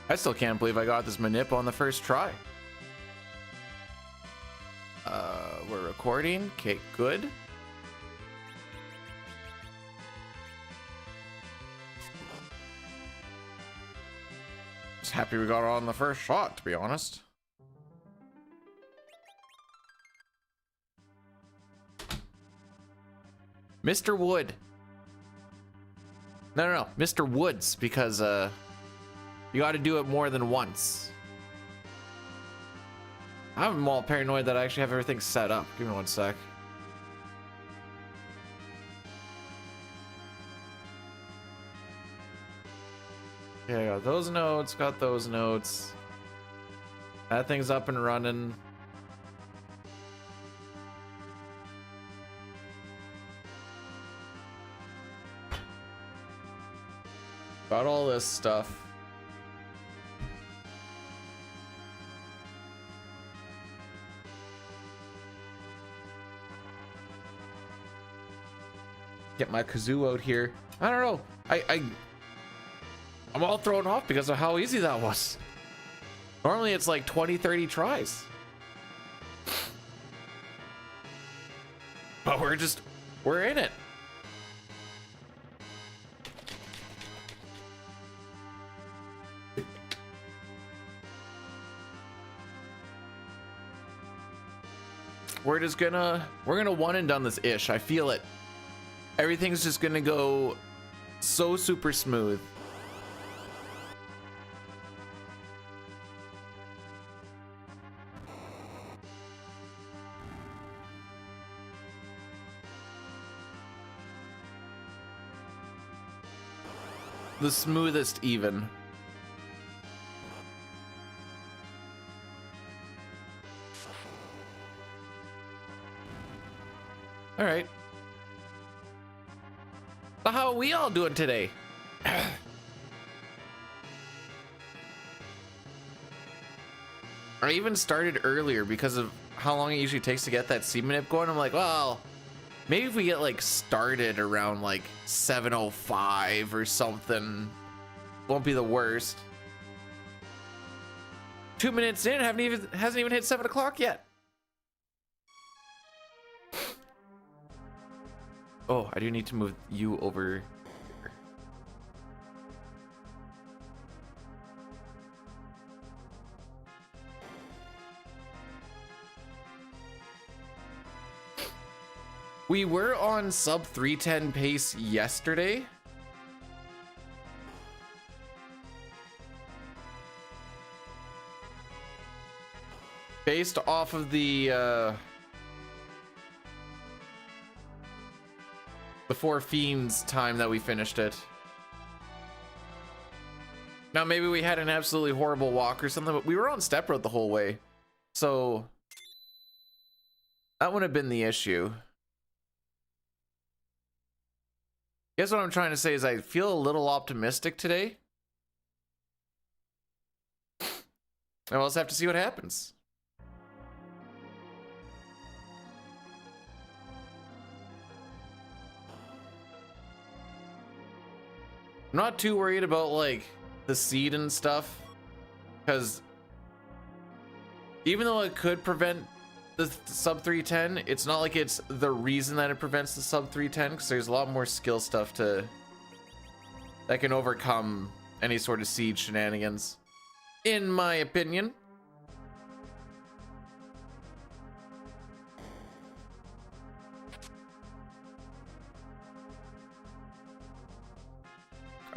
I still can't believe I got this manip on the first try. We're recording. Okay, good. Just happy we got it on the first shot, to be honest. Mr. Wood. No, Mr. Woods, because you got to do it more than once. I'm all paranoid that I actually have everything set up. Give me one sec. Okay, I got those notes, got those notes. That thing's up and running. Got all this stuff. Get my kazoo out here. I don't know. I'm all thrown off because of how easy that was. Normally it's like 20-30 tries. But we're in it. We're gonna one and done this ish. I feel it. Everything's just gonna go so super smooth. The smoothest even. All right. So how are we all doing today? I even started earlier because of how long it usually takes to get that seed manip going. I'm like, well, maybe if we get like started around like 7:05 or something, won't be the worst. 2 minutes in, hasn't even hit 7 o'clock yet. Oh, I do need to move you over here. We were on sub 310 pace yesterday. Based off of the Four Fiends time that we finished it. Now maybe we had an absolutely horrible walk or something, but we were on step road the whole way, so that wouldn't have been the issue. Guess what I'm trying to say is I feel a little optimistic today. And we'll just have to see what happens. I'm not too worried about like the seed and stuff, because even though it could prevent the sub 310, it's not like it's the reason that it prevents the sub 310, because there's a lot more skill stuff that can overcome any sort of seed shenanigans, in my opinion.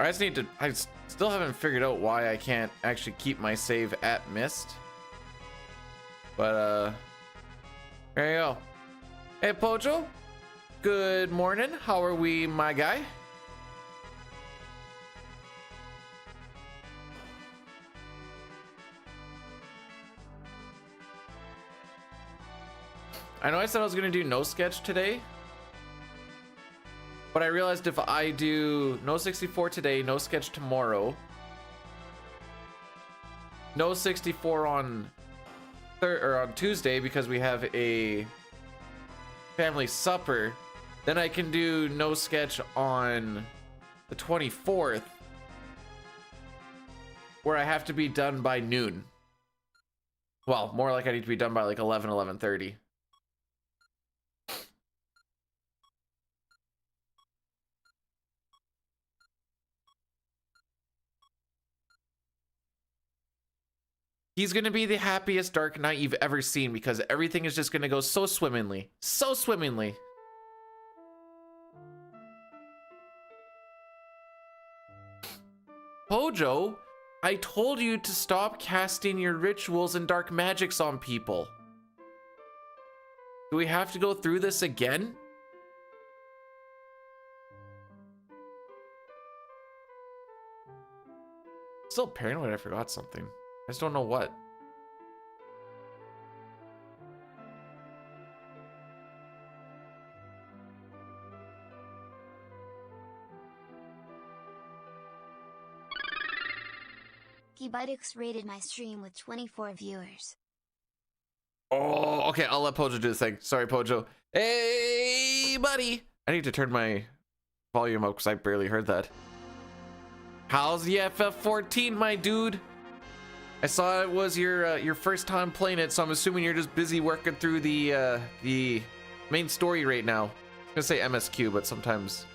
I still haven't figured out why I can't actually keep my save at mist. But, there you go. Hey, Pojo. Good morning. How are we, my guy? I know I said I was going to do no sketch today. But I realized if I do No64 today, no sketch tomorrow, No64 on Tuesday because we have a family supper, then I can do no sketch on the 24th. where I have to be done by noon. Well, more like I need to be done by like 11:30. He's gonna be the happiest Dark Knight you've ever seen because everything is just gonna go so swimmingly. So swimmingly. Pojo, I told you to stop casting your rituals and dark magics on people. Do we have to go through this again? Still paranoid I forgot something. I just don't know what. Gibitix rated my stream with 24 viewers. Oh, okay, I'll let Pojo do the thing. Sorry, Pojo. Hey, buddy! I need to turn my volume up because I barely heard that. How's the FF14, my dude? I saw it was your first time playing it, so I'm assuming you're just busy working through the main story right now. I was gonna say MSQ, but sometimes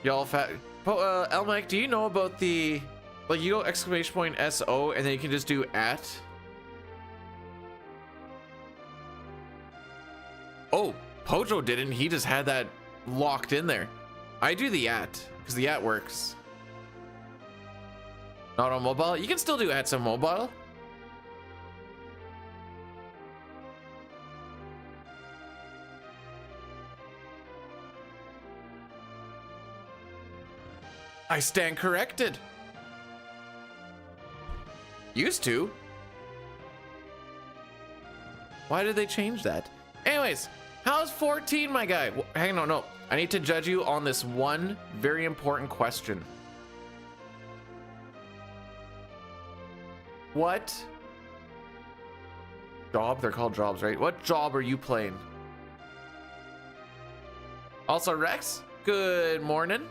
y'all fat. Elmac, do you know about the, like, you go exclamation point SO and then you can just do @? Oh, Pojo didn't. He just had that locked in there. I do the @ because the @ works. Not on mobile. You can still do @ on mobile. I stand corrected. Used to. Why did they change that? Anyways, how's 14, my guy? Hang on, no. I need to judge you on this one very important question. What job? They're called jobs, right? What job are you playing? Also, Rex, good morning.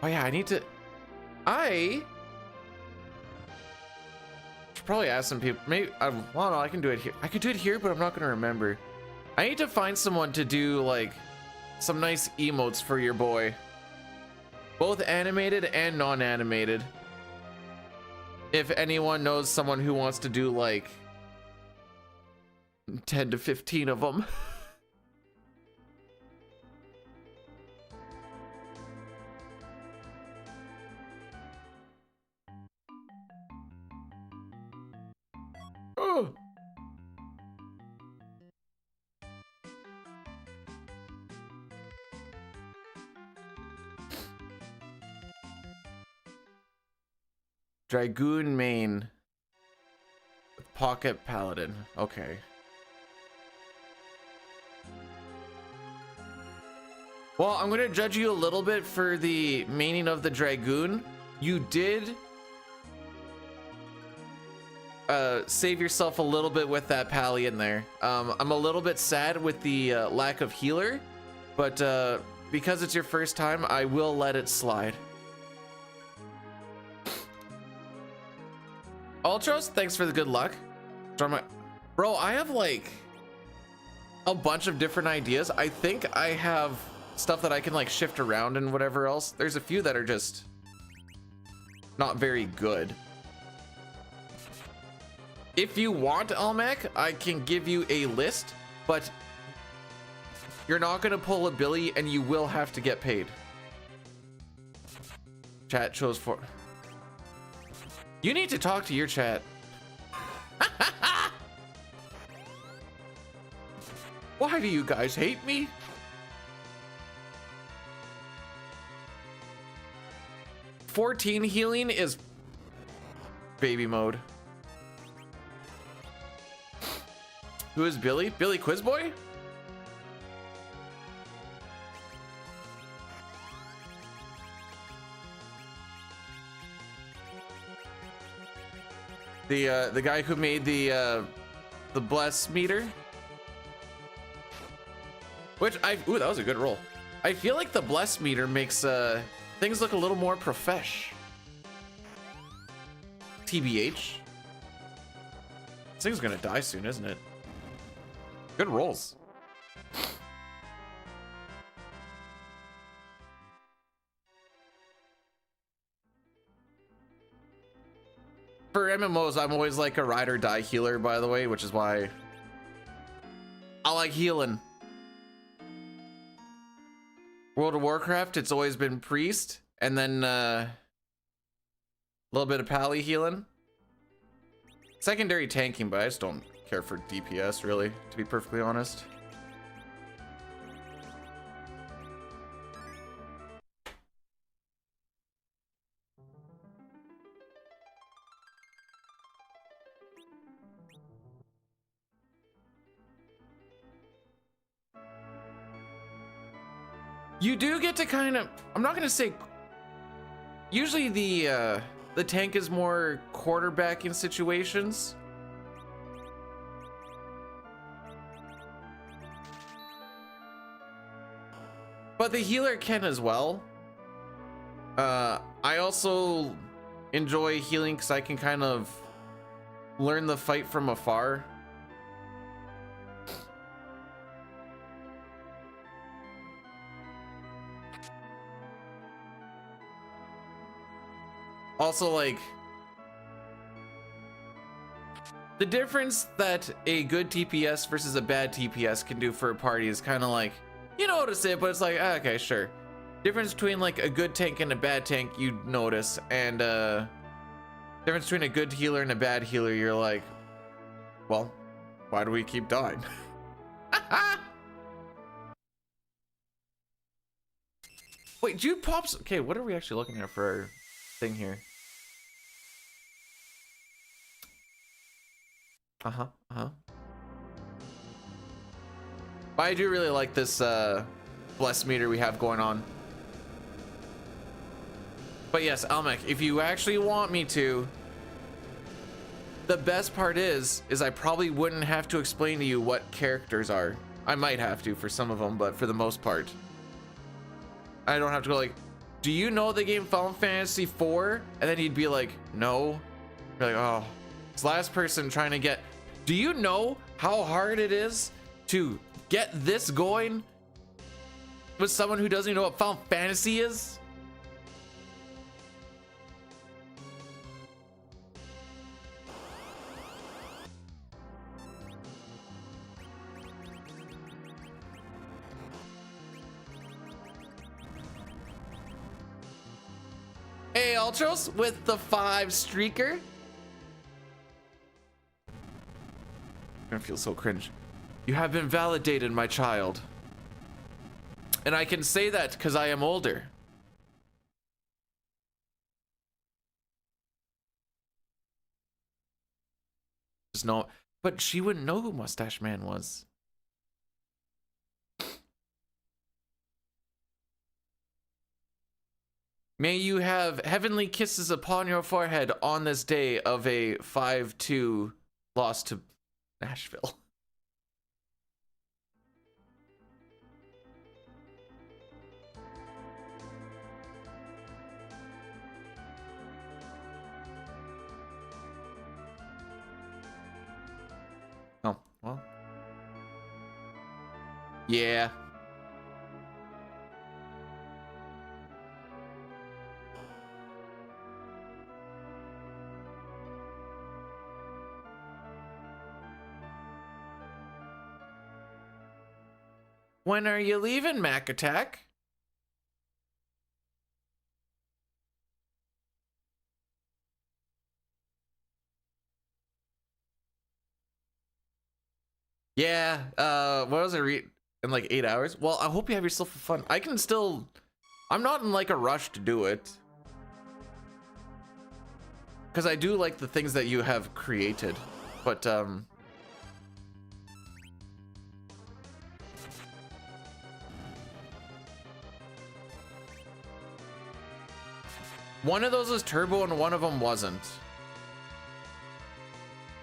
Oh yeah, I should probably ask some people. Maybe, well, no, I can do it here. I could do it here, but I'm not gonna remember. I need to find someone to do like some nice emotes for your boy. Both animated and non-animated. If anyone knows someone who wants to do like 10 to 15 of them. Oh. Dragoon main with pocket paladin. Okay. Well, I'm gonna judge you a little bit for the maining of the Dragoon. You did save yourself a little bit with that pally in there. I'm a little bit sad with the lack of healer, but because it's your first time, I will let it slide. Ultros, thanks for the good luck. Bro, I have like a bunch of different ideas. I think I have stuff that I can like shift around and whatever else. There's a few that are just not very good. If you want, Almac, I can give you a list, but you're not gonna pull a Billy and you will have to get paid. Chat chose for... You need to talk to your chat. Why do you guys hate me? "14 healing is baby mode. Who is Billy? Billy Quizboy? The guy who made the bless meter. Which ooh, that was a good roll. I feel like the bless meter makes things look a little more profesh. TBH. This thing's gonna die soon, isn't it? Good rolls. For MMOs, I'm always like a ride or die healer, by the way, which is why I like healing. World of Warcraft, it's always been priest, and then a little bit of pally healing. Secondary tanking, but I just don't care for DPS, really, to be perfectly honest. You do get to kind of, I'm not gonna say, usually the tank is more quarterbacking situations. But the healer can as well. I also enjoy healing because I can kind of learn the fight from afar. Also, like, the difference that a good TPS versus a bad TPS can do for a party is kind of like, you notice it, but it's like, okay, sure. Difference between like a good tank and a bad tank, you notice, and difference between a good healer and a bad healer, you're like, well, why do we keep dying? Wait, Jude pops. Okay, what are we actually looking at for our thing here? But I do really like this bless meter we have going on. But yes, Almec, if you actually want me to, the best part is I probably wouldn't have to explain to you what characters are. I might have to for some of them, but for the most part, I don't have to go like, do you know the game Final Fantasy IV? And then he'd be like, no. You're like, oh, this last person trying to get, do you know how hard it is to get this going with someone who doesn't even know what Final Fantasy is? Hey, Ultros with the 5 streaker. I feel so cringe. You have been validated, my child. And I can say that because I am older. Just no, but she wouldn't know who Mustache Man was. May you have heavenly kisses upon your forehead on this day of a 5-2 loss to Nashville. Oh, well. Yeah. When are you leaving, Mac Attack? Yeah, what was I read in like 8 hours? Well, I hope you have yourself fun. I can still, I'm not in like a rush to do it. Because I do like the things that you have created, but one of those was turbo and one of them wasn't.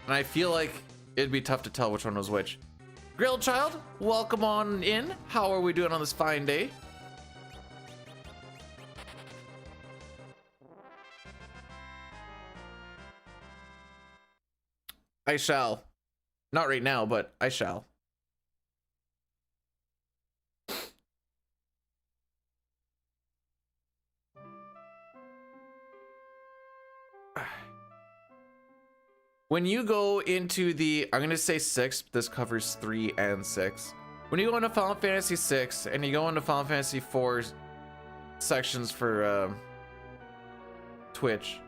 And I feel like it'd be tough to tell which one was which. Grilled Child, welcome on in. How are we doing on this fine day? I shall. Not right now, but I shall. When you go into the, I'm gonna say 6, this covers 3 and 6. When you go into Final Fantasy 6 and you go into Final Fantasy 4 sections for Twitch,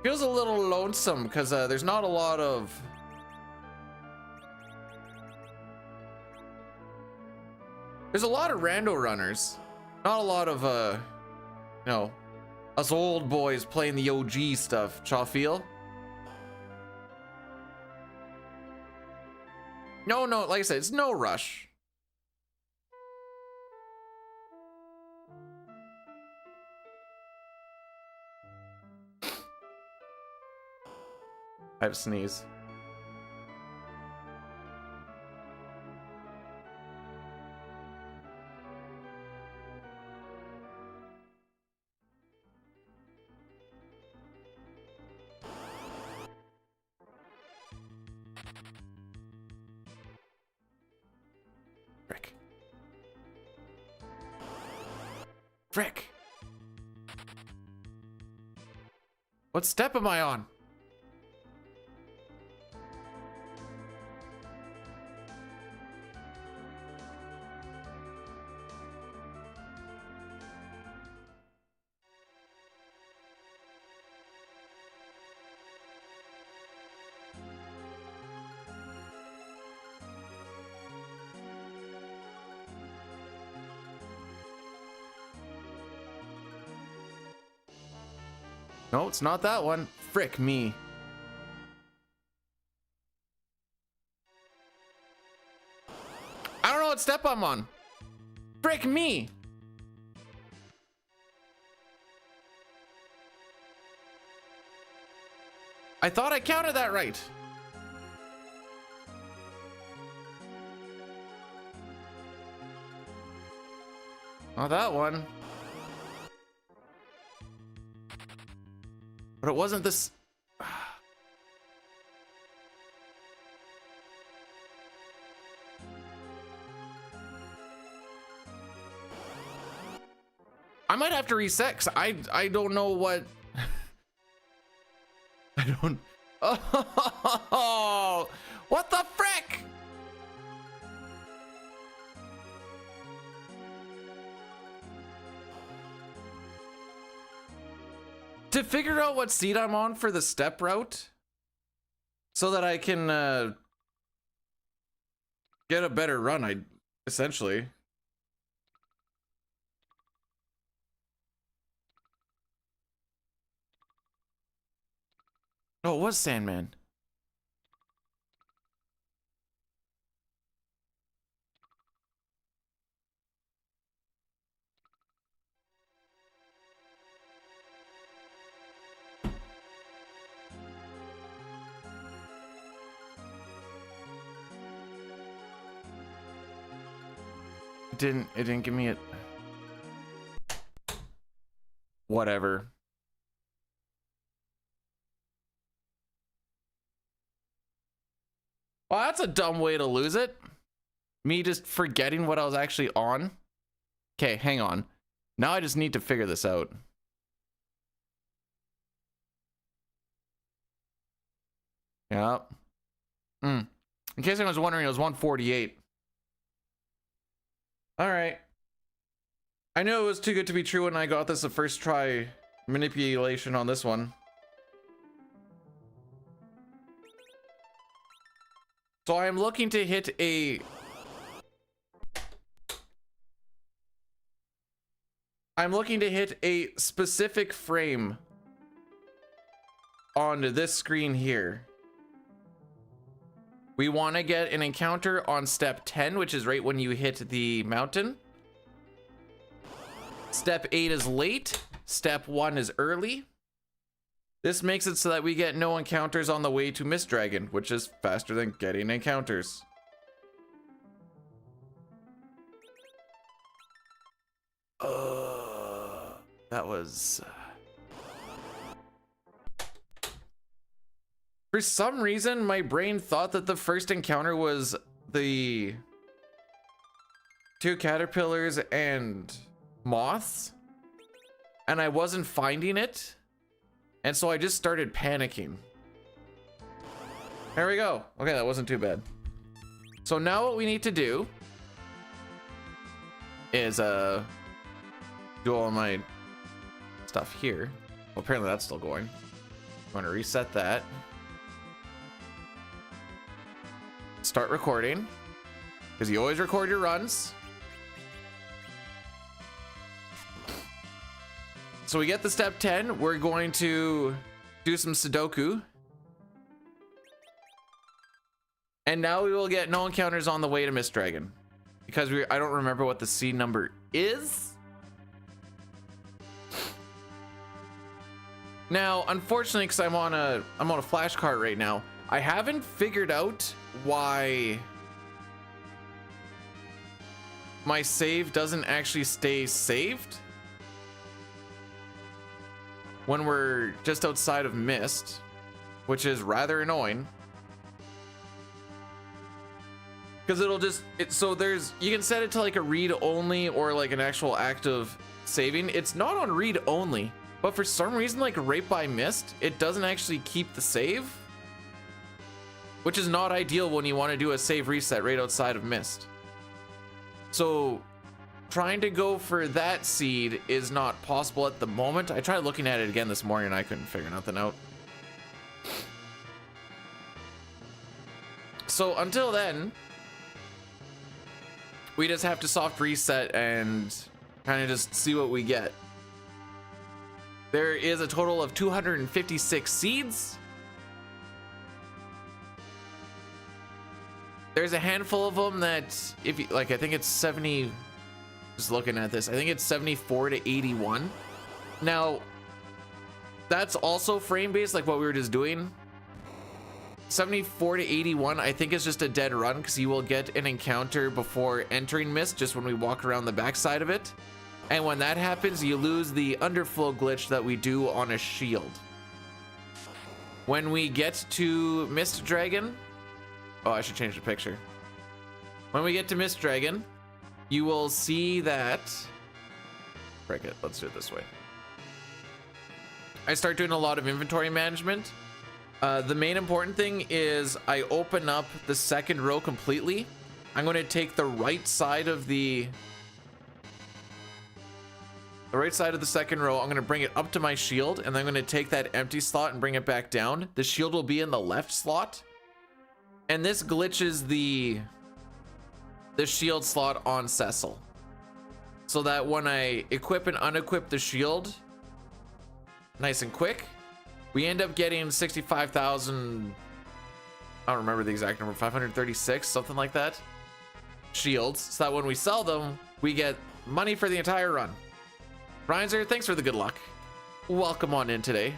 feels a little lonesome because there's not a lot of rando runners, not a lot of you know, us old boys playing the OG stuff. Y'all feel? No, like I said, it's no rush. I have a sneeze. Frick. What step am I on? No, it's not that one. Frick me. I don't know what step I'm on. Frick me. I thought I counted that right. Not that one. But it wasn't this. I might have to reset 'cause I don't know what. I don't. Oh, what the frick? To figure out what seat I'm on for the step route so that I can get a better run, essentially. Oh, it was Sandman. It didn't give me it. Whatever. Well, that's a dumb way to lose it. Me just forgetting what I was actually on. Okay, hang on. Now I just need to figure this out. Yep. In case anyone was wondering, it was 148. All right. I knew it was too good to be true when I got this the first try manipulation on this one. So I am looking to hit a... I'm looking to hit a specific frame on this screen here. We want to get an encounter on step 10, which is right when you hit the mountain. Step 8 is late. Step 1 is early. This makes it so that we get no encounters on the way to Mist Dragon, which is faster than getting encounters. That was... For some reason, my brain thought that the first encounter was the 2 caterpillars and moths, and I wasn't finding it, and so I just started panicking. There we go. Okay, that wasn't too bad. So now what we need to do is do all my stuff here. Well, apparently that's still going. I'm going to reset that. Start recording, because you always record your runs. So we get the step 10. We're going to do some Sudoku. And now we will get no encounters on the way to Mist Dragon, because I don't remember what the seed number is. Now, unfortunately, because I'm on a flash cart right now, I haven't figured out why my save doesn't actually stay saved when we're just outside of Mist, which is rather annoying. Because it'll just, so you can set it to like a read only or like an actual active saving. It's not on read only, but for some reason, like right by Mist, it doesn't actually keep the save, which is not ideal when you want to do a save reset right outside of Mist. So trying to go for that seed is not possible at the moment. I tried looking at it again this morning and I couldn't figure nothing out. So until then, we just have to soft reset and kind of just see what we get. There is a total of 256 seeds. There's a handful of them that, if you like, I think it's 70. Just looking at this, I think it's 74 to 81. Now, that's also frame based, like what we were just doing. 74 to 81, I think, is just a dead run because you will get an encounter before entering Mist, just when we walk around the backside of it. And when that happens, you lose the underflow glitch that we do on a shield. When we get to Mist Dragon, oh, I should change the picture. When we get to Mist Dragon, you will see that, frick it, let's do it this way. I start doing a lot of inventory management. The main important thing is I open up the second row completely. I'm going to take the right side of the second row. I'm going to bring it up to my shield, and then I'm going to take that empty slot and bring it back down. The shield will be in the left slot, and this glitches the shield slot on Cecil, so that when I equip and unequip the shield nice and quick, we end up getting 65,000, I don't remember the exact number, 536, something like that, shields, so that when we sell them, we get money for the entire run. Reinzer, thanks for the good luck. Welcome on in today.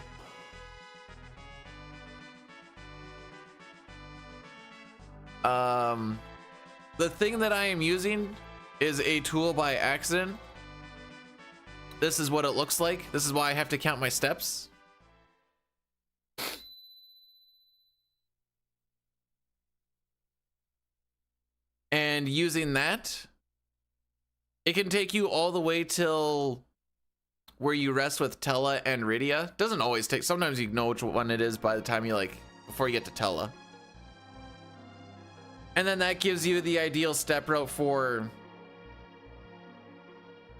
The thing that I am using is a tool by accident. This is what it looks like. This is why I have to count my steps. And using that, it can take you all the way till where you rest with Tella and Rydia. Doesn't always take, sometimes you know which one it is by the time you before you get to Tella. And then that gives you the ideal step route for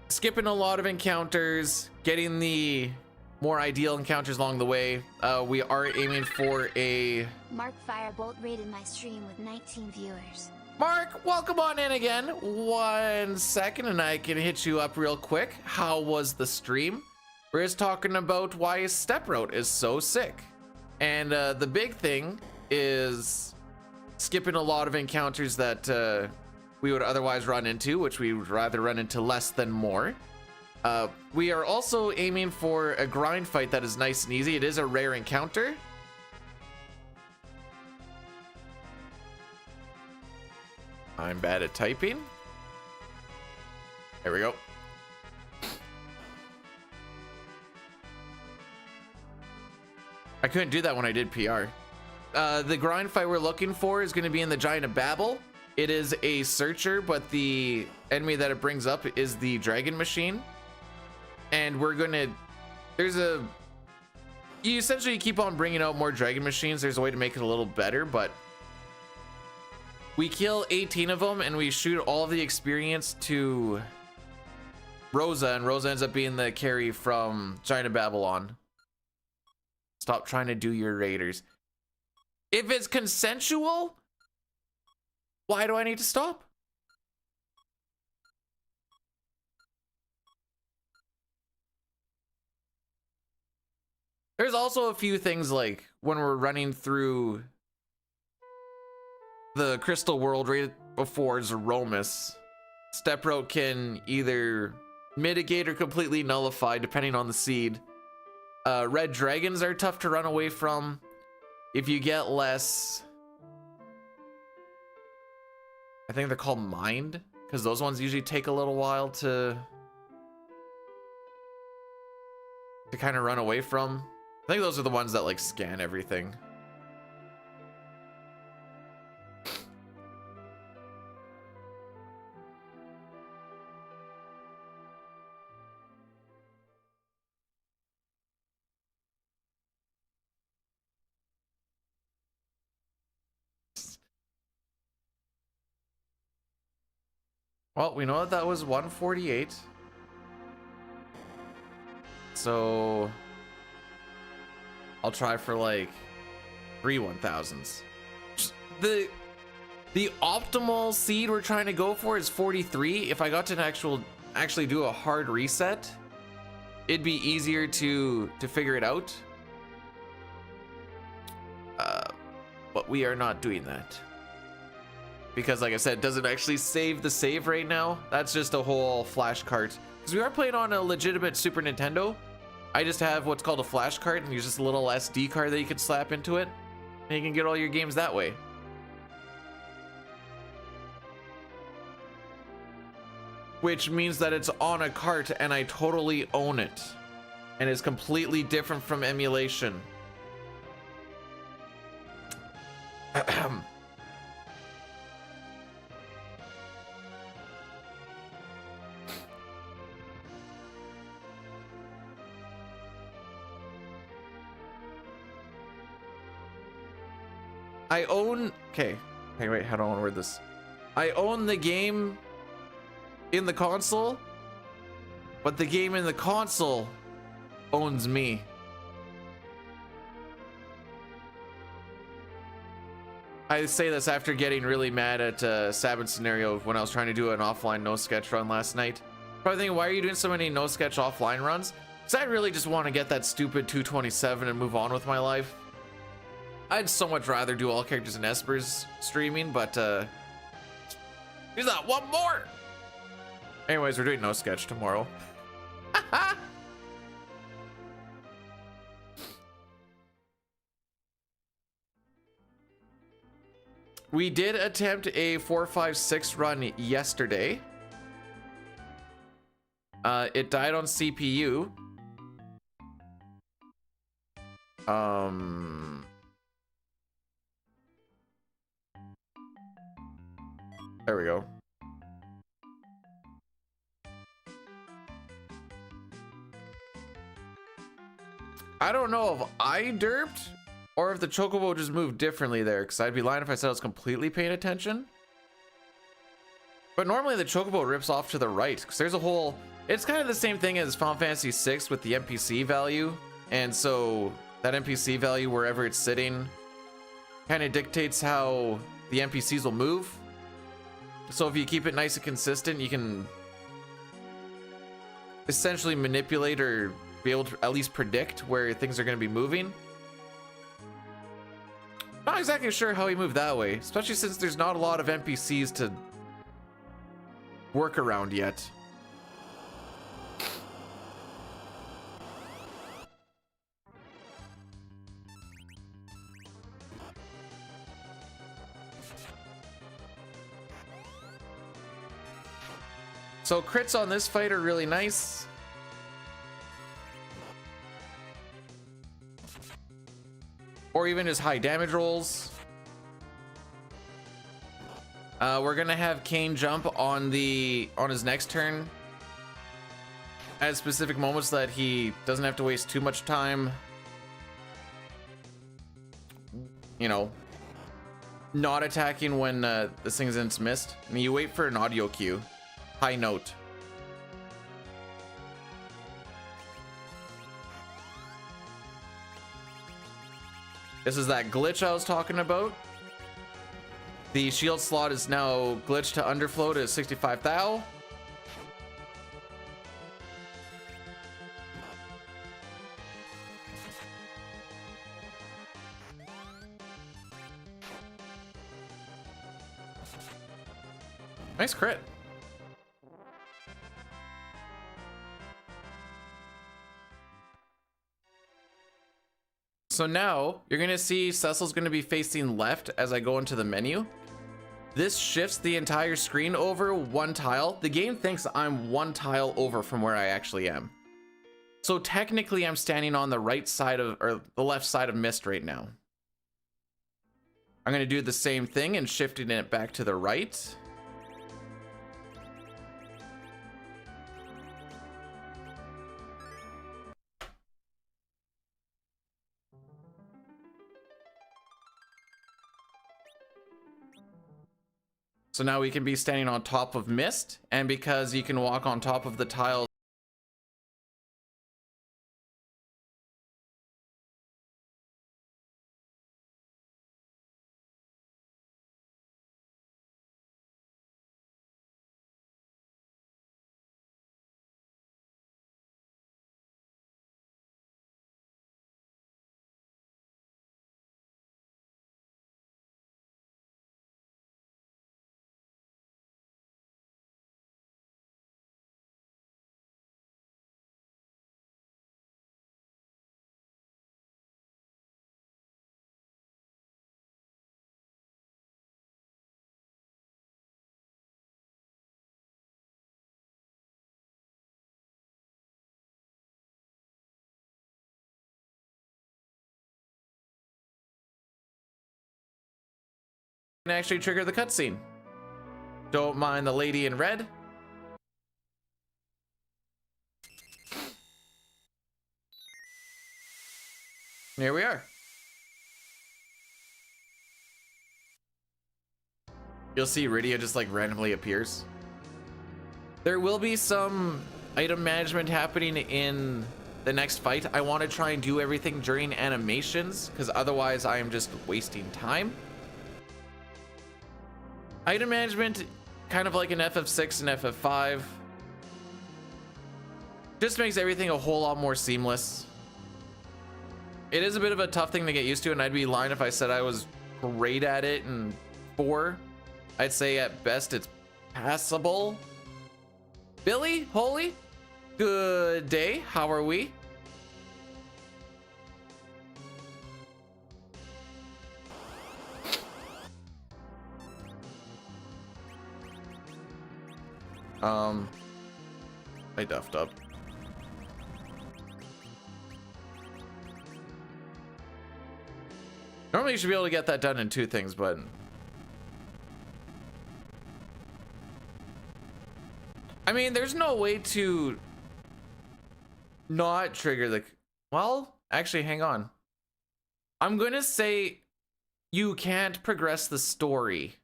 skipping a lot of encounters, getting the more ideal encounters along the way. We are aiming for a... Mark Firebolt rated my stream with 19 viewers. Mark, welcome on in again. 1 second and I can hit you up real quick. How was the stream? We're just talking about why step route is so sick. And the big thing is skipping a lot of encounters that we would otherwise run into, which we would rather run into less than more. We are also aiming for a grind fight that is nice and easy. It is a rare encounter. I'm bad at typing. There we go. I couldn't do that when I did PR. The grind fight we're looking for is going to be in the Giant of Babel. It is a searcher, but the enemy that it brings up is the dragon machine. And we're going to... You essentially keep on bringing out more dragon machines. There's a way to make it a little better, but... We kill 18 of them, and we shoot all of the experience to Rosa, and Rosa ends up being the carry from Giant of Babylon. Stop trying to do your raiders. If it's consensual, why do I need to stop? There's also a few things like when we're running through the Crystal World right before Zeromus, Step Route can either mitigate or completely nullify depending on the seed. Red dragons are tough to run away from. If you get less, I think they're called Mind, because those ones usually take a little while to kind of run away from. I think those are the ones that like scan everything. Well, we know that was 148. So I'll try for like 3 1000s. The optimal seed we're trying to go for is 43. If I got to actually do a hard reset, it'd be easier to figure it out. But we are not doing that. Because like I said, it doesn't actually save the save right now. That's just a whole flash cart. Because we are playing on a legitimate Super Nintendo. I just have what's called a flash cart, and there's just a little SD card that you can slap into it. And you can get all your games that way. Which means that it's on a cart and I totally own it. And it's completely different from emulation. I own... Okay, wait, how do I want to word this? I own the game in the console, but the game in the console owns me. I say this after getting really mad at Sabin Scenario when I was trying to do an offline no-sketch run last night. Probably thinking, why are you doing so many no-sketch offline runs? Because I really just want to get that stupid 227 and move on with my life. I'd so much rather do all characters in Esper's streaming, but here's that one more. Anyways, we're doing no sketch tomorrow. We did attempt a 456 run yesterday. It died on CPU. There we go. I don't know if I derped or if the chocobo just moved differently there, because I'd be lying if I said I was completely paying attention. But normally the chocobo rips off to the right, because there's a whole... It's kind of the same thing as Final Fantasy VI with the NPC value. And so that NPC value, wherever it's sitting, kind of dictates how the NPCs will move. So if you keep it nice and consistent, you can essentially manipulate or be able to at least predict where things are going to be moving. Not exactly sure how he moved that way, especially since there's not a lot of NPCs to work around yet. So crits on this fight are really nice. Or even just high damage rolls. We're gonna have Kane jump on his next turn at specific moments so that he doesn't have to waste too much time, you know, not attacking when this thing isn't missed. And you wait for an audio cue. High note. This is that glitch I was talking about. The shield slot is now glitched to underflow to 65 thou. Nice crit. So now you're gonna see Cecil's gonna be facing left as I go into the menu. This shifts the entire screen over one tile. The game thinks I'm one tile over from where I actually am. So technically I'm standing on the right side of, or the left side of Mist right now. I'm gonna do the same thing and shifting it back to the right. So now we can be standing on top of Mist, and because you can walk on top of the tiles, can actually trigger the cutscene. Don't mind the lady in red. Here we are. You'll see Rydia just like randomly appears. There will be some item management happening in the next fight. I want to try and do everything during animations because otherwise I am just wasting time. Item management, kind of like an FF6 and FF5, just makes everything a whole lot more seamless. It is a bit of a tough thing to get used to, and I'd be lying if I said I was great at it in 4. I'd say at best it's passable. Billy, Holy, good day. How are we? I duffed up. Normally you should be able to get that done in 2 things, but I mean, there's no way to not trigger the, well, actually, hang on. I'm gonna say you can't progress the story.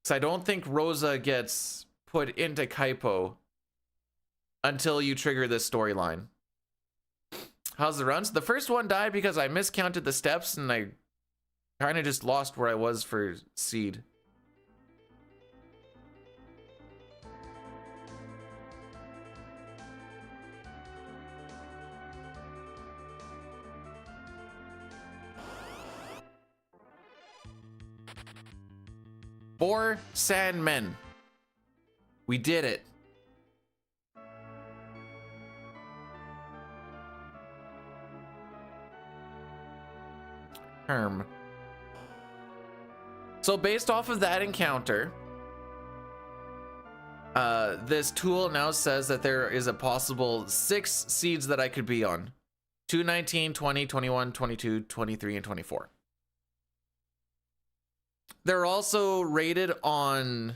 So I don't think Rosa gets put into Kaipo until you trigger this storyline. How's the runs? The first one died because I miscounted the steps and I kind of just lost where I was for seed. Four Sandmen. We did it. term. So based off of that encounter, this tool now says that there is a possible 6 seeds that I could be on. 2, 19, 20, 21, 22, 23, and 24. They're also rated on,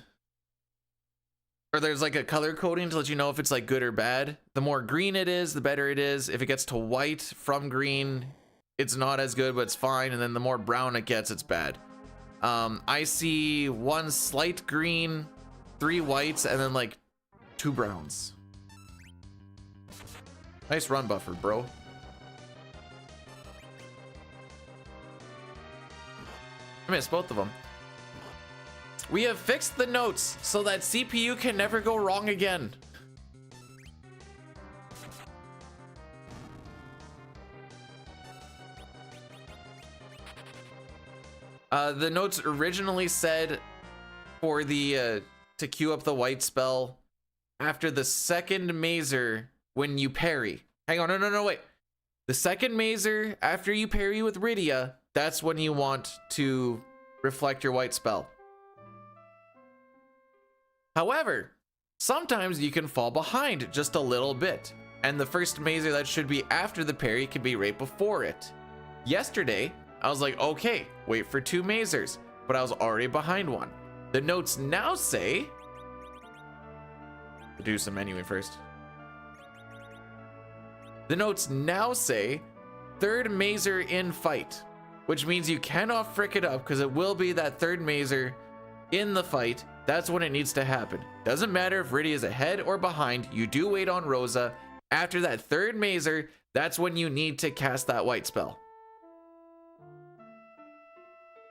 or there's like a color coding to let you know if it's like good or bad. The more green it is, the better it is. If it gets to white from green, it's not as good, but it's fine. And then the more brown it gets, it's bad. I see 1 slight green, 3 whites, and then like 2 browns. Nice run buffer, bro. I missed both of them. We have fixed the notes so that CPU can never go wrong again. The notes originally said for the to queue up the white spell after the second mazer when you parry. Hang on, no, wait. The second mazer after you parry with Rydia, that's when you want to reflect your white spell. However, sometimes you can fall behind just a little bit, and the first mazer that should be after the parry can be right before it. Yesterday, I was like, okay, wait for 2 mazers, but I was already behind one. The notes now say, do some anyway first. The notes now say 3rd mazer in fight, which means you cannot frick it up because it will be that 3rd mazer in the fight. That's when it needs to happen. Doesn't matter if Rydia is ahead or behind, you do wait on Rosa. After that 3rd mazer, that's when you need to cast that white spell.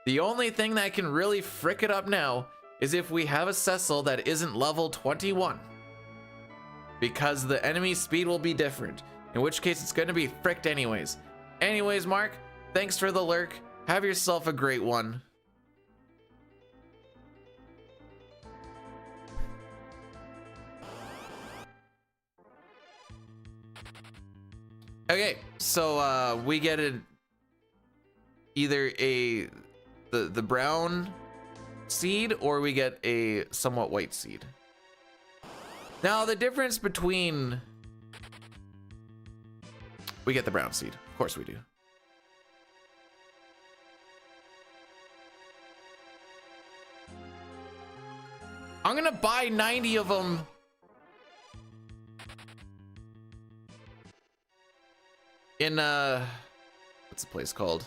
The only thing that can really frick it up now is if we have a Cecil that isn't level 21. Because the enemy speed will be different. In which case it's going to be fricked anyways. Anyways, Mark, thanks for the lurk. Have yourself a great one. Okay, so we get either the brown seed or we get a somewhat white seed. Now the difference between, we get the brown seed, of course we do. I'm gonna buy 90 of them. In what's the place called?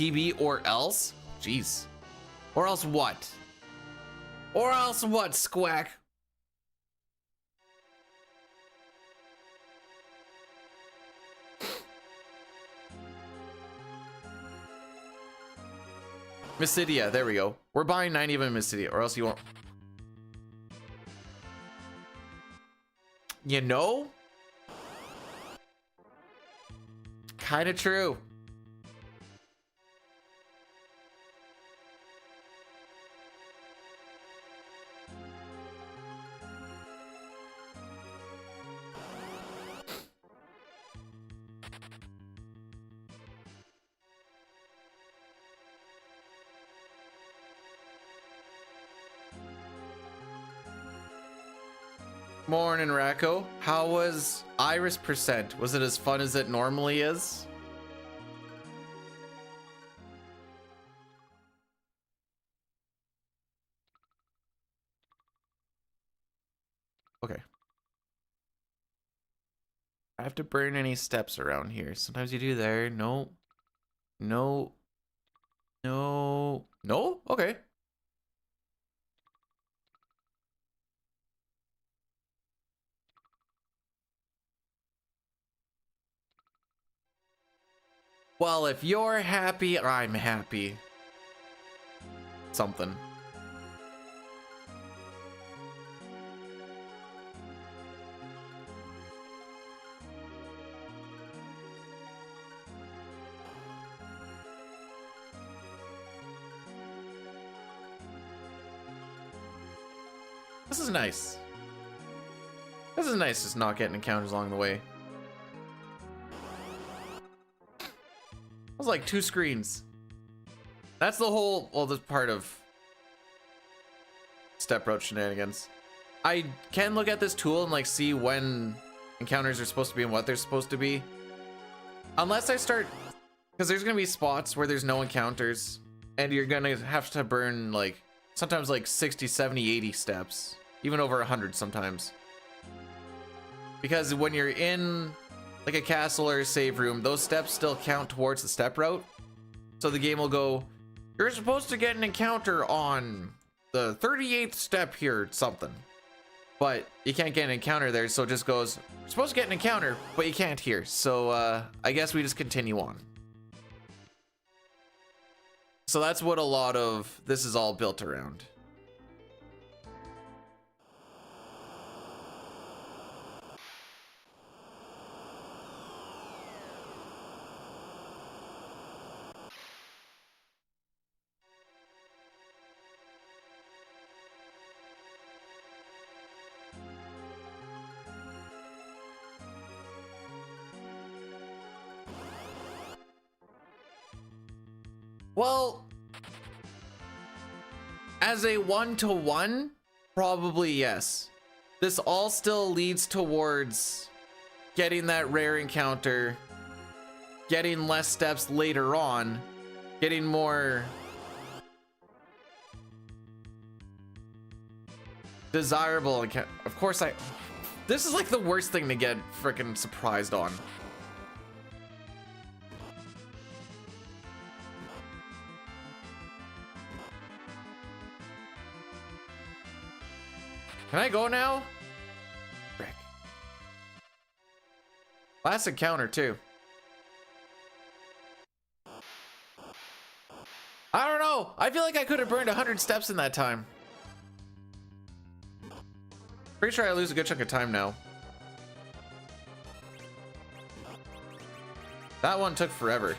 TB or else? Jeez. Or else what? Or else what, Squack? Mysidia, there we go. We're buying 90 of them in Mysidia, or else you won't. You know? Kind of true. Morning, Racco. How was Iris Percent? Was it as fun as it normally is? Okay. I have to burn any steps around here. Sometimes you do there. No. No. No. No? Okay. Well, if you're happy, I'm happy. Something. This is nice. This is nice, just not getting encounters along the way. was like 2 screens. That's the whole, well, this part of step route shenanigans. I can look at this tool and like see when encounters are supposed to be and what they're supposed to be. Unless I start, because there's gonna be spots where there's no encounters and you're gonna have to burn like sometimes like 60, 70, 80 steps, even over 100 sometimes. Because when you're in like a castle or a save room, those steps still count towards the step route. So the game will go, you're supposed to get an encounter on the 38th step here, something. But you can't get an encounter there, so it just goes, you're supposed to get an encounter, but you can't here. So I guess we just continue on. So that's what a lot of this is all built around. Well, as a 1-to-1, probably yes. This all still leads towards getting that rare encounter, getting less steps later on, getting more desirable encounter. Of course, this is like the worst thing to get freaking surprised on. Can I go now? Frick. Last encounter too. I don't know. I feel like I could have burned 100 steps in that time. Pretty sure I lose a good chunk of time now. That one took forever.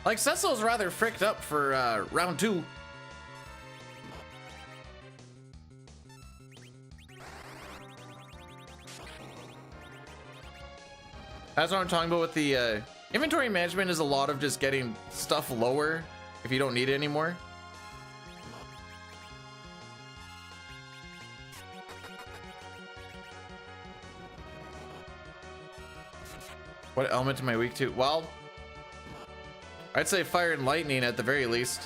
Like, Cecil's rather fricked up for round 2. That's what I'm talking about with the inventory management is a lot of just getting stuff lower if you don't need it anymore. What element am I weak to? Well, I'd say fire and lightning at the very least.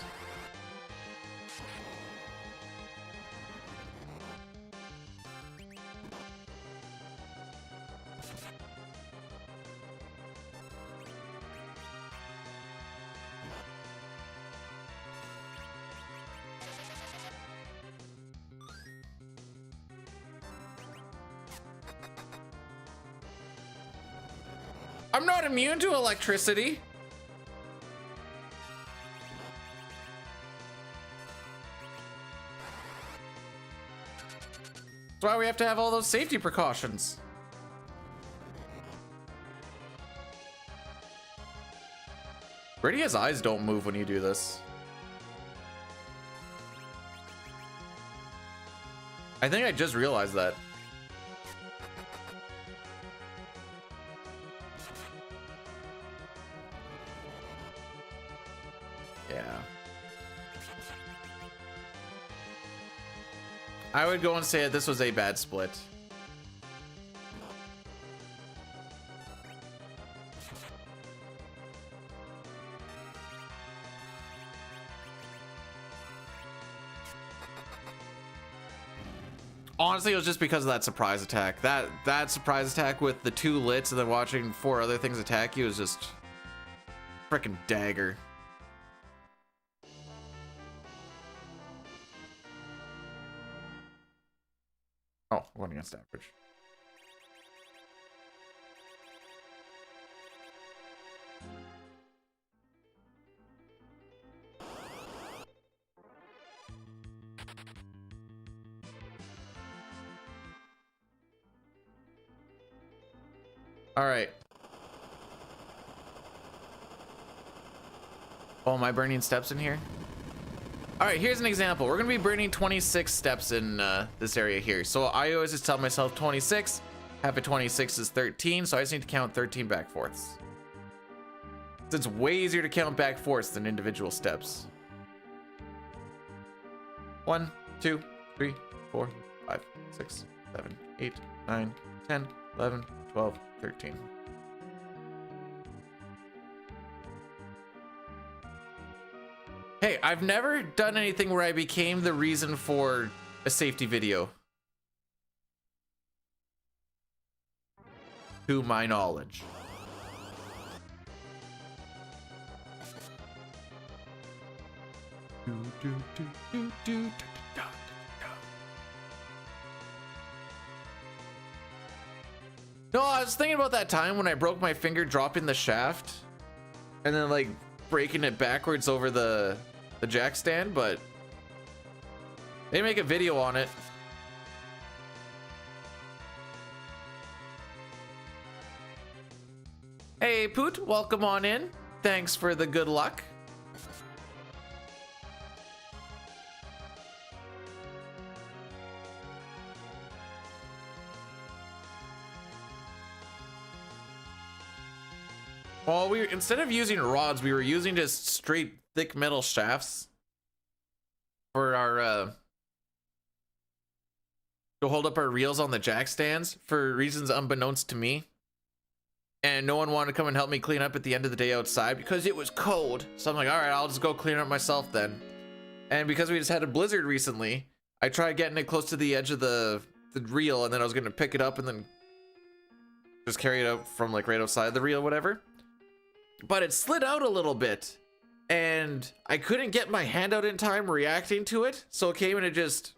I'm not immune to electricity. That's why we have to have all those safety precautions. Radia's eyes don't move when you do this. I think I just realized that. Yeah. I would go and say that this was a bad split. Honestly, it was just because of that surprise attack. That surprise attack with the 2 lits and then watching 4 other things attack you was just freaking dagger. Oh, one against average. All right. Oh, am I burning steps in here? All right, here's an example. We're gonna be burning 26 steps in this area here. So I always just tell myself 26, half of 26 is 13, so I just need to count 13 back fourths. It's way easier to count back fourths than individual steps. 1, 2, 3, 4, 5, 6, 7, 8, 9, 10, 11, 12, 13. Hey, I've never done anything where I became the reason for a safety video. To my knowledge. No, I was thinking about that time when I broke my finger dropping the shaft and then like breaking it backwards over the jack stand, but they make a video on it. Hey Poot, welcome on in. Thanks for the good luck. Well, instead of using rods, we were using just straight thick metal shafts for our to hold up our reels on the jack stands for reasons unbeknownst to me. And no one wanted to come and help me clean up at the end of the day outside because it was cold. So I'm like, all right, I'll just go clean up myself then. And because we just had a blizzard recently, I tried getting it close to the edge of the reel, and then I was gonna pick it up and then just carry it out from like right outside the reel, whatever. But it slid out a little bit and I couldn't get my hand out in time reacting to it. So it came and it just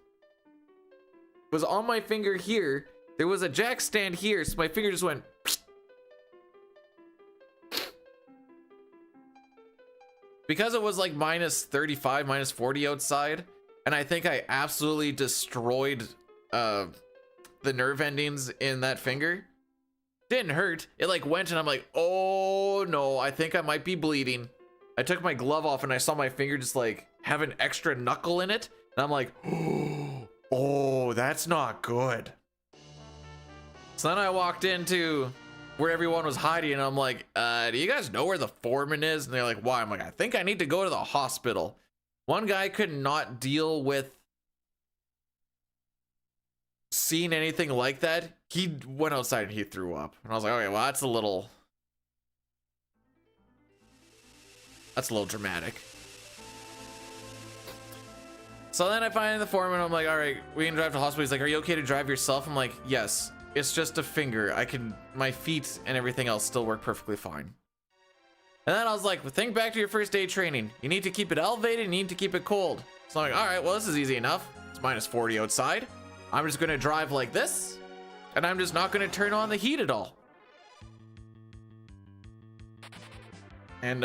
was on my finger here. There was a jack stand here, so my finger just went. Because it was like minus 35, minus 40 outside, and I think I absolutely destroyed the nerve endings in that finger. Didn't hurt. It like went and I'm like, oh no, I think I might be bleeding. I took my glove off and I saw my finger just like have an extra knuckle in it. And I'm like, oh, that's not good. So then I walked into where everyone was hiding and I'm like, do you guys know where the foreman is? And they're like, why? I'm like, I think I need to go to the hospital. One guy could not deal with seeing anything like that. He went outside and he threw up. And I was like, okay, well, that's a little dramatic. So then I find the foreman. I'm like, all right, we can drive to the hospital. He's like, are you okay to drive yourself? I'm like, yes, it's just a finger. My feet and everything else still work perfectly fine. And then I was like, well, think back to your first day training. You need to keep it elevated and you need to keep it cold. So I'm like, all right, well, this is easy enough. It's minus 40 outside. I'm just gonna drive like this, and I'm just not gonna turn on the heat at all. And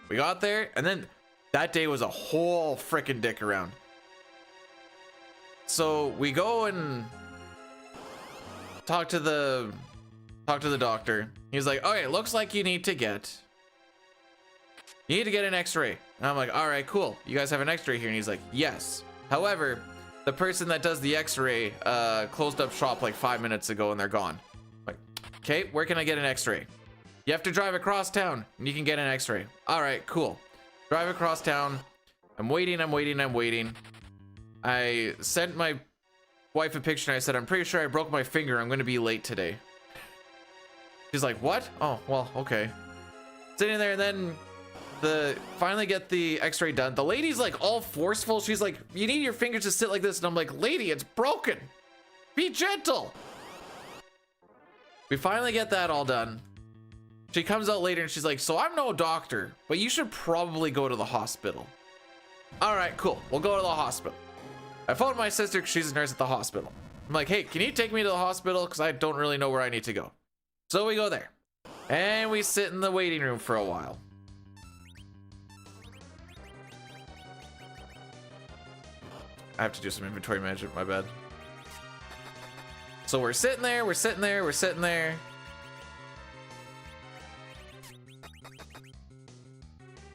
we got there, and then that day was a whole freaking dick around. So we go and talk to the doctor. He's like, okay, looks like you need to get an x-ray. And I'm like, all right, cool. You guys have an x-ray here? And he's like, yes. However, the person that does the x-ray closed up shop like 5 minutes ago and they're gone. Like, okay, where can I get an x-ray? You have to drive across town and you can get an x-ray. All right, cool. Drive across town. I'm waiting. I sent my wife a picture and I said, I'm pretty sure I broke my finger. I'm going to be late today. She's like, what? Oh, well, okay. Sitting there, and then finally get the x-ray done. The lady's like all forceful. She's like, you need your fingers to sit like this. And I'm like, lady, it's broken. Be gentle. We finally get that all done. She comes out later and she's like, so I'm no doctor, but you should probably go to the hospital. All right, cool. We'll go to the hospital. I phoned my sister because she's a nurse at the hospital. I'm like, hey, can you take me to the hospital? Because I don't really know where I need to go. So we go there and we sit in the waiting room for a while. I have to do some inventory management, my bad. So we're sitting there.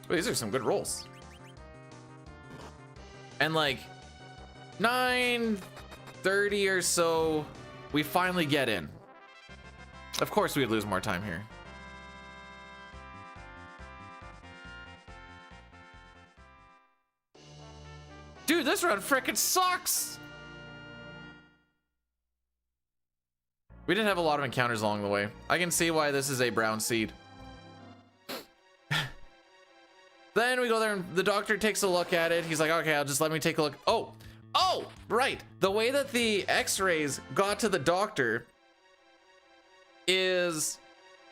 Oh, these are some good rolls. And like 9:30 or so, we finally get in. Of course we'd lose more time here. Dude, this run frickin' sucks. We didn't have a lot of encounters along the way. I can see why this is a brown seed. Then we go there and the doctor takes a look at it. He's like, okay, I'll just let me take a look. Oh, right. The way that the x-rays got to the doctor is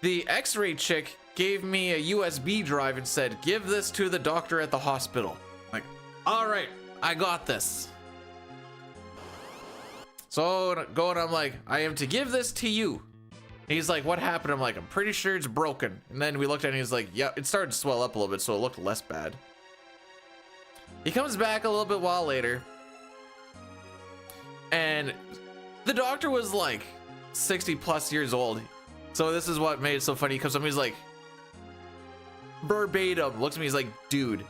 the x-ray chick gave me a USB drive and said, give this to the doctor at the hospital. Like, all right, I got this. So going, I'm like, I am to give this to you. He's like, what happened? I'm like, I'm pretty sure it's broken. And then we looked at it and he's like, yeah, it started to swell up a little bit, so it looked less bad. He comes back a little bit while later. And the doctor was like 60 plus years old. So this is what made it so funny. He comes up and he's like, verbatim, looks at me, he's like, dude,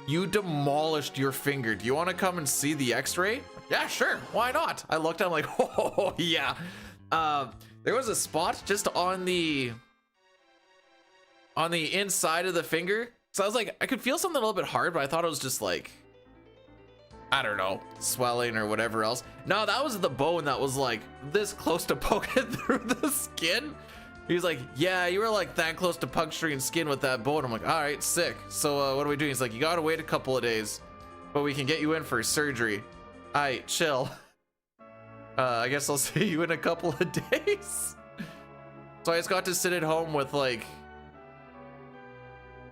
you demolished your finger. Do you want to come and see the x-ray? Yeah, sure. Why not? I looked at him like, oh, yeah. There was a spot just on the inside of the finger. So I was like, I could feel something a little bit hard, but I thought it was just like, I don't know, swelling or whatever else. No, that was the bone that was like this close to poking through the skin. He's like, yeah, you were like that close to puncturing skin with that bone. I'm like, all right, sick. So what are we doing? He's like, you gotta wait a couple of days, but we can get you in for surgery. All right, chill. I guess I'll see you in a couple of days. So I just got to sit at home with like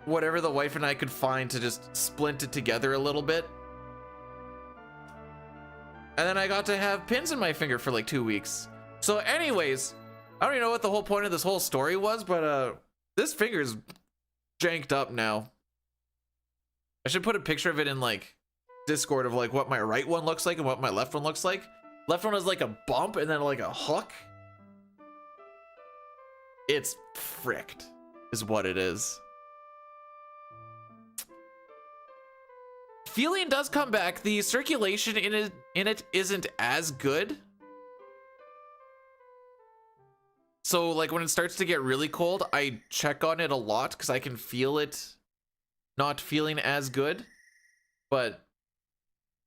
whatever the wife and I could find to just splint it together a little bit. And then I got to have pins in my finger for like 2 weeks. So anyways, I don't even know what the whole point of this whole story was, but this finger's janked up now. I should put a picture of it in like Discord of like what my right one looks like and what my left one looks like. Left one is like a bump and then like a hook. It's fricked is what it is. Feeling does come back. The circulation in it isn't as good. So like when it starts to get really cold, I check on it a lot because I can feel it not feeling as good. But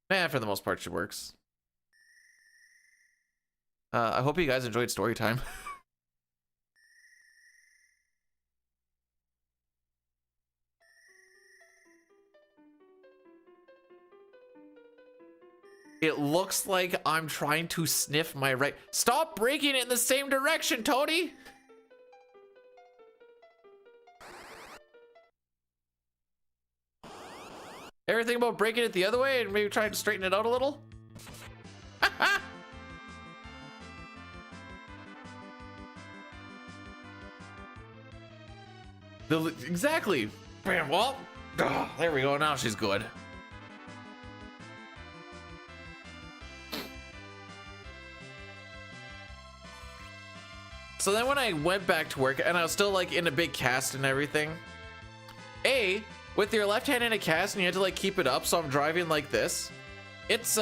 for the most part, she works. I hope you guys enjoyed story time. It looks like I'm trying to sniff my right. Stop breaking it in the same direction, Tony. Ever think about breaking it the other way and maybe trying to straighten it out a little? Exactly. Bam, well, there we go. Now she's good. So then when I went back to work and I was still like in a big cast and everything, with your left hand in a cast and you had to like keep it up, so I'm driving like this. It's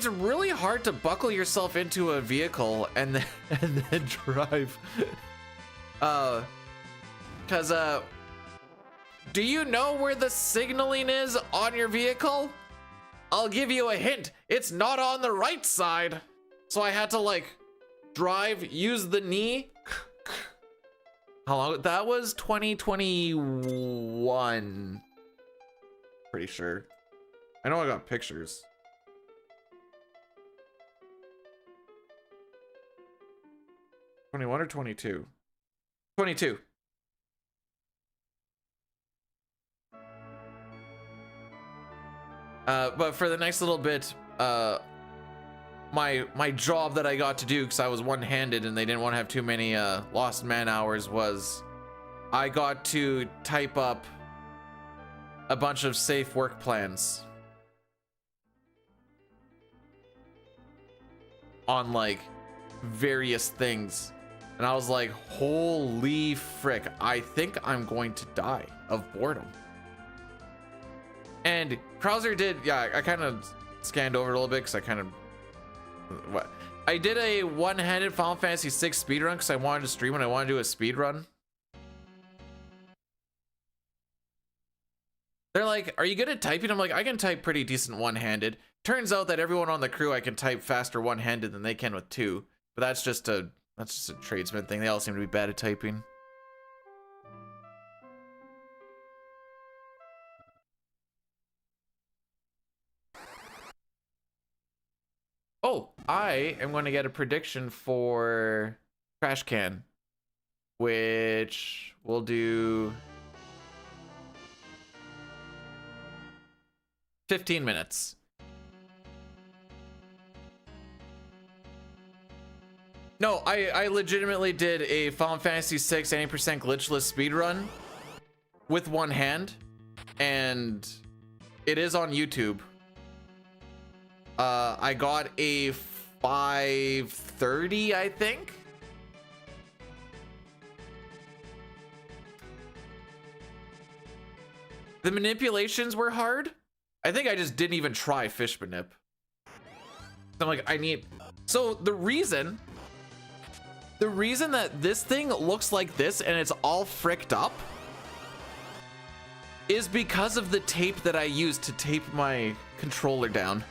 really hard to buckle yourself into a vehicle and then drive. Cause do you know where the signaling is on your vehicle? I'll give you a hint. It's not on the right side. So I had to like drive, use the knee. How long? That was 2021. Pretty sure. I know I got pictures. '21 or 22? 22. But for the next little bit, my job that I got to do, because I was one-handed and they didn't want to have too many lost man hours, was I got to type up a bunch of safe work plans on like various things. And I was like, holy frick, I think I'm going to die. of boredom. And Krauser did, yeah, I kind of scanned over it a little bit because I kind of, what? I did a one-handed Final Fantasy VI speedrun because I wanted to stream and I wanted to do a speedrun. They're like, are you good at typing? I'm like, I can type pretty decent one-handed. Turns out that everyone on the crew, I can type faster one-handed than they can with two. But that's just a tradesman thing. They all seem to be bad at typing. Oh, I am going to get a prediction for Trash Can, which we'll do 15 minutes. No, I legitimately did a Final Fantasy VI 80% glitchless speedrun with one hand, and it is on YouTube. I got a 5:30, I think. The manipulations were hard. I think I just didn't even try fish manip. I'm like, so the reason that this thing looks like this and it's all fricked up is because of the tape that I used to tape my controller down.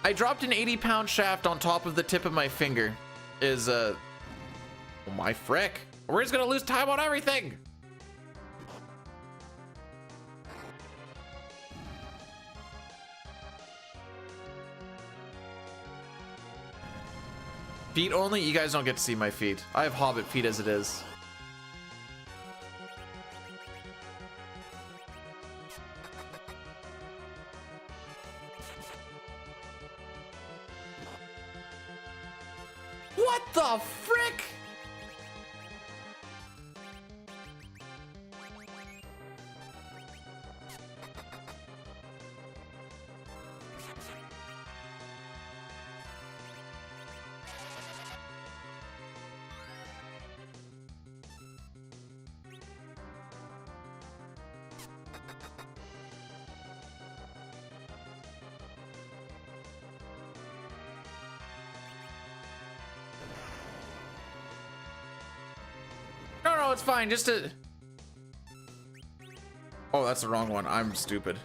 I dropped an 80-pound shaft on top of the tip of my finger. Oh my frick. We're just gonna lose time on everything. Feet only? You guys don't get to see my feet. I have hobbit feet as it is. What the frick? No, it's fine. Just to... Oh, that's the wrong one. I'm stupid.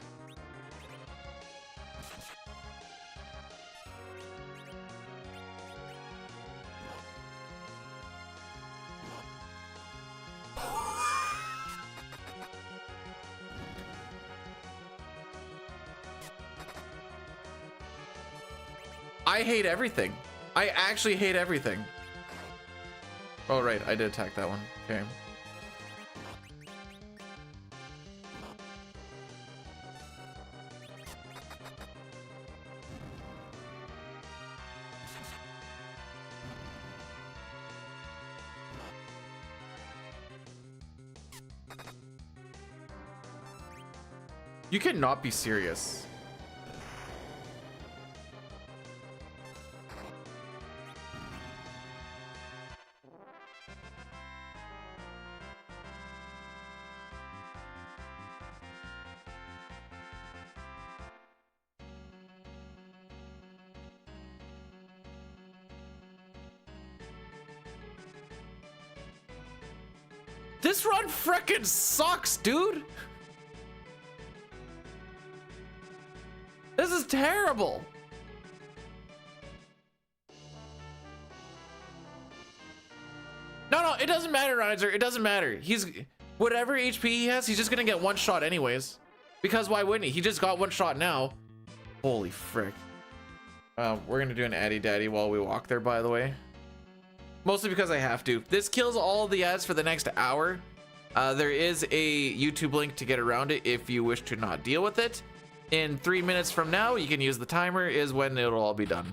I hate everything. I actually hate everything. Oh, right. I did attack that one. Okay. You cannot be serious. This run frickin' sucks, dude. This is terrible. No, it doesn't matter, Riser. It doesn't matter. He's whatever HP he has, he's just gonna get one shot anyways. Because why wouldn't he? He just got one shot now. Holy frick. We're gonna do an addy daddy while we walk there, by the way. Mostly because I have to. This kills all the ads for the next hour. There is a YouTube link to get around it if you wish to not deal with it. In 3 minutes from now, you can use the timer, is when it'll all be done.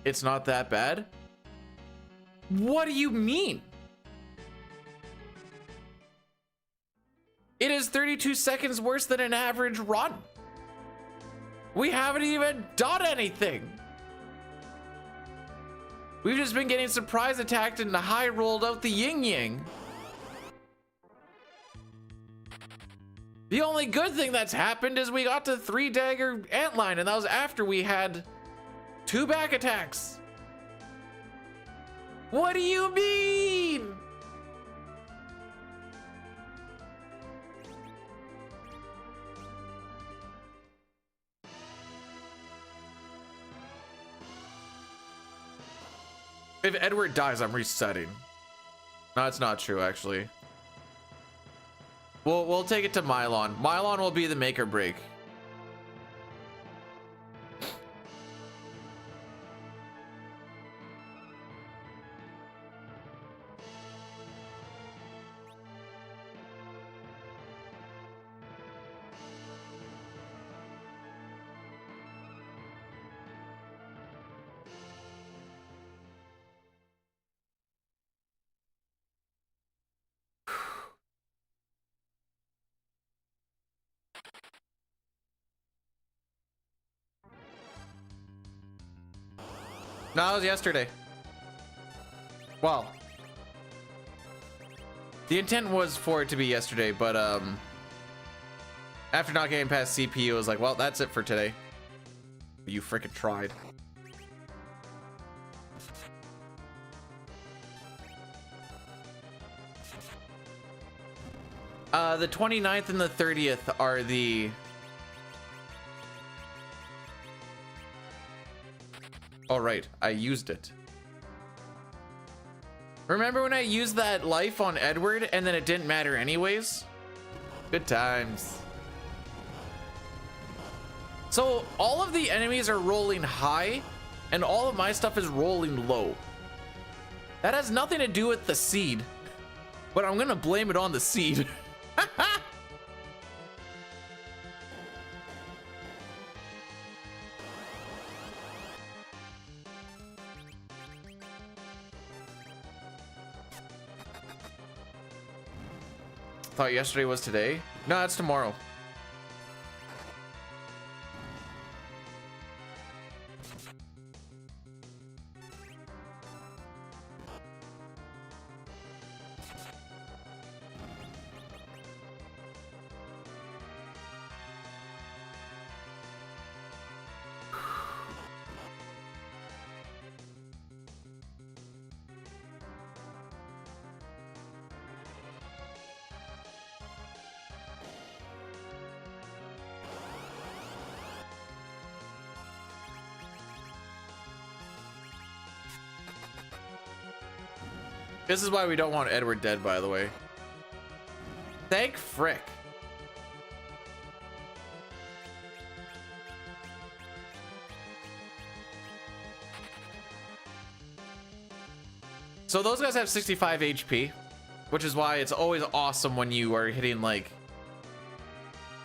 It's not that bad? What do you mean? It is 32 seconds worse than an average run. We haven't even done anything. We've just been getting surprise attacked and high rolled out the yin yang. The only good thing that's happened is we got to 3 dagger antline, and that was after we had 2 back attacks. What do you mean? If Edward dies, I'm resetting. No, it's not true, actually. We'll take it to Mylon. Mylon will be the make or break. No, it was yesterday. Well, the intent was for it to be yesterday, but after not getting past CPU, I was like, well, that's it for today. You freaking tried. The 29th and the 30th are the... Oh, right. I used it. Remember when I used that life on Edward and then it didn't matter anyways? Good times. So all of the enemies are rolling high and all of my stuff is rolling low. That has nothing to do with the seed, but I'm gonna blame it on the seed. Thought yesterday was today. No, it's tomorrow. This is why we don't want Edward dead, by the way. Thank frick. So those guys have 65 HP, which is why it's always awesome when you are hitting like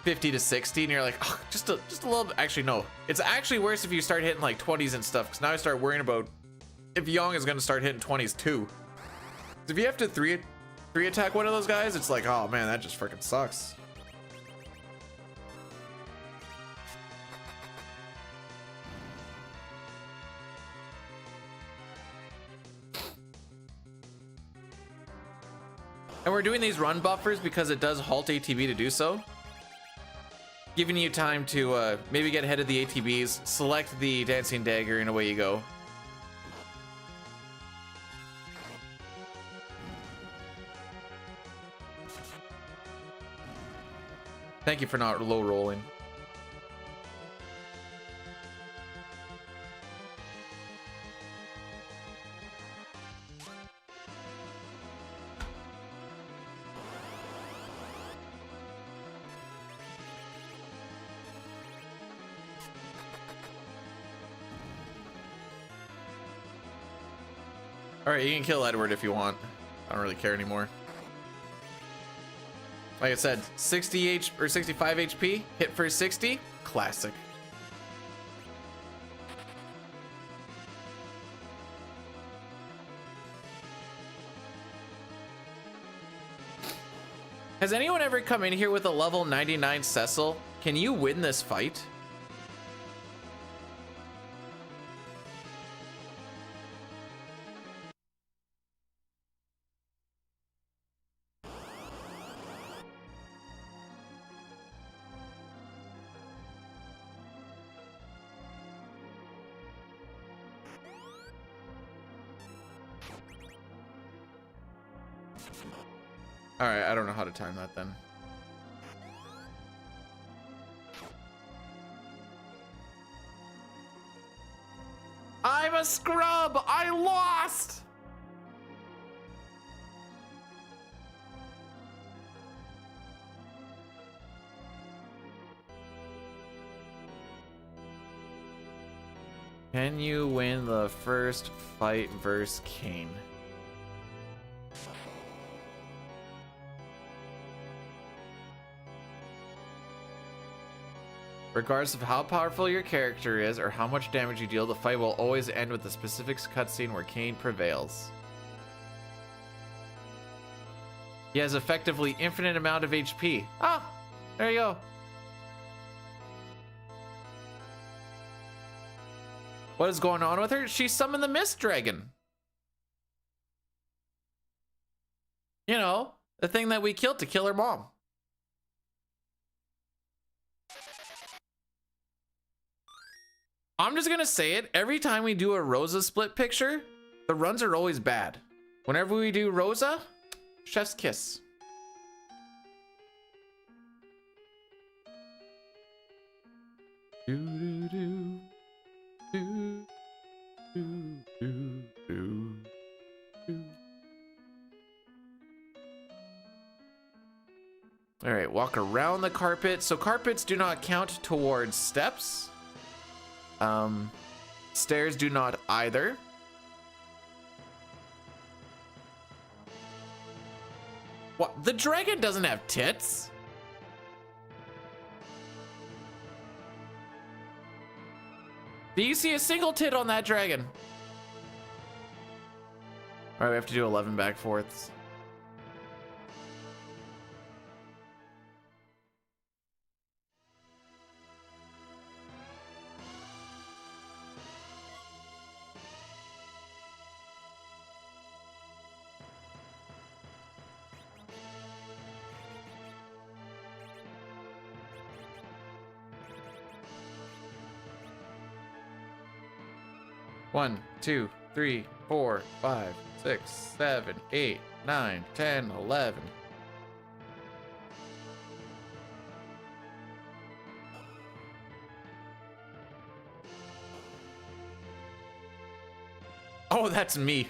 50 to 60 and you're like, oh, just a little bit. Actually, no, it's actually worse if you start hitting like 20s and stuff, because now I start worrying about if Young is going to start hitting 20s too. If you have to three attack one of those guys, it's like, oh man, that just freaking sucks. And we're doing these run buffers because it does halt ATB to do so, giving you time to maybe get ahead of the ATBs, select the dancing dagger, and away you go. Thank you for not low rolling. All right, you can kill Edward if you want. I don't really care anymore. Like I said, 60 or 65 HP, hit for 60, classic. Has anyone ever come in here with a level 99 Cecil? Can you win this fight? All right, I don't know how to time that then. I'm a scrub. I lost. Can you win the first fight versus Kane? Regardless of how powerful your character is or how much damage you deal, the fight will always end with a specific cutscene where Kane prevails. He has effectively infinite amount of HP. Ah, there you go. What is going on with her? She summoned the Mist Dragon. You know, the thing that we killed to kill her mom. I'm just gonna say it, every time we do a Rosa split picture, the runs are always bad. Whenever we do Rosa, chef's kiss. Do, do, do, do, do, do, do, do. All right, walk around the carpet. So carpets do not count towards steps. Stairs do not either. What? The dragon doesn't have tits? Do you see a single tit on that dragon? All right, we have to do 11 back fourths. One, 2, 3, 4, 5, 6, 7, 8, 9, 10, 11. Oh, that's me.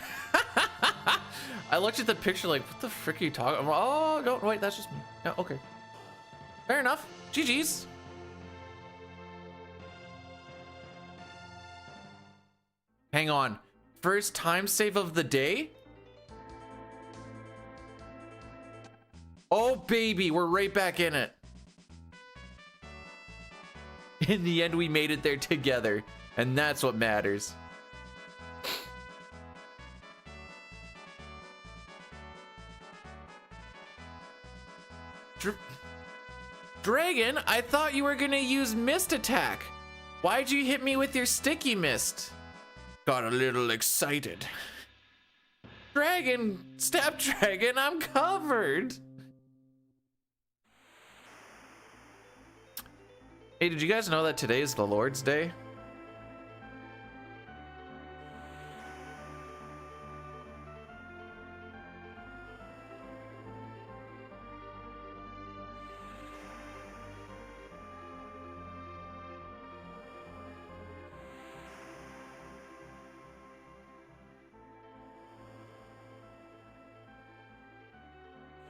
I looked at the picture like, what the frick are you talking about? Oh, no, wait, that's just me. No, okay. Fair enough. GG's. Hang on. First time save of the day? Oh, baby, we're right back in it. In the end, we made it there together, and that's what matters. Dragon, I thought you were gonna use mist attack. Why'd you hit me with your sticky mist? Got a little excited. Dragon, step dragon, I'm covered. Hey, did you guys know that today is the Lord's Day?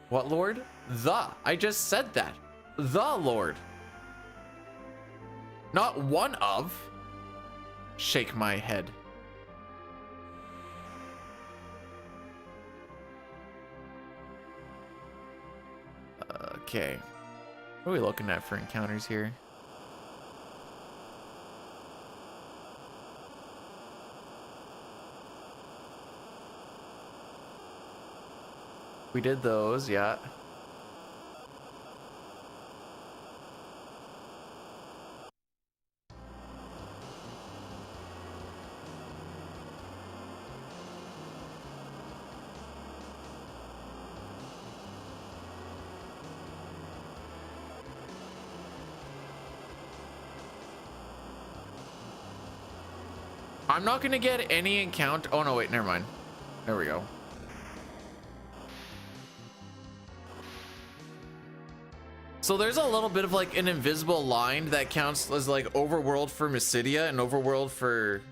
What Lord? I just said that. The Lord. Not one of. Shake my head. Okay. What are we looking at for encounters here? We did those, yeah. I'm not gonna get any encounter. Oh no, wait, never mind. There we go. So there's a little bit of like an invisible line that counts as like overworld for Mysidia and overworld for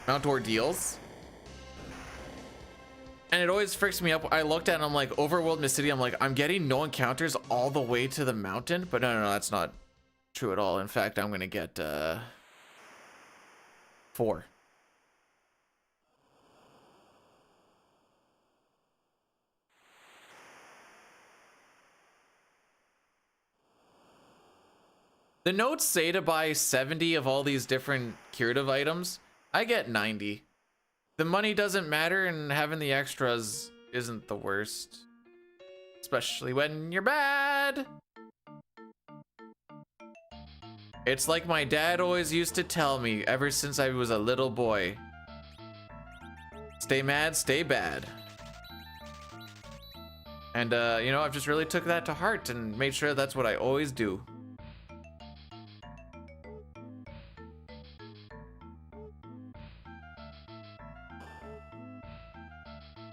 Mount Ordeals. And it always freaks me up. I looked at it and I'm like, overworld Mysidia, I'm like, I'm getting no encounters all the way to the mountain. But no, that's not true at all. In fact, I'm gonna get 4. The notes say to buy 70 of all these different curative items. I get 90. The money doesn't matter, and having the extras isn't the worst. Especially when you're bad. It's like my dad always used to tell me ever since I was a little boy. Stay mad, stay bad. And you know, I've just really took that to heart and made sure that's what I always do.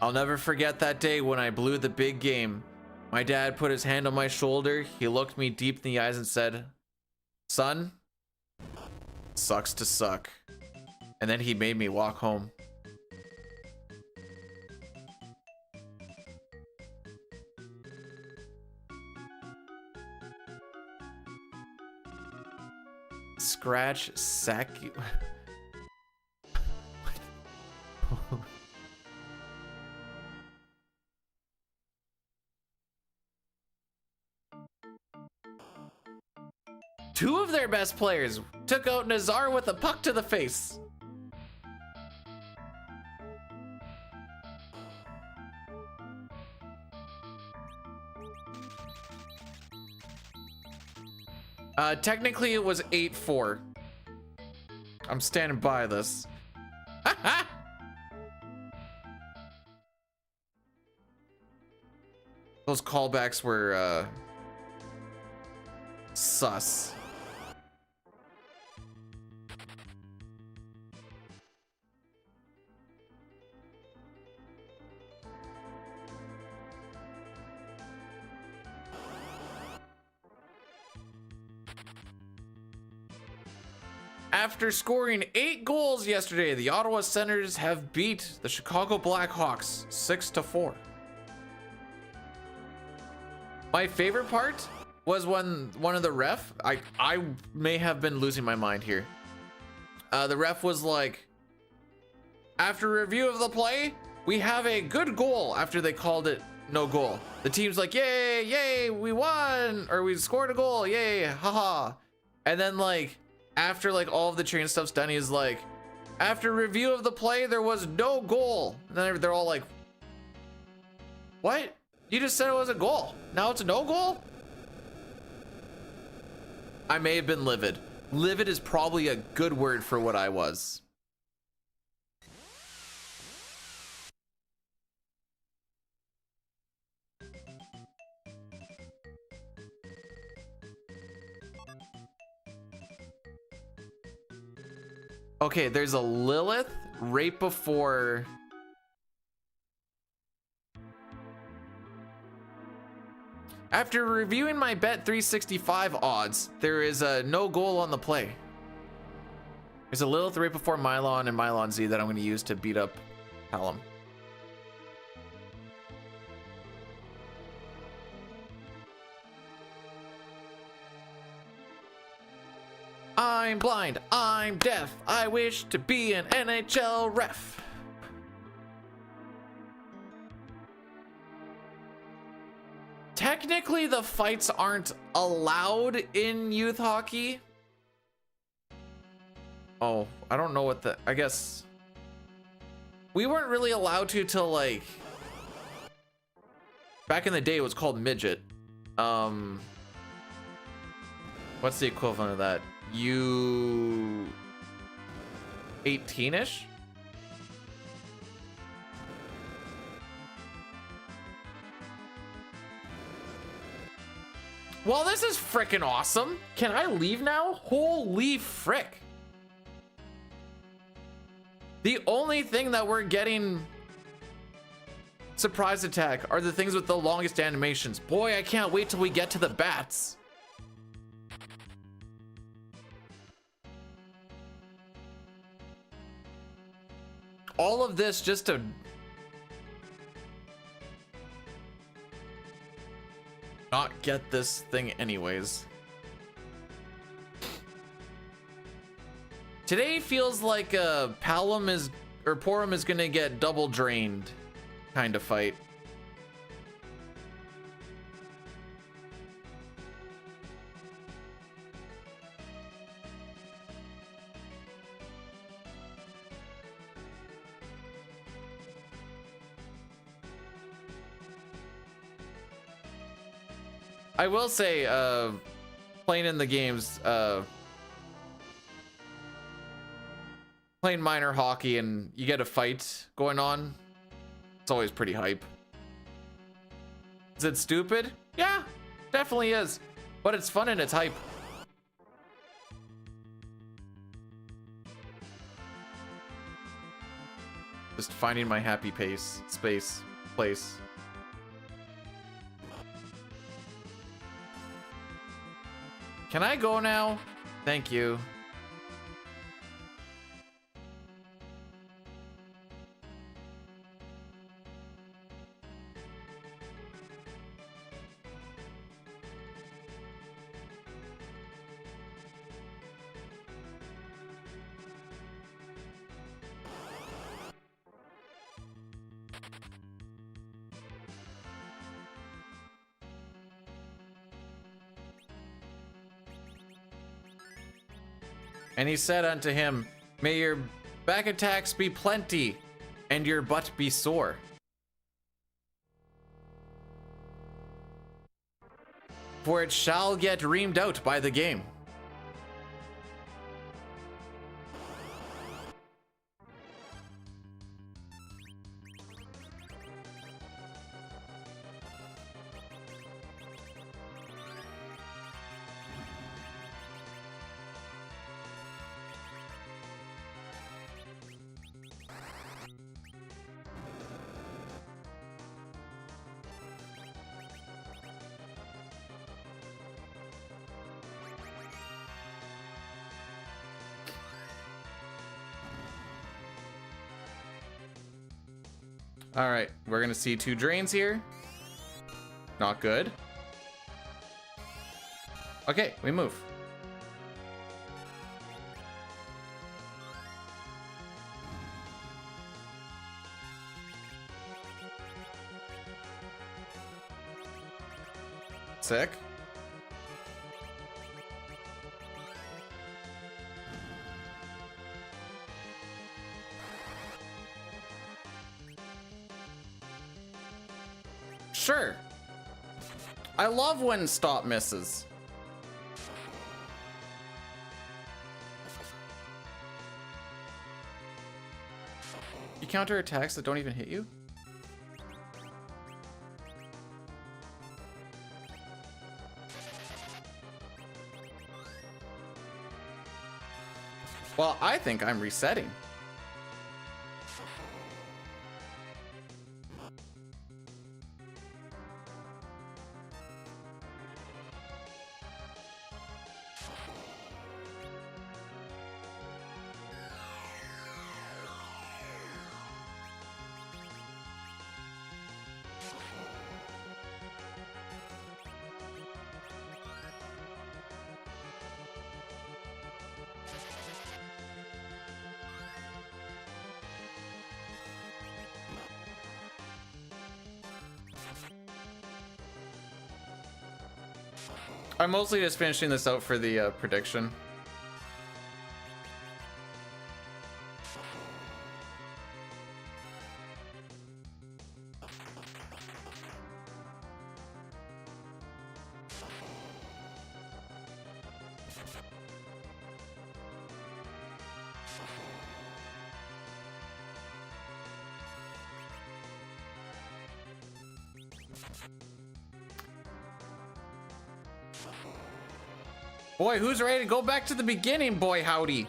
I'll never forget that day when I blew the big game. My dad put his hand on my shoulder, he looked me deep in the eyes and said, "Son, sucks to suck." And then he made me walk home. Scratch sack. Two of their best players took out Nazar with a puck to the face. Technically it was 8-4. I'm standing by this. Those callbacks were sus. After scoring 8 goals yesterday, the Ottawa Senators have beat the Chicago Blackhawks 6-4. My favorite part was when one of the ref, I may have been losing my mind here. The ref was like, after review of the play, we have a good goal after they called it no goal. The team's like, yay, yay, we won, or we scored a goal, yay, haha. And then like, after like all of the train stuff's done, he's like, after review of the play, there was no goal. And then they're all like, what? You just said it was a goal. Now it's a no goal? I may have been livid. Livid is probably a good word for what I was. Okay, there's a Lilith right before. After reviewing my Bet365 odds, there is a no goal on the play. There's a Lilith right before Mylon and Mylon Z that I'm going to use to beat up Hallam. I'm blind, I'm deaf, I wish to be an NHL ref. Technically, the fights aren't allowed in youth hockey. Oh, I don't know what the, I guess we weren't really allowed to till like back in the day. It was called midget. What's the equivalent of that? You 18-ish? Well, this is frickin' awesome. Can I leave now? Holy frick. The only thing that we're getting surprise attack are the things with the longest animations. Boy, I can't wait till we get to the bats. All of this just to not get this thing anyways. Today feels like Palom is, or Porum is gonna get double drained kind of fight. I will say, playing in the games, playing minor hockey and you get a fight going on, it's always pretty hype. Is it stupid? Yeah, definitely is. But it's fun and it's hype. Just finding my happy place. Can I go now? Thank you. And he said unto him, may your back attacks be plenty, and your butt be sore. For it shall get reamed out by the game. All right, we're gonna see 2 drains here. Not good. Okay, we move. Sick. Sure. I love when stop misses. You counter attacks that don't even hit you? Well, I think I'm resetting. I'm mostly just finishing this out for the prediction. Boy, who's ready to go back to the beginning, boy howdy?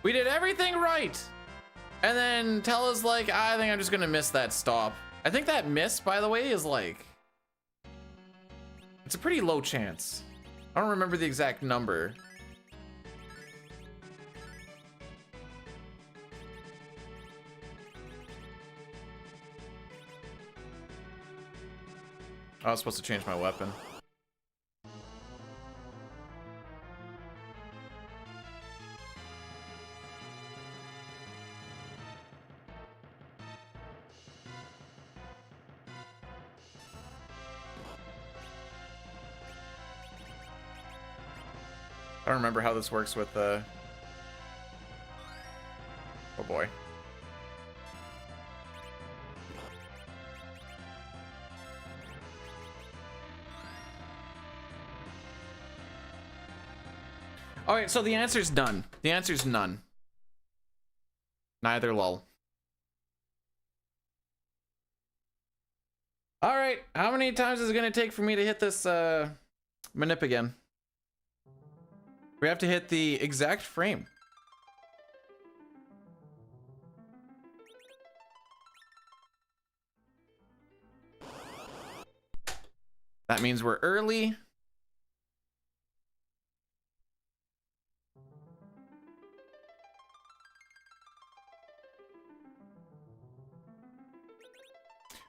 We did everything right. And then tell us like, I think I'm just gonna miss that stop. I think that miss, by the way, is like, it's a pretty low chance. I don't remember the exact number. I was supposed to change my weapon. I don't remember how this works with the... Oh boy. All right, so the answer's none. The answer's none. Neither lol. All right, how many times is it gonna take for me to hit this manip again? We have to hit the exact frame. That means we're early.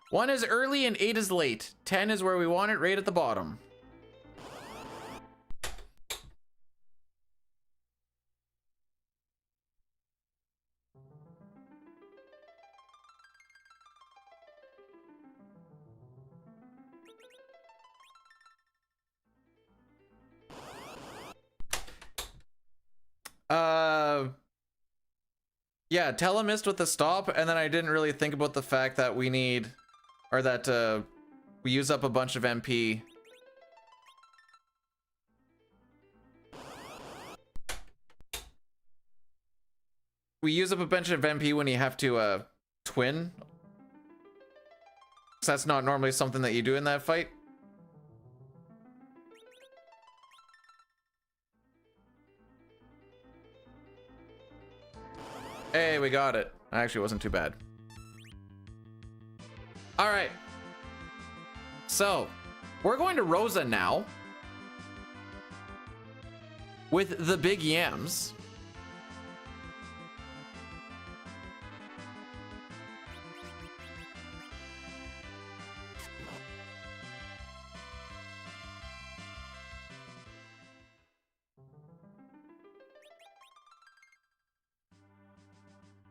One is early and 8 is late. 10 is where we want it, right at the bottom. Yeah, telemist with the stop, and then I didn't really think about the fact that we need, or that we use up a bunch of MP. We use up a bunch of MP when you have to twin. So that's not normally something that you do in that fight. Hey, we got it. Actually, it wasn't too bad. All right. So, we're going to Rosa now. With the big yams.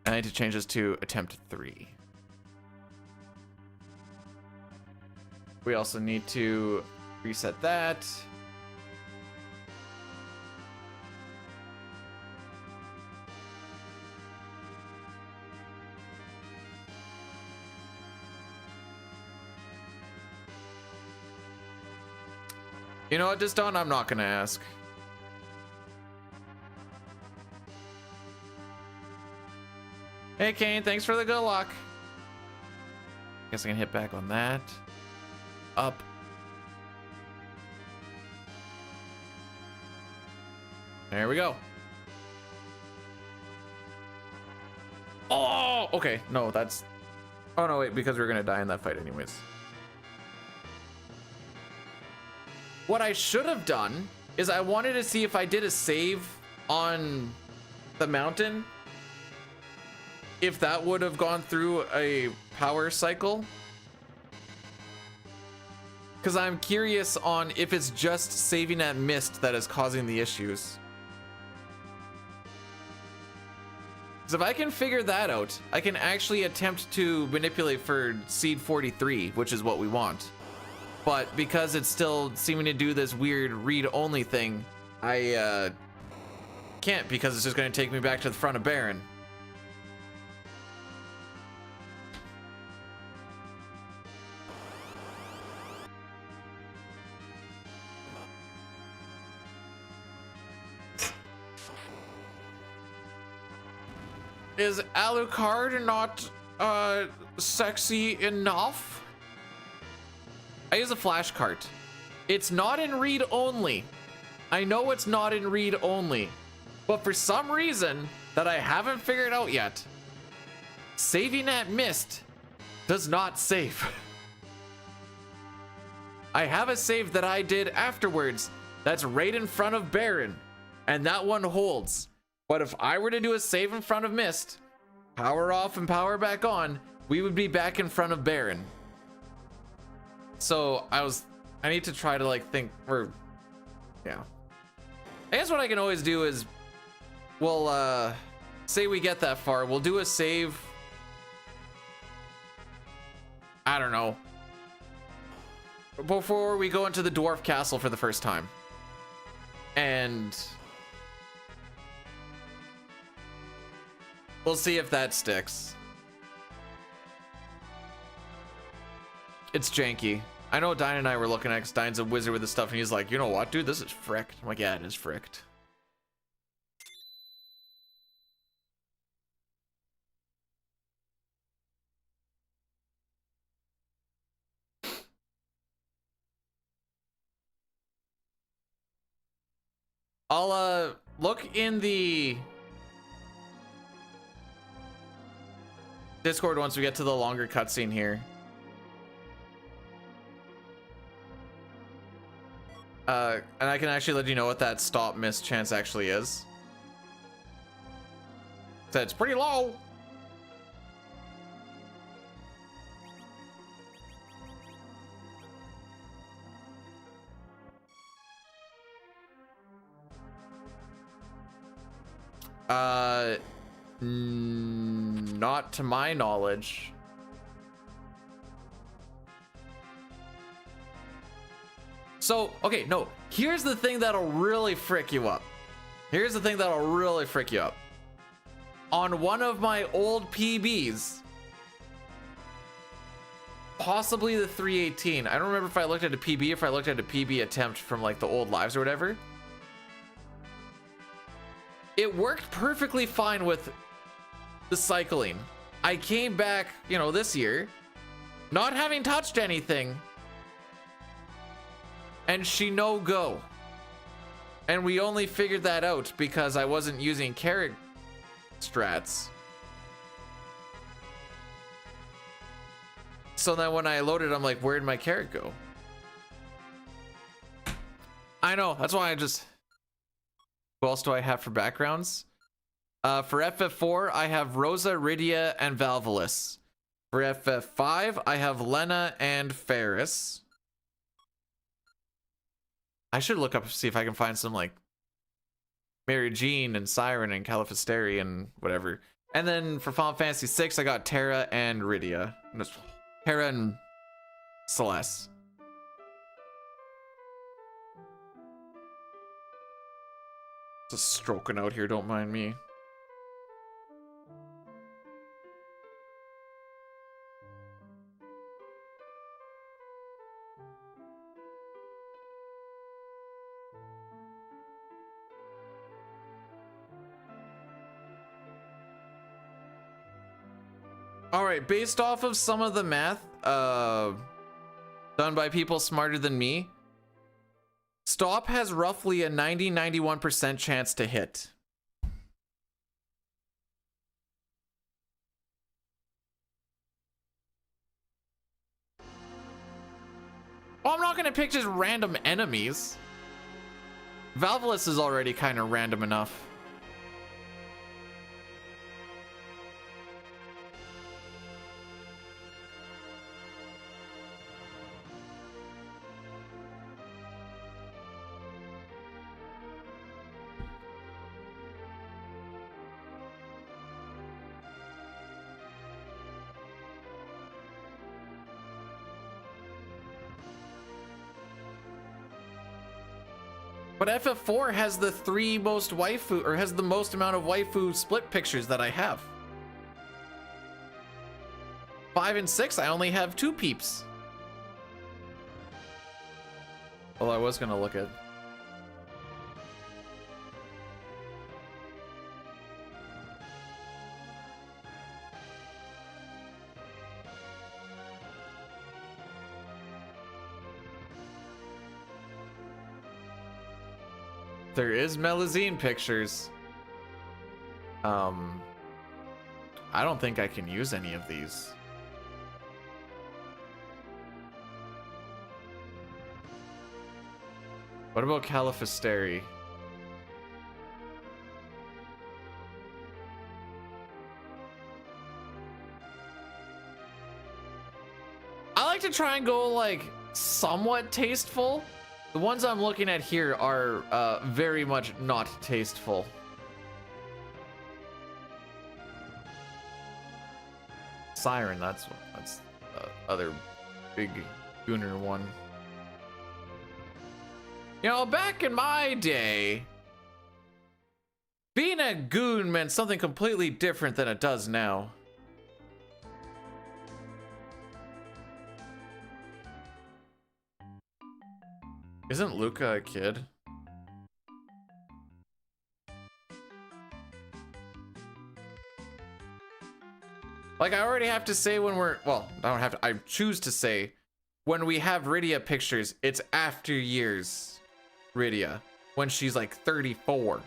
I need to change this to attempt 3. We also need to reset that. You know what, Diston? I'm not gonna ask. Hey Kane, thanks for the good luck. Guess I can hit back on that. Up. There we go. Oh, okay. No, that's... Oh no, wait, because we're gonna die in that fight anyways. What I should have done is I wanted to see if I did a save on the mountain, if that would have gone through a power cycle. Because I'm curious on if it's just saving that mist that is causing the issues. Because if I can figure that out, I can actually attempt to manipulate for seed 43, which is what we want. But because it's still seeming to do this weird read-only thing, I can't, because it's just going to take me back to the front of Baron. Is Alucard not sexy enough? I use a flash cart. It's not in read only. I know it's not in read only, but for some reason that I haven't figured out yet. Saving at Mist does not save. I have a save that I did afterwards that's right in front of Baron, and that one holds. But if I were to do a save in front of Mist, power off and power back on, we would be back in front of Baron. So I need to try to like think, or yeah. I guess what I can always do is, we'll say we get that far, we'll do a save. I don't know, before we go into the dwarf castle for the first time, and we'll see if that sticks. It's janky. I know Dine and I were looking at, because Dine's a wizard with this stuff, and he's like, you know what, dude, this is fricked. I'm like, yeah, it is fricked. I'll look in the Discord once we get to the longer cutscene here. And I can actually let you know what that stop miss chance actually is. So it's pretty low. Not to my knowledge. So, okay, no, here's the thing that'll really frick you up. Here's the thing that'll really frick you up. On one of my old PBs, possibly the 318. I don't remember if I looked at a PB, if I looked at a PB attempt from like the old lives or whatever. It worked perfectly fine with the cycling. I came back, you know, this year, not having touched anything, and she no go. And we only figured that out because I wasn't using carrot strats. So then when I loaded, I'm like, where'd my carrot go? I know, that's why I just... Who else do I have for backgrounds? For FF4, I have Rosa, Rydia, and Valvalis. For FF5, I have Lena and Ferris. I should look up, see if I can find some like Mary Jean and Siren and Califasteri and whatever. And then for Final Fantasy VI, I got Terra and Rydia. Terra and Celeste. Just stroking out here, don't mind me. All right, based off of some of the math done by people smarter than me, Stop has roughly a 91% chance to hit. Well, I'm not gonna pick just random enemies. Valvalis is already kind of random enough. But FF4 has the three most waifu, or has the most amount of waifu split pictures that I have. 5 and 6, I only have 2 peeps. Well, I was gonna look at. There is Melazine pictures. I don't think I can use any of these. What about Califisteri? I like to try and go like somewhat tasteful. The ones I'm looking at here are very much not tasteful. Siren, that's the other big gooner one. You know, back in my day, being a goon meant something completely different than it does now. Isn't Luca a kid? Like, I already have to say when we're, well, I don't have to, I choose to say when we have Rydia pictures, it's after years Rydia, when she's like 34.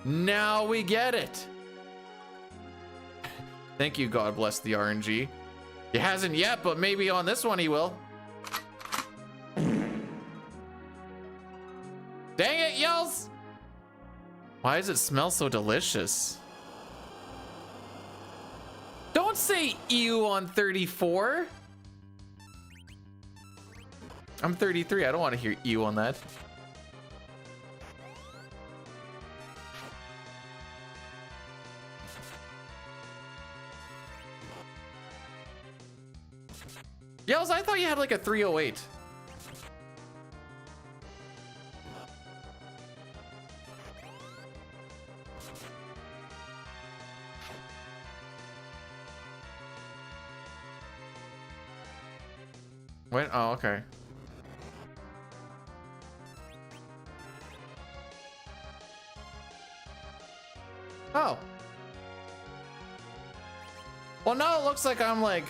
Now we get it. Thank you, God bless the RNG. He hasn't yet, but maybe on this one he will. Dang it, Yells! Why does it smell so delicious? Don't say ew on 34. I'm 33. I don't want to hear ew on that. Yells, I thought you had like a 308. Wait, oh, okay. Oh. Well, now it looks like I'm like...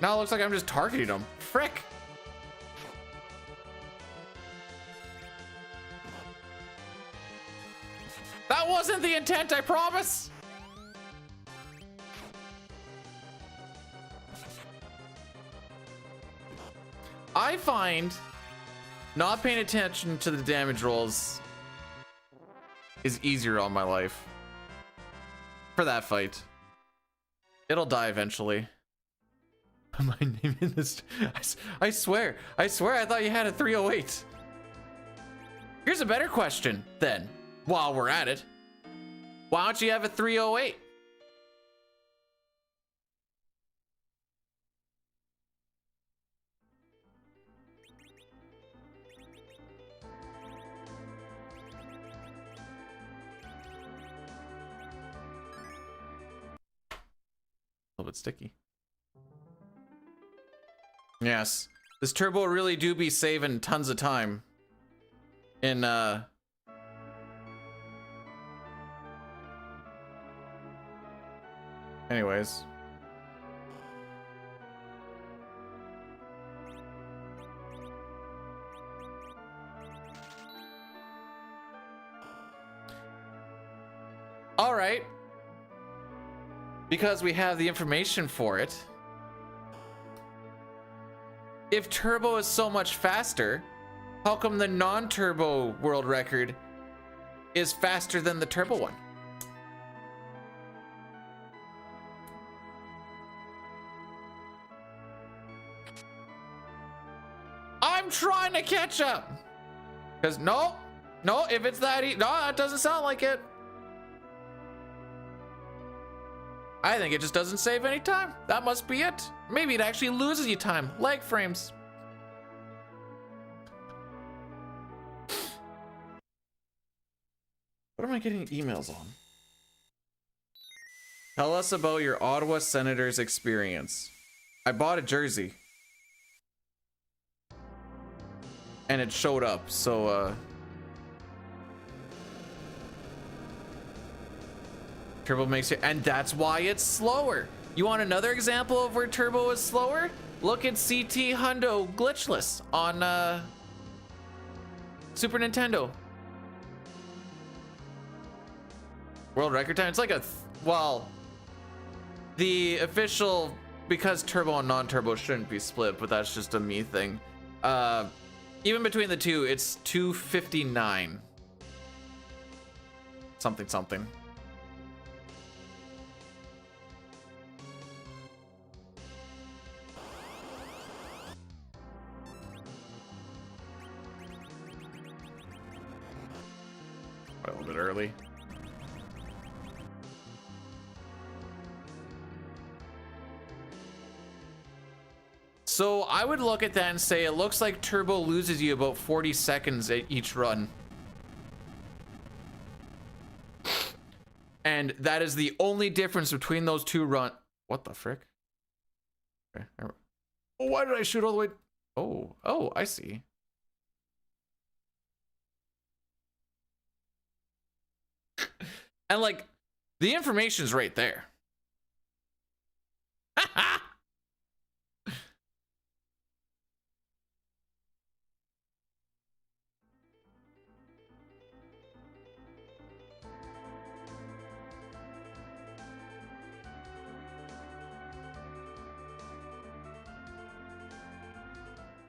Now it looks like I'm just targeting them. Frick. That wasn't the intent, I promise. I find not paying attention to the damage rolls is easier on my life. For that fight. It'll die eventually. My name in this, I swear I thought you had a 308. Here's a better question then, while we're at it. Why don't you have a 308? A little bit sticky. Yes, this turbo really do be saving tons of time in anyways. All right, because we have the information for it. If turbo is so much faster, how come the non-turbo world record is faster than the turbo one? I'm trying to catch up. Because no, if it's that no, that doesn't sound like it. I think it just doesn't save any time. That must be it. Maybe it actually loses you time. Lag frames. What am I getting emails on? Tell us about your Ottawa Senators experience. I bought a jersey. and it showed up. So turbo makes it, and that's why it's slower. You want another example of where turbo is slower? Look at CT Hundo glitchless on Super Nintendo. World record time. It's like well, the official, because turbo and non-turbo shouldn't be split, but that's just a me thing. Even between the two, it's 259 something something. A little bit early. So I would look at that and say it looks like turbo loses you about 40 seconds at each run. And that is the only difference between those two What the frick? Okay. Oh, why did I shoot all the way? Oh, I see. And like, the information's right there.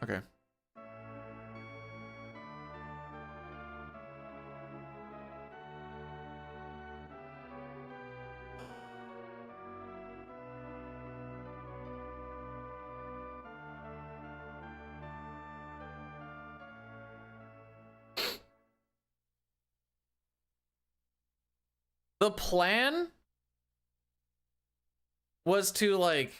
Okay. The plan was to like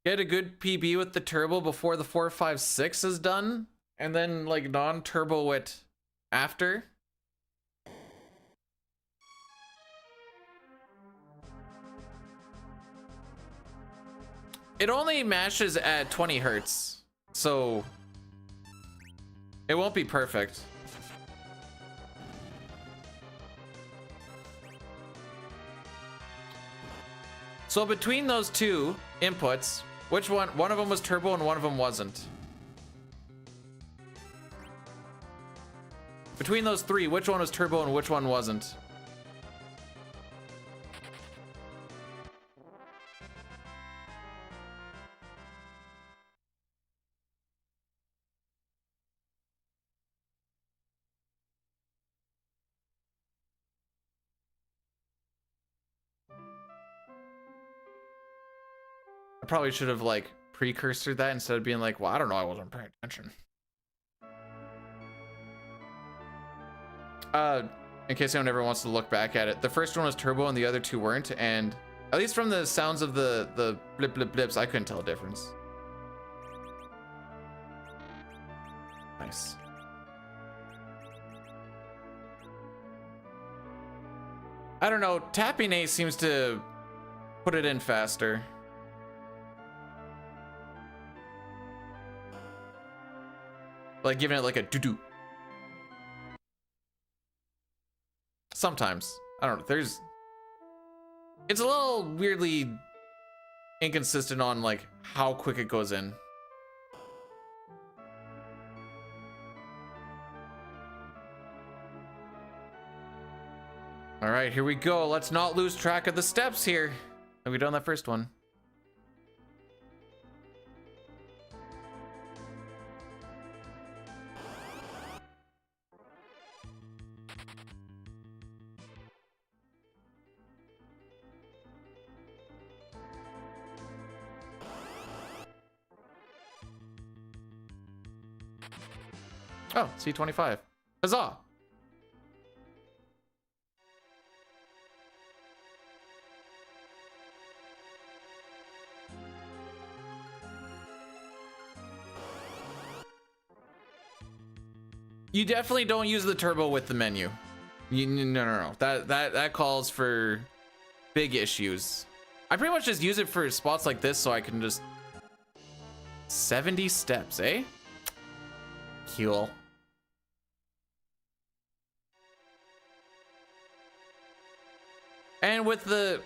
get a good PB with the turbo before the 456 is done, and then like non-turbo it after. It only mashes at 20 hertz, so it won't be perfect. So between those two inputs, which one of them was turbo and one of them wasn't? Between those three, which one was turbo and which one wasn't? I probably should have like precursored that instead of being like, well, I don't know, I wasn't paying attention. In case anyone ever wants to look back at it, the first one was turbo and the other two weren't, and at least from the sounds of the blip blip blips, I couldn't tell a difference. Nice. I don't know, tapping A seems to put it in faster. Like giving it like a doo-doo. Sometimes. I don't know. It's a little weirdly inconsistent on like how quick it goes in. All right, here we go. Let's not lose track of the steps here. Have we done that first one? Oh, C25. Huzzah! You definitely don't use the turbo with the menu. No. That calls for big issues. I pretty much just use it for spots like this so I can just 70 steps, eh? Cool. And with the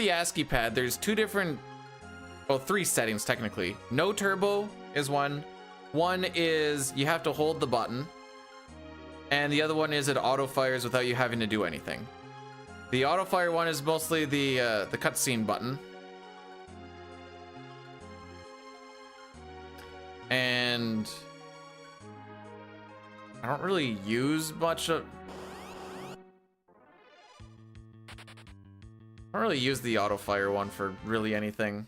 ASCII pad, there's three settings technically. No turbo is one. One is you have to hold the button. And the other one is it auto fires without you having to do anything. The auto fire one is mostly the cutscene button. And I don't really use much of... I don't really use the auto fire one for really anything.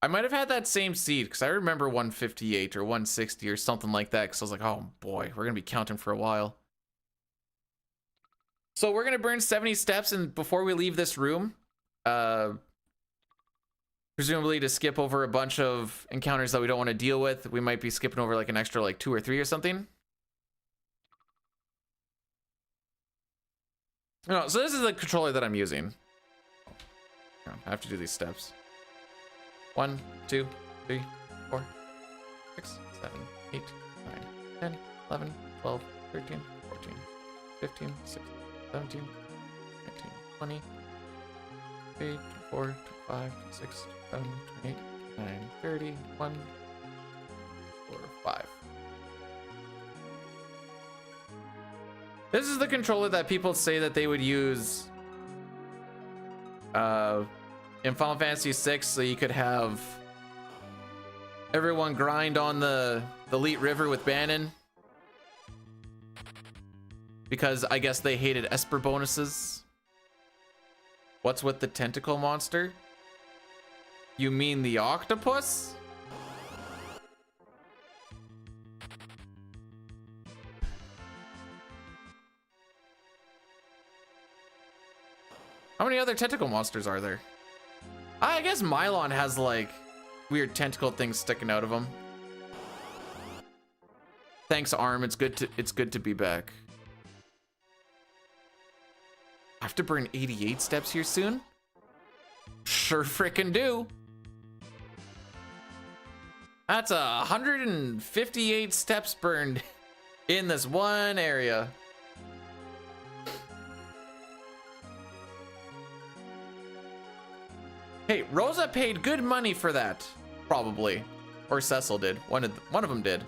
I might have had that same seed because I remember 158 or 160 or something like that, because I was like, oh boy, we're gonna be counting for a while. So we're gonna burn 70 steps and before we leave this room, presumably to skip over a bunch of encounters that we don't want to deal with. We might be skipping over like an extra like 2 or 3 or something. No, so this is the controller that I'm using. I have to do these steps. 1, 2, 3, 4, 6, 7, 8, 9, 10, 11, 12, 13, 14, 15, 16, 17, 19, 20, 23, 24, 25, 26, 27, 28, 29, 30, 1, 4, 5. This is the controller that people say that they would use in Final Fantasy VI, so you could have everyone grind on the Elite River with Banon. Because I guess they hated Esper bonuses. What's with the tentacle monster? You mean the octopus? How many other tentacle monsters are there? I guess Mylon has like weird tentacle things sticking out of him. Thanks, Arm. It's good to be back. I have to burn 88 steps here soon? Sure frickin' do. That's 158 steps burned in this one area. Hey, Rosa paid good money for that, probably. Or Cecil did. One of them did.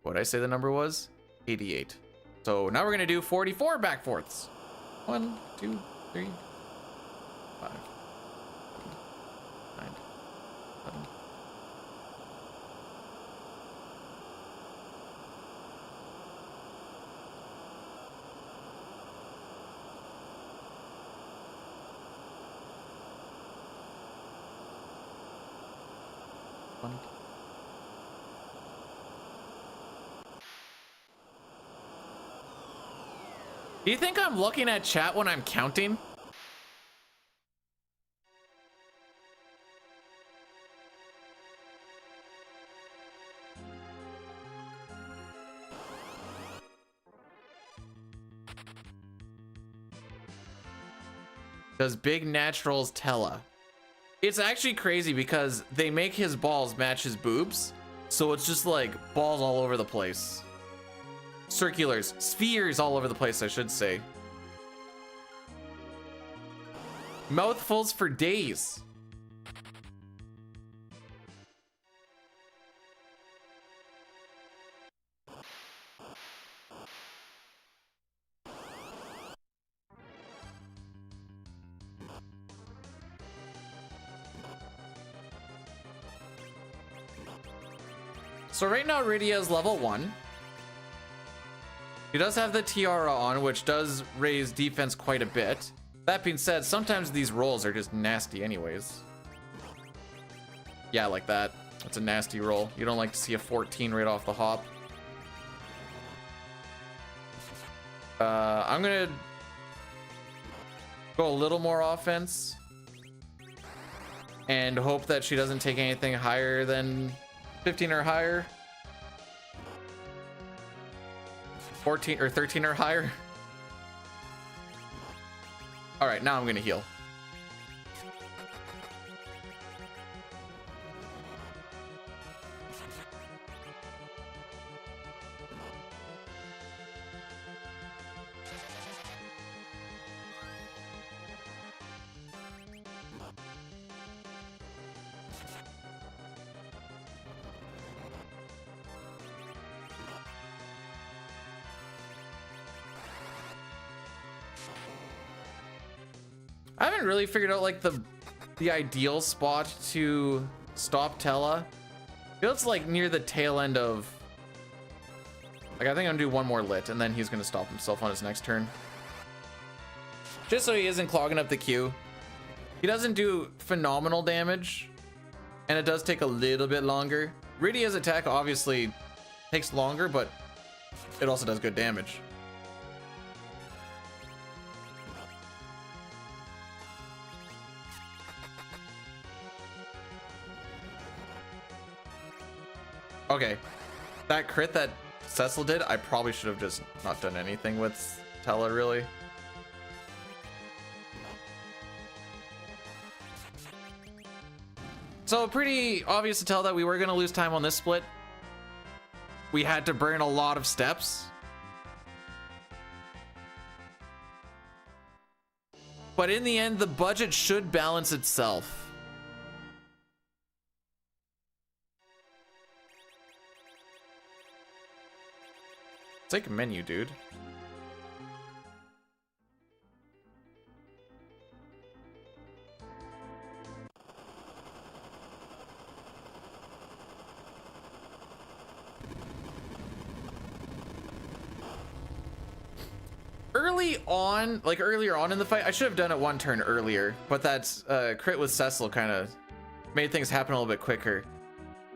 What'd I say the number was? 88. So now we're gonna do 44 back forths. 1, 2, 3, 5, 9, 11. Do you think I'm looking at chat when I'm counting? Does Big Naturals Tella? It's actually crazy because they make his balls match his boobs. So it's just like balls all over the place. Circulars, spheres all over the place, I should say. Mouthfuls for days. So right now Rydia's level 1. He does have the tiara on, which does raise defense quite a bit. That being said, sometimes these rolls are just nasty anyways. Yeah, like that. That's a nasty roll. You don't like to see a 14 right off the hop. I'm gonna go a little more offense and hope that she doesn't take anything higher than 15 or higher. 14 or 13 or higher. All right, now I'm gonna heal. I haven't really figured out like the ideal spot to stop Tella. It's like near the tail end of, like, I think I'm gonna do one more lit and then he's gonna stop himself on his next turn. Just so he isn't clogging up the queue. He doesn't do phenomenal damage, and it does take a little bit longer. Rydia's attack obviously takes longer, but it also does good damage. Okay, that crit that Cecil did, I probably should have just not done anything with Tella, really. So pretty obvious to tell that we were going to lose time on this split. We had to burn a lot of steps. But in the end, the budget should balance itself. It's like a menu, dude. Earlier on in the fight, I should have done it one turn earlier, but that crit with Cecil kind of made things happen a little bit quicker.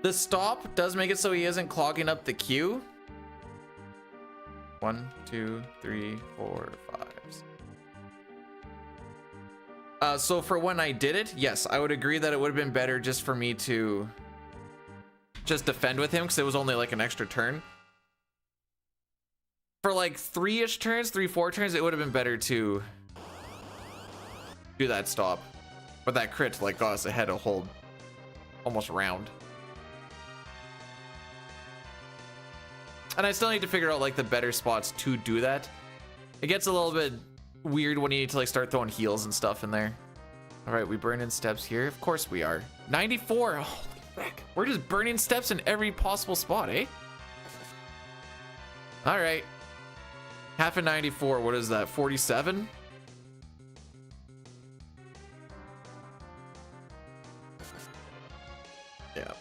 The stop does make it so he isn't clogging up the queue. 1, 2, 3, 4, 5. So for when I did it, yes, I would agree that it would have been better just for me to just defend with him because it was only like an extra turn. For like 3-ish turns, 3-4 turns, it would have been better to do that stop. But that crit like got us ahead a whole almost round. And I still need to figure out like the better spots to do that. It gets a little bit weird when you need to like start throwing heals and stuff in there. All right, we burn in steps here. Of course we are. 94. Holy frick. We're just burning steps in every possible spot, eh? All right. Half a 94. What is that? 47? Yeah.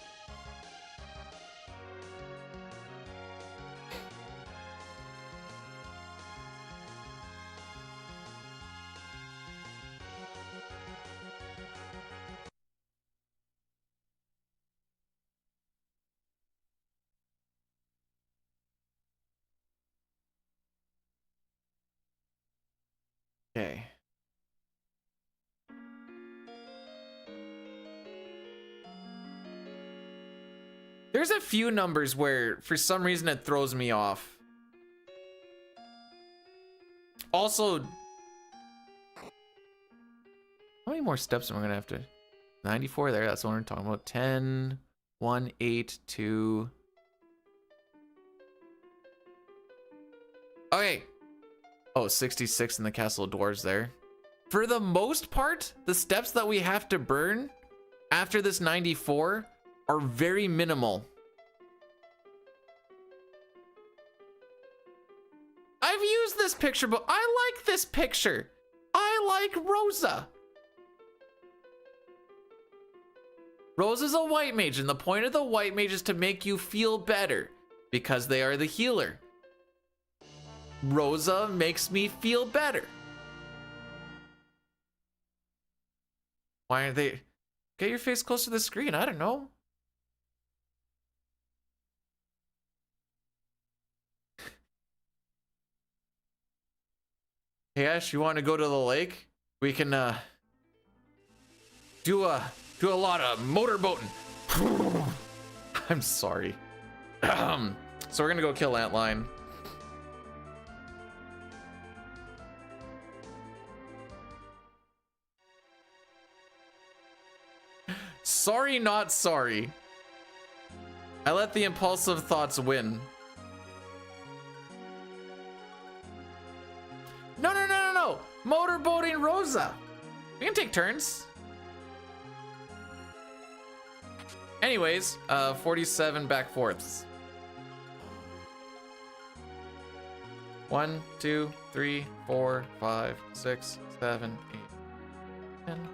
Okay. There's a few numbers where for some reason it throws me off. Also, how many more steps am I gonna have to? 94 there, that's what we're talking about. 10, 1, 8, 2. Okay. Oh, 66 in the Castle of Dwarves there. For the most part, the steps that we have to burn after this 94 are very minimal. I've used this picture, but I like this picture. I like Rosa. Rosa's a white mage, and the point of the white mage is to make you feel better because they are the healer. Rosa makes me feel better. Why are they? Get your face close to the screen. I don't know. Hey Ash, you want to go to the lake? We can do a lot of motorboating. I'm sorry. So we're gonna go kill Antline. Sorry, not sorry. I let the impulsive thoughts win. No, no, no, no, no. Motorboating Rosa. We can take turns. Anyways, 47 back fourths. 1, 2, 3, 4, 5, 6, 7, 8, 10.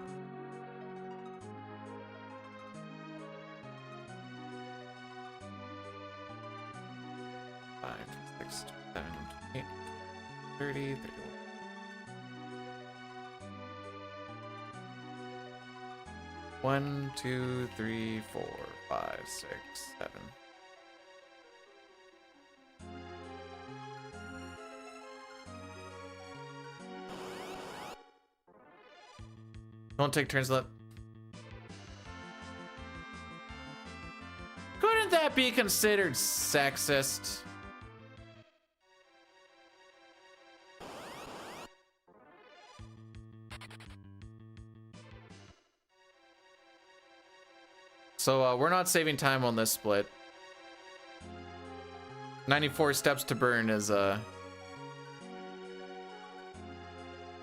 Five, 6, 7, 8, 30, 31. One, two, three, 4, 5, 6, 7. Don't take turns left. Couldn't that be considered sexist? So we're not saving time on this split. 94 steps to burn is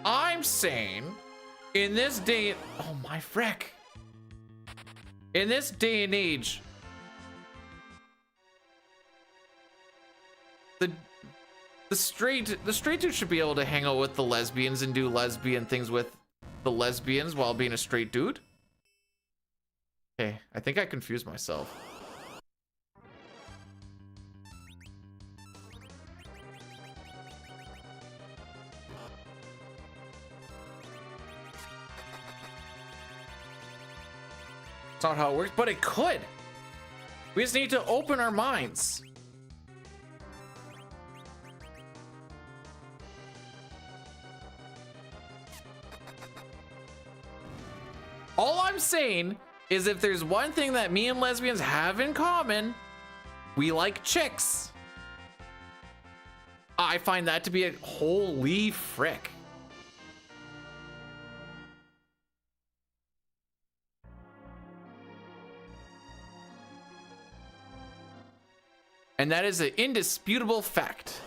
I'm saying in this day, oh my frick. In this day and age, the straight dude should be able to hang out with the lesbians and do lesbian things with the lesbians while being a straight dude. Okay, I think I confused myself. It's not how it works, but it could. We just need to open our minds. All I'm saying is if there's one thing that me and lesbians have in common, we like chicks. I find that to be a holy frick. And that is an indisputable fact.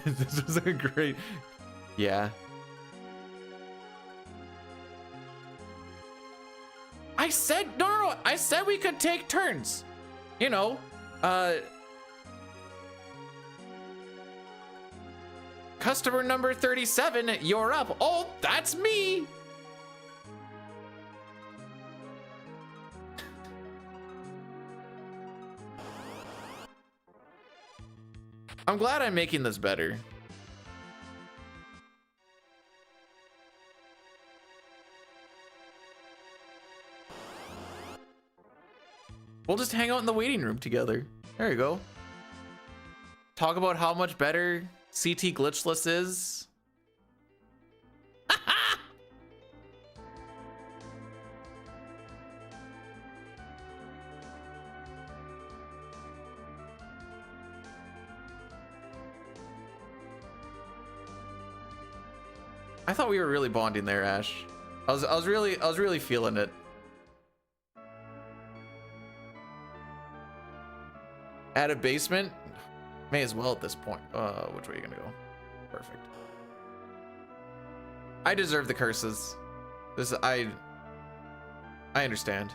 This was a great, yeah. I said, no, I said we could take turns. You know, customer number 37, you're up. Oh, that's me. I'm glad I'm making this better. We'll just hang out in the waiting room together. There you go. Talk about how much better CT glitchless is. I thought we were really bonding there, Ash. I was really feeling it. At a basement? May as well at this point. Which way are you gonna go? Perfect. I deserve the curses. I understand.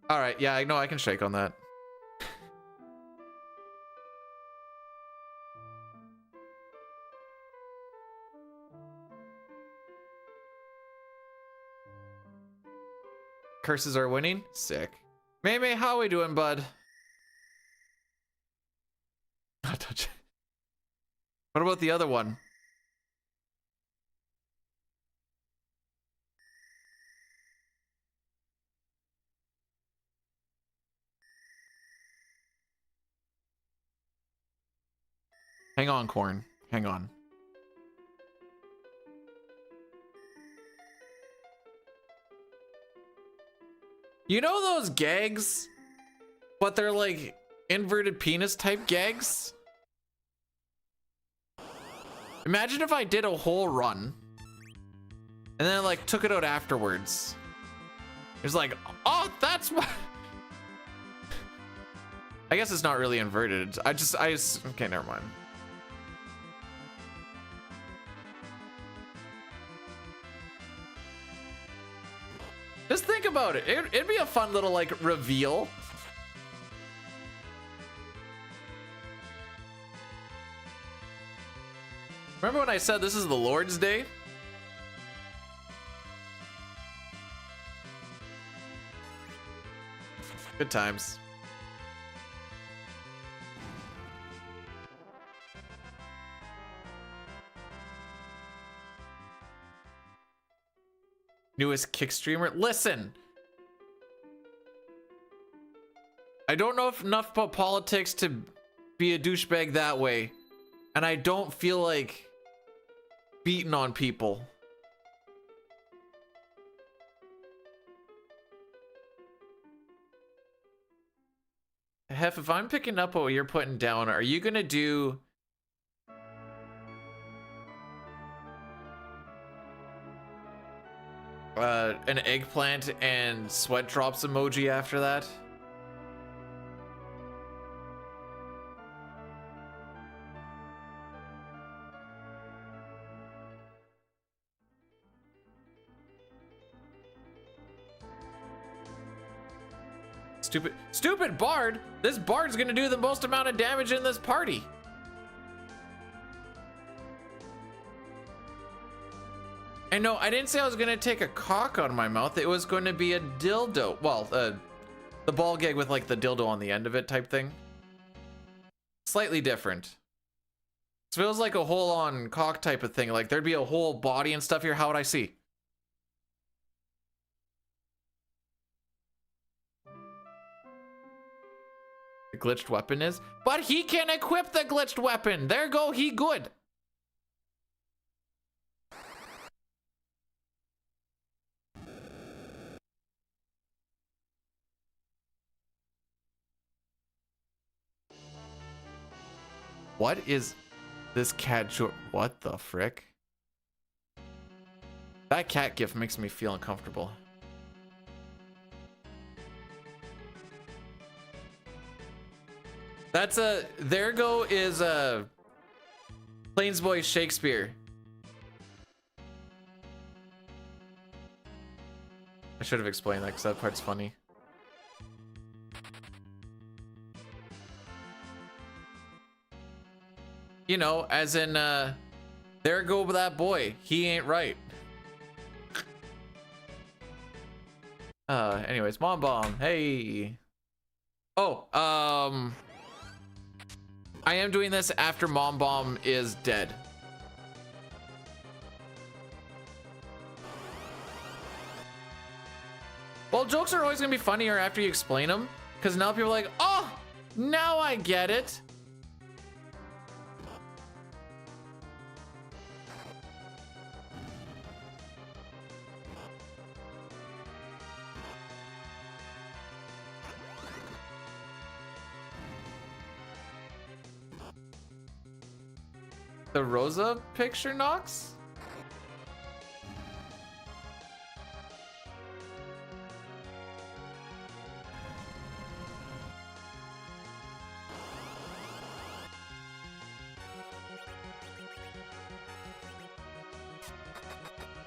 All right, yeah, I know I can shake on that. Curses are winning? Sick. May, how we doing, bud? Not touch it. What about the other one? Hang on, Corn. Hang on. You know those gags? But they're like inverted penis type gags? Imagine if I did a whole run and then like took it out afterwards. It's like, oh, that's what. I guess it's not really inverted. I just, okay, never mind. Just think about it. It'd be a fun little like reveal. Remember when I said this is the Lord's Day? Good times. Newest kick streamer. Listen, I don't know enough about politics to be a douchebag that way, and I don't feel like beating on people. Hef, if I'm picking up what you're putting down, are you gonna do an eggplant and sweat drops emoji after that? Stupid bard! This bard's gonna do the most amount of damage in this party. And no, I didn't say I was gonna take a cock out of my mouth. It was going to be a dildo. Well, the ball gag with like the dildo on the end of it type thing. Slightly different. It feels like a whole on cock type of thing. Like there'd be a whole body and stuff here. How would I see? The glitched weapon is, but he can equip the glitched weapon. There go, he good. What is this cat short? What the frick? That cat gif makes me feel uncomfortable. That's a, there go is a Plainsboy Shakespeare. I should have explained that because that part's funny. You know, as in, there go that boy. He ain't right. Anyways, Mom Bomb. Hey. Oh, I am doing this after Mom Bomb is dead. Well, jokes are always gonna be funnier after you explain them, because now people are like, oh, now I get it. The Rosa picture knocks?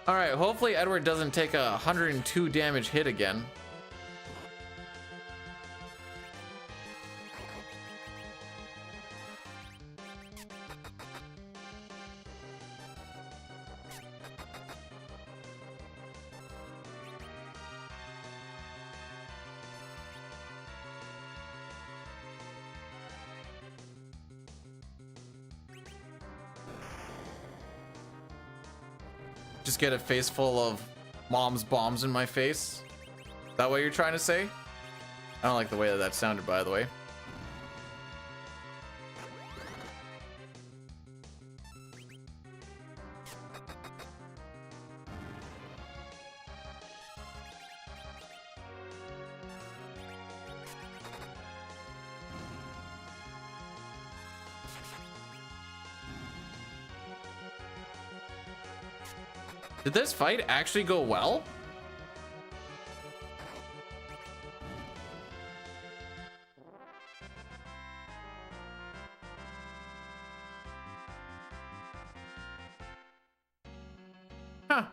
All right, hopefully Edward doesn't take a 102 damage hit again. Just get a face full of mom's bombs in my face? Is that what you're trying to say? I don't like the way that that sounded, by the way. Did this fight actually go well? Huh.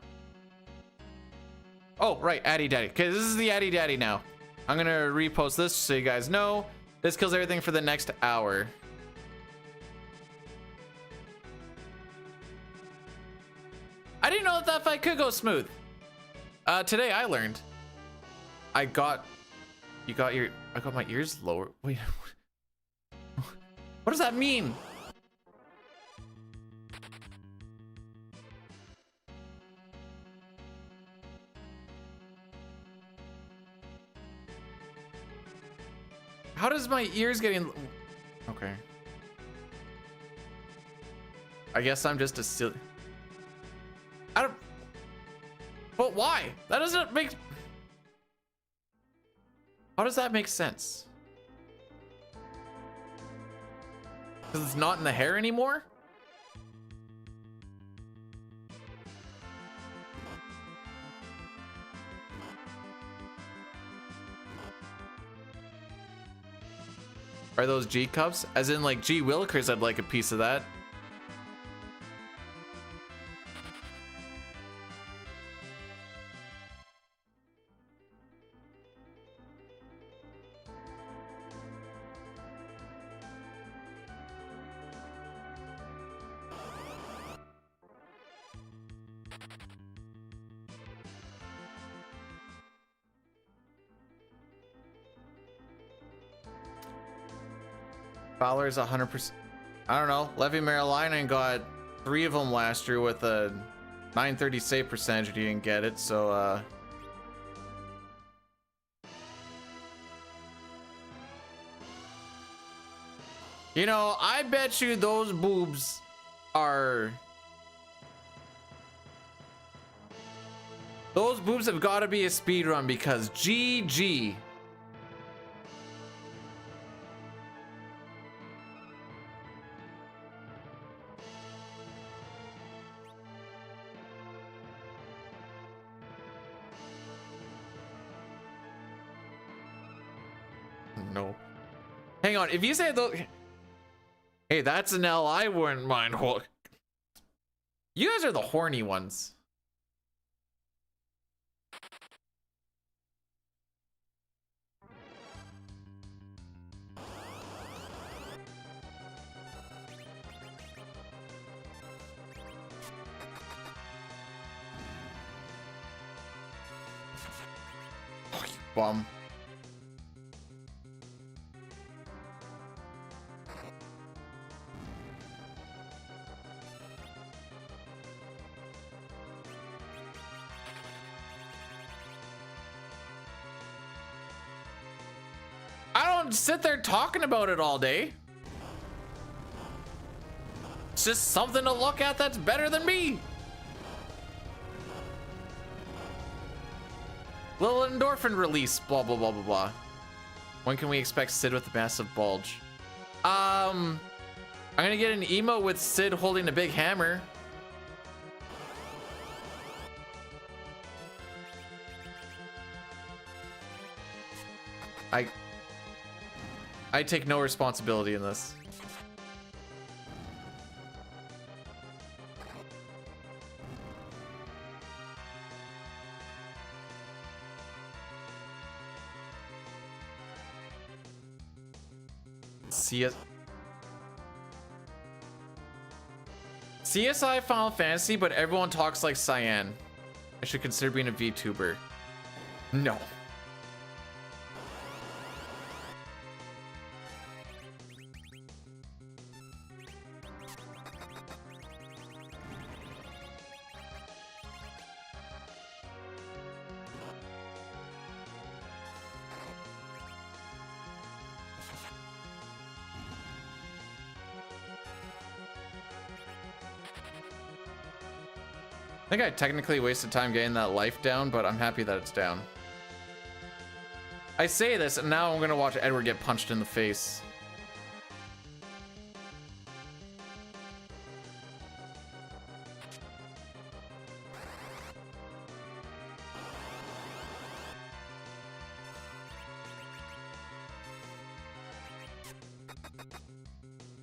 Oh, right, Addy Daddy. Okay, this is the Addy Daddy now. I'm gonna repost this so you guys know. This kills everything for the next hour. I didn't know that that fight could go smooth. Today I learned. I got my ears lower. Wait, what does that mean? How does my ears getting? Okay. I guess I'm just a silly. I don't. But why? That doesn't make. How does that make sense? Because it's not in the hair anymore? Are those G cups? As in like G Willikers, I'd like a piece of that. Fowler's 100%. I don't know. Levy Marilyn got 3 of them last year with a 930 save percentage. He didn't get it, so you know, I bet you those boobs are. Those boobs have got to be a speed run because GG. No. Hang on, if you say those. Hey, that's an L I wouldn't mind. You guys are the horny ones. Oh, you bum. I don't sit there talking about it all day. It's just something to look at that's better than me. Little endorphin release, blah, blah, blah, blah, blah. When can we expect Sid with a massive bulge? I'm gonna get an emo with Sid holding a big hammer. I take no responsibility in this. CSI Final Fantasy, but everyone talks like Cyan. I should consider being a VTuber. No. I think I technically wasted time getting that life down, but I'm happy that it's down. I say this, and now I'm gonna watch Edward get punched in the face.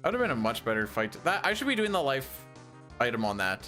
That would have been a much better fight. That I should be doing the life item on that.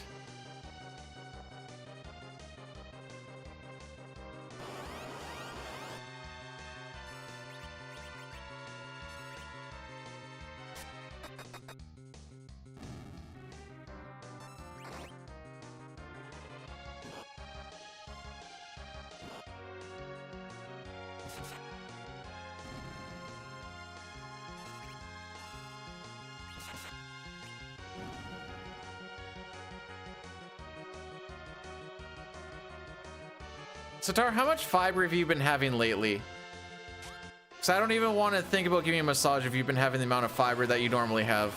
Satar, how much fiber have you been having lately? Because I don't even want to think about giving you a massage if you've been having the amount of fiber that you normally have.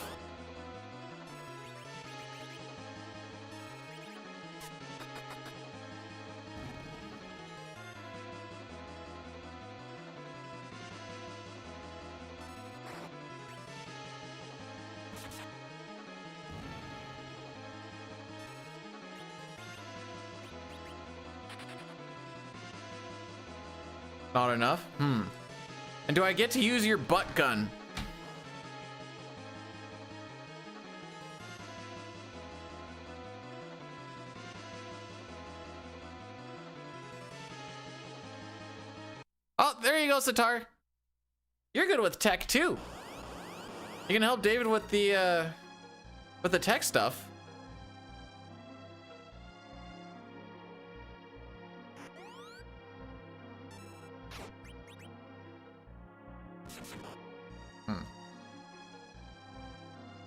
Not enough? And do I get to use your butt gun? Oh, there you go, Satar. You're good with tech too. You can help David with the tech stuff.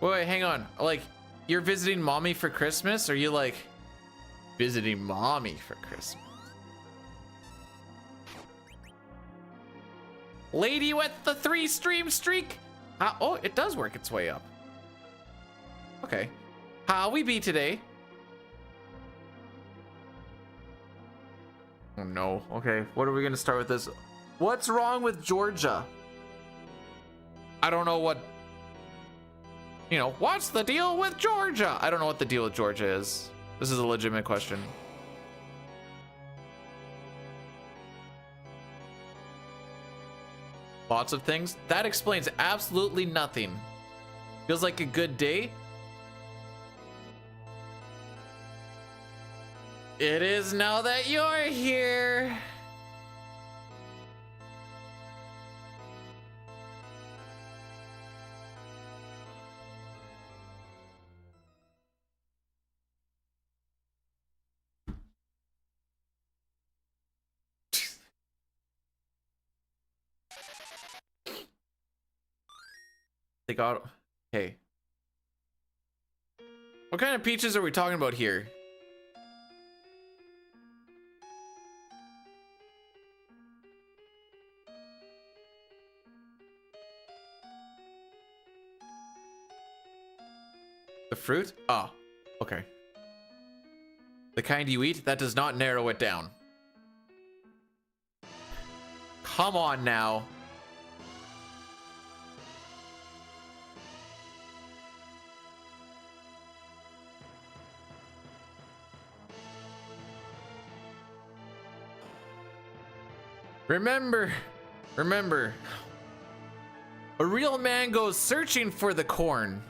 Wait, hang on. Like, you're visiting mommy for Christmas? Or are you like visiting mommy for Christmas? Lady with the 3-stream streak. Oh, it does work its way up. Okay. How we be today? Oh no. Okay, what are we gonna start with this? What's wrong with Georgia? I don't know what. You know, what's the deal with Georgia? I don't know what the deal with Georgia is. This is a legitimate question. Lots of things. That explains absolutely nothing. Feels like a good day. It is now that you're here. They got. Okay. What kind of peaches are we talking about here? The fruit? Oh, okay. The kind you eat, that does not narrow it down. Come on now. Remember, a real man goes searching for the corn.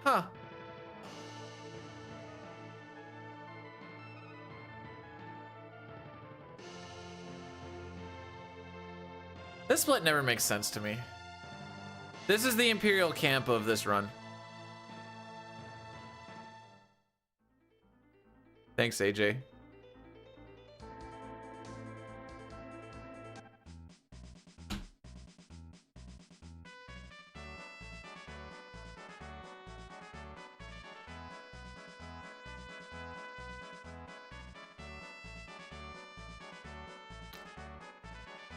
Huh. This split never makes sense to me. This is the Imperial camp of this run. Thanks, AJ.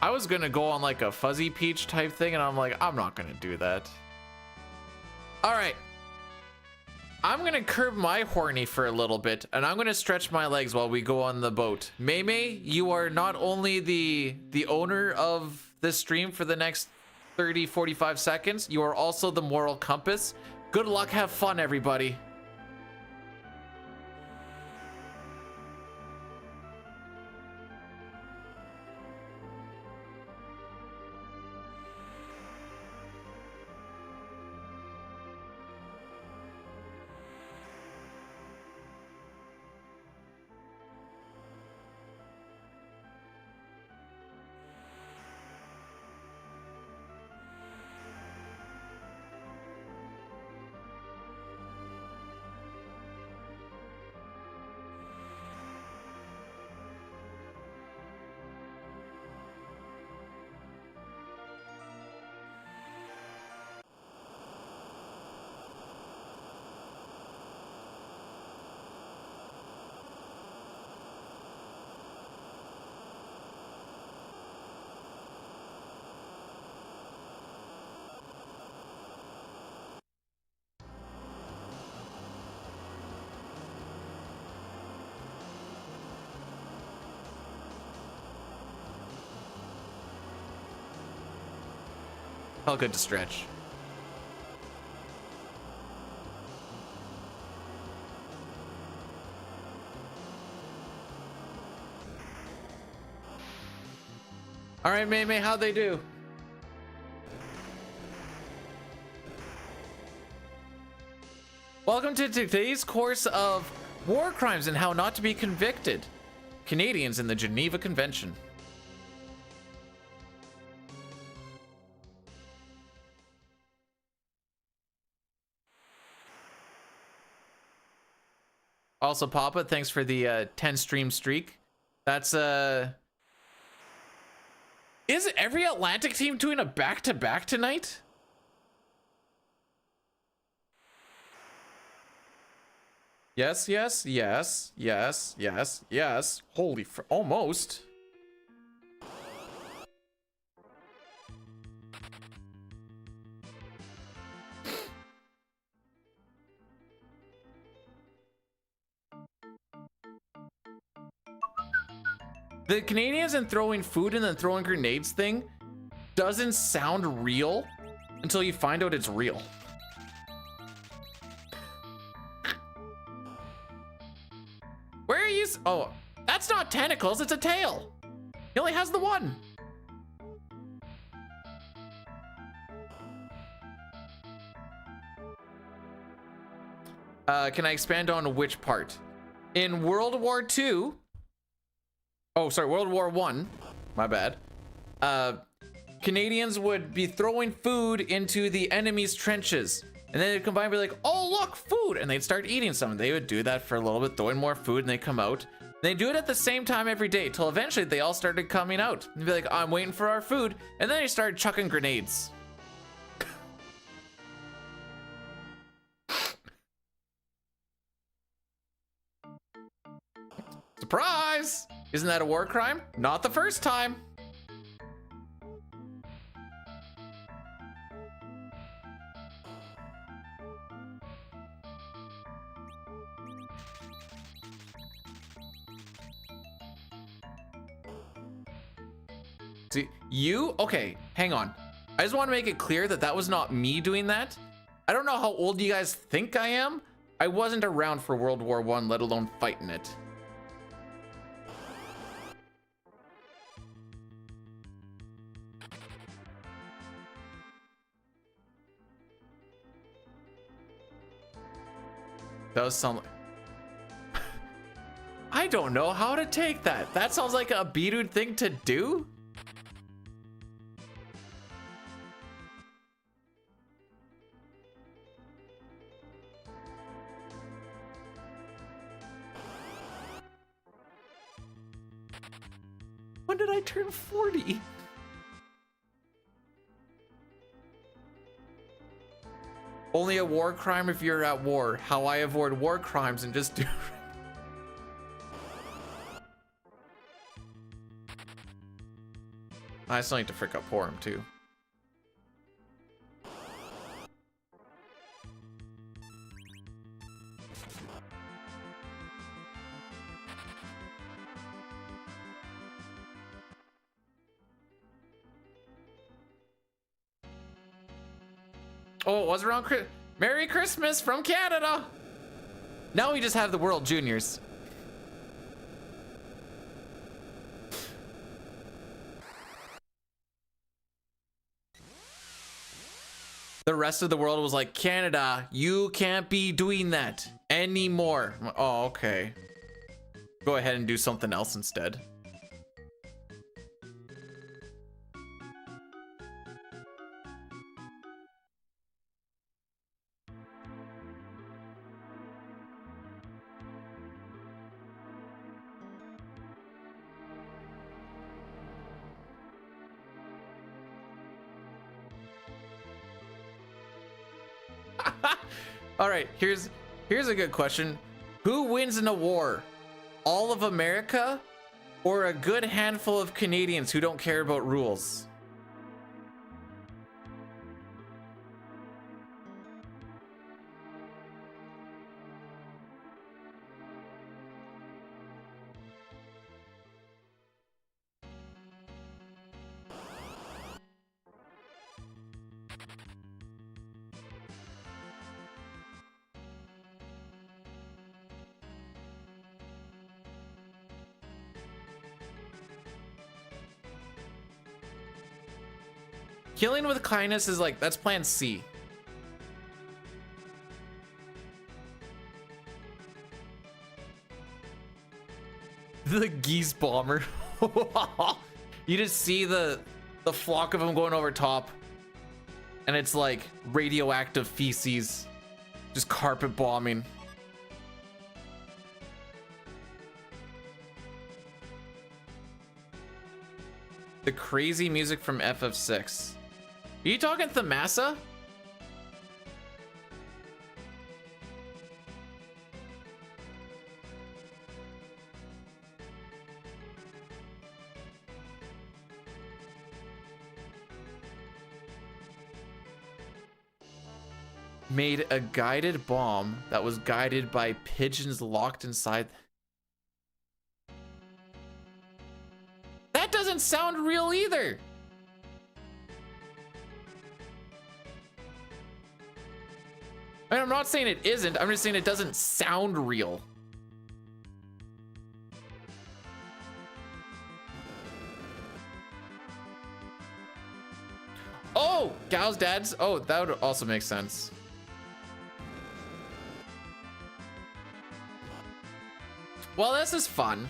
I was gonna go on like a fuzzy peach type thing, and I'm like, I'm not gonna do that. All right. I'm gonna curb my horny for a little bit, and I'm gonna stretch my legs while we go on the boat. Maymay, you are not only the owner of this stream for the next 30, 45 seconds, you are also the moral compass. Good luck, have fun, everybody. Felt good to stretch. All right, Maymay, how'd they do? Welcome to today's course of war crimes and how not to be convicted. Canadians in the Geneva Convention. Also, Papa, thanks for the 10 stream streak. That's is every Atlantic team doing a back-to-back tonight? Yes, yes, yes, yes, yes, yes. Holy almost. The Canadians and throwing food and then throwing grenades thing doesn't sound real until you find out it's real. Where are you? Oh, that's not tentacles, it's a tail. He only has the one. Can I expand on which part? In World War II, oh, sorry, World War I, my bad. Canadians would be throwing food into the enemy's trenches. And then they'd come by and be like, oh, look, food. And they'd start eating some. They would do that for a little bit, throwing more food, and they'd come out. They'd do it at the same time every day, till eventually they all started coming out. They'd be like, I'm waiting for our food. And then they started chucking grenades. Surprise! Isn't that a war crime? Not the first time. See, okay, hang on. I just want to make it clear that that was not me doing that. I don't know how old you guys think I am. I wasn't around for World War I, let alone fighting it. That was some... I don't know how to take that. That sounds like a B-dude thing to do. When did I turn 40? Only a war crime if you're at war. How I avoid war crimes and just do... I still need to frick up pour him too. Oh, it was around Merry Christmas from Canada. Now we just have the World Juniors. The rest of the world was like, Canada, you can't be doing that anymore. Oh, okay. Go ahead and do something else instead. All right, here's a good question. Who wins in a war? All of America or a good handful of Canadians who don't care about rules? Killing with kindness is like, that's plan C. The geese bomber. You just see the flock of them going over top, and it's like radioactive feces, just carpet bombing. The crazy music from FF6. Are you talking Thamasa? Made a guided bomb that was guided by pigeons locked inside. That doesn't sound real either. I mean, I'm not saying it isn't, I'm just saying it doesn't sound real. Oh, Gal's dad's. Oh, that would also make sense. Well, this is fun.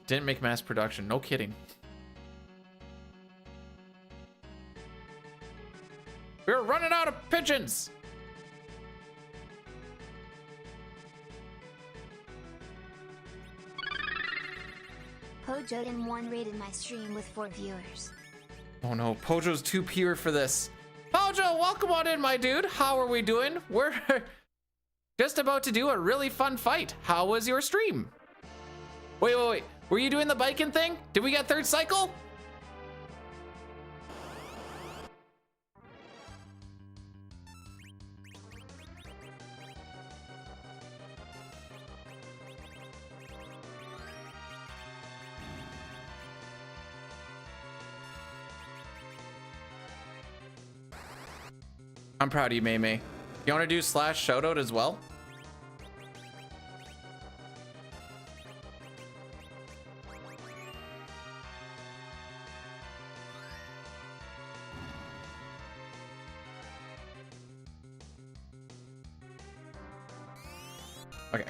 Didn't make mass production, no kidding. We're running out of pigeons. Pojoden1 rated my stream with 4 viewers. Oh no, Pojo's too pure for this. Pojo, welcome on in, my dude. How are we doing? We're just about to do a really fun fight. How was your stream? Wait. Were you doing the biking thing? Did we get third cycle? I'm proud of you, May May. You want to do / shoutout as well? Okay.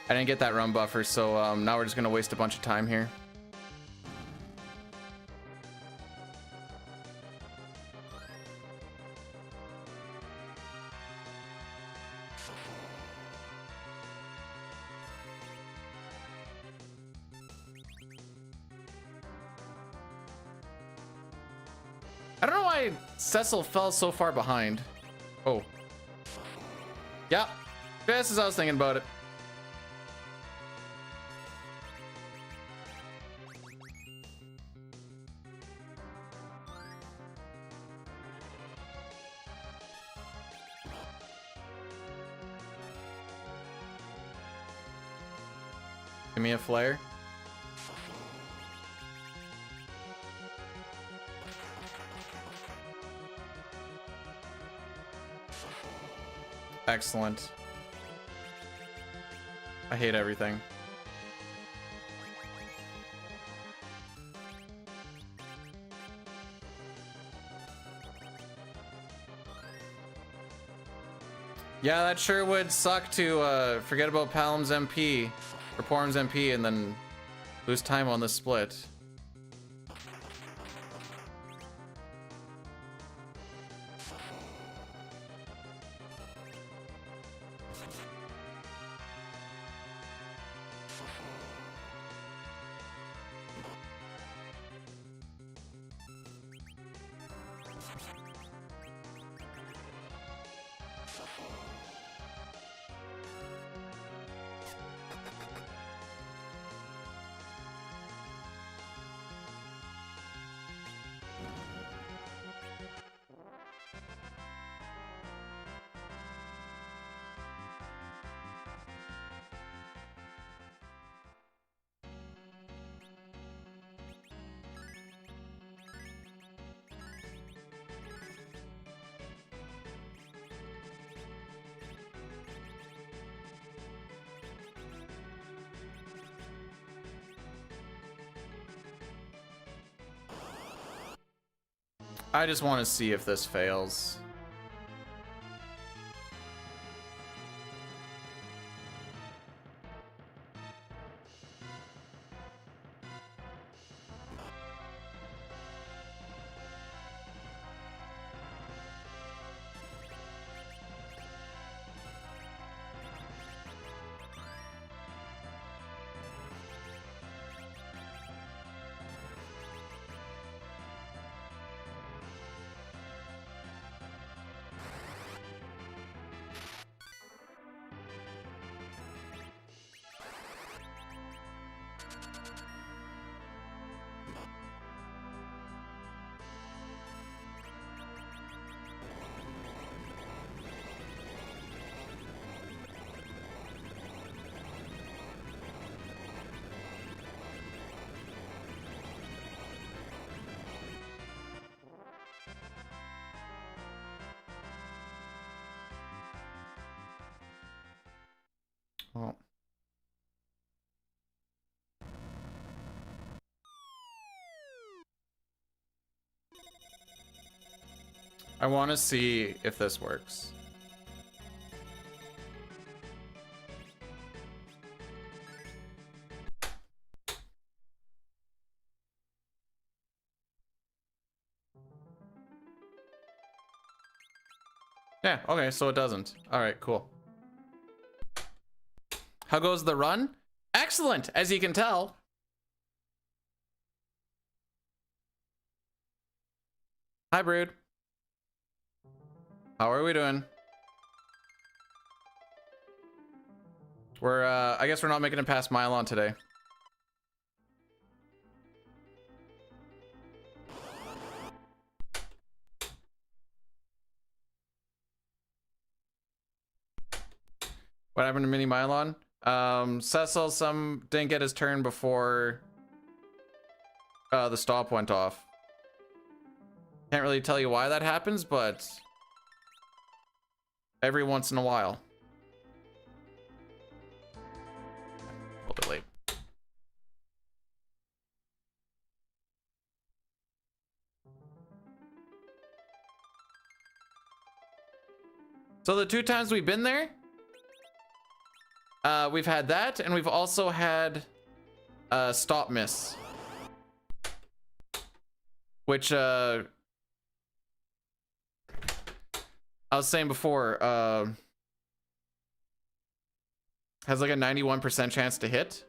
I didn't get that run buffer, so now we're just gonna waste a bunch of time here. why Cecil fell so far behind. Oh. Yeah. Just as I was thinking about it. Give me a flare. Excellent. I hate everything. Yeah, that sure would suck to forget about Palom's MP. Or Porum's MP and then lose time on the split. I just want to see if this fails. Well. I want to see if this works. Yeah, okay, so it doesn't. All right, cool. How goes the run? Excellent, as you can tell. Hi, Brood. How are we doing? We're, I guess we're not making it past Mylon today. What happened to Mini Mylon? Cecil didn't get his turn before the stop went off. Can't really tell you why that happens, but every once in a while. A little bit late. So the 2 times we've been there, we've had that, and we've also had stop miss, which I was saying before, has like a 91% chance to hit.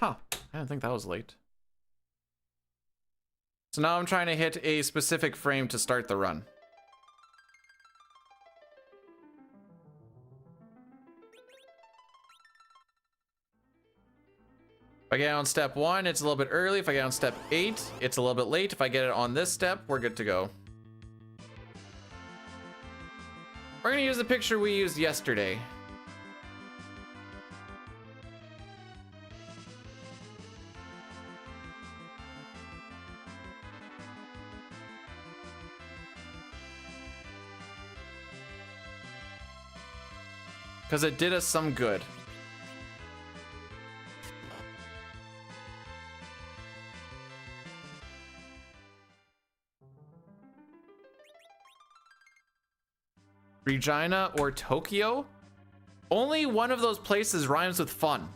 Huh, I didn't think that was late. So now I'm trying to hit a specific frame to start the run. If I get it on step 1, it's a little bit early. If I get it on step 8, it's a little bit late. If I get it on this step, we're good to go. We're gonna use the picture we used yesterday. Because it did us some good. Regina or Tokyo? Only one of those places rhymes with fun.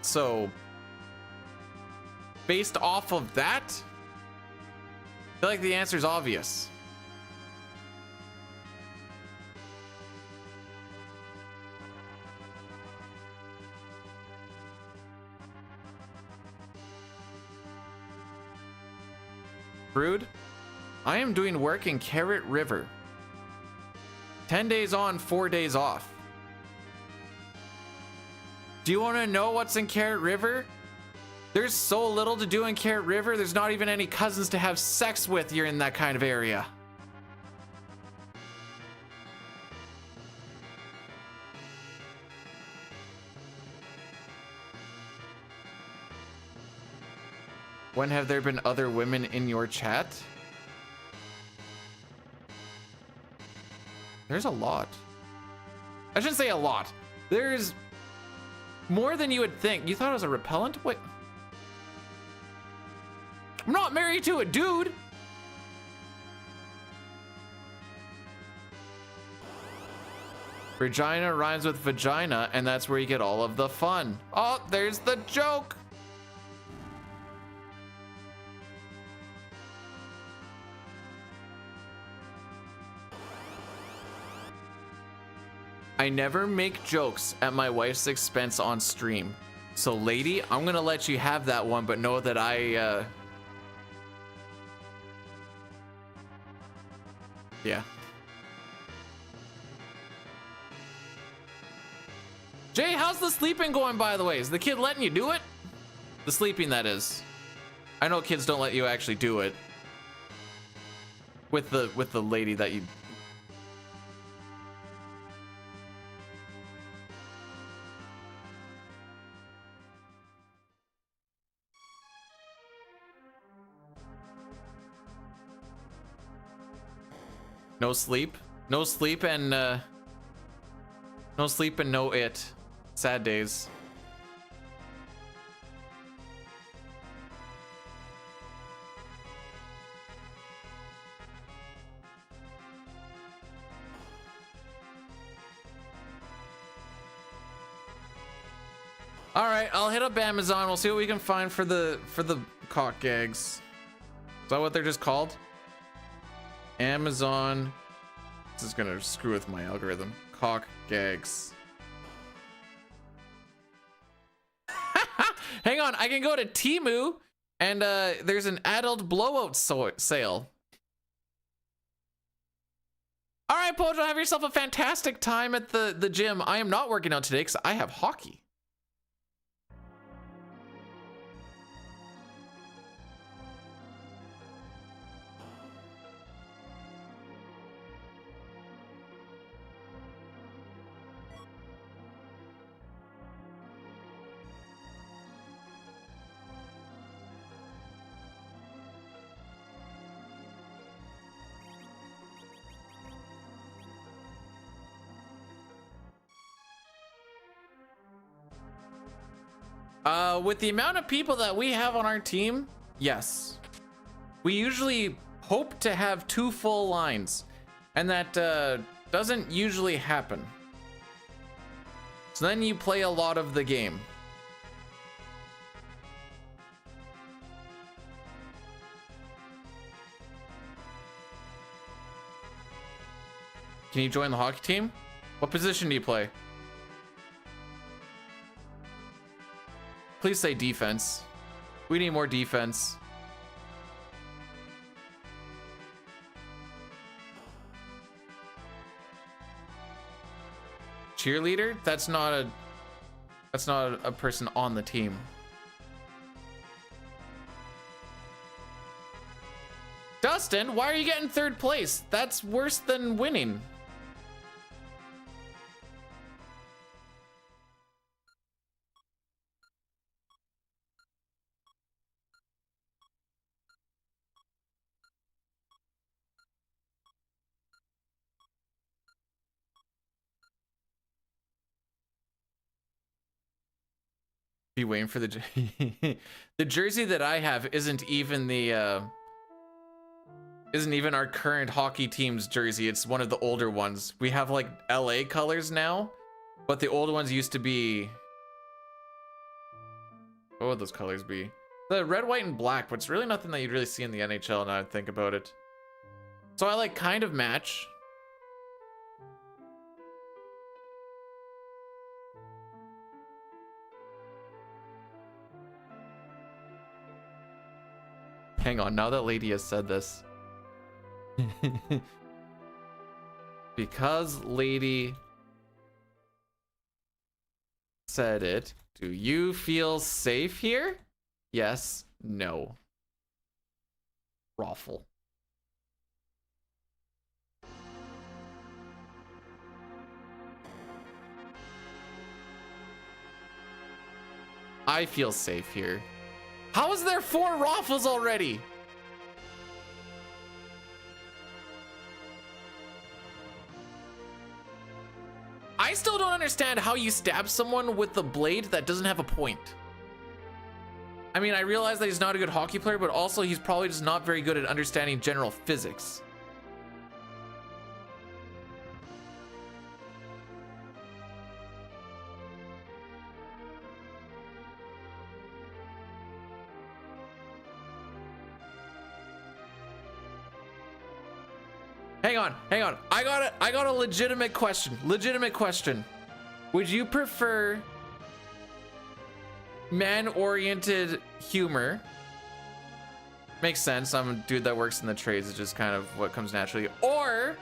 So, based off of that, I feel like the answer is obvious. Brood, I am doing work in Carrot River. 10 days on, 4 days off. Do you want to know what's in Carrot River? There's so little to do in Carrot River, there's not even any cousins to have sex with. You're in that kind of area. When have there been other women in your chat? There's a lot. I shouldn't say a lot. There's more than you would think. You thought it was a repellent? Wait. I'm not married to a dude. Regina rhymes with vagina, and that's where you get all of the fun. Oh, there's the joke. I never make jokes at my wife's expense on stream. So lady, I'm gonna let you have that one, but know that yeah. Jay, how's the sleeping going, by the way? Is the kid letting you do it? The sleeping, that is. I know kids don't let you actually do it. With the lady that you... No sleep. No sleep and no sleep and no it. Sad days. All right, I'll hit up Amazon. We'll see what we can find for the cock gags. Is that what they're just called? Amazon. This is gonna screw with my algorithm. Cock gags. Hang on, I can go to Temu and there's an adult blowout sale. All right, Pojo, have yourself a fantastic time at the gym. I am not working out today because I have hockey. With the amount of people that we have on our team, yes. We usually hope to have 2 full lines, and that doesn't usually happen. So then you play a lot of the game. Can you join the hockey team? What position do you play? Please say defense. We need more defense. Cheerleader? That's not a person on the team. Dustin, why are you getting third place? That's worse than winning. Be waiting for the the jersey that I have isn't even our current hockey team's jersey. It's one of the older ones. We have like LA colors now, but the old ones used to be, what would those colors be? The red, white, and black, but it's really nothing that you'd really see in the NHL now I think about it. So I like kind of match. Hang on, now that lady has said this. Because lady said it, do you feel safe here? Yes, no. Raffle. I feel safe here. How is there 4 raffles already? I still don't understand how you stab someone with the blade that doesn't have a point. I mean, I realize that he's not a good hockey player, but also he's probably just not very good at understanding general physics. Hang on. I got a legitimate question. Would you prefer man-oriented humor? Makes sense. I'm a dude that works in the trades. It's just kind of what comes naturally. Or,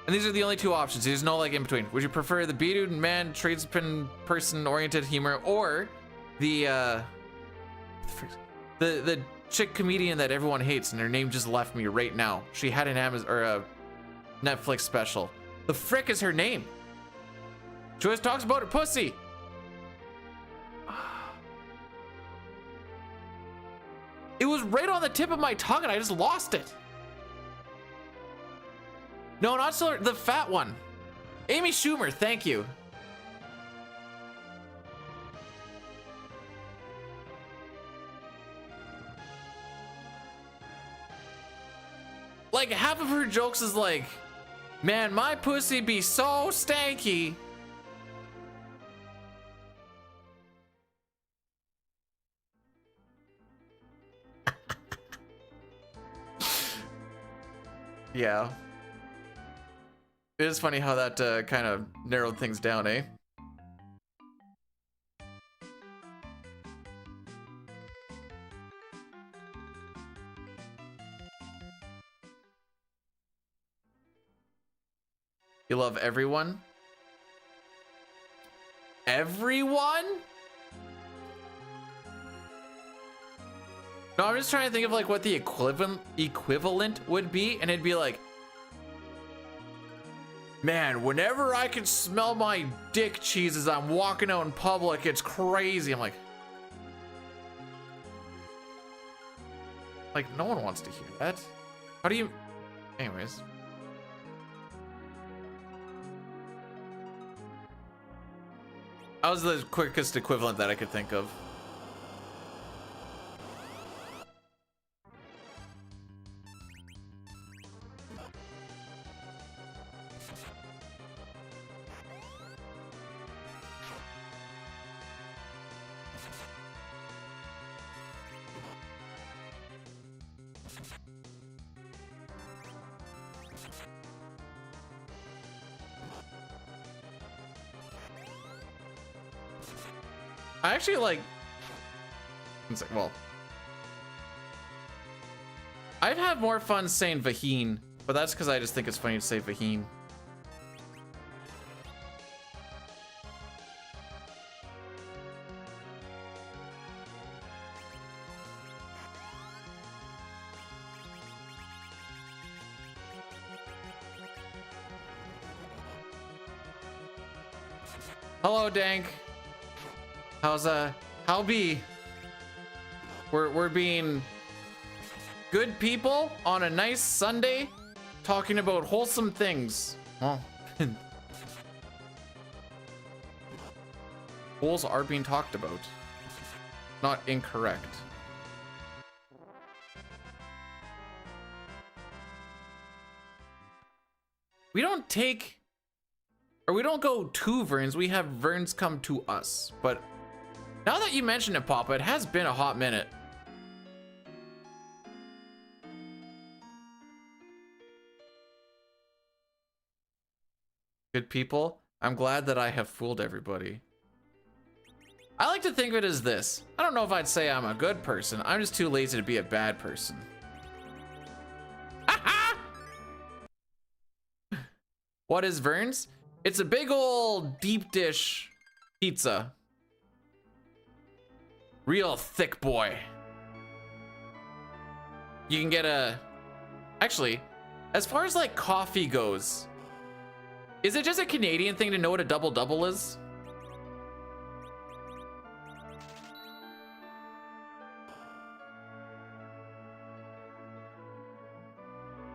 and these are the only 2 options. There's no like in between. Would you prefer the B-dude man tradesman person-oriented humor, or the chick comedian that everyone hates and her name just left me right now? She had an Amazon or a Netflix special. The frick is her name? She always talks about her pussy. It was right on the tip of my tongue and I just lost it. No, not so, the fat one. Amy Schumer, thank you. Like, half of her jokes is like, man, my pussy be so stanky. Yeah. It is funny how that kind of narrowed things down, eh? You love everyone? Everyone? No, I'm just trying to think of like what the equivalent would be, and it'd be like, man, whenever I can smell my dick cheese as I'm walking out in public, it's crazy. I'm like, no one wants to hear that. How do you, anyways. That was the quickest equivalent that I could think of. I actually like, well, I'd have more fun saying Vaheen, but that's because I just think it's funny to say Vaheen. Hello, Dank. How be? We're being good people on a nice Sunday, talking about wholesome things. Well, holes are being talked about. Not incorrect. We don't take, or we don't go to Verns, we have Verns come to us. But now that you mention it, Papa, it has been a hot minute. Good people, I'm glad that I have fooled everybody. I like to think of it as this. I don't know if I'd say I'm a good person. I'm just too lazy to be a bad person. What is Verns? It's a big old deep dish pizza. Real thick boy. You can get a... Actually, as far as like coffee goes, is it just a Canadian thing to know what a double-double is?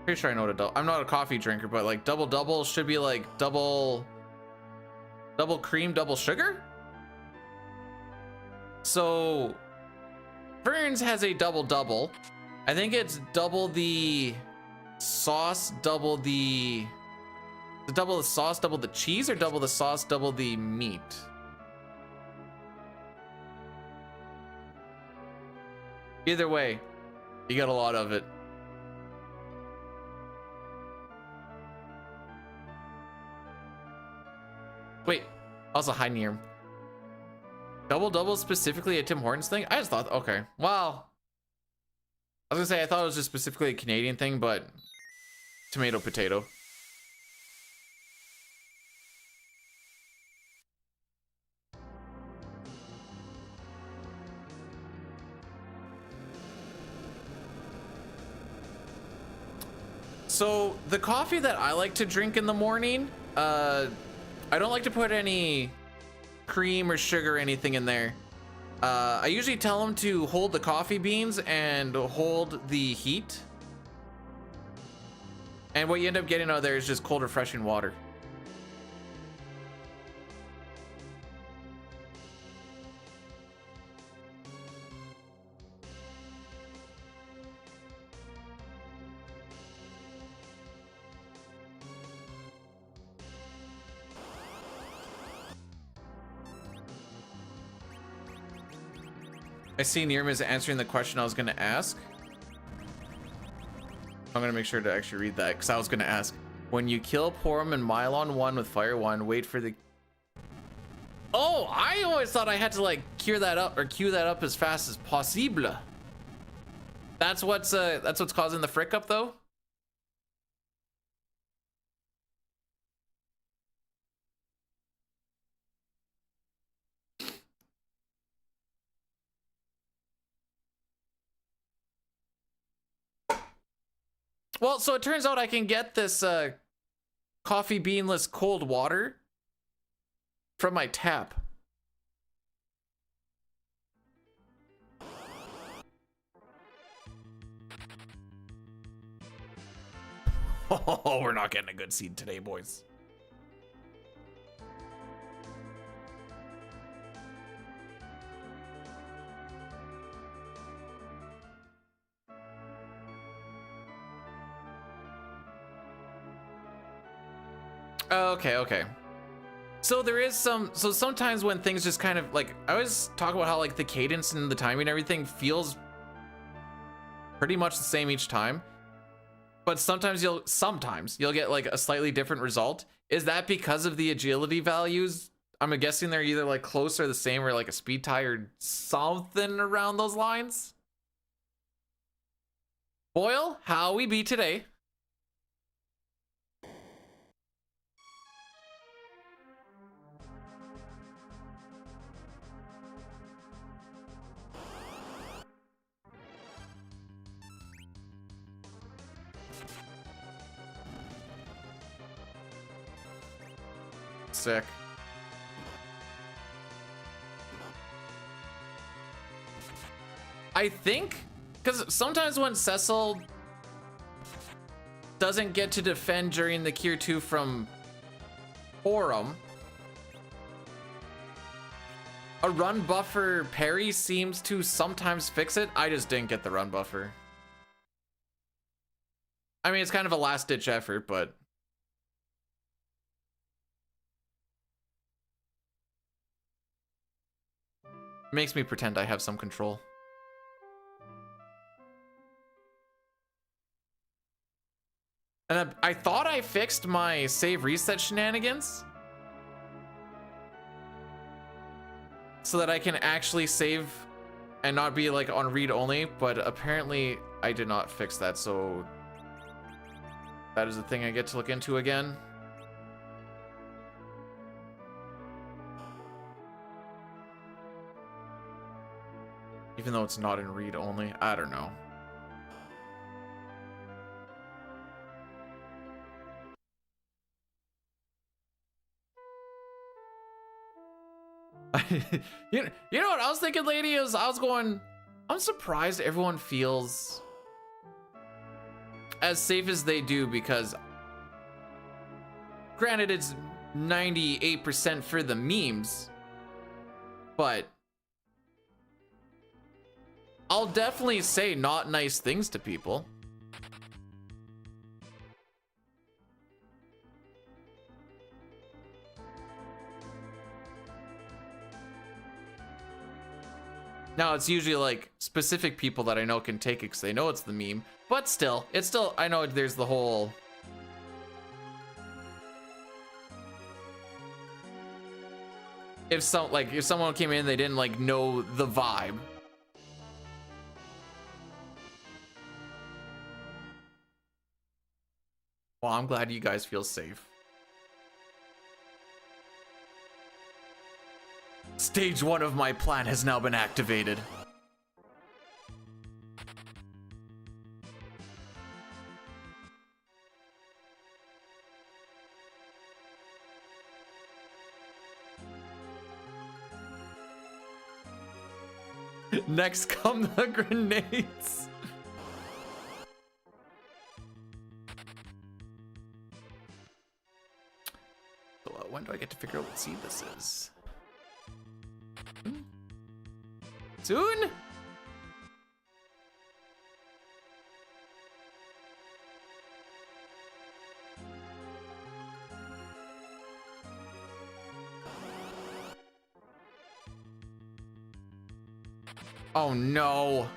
Pretty sure I know what a double... I'm not a coffee drinker, but like double-double should be like double cream, double sugar? So Verns has a double-double. I think it's double the sauce, double the sauce, double the cheese, or double the sauce, double the meat? Either way, you got a lot of it. Wait, also hi Near. Double-double specifically a Tim Hortons thing? I just thought, okay, well, I was gonna say I thought it was just specifically a Canadian thing, but tomato, potato. So the coffee that I like to drink in the morning, I don't like to put any cream or sugar or anything in there. I usually tell them to hold the coffee beans and hold the heat. And what you end up getting out of there is just cold, refreshing water. I see Nirma's answering the question I was gonna ask. I'm gonna make sure to actually read that because I was gonna ask. When you kill Porum and Mylon 1 with Fire 1, wait for the... Oh, I always thought I had to like cure that up or queue that up as fast as possible. That's what's causing the frick up though? Well, so it turns out I can get this coffee beanless cold water from my tap. Oh, we're not getting a good seed today, boys. Okay. So there is so sometimes when things just kind of like, I always talk about how like the cadence and the timing and everything feels pretty much the same each time. But sometimes you'll get like a slightly different result. Is that because of the agility values I'm guessing they're either like close or the same or like a speed tie or something around those lines. Boyle, how we be today? Sick. I think, because sometimes when Cecil doesn't get to defend during the Tier 2 from Forum, a run buffer parry seems to sometimes fix it. I just didn't get the run buffer. I mean, it's kind of a last-ditch effort, but... makes me pretend I have some control. And I thought I fixed my save reset shenanigans so that I can actually save and not be like on read only, but apparently I did not fix that, so that is a thing I get to look into again. Even though it's not in read only, I don't know. You know what I was thinking, lady, is I was going, I'm surprised everyone feels as safe as they do, because granted it's 98% for the memes, but I'll definitely say not nice things to people. Now, it's usually like specific people that I know can take it because they know it's the meme, but still, I know there's the whole... if someone came in, they didn't like know the vibe. Well, I'm glad you guys feel safe. Stage 1 of my plan has now been activated. Next come the grenades. So, when do I get to figure out what seed this is? Soon? Oh no.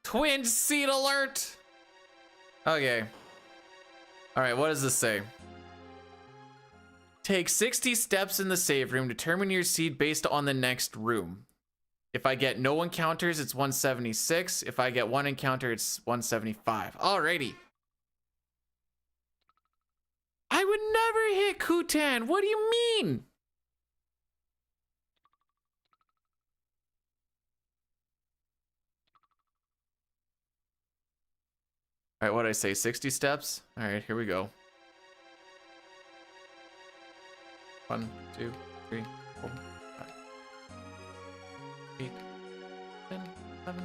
Twin seed alert. Okay. All right, what does this say? Take 60 steps in the save room. Determine your seed based on the next room. If I get no encounters, it's 176. If I get one encounter, it's 175. Alrighty. I would never hit Kutan. What do you mean? All right, what did I say? 60 steps? All right, here we go. 1, 2, 3, 4, 5, 8, 10, 11.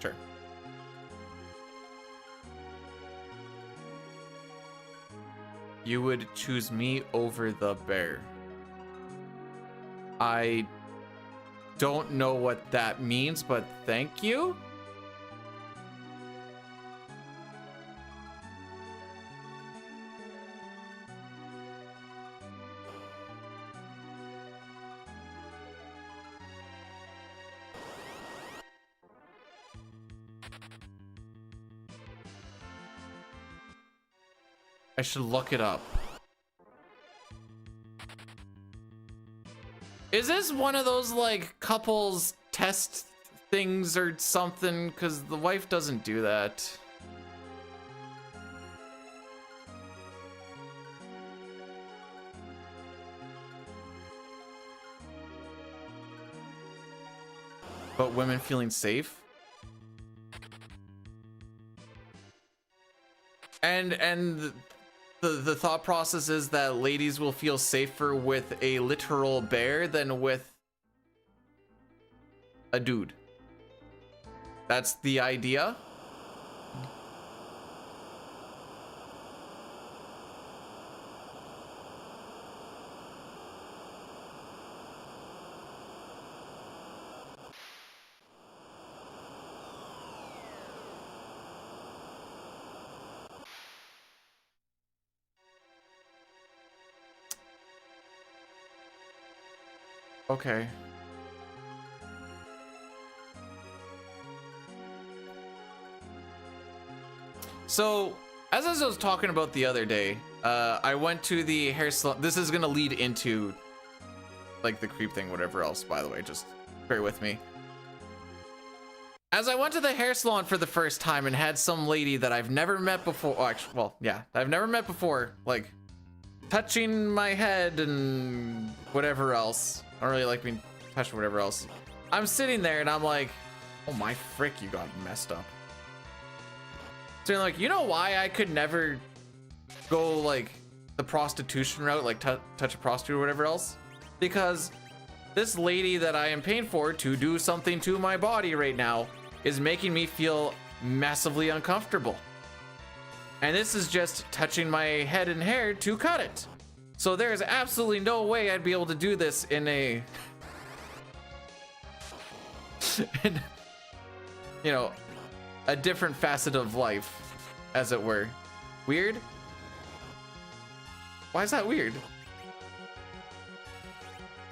Sure. You would choose me over the bear. I don't know what that means, but thank you. I should look it up. Is this one of those like couples test things or something? Because the wife doesn't do that. But women feeling safe. And the thought process is that ladies will feel safer with a literal bear than with a dude. That's the idea. Okay. So, as I was talking about the other day, I went to the hair salon. This is gonna lead into like the creep thing, whatever else, by the way, just bear with me. As I went to the hair salon for the first time and had some lady that I've never met before, oh, actually, well, yeah, I've never met before, like touching my head and whatever else. I don't really like being touched or whatever else. I'm sitting there and I'm like, oh my frick, you got messed up. So you're like, you know why I could never go like the prostitution route, like touch a prostitute or whatever else? Because this lady that I am paying for to do something to my body right now is making me feel massively uncomfortable. And this is just touching my head and hair to cut it. So there's absolutely no way I'd be able to do this in a, in, you know, a different facet of life, as it were. Weird? Why is that weird?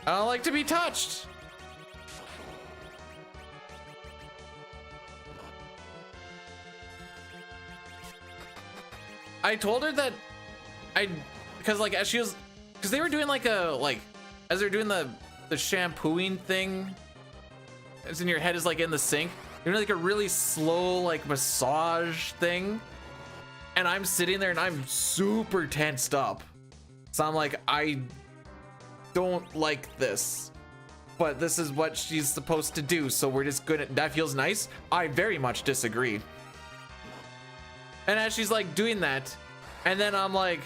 I don't like to be touched. I told her that because like as she was, because they were doing like a, like as they're doing the shampooing thing, as in your head is like in the sink, they're doing like a really slow like massage thing, and I'm sitting there and I'm super tensed up. So I'm like, I don't like this, but this is what she's supposed to do, so we're just gonna, that feels nice. I very much disagree. And as she's like doing that, and then I'm like,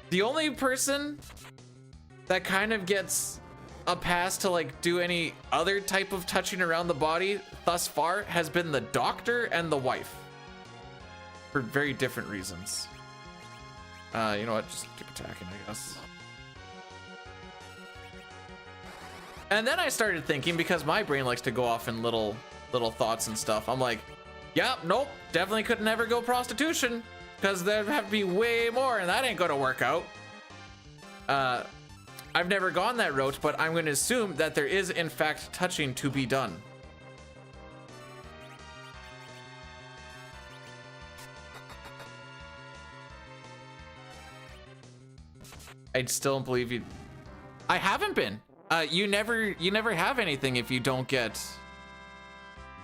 the only person that kind of gets a pass to like do any other type of touching around the body thus far has been the doctor and the wife, for very different reasons. You know what, just keep attacking, I guess. And then I started thinking, because my brain likes to go off in little thoughts and stuff, I'm like, yeah, nope, definitely could never go prostitution, because there'd have to be way more, and that ain't gonna work out. I've never gone that route, but I'm gonna assume that there is in fact touching to be done. I still don't believe you. I haven't been. You never have anything if you don't get.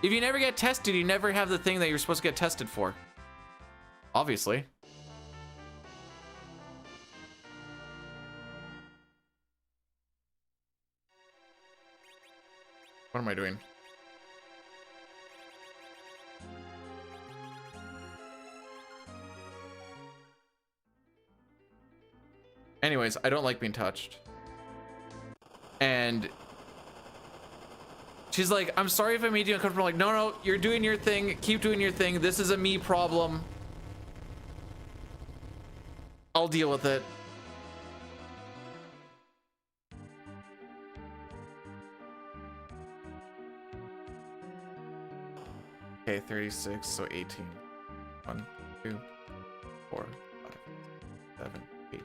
If you never get tested, you never have the thing that you're supposed to get tested for. Obviously. What am I doing? Anyways, I don't like being touched. And she's like, I'm sorry if I made you uncomfortable. I'm like, no, you're doing your thing. Keep doing your thing. This is a me problem. I'll deal with it. Okay, 36, so 18. 1, 2, 4, 5, 7, 8.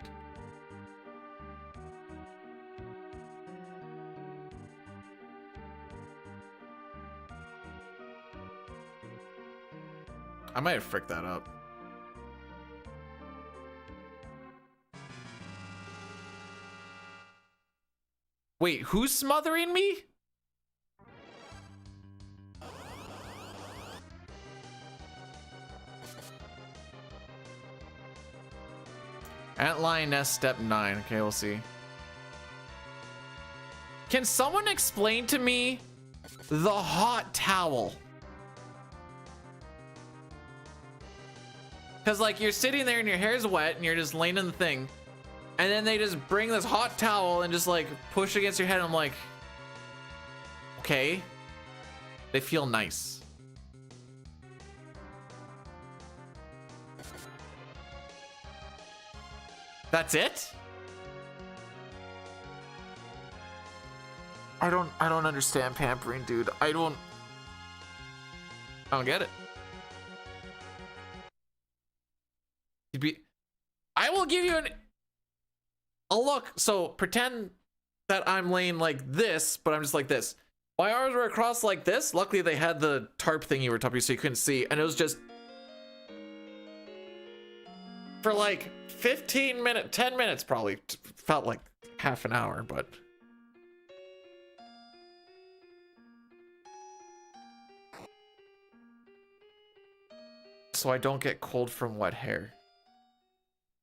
I might have fricked that up. Wait, who's smothering me? Antlion nest step 9. Okay, we'll see. Can someone explain to me the hot towel? Because like you're sitting there and your hair's wet and you're just laying in the thing, and then they just bring this hot towel and just like push against your head. I'm like, okay, they feel nice. That's it? I don't understand pampering, dude. I don't get it. I will give you a look. So pretend that I'm laying like this, but I'm just like this. My arms were across like this. Luckily they had the tarp thingy over top of you so you couldn't see, and it was just for like 15 minutes, 10 minutes probably. Felt like half an hour, but so I don't get cold from wet hair.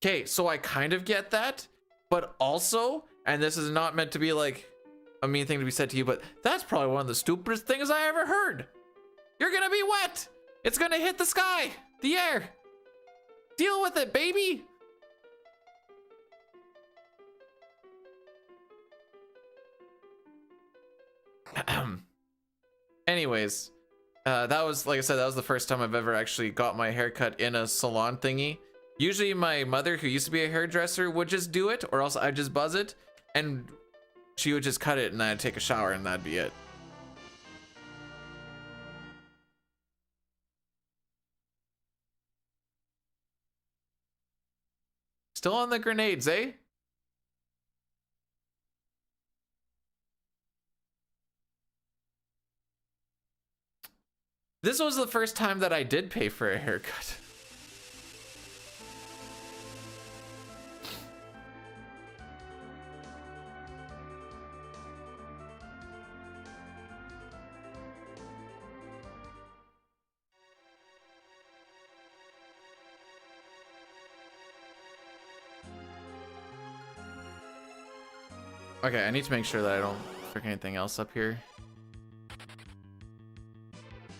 Okay, so I kind of get that, but also, and this is not meant to be like a mean thing to be said to you, but that's probably one of the stupidest things I ever heard. You're gonna be wet. It's gonna hit the sky, the air. Deal with it, baby. Anyways, that was, like I said, that was the first time I've ever actually got my hair cut in a salon thingy. Usually my mother, who used to be a hairdresser, would just do it, or else I'd just buzz it, and she would just cut it, and then I'd take a shower, and that'd be it. Still on the grenades, eh? This was the first time that I did pay for a haircut. Okay, I need to make sure that I don't frick anything else up here.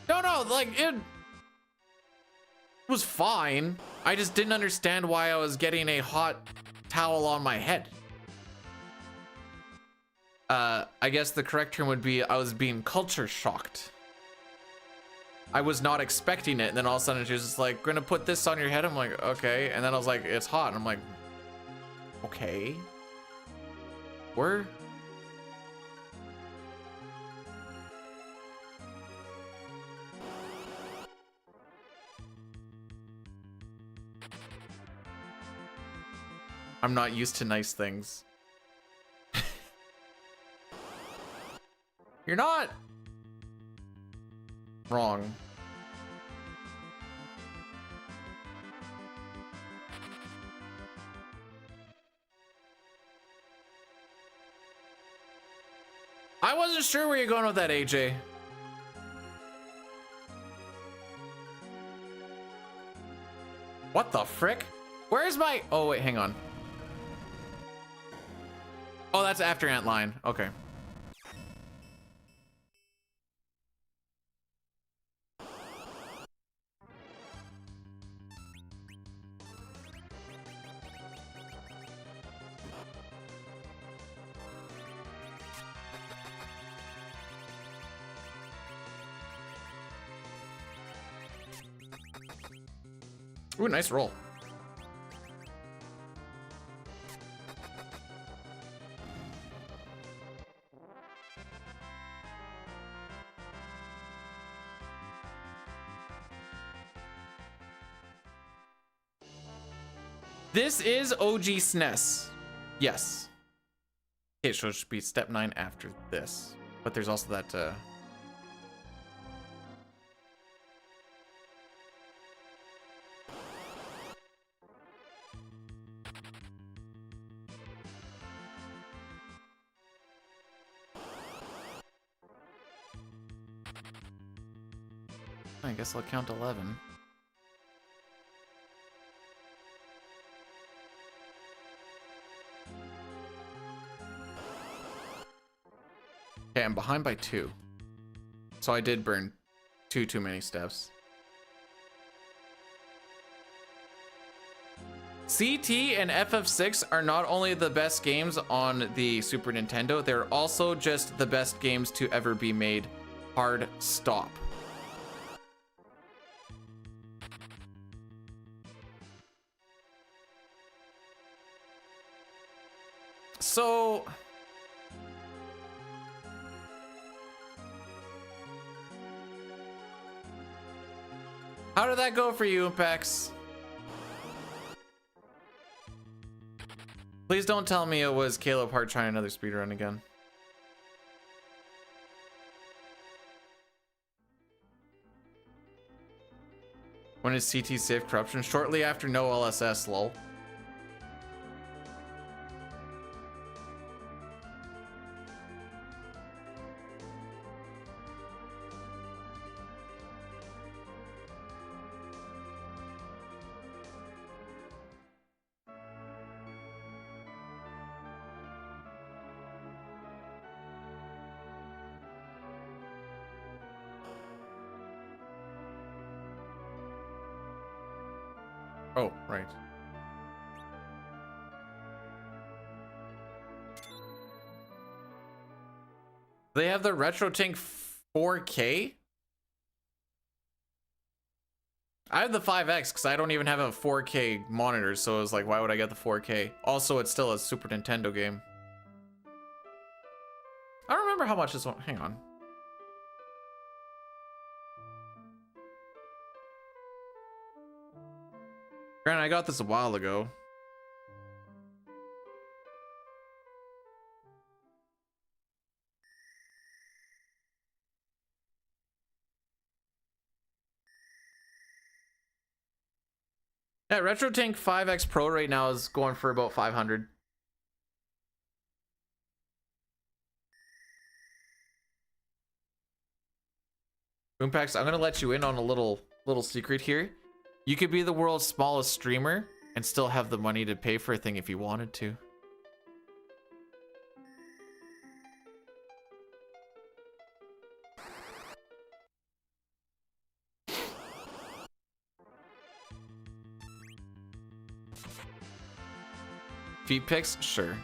No, like, it was fine. I just didn't understand why I was getting a hot towel on my head. I guess the correct term would be I was being culture shocked. I was not expecting it, and then all of a sudden she was just like, gonna put this on your head. I'm like, okay. And then I was like, it's hot. And I'm like, okay. We're... I'm not used to nice things. You're not wrong. I wasn't sure where you're going with that, AJ. What the frick? Where's my... Oh, wait, hang on. Oh, that's after Antlion. Okay. Ooh, nice roll. This is OG SNES. Yes. Okay, so it should be step 9 after this. But there's also that, I guess I'll count 11. Okay, I'm behind by 2. So I did burn 2 too many steps. CT and FF6 are not only the best games on the Super Nintendo, they're also just the best games to ever be made. Hard stop. So how did that go for you, Pex? Please don't tell me it was Caleb Hart trying another speedrun again. When is CT save corruption? Shortly after no LSS, lol. Oh, right. They have the RetroTink 4K? I have the 5X because I don't even have a 4K monitor, so I was like, why would I get the 4K? Also, it's still a Super Nintendo game. I don't remember how much this one. Hang on. Granted, I got this a while ago. Yeah, RetroTink 5X Pro right now is going for about 500. Boompax, I'm gonna let you in on a little secret here. You could be the world's smallest streamer and still have the money to pay for a thing if you wanted to. Feet pics? Sure.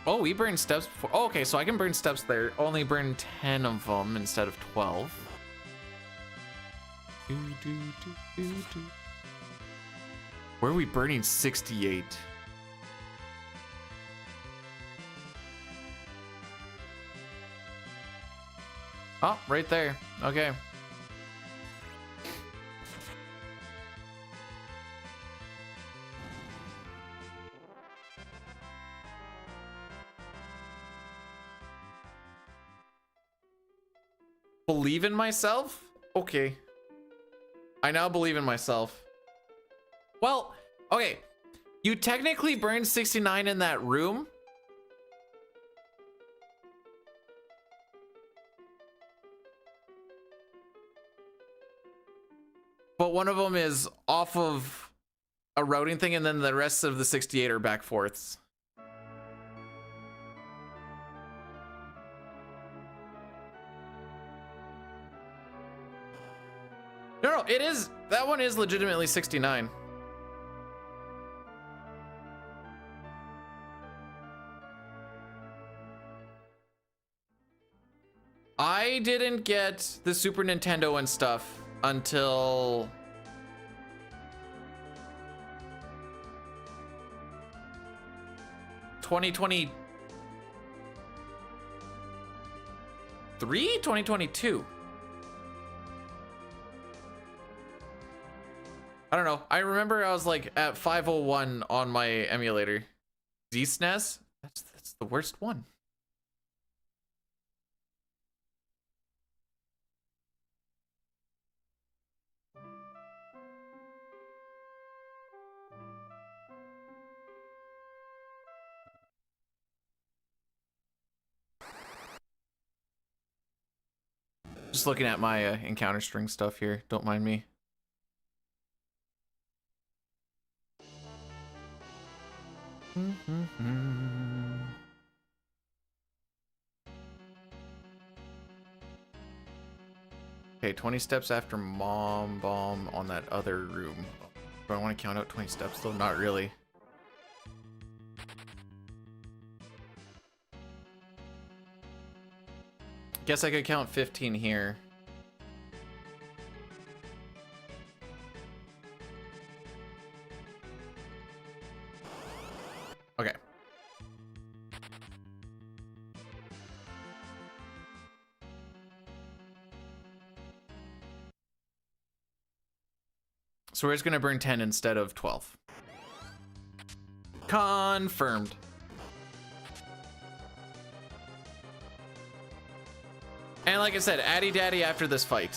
Oh, we burn steps before. Oh, okay, so I can burn steps there. Only burn 10 of them instead of 12. Where are we burning 68? Oh, right there. Okay. Believe in myself? Okay. I now believe in myself. Well, okay. You technically burned 69 in that room. But one of them is off of a routing thing, and then the rest of the 68 are back fourths. No, it is. That one is legitimately 69. I didn't get the Super Nintendo and stuff until (2023? 2022. I don't know. I remember I was like at 501 on my emulator. Z-SNES? That's the worst one. Just looking at my encounter string stuff here. Don't mind me. Okay, 20 steps after Mom Bomb on that other room. Do I want to count out 20 steps though? Not really. Guess I could count 15 here. Okay. So we're just gonna burn 10 instead of 12. Confirmed. And like I said, Addy Daddy after this fight.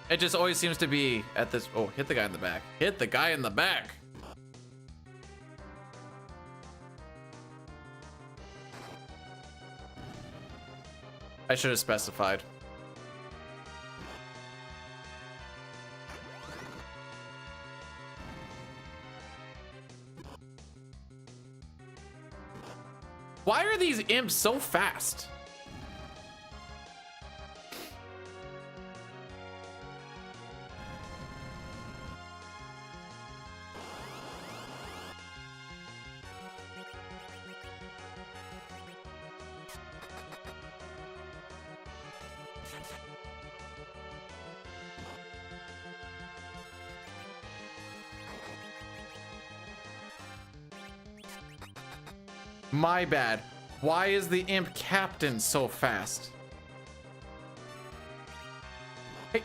It just always seems to be at this. Oh, hit the guy in the back. Hit the guy in the back. I should have specified. Why are these imps so fast? My bad. Why is the imp captain so fast? Hey. I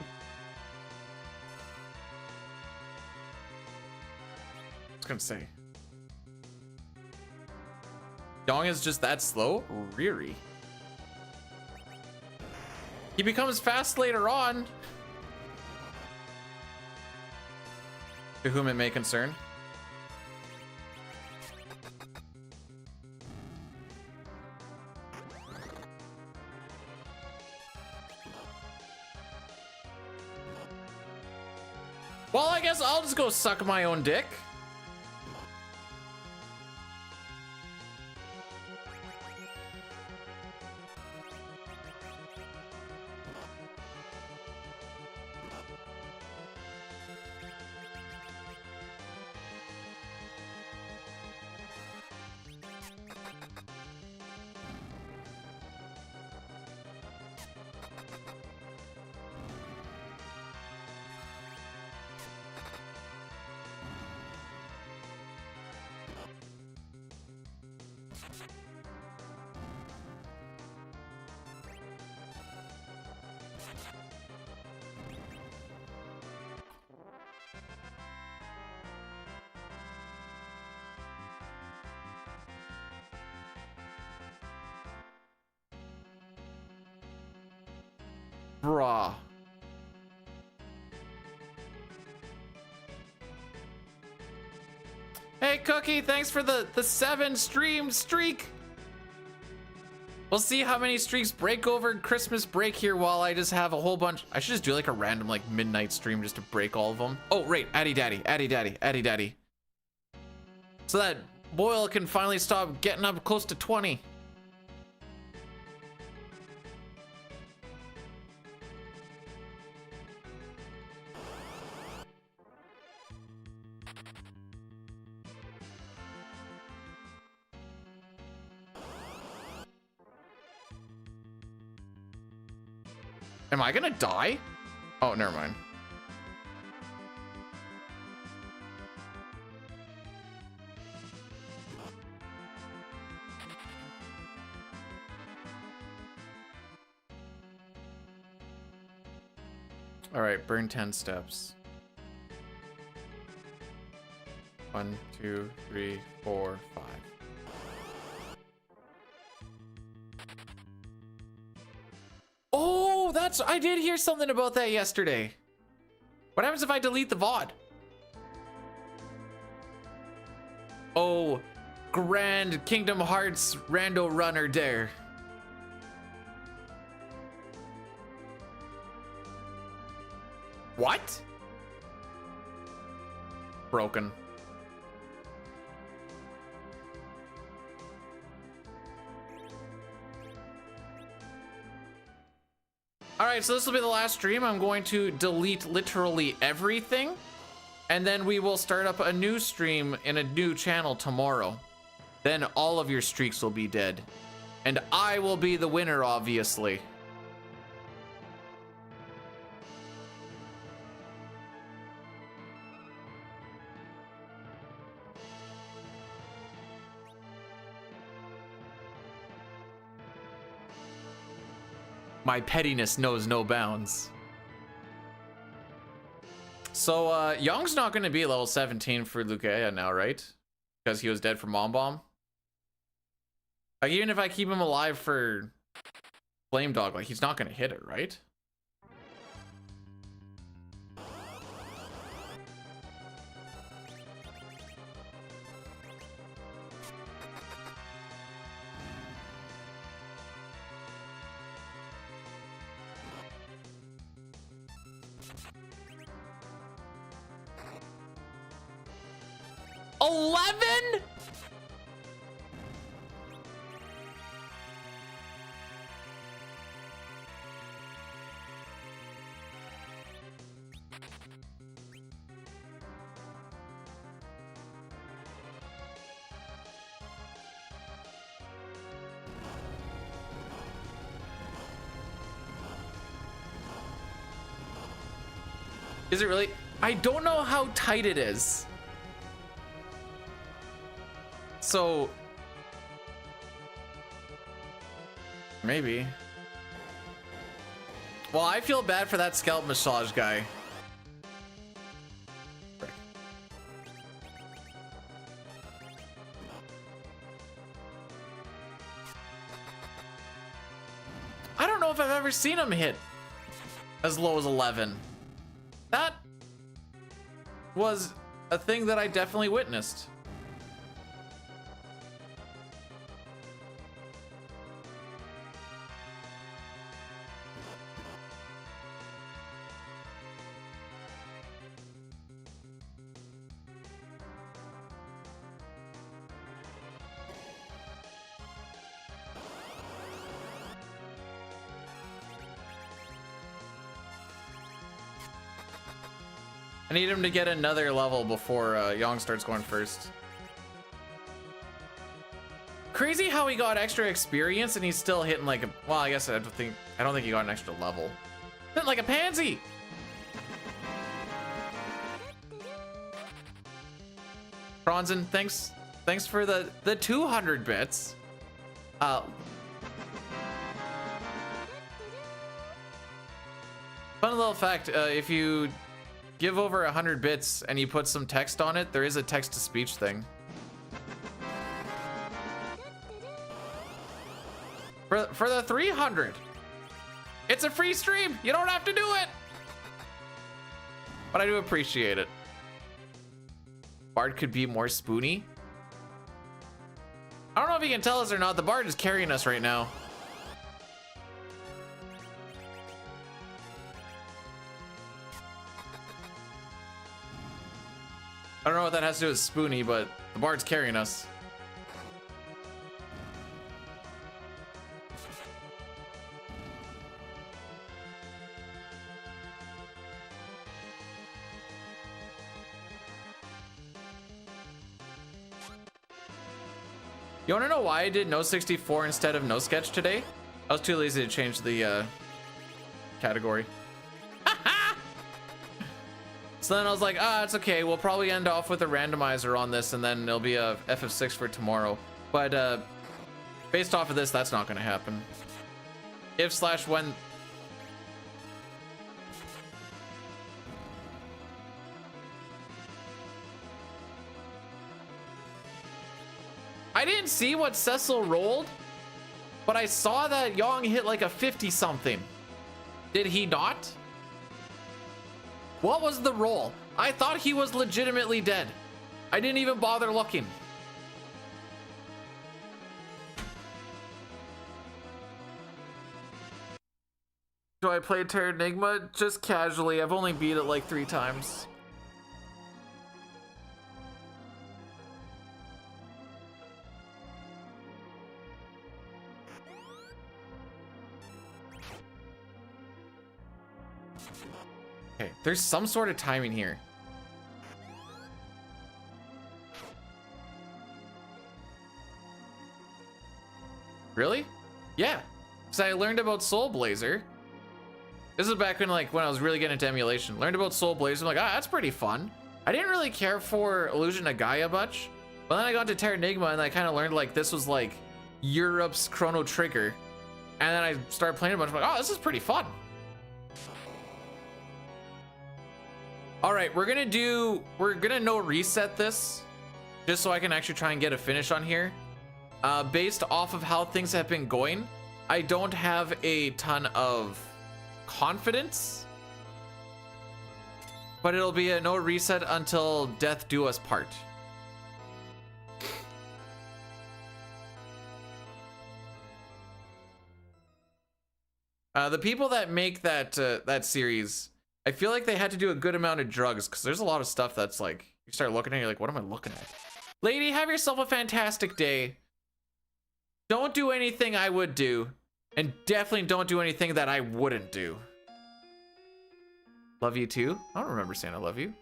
was gonna say. Dong is just that slow? Really? He becomes fast later on. To whom it may concern. Well, I guess I'll just go suck my own dick. Bruh. Hey, Cookie, thanks for the 7 stream streak. We'll see how many streaks break over Christmas break here while I just have a whole bunch. I should just do like a random like midnight stream just to break all of them. Oh, right. Addy Daddy, Addy Daddy, Addy Daddy. So that Boyle can finally stop getting up close to 20. Am I gonna die? Oh, never mind. All right, burn 10 steps. 1, 2, 3, 4, 5. Oh, I did hear something about that yesterday. What happens if I delete the VOD? Oh, Grand Kingdom Hearts Rando Runner Dare. What? Broken. All right, so this will be the last stream. I'm going to delete literally everything, and then we will start up a new stream in a new channel tomorrow. Then all of your streaks will be dead, and I will be the winner, obviously. My pettiness knows no bounds. So, Young's not going to be level 17 for Lucia now, right? Because he was dead from Mom Bomb. Like, even if I keep him alive for Flame Dog, like, he's not going to hit it, right? $11? Is it really? I don't know how tight it is. So maybe. Well, I feel bad for that scalp massage guy. I don't know if I've ever seen him hit as low as 11. That was a thing that I definitely witnessed. I need him to get another level before Yang starts going first. Crazy how he got extra experience and he's still hitting like a, well, I guess I don't think he got an extra level. Hitting like a pansy. Bronzen, thanks for the 200 bits. Fun little fact, if you give over 100 bits and you put some text on it, there is a text-to-speech thing. For the 300, it's a free stream. You don't have to do it, but I do appreciate it. Bard could be more spoony. I don't know if you can tell us or not. The Bard is carrying us right now. I don't know what that has to do with Spoony, but the Bard's carrying us. You wanna know why I did No64 instead of No Sketch today? I was too lazy to change the category. So then I was like, it's okay. We'll probably end off with a randomizer on this, and then it'll be a FF6 for tomorrow. But based off of this, that's not going to happen. If/when. I didn't see what Cecil rolled, but I saw that Yang hit like a 50 something. Did he not? What was the roll? I thought he was legitimately dead. I didn't even bother looking. Do I play Terra Enigma? Just casually. I've only beat it like 3 times. Okay, there's some sort of timing here. Really? Yeah. Because I learned about Soul Blazer. This is back when I was really getting into emulation. Learned about Soul Blazer. I'm like, ah, that's pretty fun. I didn't really care for Illusion of Gaia much. But then I got into Terra Enigma and I kind of learned like this was like Europe's Chrono Trigger. And then I started playing a bunch. I'm like, oh, this is pretty fun. All right, we're gonna no reset this just so I can actually try and get a finish on here. Based off of how things have been going, I don't have a ton of confidence, but it'll be a no reset until death do us part. The people that make that series, I feel like they had to do a good amount of drugs because there's a lot of stuff that's like you start looking at, you're like, what am I looking at? Lady, have yourself a fantastic day. Don't do anything I would do, and definitely don't do anything that I wouldn't do. Love you too? I don't remember saying I love you.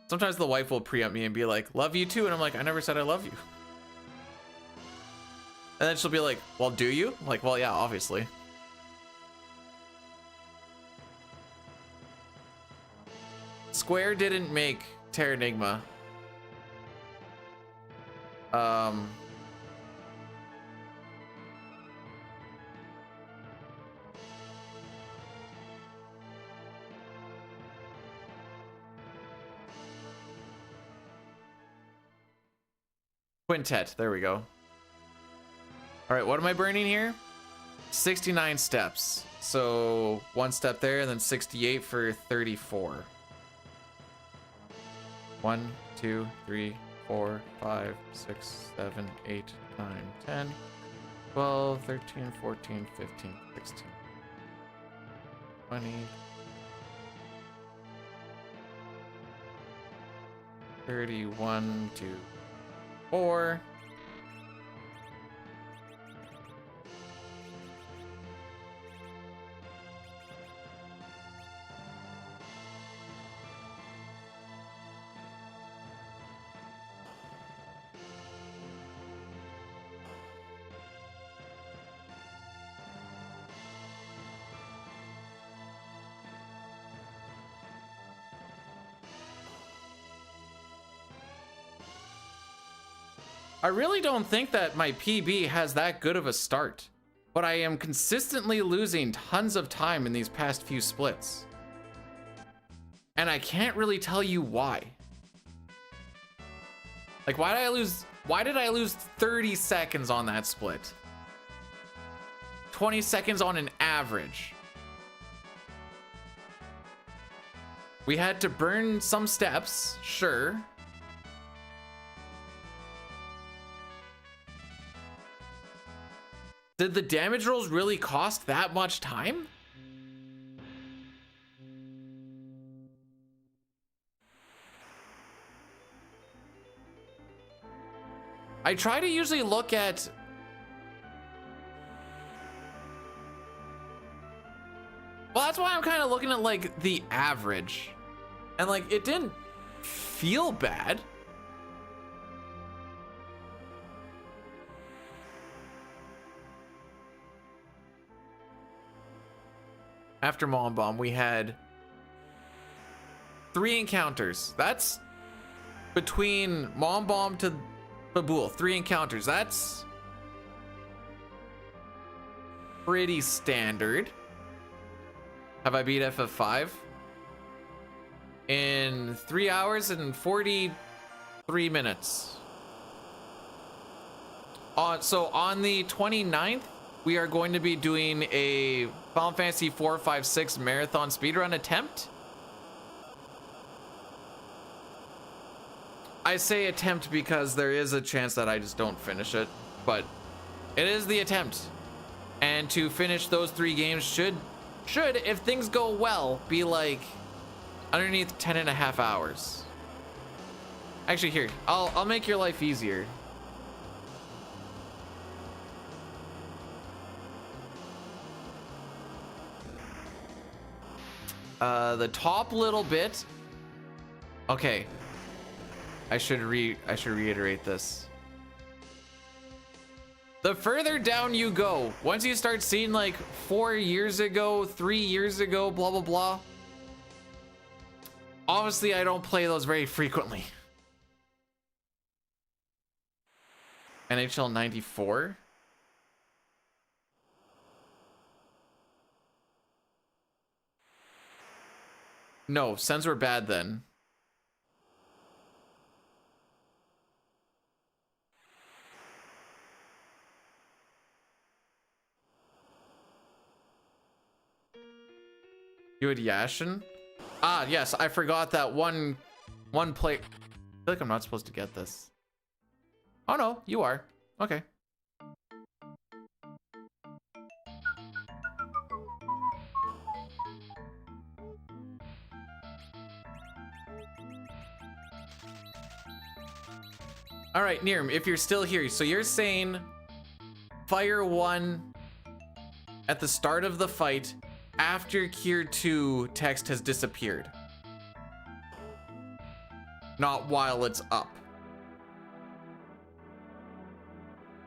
Sometimes the wife will preempt me and be like, love you too, and I'm like, I never said I love you. And then she'll be like, well, do you? I'm like, well, yeah, obviously. Square didn't make Terra Enigma. Quintet, there we go. All right, what am I burning here? 69 steps. So 1 step there, and then 68 for 34. 1, 2, 3, 4, 5, 6, 7, 8, 9, 10, 12, 13, 14, 15, 16, 20, 31, 2, 4. I really don't think that my PB has that good of a start, but I am consistently losing tons of time in these past few splits. And I can't really tell you why. Like, why did I lose 30 seconds on that split? 20 seconds on an average. We had to burn some steps, sure. Did the damage rolls really cost that much time? I try to usually look at... Well, that's why I'm kind of looking at like the average. And like, it didn't feel bad. After Mom Bomb, we had 3 encounters. That's between Mom Bomb to Babool. 3 encounters. That's pretty standard. Have I beat FF5? In 3 hours and 43 minutes. So on the 29th, we are going to be doing a Final Fantasy 4, 5, 6 marathon speedrun attempt. I say attempt because there is a chance that I just don't finish it, but it is the attempt. And to finish those 3 games should, if things go well, be like underneath 10.5 hours. Actually, here, I'll make your life easier. The top little bit. Okay. I should reiterate this. The further down you go, once you start seeing like 4 years ago, 3 years ago, blah, blah, blah. Obviously, I don't play those very frequently. NHL 94. No, Sens were bad then. You had Yashin? Ah, yes, I forgot that one play. I feel like I'm not supposed to get this. Oh no, you are. Okay. All right, Nirm, if you're still here, so you're saying Fire 1 at the start of the fight after Cure 2 text has disappeared. Not while it's up.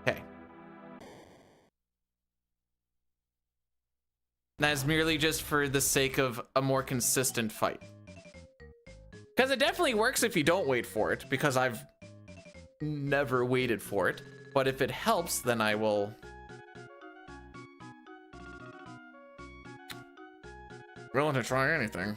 Okay. That's merely just for the sake of a more consistent fight. Because it definitely works if you don't wait for it, because I've never waited for it. But if it helps, then I will. Willing to try anything.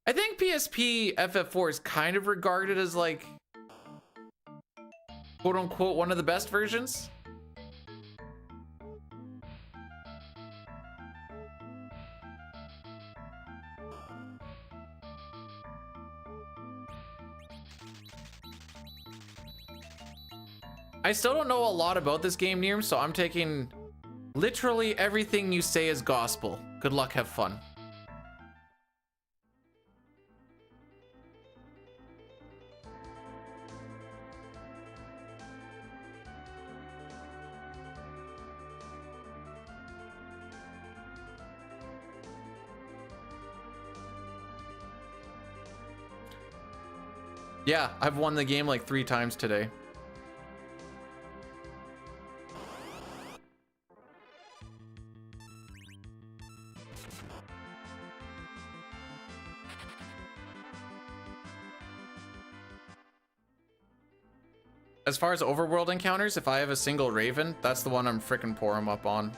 I think PSP FF4 is kind of regarded as like, quote unquote, one of the best versions. I still don't know a lot about this game, Nirm, so I'm taking literally everything you say as gospel. Good luck, have fun. Yeah, I've won the game like 3 times today. As far as overworld encounters, if I have a single Raven, that's the one I'm frickin' pour him up on.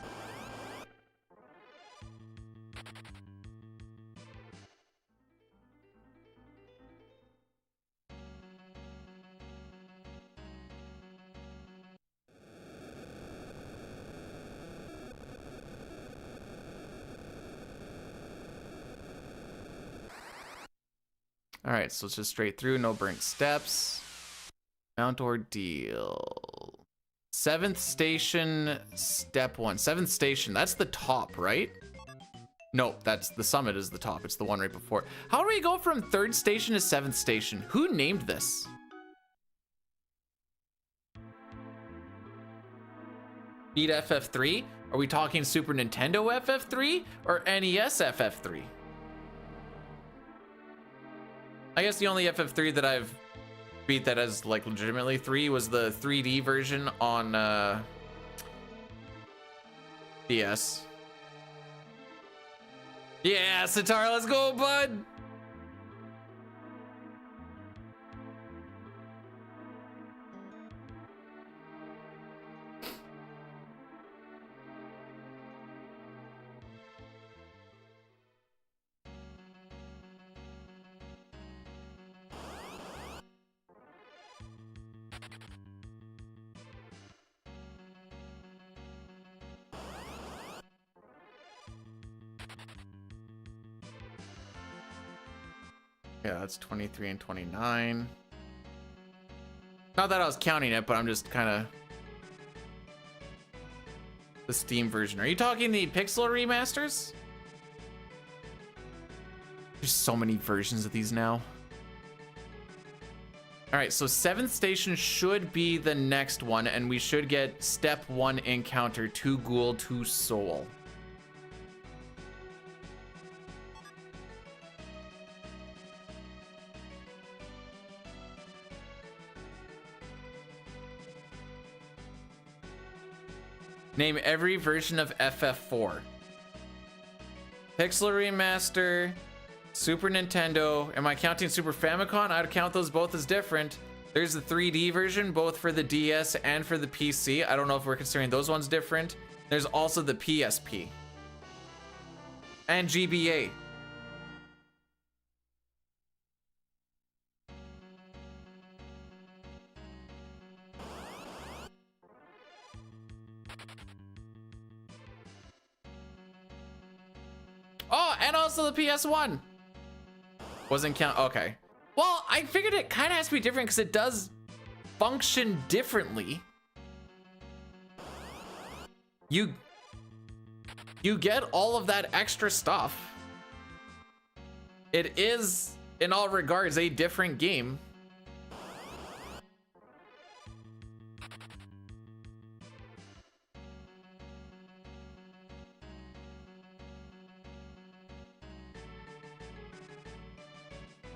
All right, so it's just straight through, no burnt steps. Mount Ordeal. 7th station, step 1. 7th station, that's the top, right? Nope, that's the summit is the top. It's the one right before. How do we go from 3rd station to 7th station? Who named this? Beat FF3? Are we talking Super Nintendo FF3 or NES FF3? I guess the only FF3 that I've beat that as like legitimately 3 was the 3D version on DS. Yeah, Sitar, let's go, bud. Yeah, that's 23 and 29. Not that I was counting it, but I'm just kind of... The Steam version. Are you talking the Pixel remasters? There's so many versions of these now. All right, so 7th Station should be the next one, and we should get Step 1 encounter, 2 Ghoul, 2 Soul. Name every version of FF4. Pixel Remaster, Super Nintendo. Am I counting Super Famicom? I'd count those both as different. There's the 3D version, both for the DS and for the PC. I don't know if we're considering those ones different. There's also the PSP. And GBA. Oh, and also the PS1. Wasn't count. Okay. Well, I figured it kind of has to be different because it does function differently. You get all of that extra stuff. It is, in all regards, a different game.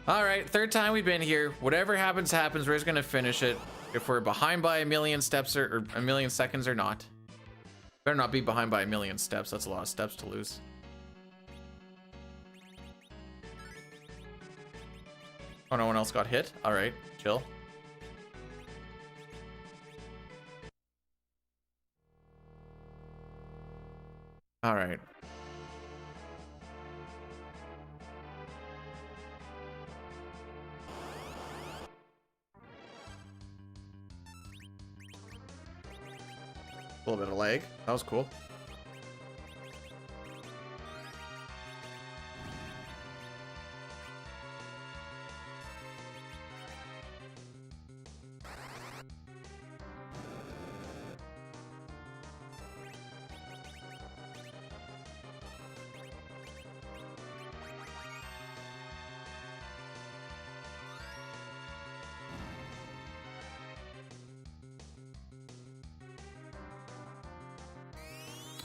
All right, third time we've been here. Whatever happens, happens. We're just gonna finish it. If we're behind by a million steps or a million seconds or not. Better not be behind by a million steps. That's a lot of steps to lose. Oh, no one else got hit? All right, chill. All right. A little bit of lag. That was cool.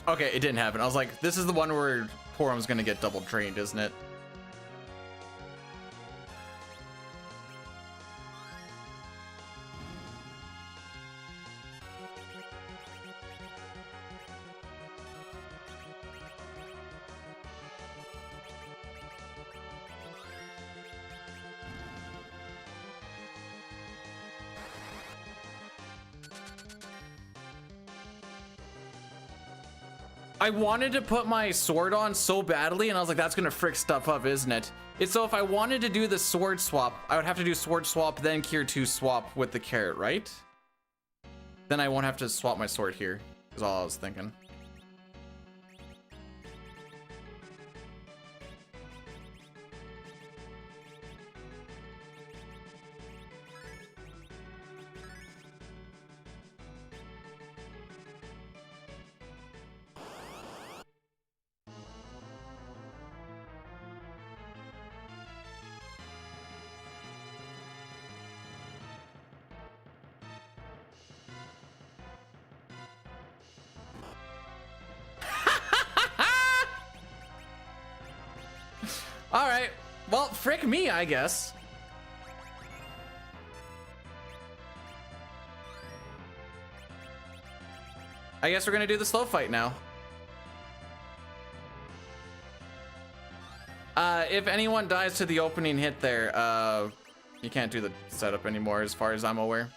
Okay, it didn't happen. I was like, this is the one where Porum's gonna get double drained, isn't it? I wanted to put my sword on so badly, and I was like, that's gonna frick stuff up, isn't it? It's so if I wanted to do the sword swap, I would have to do sword swap, then Cure 2 swap with the carrot, right? Then I won't have to swap my sword here, is all I was thinking. All right, well, frick me, I guess. I guess we're gonna do the slow fight now. If anyone dies to the opening hit there, you can't do the setup anymore as far as I'm aware.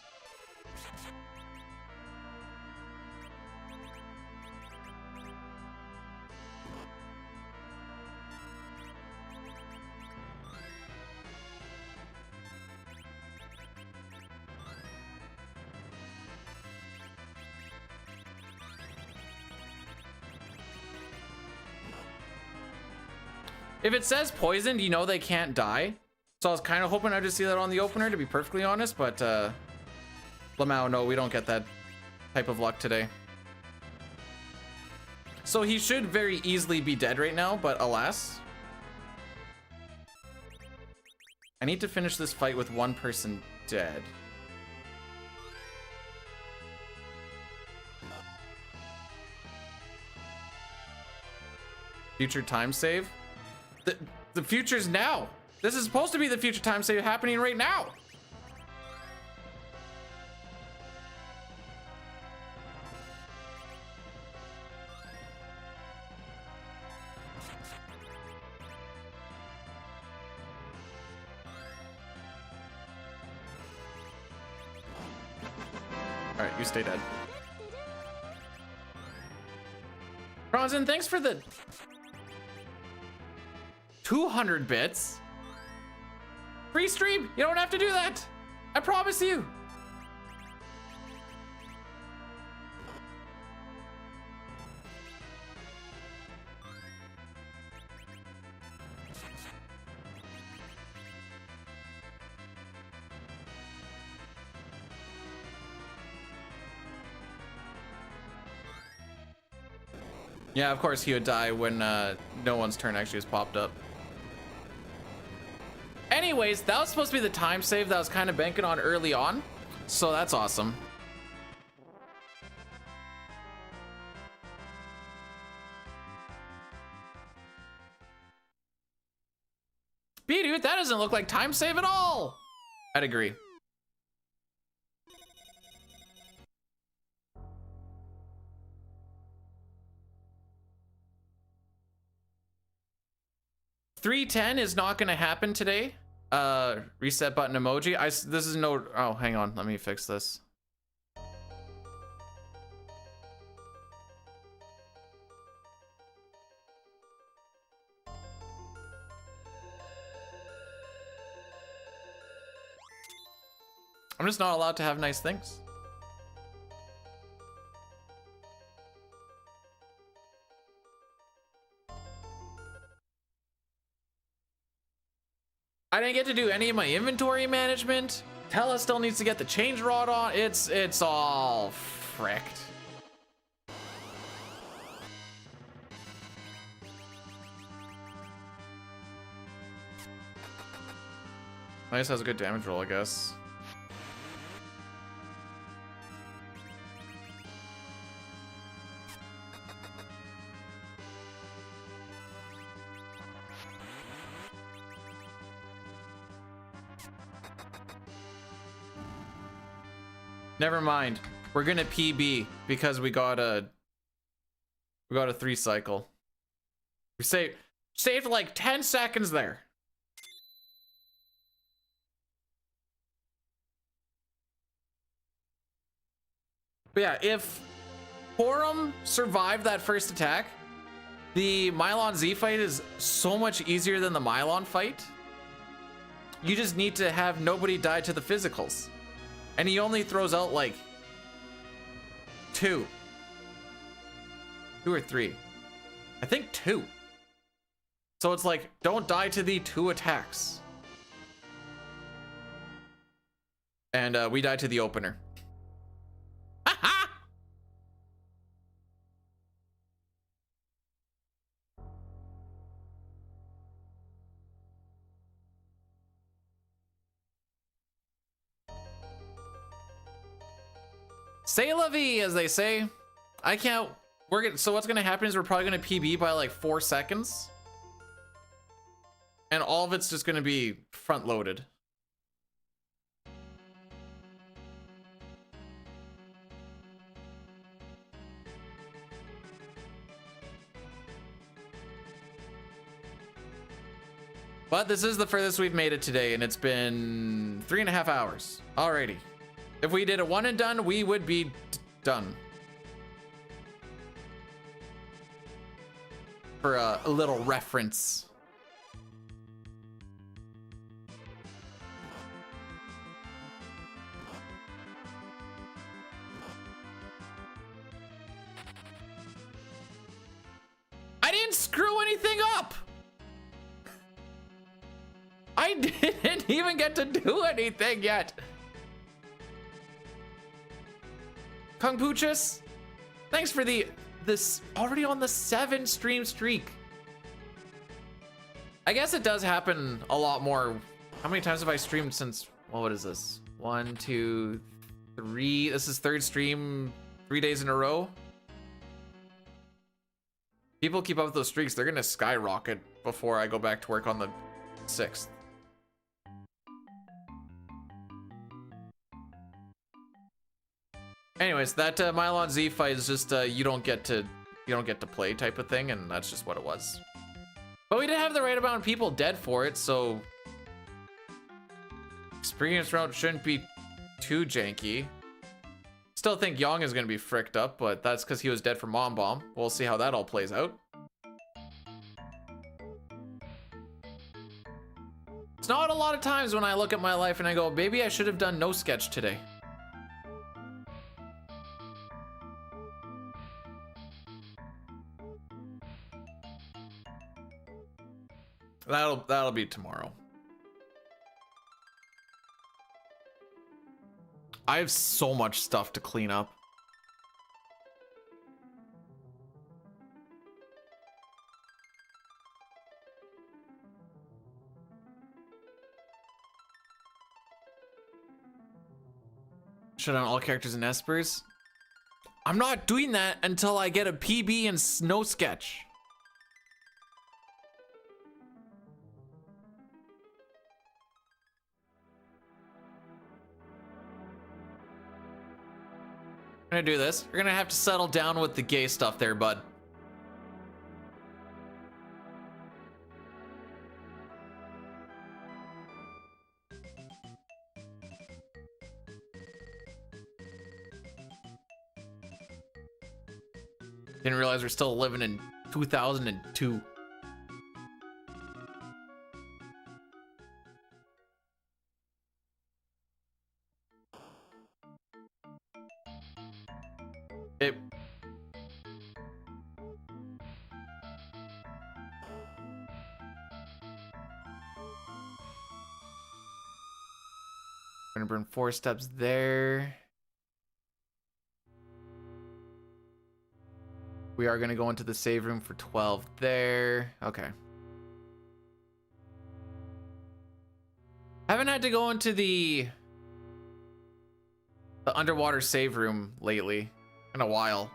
If it says poisoned, you know they can't die. So I was kind of hoping I'd just see that on the opener, to be perfectly honest, but Lamau, no, we don't get that type of luck today. So he should very easily be dead right now, but alas. I need to finish this fight with one person dead. Future time save? The future's now. This is supposed to be the future time save happening right now. All right, you stay dead. Bronzen, thanks for the 200 bits. Free stream, you don't have to do that. I promise you. Yeah, of course he would die when no one's turn actually has popped up. Anyways, that was supposed to be the time save that I was kind of banking on early on, so that's awesome. B-dude, that doesn't look like time save at all. I'd agree. $310 is not going to happen today. Reset button emoji. This is no. Oh, hang on. Let me fix this. I'm just not allowed to have nice things. I didn't get to do any of my inventory management. Tella still needs to get the change rod on. It's all fricked. Nice has a good damage roll, I guess. Never mind. We're gonna PB because we got a 3 cycle. We saved like 10 seconds there. But yeah, if Forum survived that first attack, the Mylon Z fight is so much easier than the Mylon fight. You just need to have nobody die to the physicals. And he only throws out like 2 or 3. I think 2. So it's like, don't die to the 2 attacks. And we died to the opener. C'est la vie, as they say. I can't. So what's gonna happen is we're probably gonna PB by like 4 seconds, and all of it's just gonna be front loaded. But this is the furthest we've made it today, and it's been 3.5 hours. Alrighty. If we did a one and done, we would be done. For a little reference. I didn't screw anything up. I didn't didn't even get to do anything yet. Kung Poochus, thanks for this already on the 7 stream streak. I guess it does happen a lot more. How many times have I streamed since, well, what is this? 1, 2, 3. This is 3rd stream, 3 days in a row. People keep up with those streaks, they're gonna skyrocket before I go back to work on the 6th. Anyways, that Mylon Z fight is just you don't get to play type of thing, and that's just what it was. But we did have the right amount of people dead for it, so experience route shouldn't be too janky. Still think Yong is gonna be fricked up, but that's because he was dead for Mom Bomb. We'll see how that all plays out. It's not a lot of times when I look at my life and I go, maybe I should have done no sketch today. That'll be tomorrow. I have so much stuff to clean up. Shut down all characters and espers. I'm not doing that until I get a PB and Snow Sketch. We're gonna do this. You're gonna have to settle down with the gay stuff there, bud. Didn't realize we're still living in 2002. Gonna burn 4 steps there. We are gonna go into the save room for 12 there. Okay. Haven't had to go into the underwater save room lately in a while.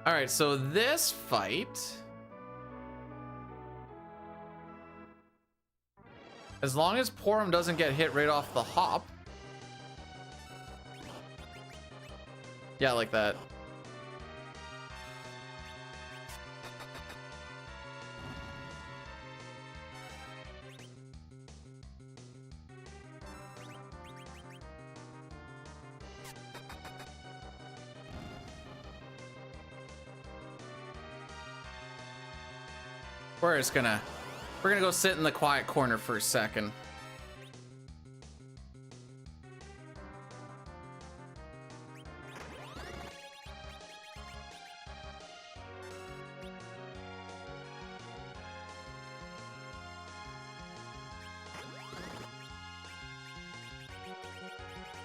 All right, so this fight, as long as Porum doesn't get hit right off the hop. Yeah, like that. We're gonna go sit in the quiet corner for a second.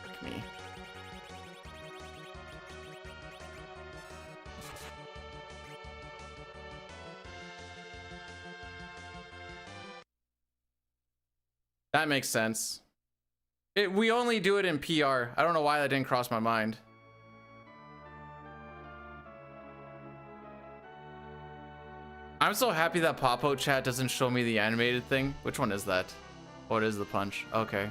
Look at me. That makes sense. We only do it in PR. I don't know why that didn't cross my mind. I'm so happy that Popo chat doesn't show me the animated thing. Which one is that? Oh, it is the punch. Okay.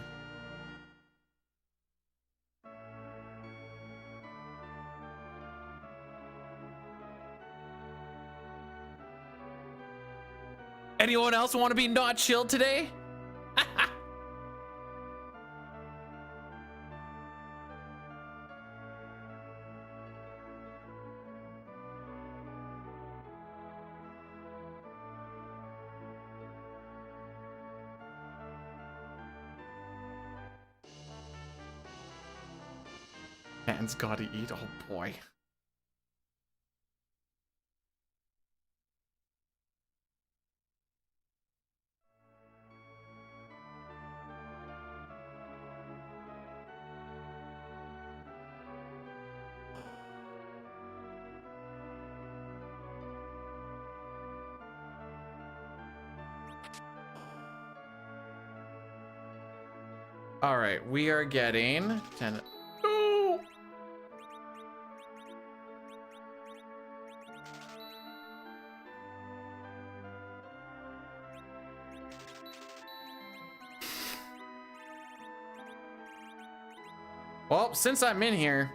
Anyone else want to be not chill today? Man's gotta eat. Oh boy. All right, we are getting 10. No! Well, since I'm in here,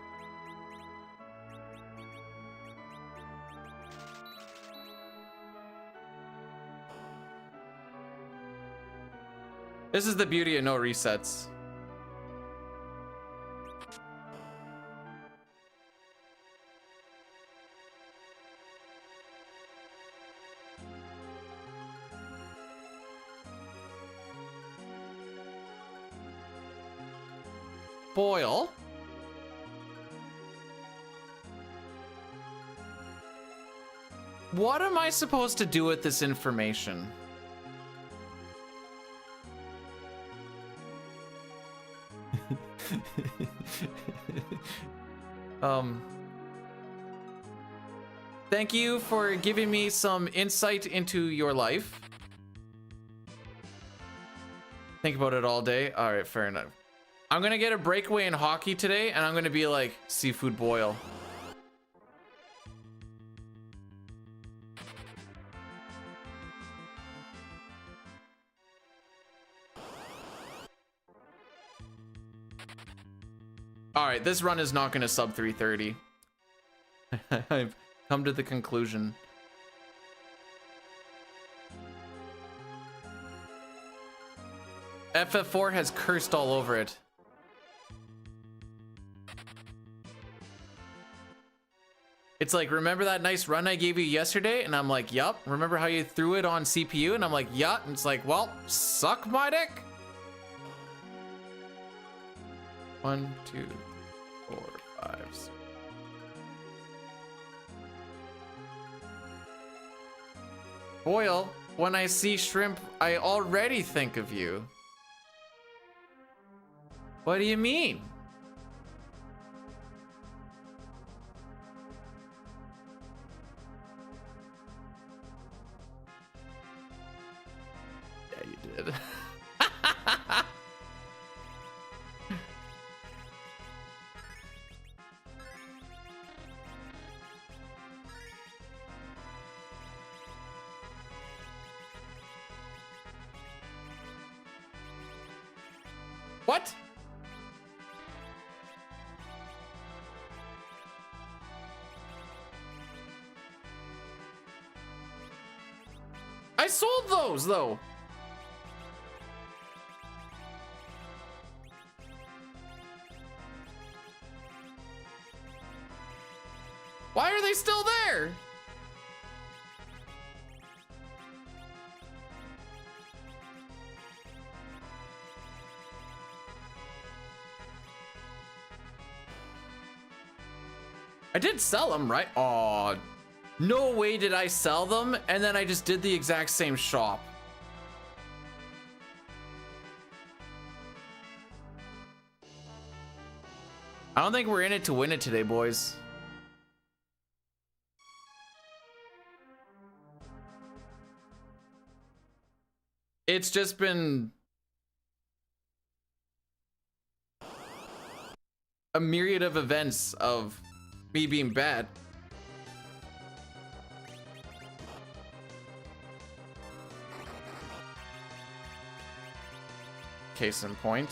this is the beauty of no resets. Boil. What am I supposed to do with this information? Thank you for giving me some insight into your life. Think about it all day. All right, fair enough. I'm gonna get a breakaway in hockey today, and I'm gonna be like, seafood boil. All right, this run is not gonna sub 330. I've come to the conclusion. FF4 has cursed all over it. It's like, remember that nice run I gave you yesterday? And I'm like, yup. Remember how you threw it on CPU? And I'm like, yup. And it's like, well, suck my dick. 1, 2, 4, 5, 6. Boil, when I see shrimp, I already think of you. What do you mean? Yeah, you did. What? I sold those though. Why are they still there? I did sell them, right? Aw, no way did I sell them, and then I just did the exact same shop. I don't think we're in it to win it today, boys. It's just been a myriad of events of me being bad. Case in point.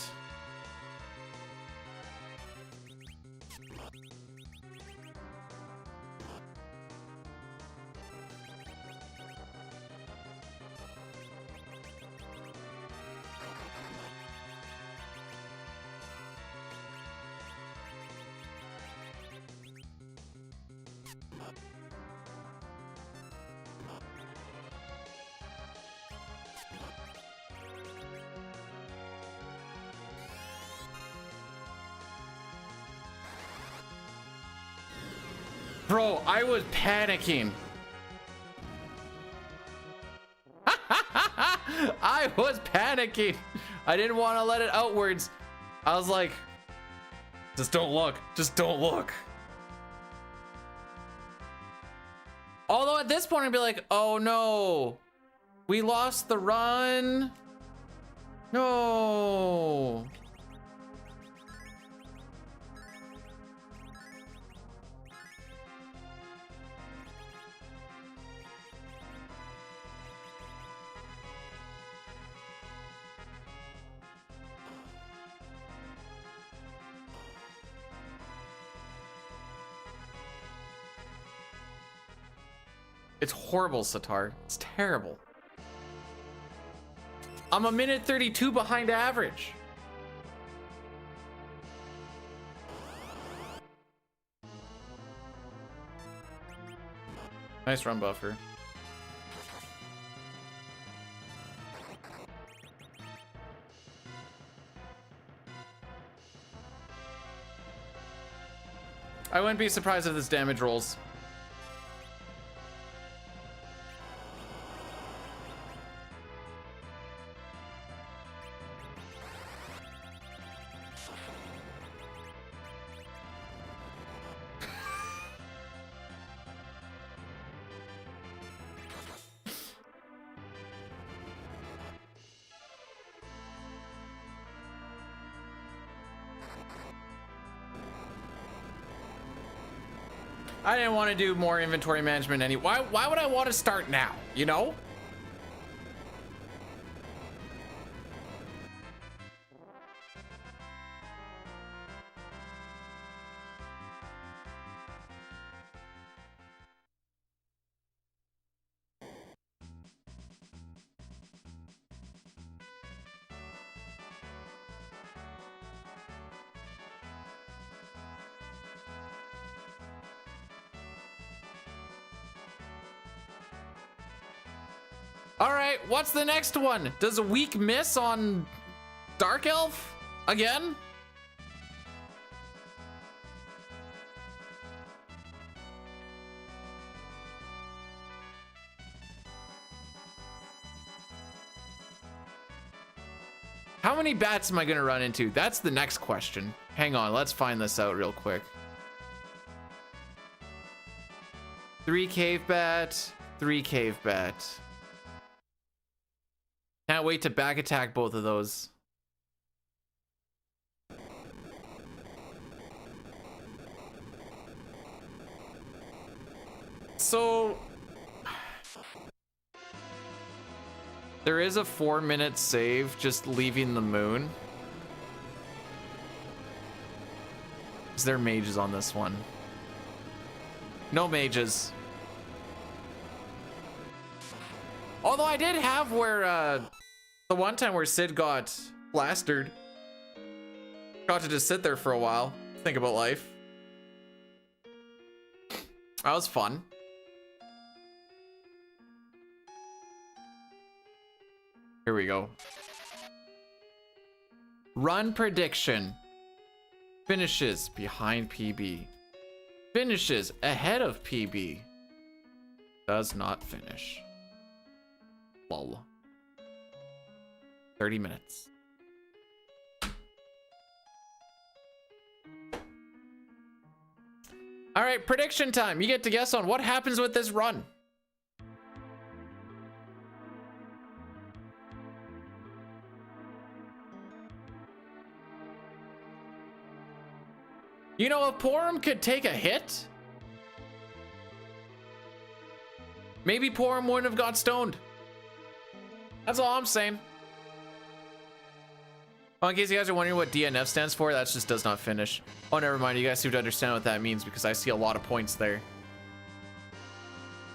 Bro, I was panicking. I was panicking. I didn't want to let it outwards. I was like, just don't look. Just don't look. Although at this point I'd be like, oh no, we lost the run. No. It's horrible, Satar. It's terrible. I'm a minute 32 behind average. Nice run buffer. I wouldn't be surprised if this damage rolls. I didn't want to do more inventory management why would I want to start now, you know? All right, what's the next one? Does a weak miss on Dark Elf again? How many bats am I gonna run into? That's the next question. Hang on, let's find this out real quick. 3 cave bat, 3 cave bat. Can't wait to back attack both of those. So there is a 4-minute save just leaving the moon. Is there mages on this one? No mages. Although I did have where the one time where Sid got plastered. Got to just sit there for a while, think about life. That was fun. Here we go. Run prediction. Finishes behind PB. Finishes ahead of PB. Does not finish. Lol. 30 minutes. All right, prediction time. You get to guess on what happens with this run. You know, if Porum could take a hit, maybe Porum wouldn't have got stoned. That's all I'm saying. Oh, in case you guys are wondering what DNF stands for, that just does not finish. Oh, never mind. You guys seem to understand what that means because I see a lot of points there.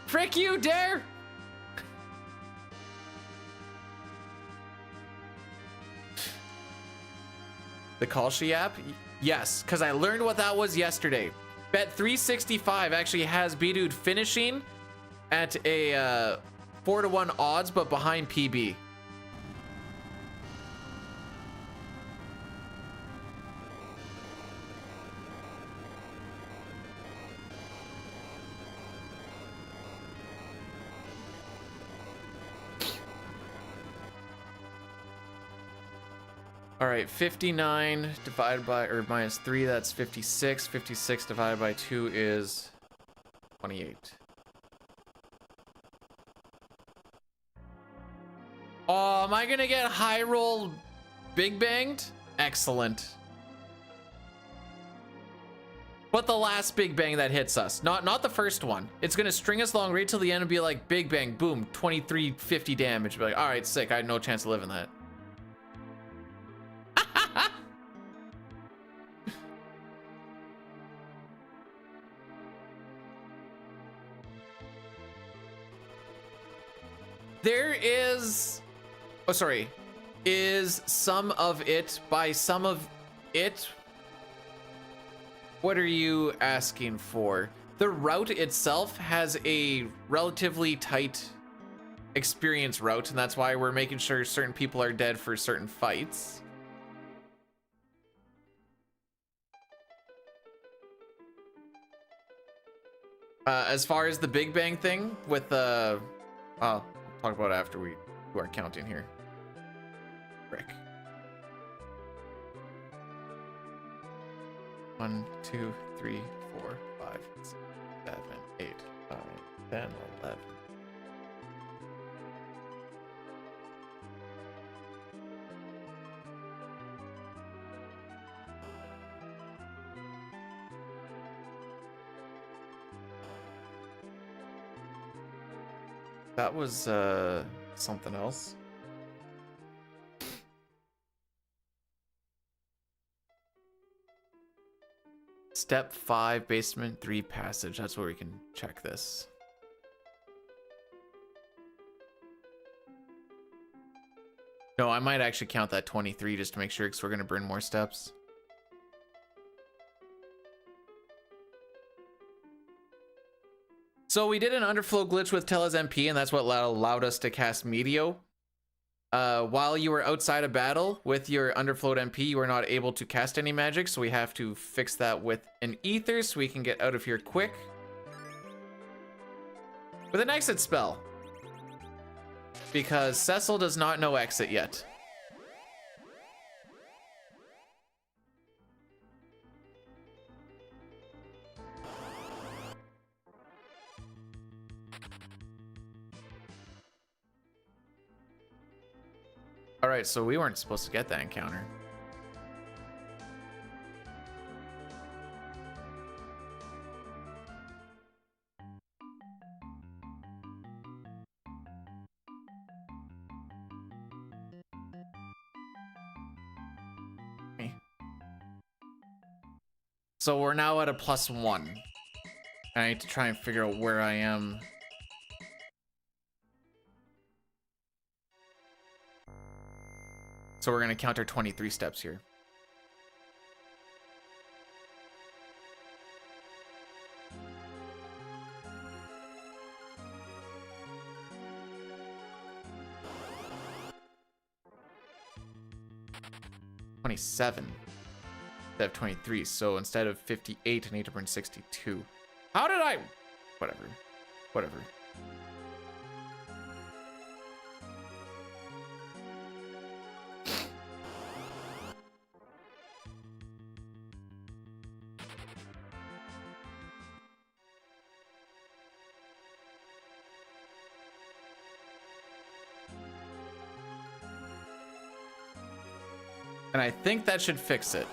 Frick you, Dare! The Kalshi app? Yes, because I learned what that was yesterday. Bet365 actually has B-Dude finishing at a 4-to-1 odds, but behind PB. All right, 59 divided by, or minus 3, that's 56. 56 divided by 2 is 28. Oh, am I gonna get high roll big banged? Excellent. But the last big bang that hits us, not the first one. It's gonna string us along right till the end and be like, big bang, boom, 2350 damage. Be like, all right, sick, I had no chance of living that. There is, oh, sorry, is some of it, by some of it, what are you asking for? The route itself has a relatively tight experience route, and that's why we're making sure certain people are dead for certain fights. As far as the Big Bang thing with the, I'll talk about it after we do our counting here. Frick. 1, 2, 3, 4, 5, 6, 7, 8, 9, 10, 11. That was something else. Step 5, basement 3 passage. That's where we can check this. No, I might actually count that 23 just to make sure, because we're going to burn more steps. So we did an underflow glitch with Tella's MP, and that's what allowed us to cast Meteo. While you were outside of battle with your underflowed MP, you were not able to cast any magic, so we have to fix that with an ether so we can get out of here quick. With an exit spell. Because Cecil does not know exit yet. All right, so we weren't supposed to get that encounter. So we're now at a +1. I need to try and figure out where I am. So we're gonna counter 23 steps here. $27 instead of 23. So instead of 58, I need to burn 62. How did I? Whatever. Whatever. And I think that should fix it.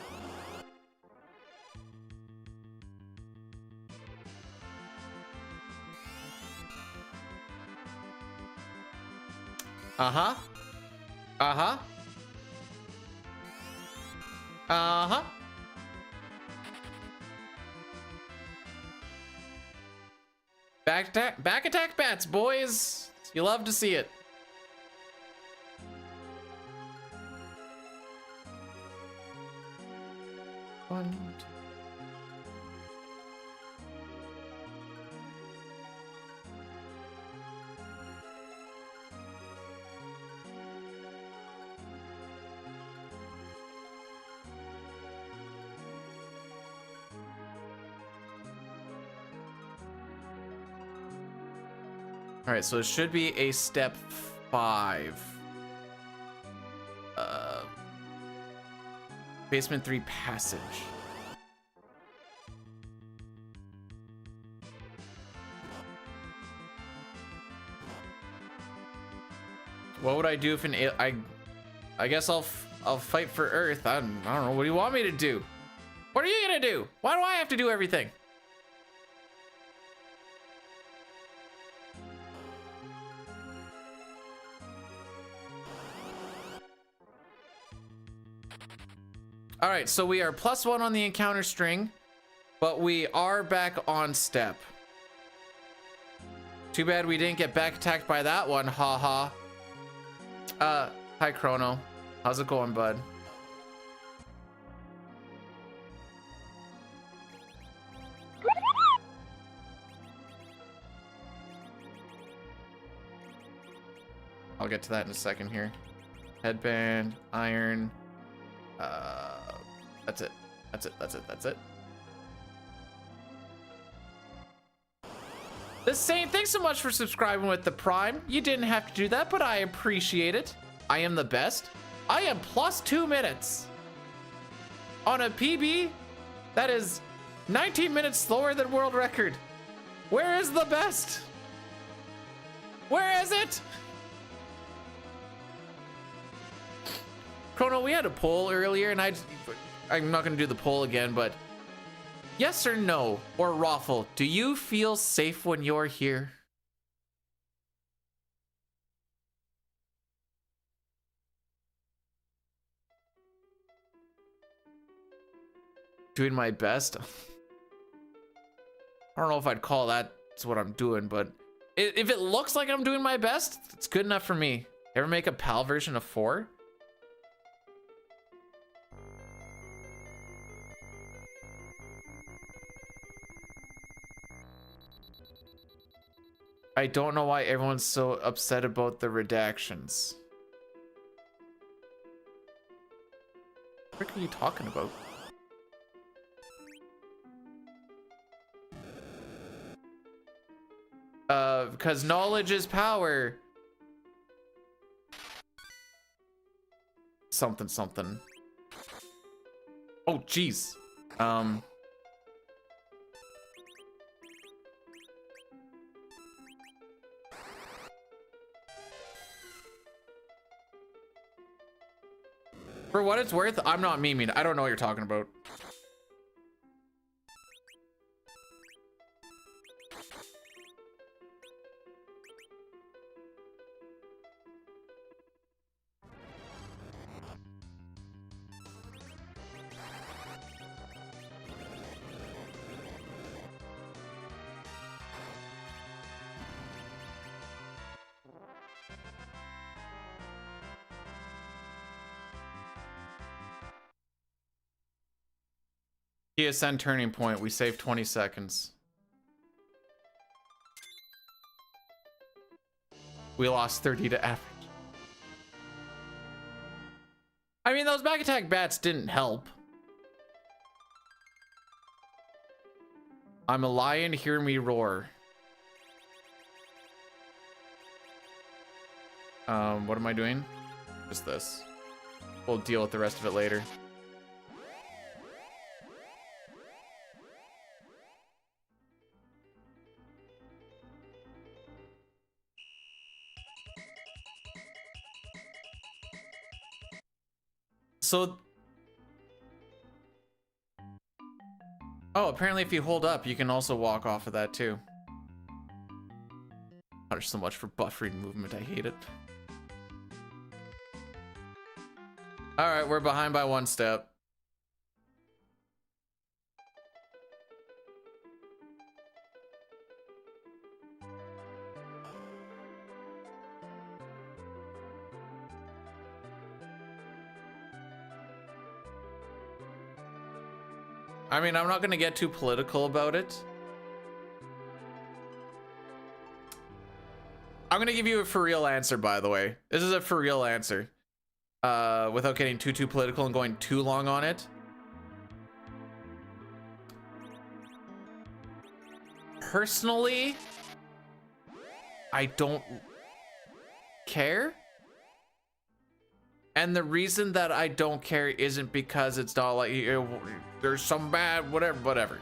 Uh-huh. Uh-huh. Uh-huh. Back attack bats, boys. You love to see it. One, two. All right, so it should be a step 5. Basement 3 passage. What would I do if I guess I'll fight for Earth. I don't know. What do you want me to do? What are you gonna do? Why do I have to do everything? All right, so we are +1 on the encounter string, but we are back on step. Too bad we didn't get back attacked by that one, haha. Hi Chrono. How's it going, bud? I'll get to that in a second here. Headband, iron. That's it. That's it. The Saint, thanks so much for subscribing with the Prime. You didn't have to do that, but I appreciate it. I am the best. I am +2 minutes. On a PB, that is 19 minutes slower than world record. Where is the best? Where is it? Chrono, we had a poll earlier, and I'm not gonna do the poll again, but yes or no, or Raffle, do you feel safe when you're here? Doing my best? I don't know if I'd call that what I'm doing, but if it looks like I'm doing my best, it's good enough for me. Ever make a PAL version of 4? I don't know why everyone's so upset about the redactions. What are you talking about? Because knowledge is power. Something. Oh, jeez. For what it's worth, I'm not memeing. I don't know what you're talking about. TSN turning point. We saved 20 seconds. We lost 30 to average. I mean, those back attack bats didn't help. I'm a lion, hear me roar. What am I doing? Just this. We'll deal with the rest of it later. So, oh, apparently if you hold up, you can also walk off of that too. Not so much for buffering movement, I hate it. All right, we're behind by 1 step. I mean, I'm not gonna get too political about it. I'm gonna give you a for real answer, by the way. This is a for real answer. Without getting too political and going too long on it. Personally, I don't care. And the reason that I don't care isn't because it's not like there's some bad whatever.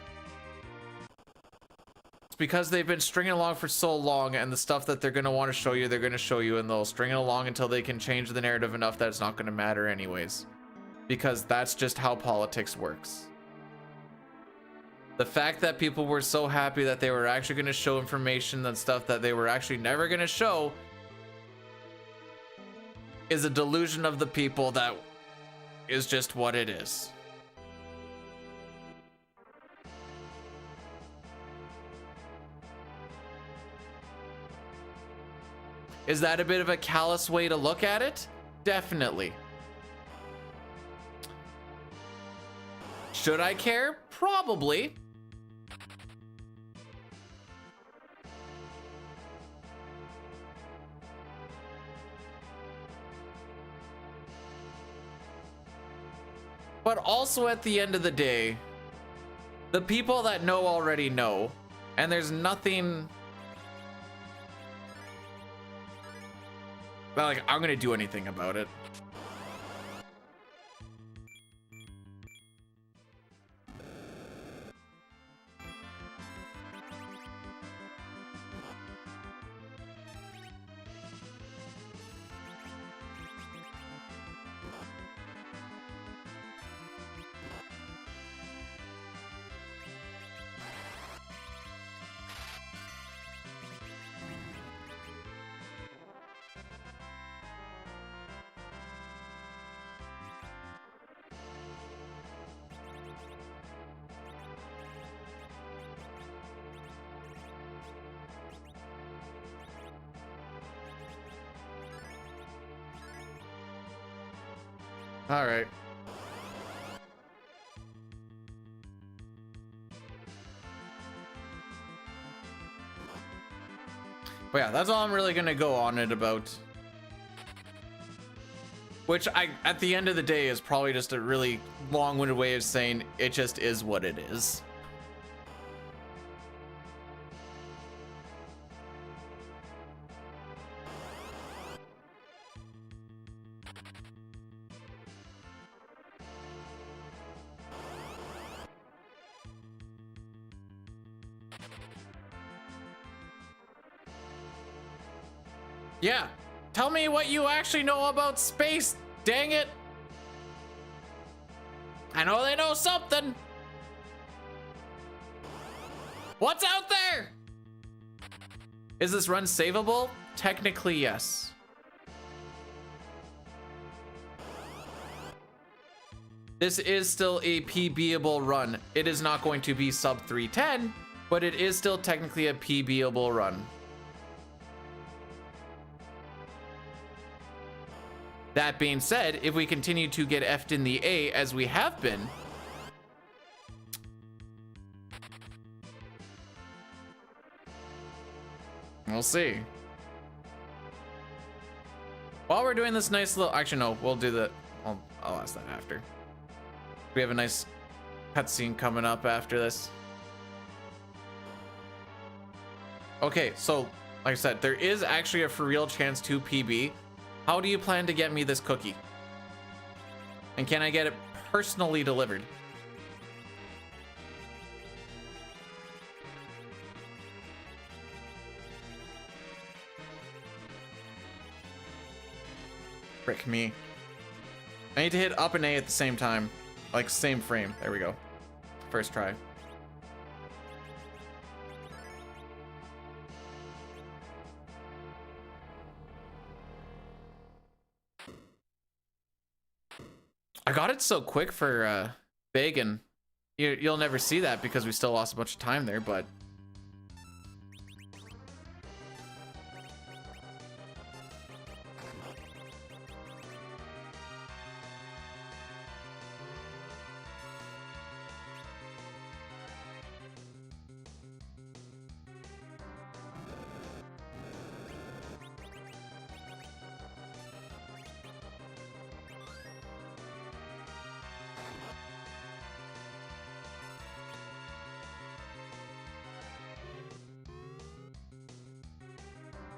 It's because they've been stringing along for so long, and the stuff that they're going to want to show you, they're going to show you, and they'll string it along until they can change the narrative enough that it's not going to matter anyways. Because that's just how politics works. The fact that people were so happy that they were actually going to show information and stuff that they were actually never going to show is a delusion of the people that is just what it is. Is that a bit of a callous way to look at it? Definitely. Should I care? Probably. But also at the end of the day, the people that know already know, and there's nothing that like I'm gonna do anything about it. All right. But yeah, that's all I'm really gonna go on it about. Which at the end of the day, is probably just a really long-winded way of saying it just is what it is. Yeah, tell me what you actually know about space, dang it. I know they know something. What's out there? Is this run savable? Technically, yes. This is still a PBable run. It is not going to be sub 310, but it is still technically a PBable run. That being said, if we continue to get F'd in the A as we have been, we'll see. While we're doing this nice little, actually no, we'll do the, I'll ask that after. We have a nice cutscene coming up after this. Okay, so like I said, there is actually a for real chance to PB. How do you plan to get me this cookie? And can I get it personally delivered? Frick me. I need to hit up and A at the same time. Like same frame. There we go. First try. I got it so quick for Bacon. You'll never see that because we still lost a bunch of time there, but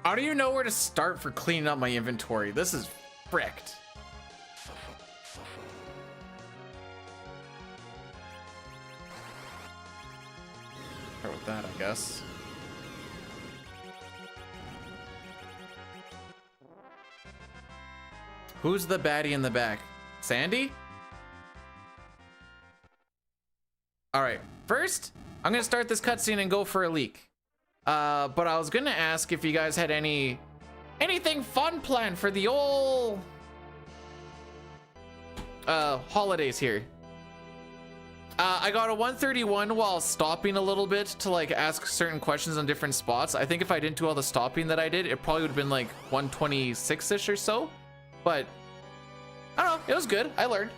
how do you know where to start for cleaning up my inventory? This is fricked. Start with that, I guess. Who's the baddie in the back? Sandy? All right, first, I'm gonna start this cutscene and go for a leak. But I was gonna ask if you guys had anything fun planned for the old holidays here. I got a 131 while stopping a little bit to like ask certain questions on different spots. I think if I didn't do all the stopping that I did, it probably would have been like 126-ish or so. But I don't know, it was good. I learned.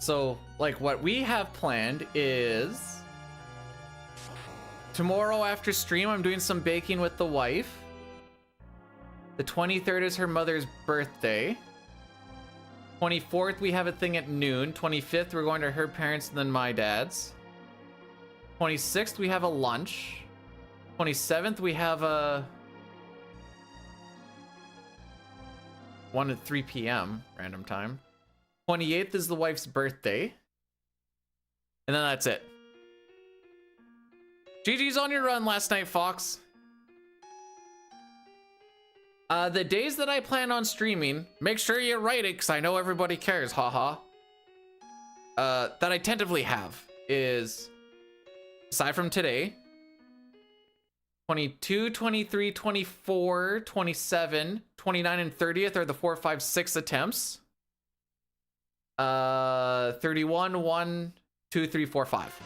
So, like, what we have planned is tomorrow after stream, I'm doing some baking with the wife. The 23rd is her mother's birthday. 24th, we have a thing at noon. 25th, we're going to her parents and then my dad's. 26th, we have a lunch. 27th, we have a 1 at 3 p.m. random time. 28th is the wife's birthday. And then that's it. GG's on your run last night, Fox. The days that I plan on streaming, make sure you write it because I know everybody cares, haha. That I tentatively have is, aside from today, 22, 23, 24, 27, 29, and 30th are the 4, 5, 6 attempts. 31, 1, 2, 3, 4, 5.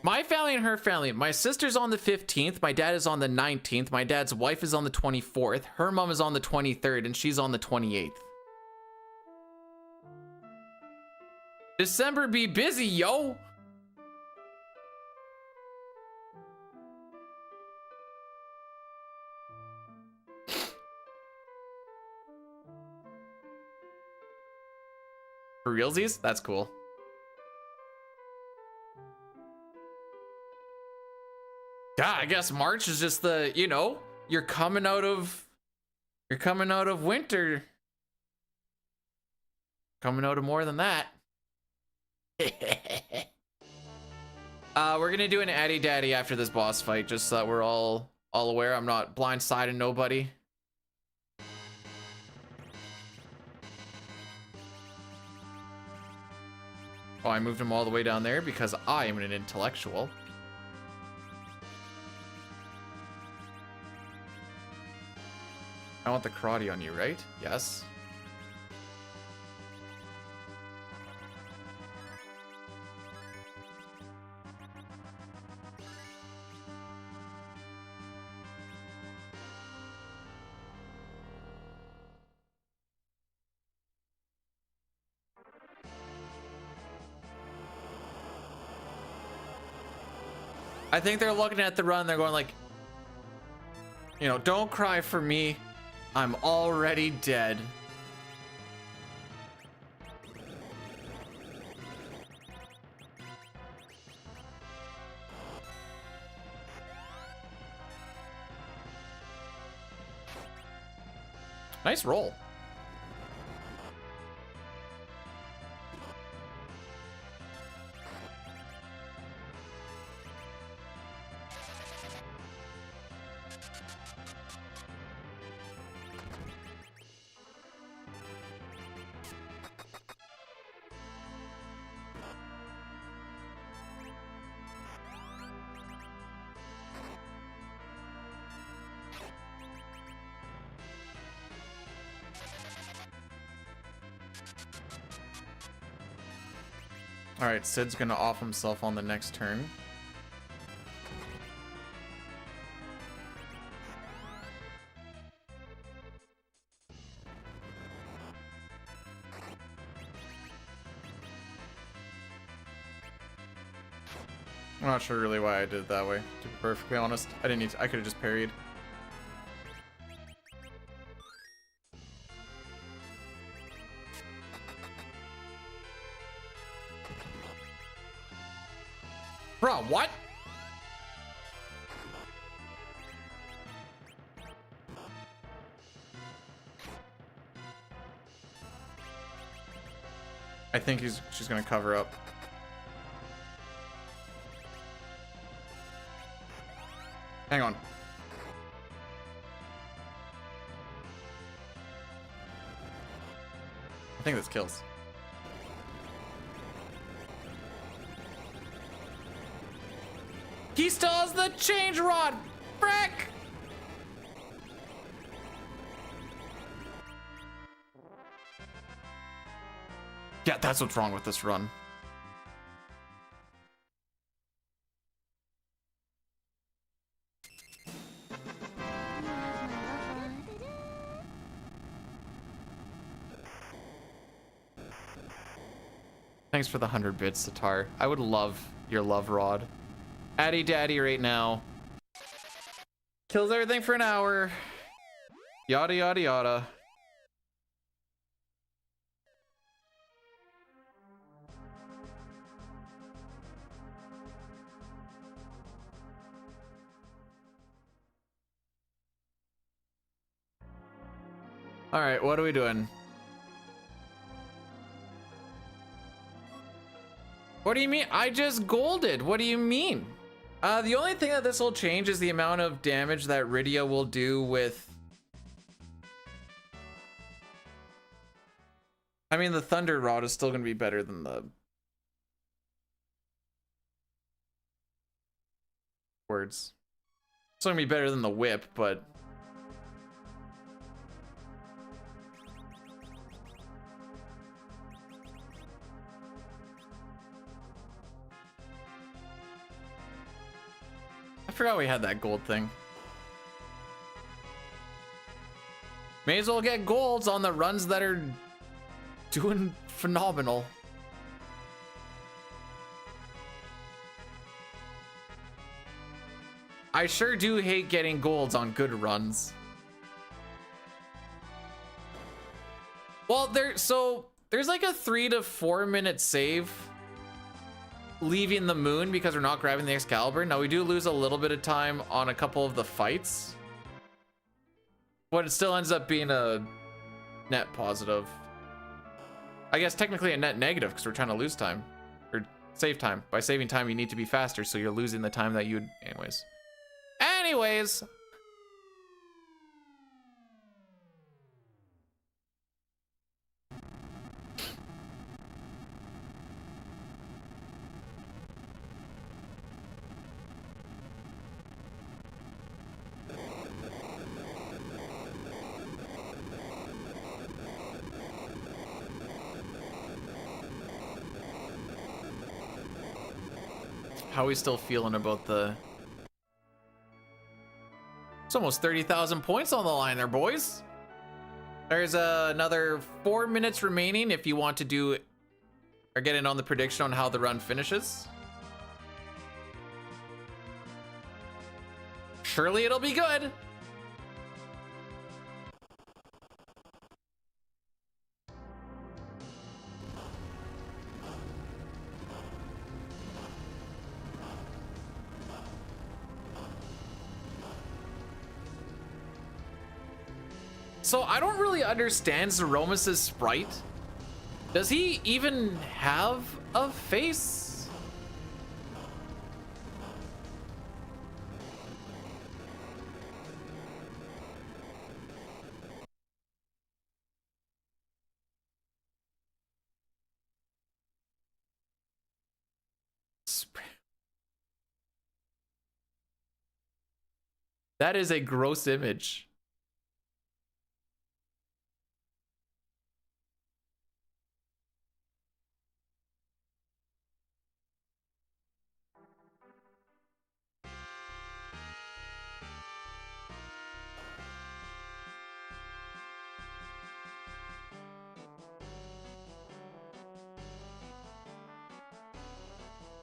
My family and her family. My sister's on the 15th. My dad is on the 19th. My dad's wife is on the 24th. Her mom is on the 23rd, and she's on the 28th. December be busy, yo. For realsies? That's cool. Yeah, I guess March is just the, you know, you're coming out of winter. Coming out of more than that. We're gonna do an Addy Daddy after this boss fight, just so that we're all aware. I'm not blindsiding nobody. Oh, I moved him all the way down there because I am an intellectual. I want the karate on you, right? Yes. I think they're looking at the run, they're going like, you know, don't cry for me. I'm already dead. Nice roll. All right, Sid's gonna off himself on the next turn. I'm not sure really why I did it that way, to be perfectly honest. I didn't need to, I could have just parried. Bro, what? I think she's gonna cover up. Hang on. I think this kills. He still has the change rod! Frick! Yeah, that's what's wrong with this run. Thanks for the 100 bits, Sitar. I would love your love rod. Addy daddy right now. Kills everything for an hour. Yada yada yada. All right, what are we doing? What do you mean? I just golded. What do you mean? The only thing that this will change is the amount of damage that Rydia will do with... I mean, the Thunder Rod is still going to be better than the... Words. It's going to be better than the Whip, but... I forgot we had that gold thing. May as well get golds on the runs that are doing phenomenal. I sure do hate getting golds on good runs. Well, there's like a 3 to 4 minute save leaving the moon because we're not grabbing the Excalibur. Now we do lose a little bit of time on a couple of the fights, but it still ends up being a net positive. I guess technically a net negative because we're trying to lose time or save time. By saving time, you need to be faster, so you're losing the time that you'd anyways. How are we still feeling about the... It's almost 30,000 points on the line there, boys. There's another 4 minutes remaining if you want to do or get in on the prediction on how the run finishes. Surely it'll be good. So I don't really understand Zeromus's sprite. Does he even have a face? That is a gross image.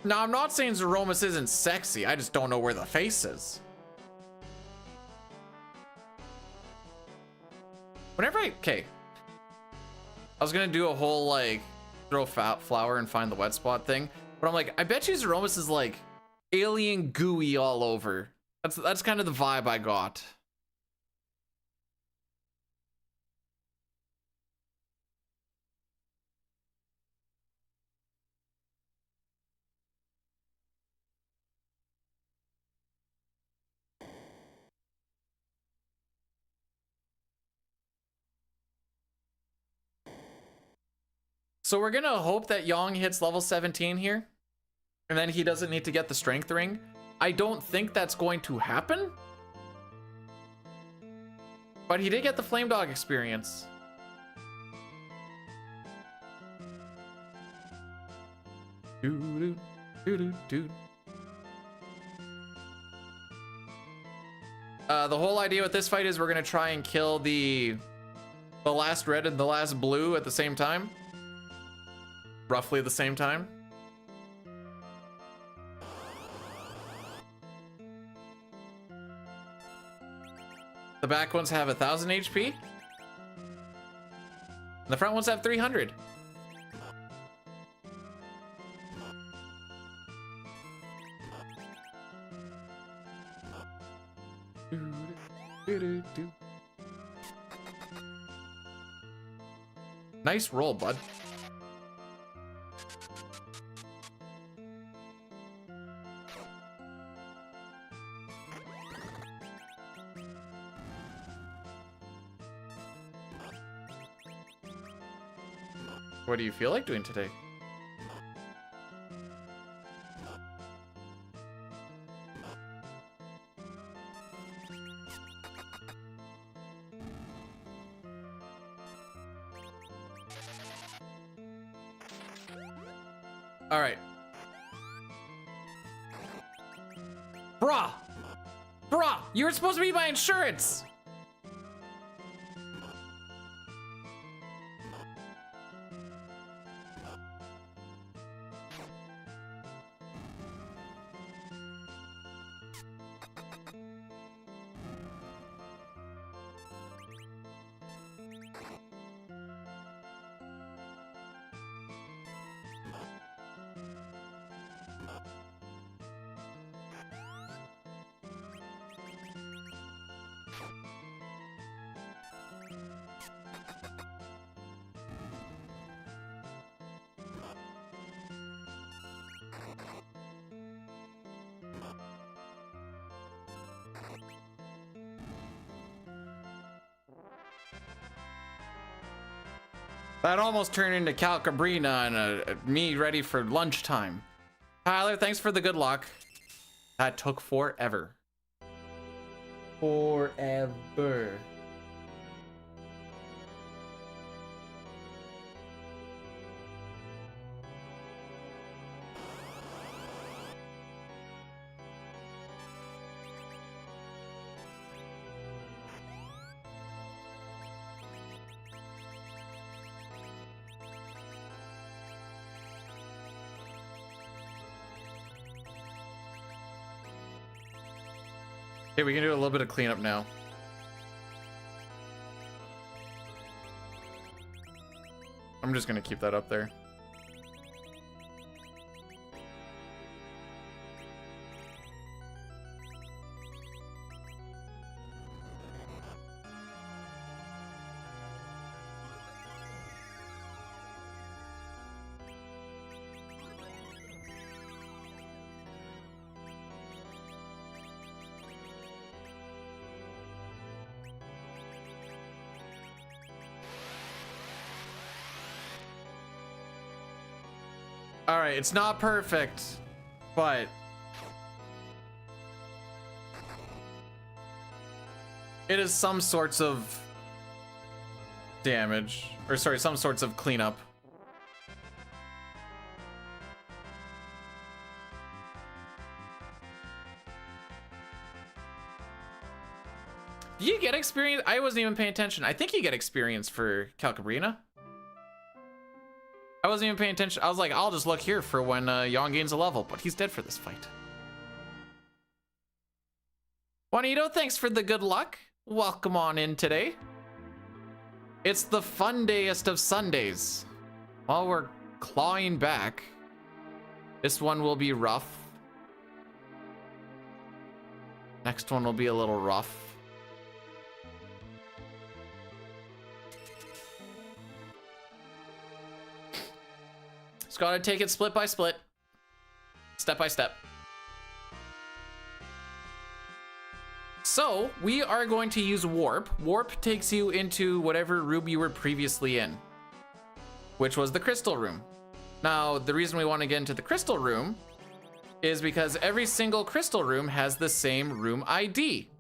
Now, I'm not saying Zeromus isn't sexy. I just don't know where the face is. Whenever okay. I was gonna do a whole like throw flower and find the wet spot thing, but I'm like, I bet you Zeromus is like alien gooey all over. That's kind of the vibe I got. So we're gonna hope that Yang hits level 17 here, and then he doesn't need to get the strength ring. I don't think that's going to happen, but he did get the Flame Dog experience. The whole idea with this fight is we're gonna try and kill the last red and the last blue at the same time. Roughly the same time. The back ones have 1,000 HP. And the front ones have 300. Nice roll, bud. What do you feel like doing today? All right. Bruh! Bruh! You were supposed to be my insurance! That almost turned into Calcabrina and me ready for lunchtime. Tyler, thanks for the good luck. That took forever. Forever. Okay, we can do a little bit of cleanup now. I'm just gonna keep that up there. All right, it's not perfect, but it is some sorts of damage, or sorry, some sorts of cleanup. Do you get experience? I wasn't even paying attention. I think you get experience for Calcabrina. I wasn't even paying attention. I was like, I'll just look here for when Yon gains a level, but he's dead for this fight. Juanito, thanks for the good luck. Welcome on in today. It's the fun dayest of Sundays. While we're clawing back, this one will be rough. Next one will be a little rough. Just gotta take it split by split, step by step. So we are going to use warp. Warp takes you into whatever room you were previously in, which was the crystal room. Now, the reason we want to get into the crystal room is because every single crystal room has the same room ID.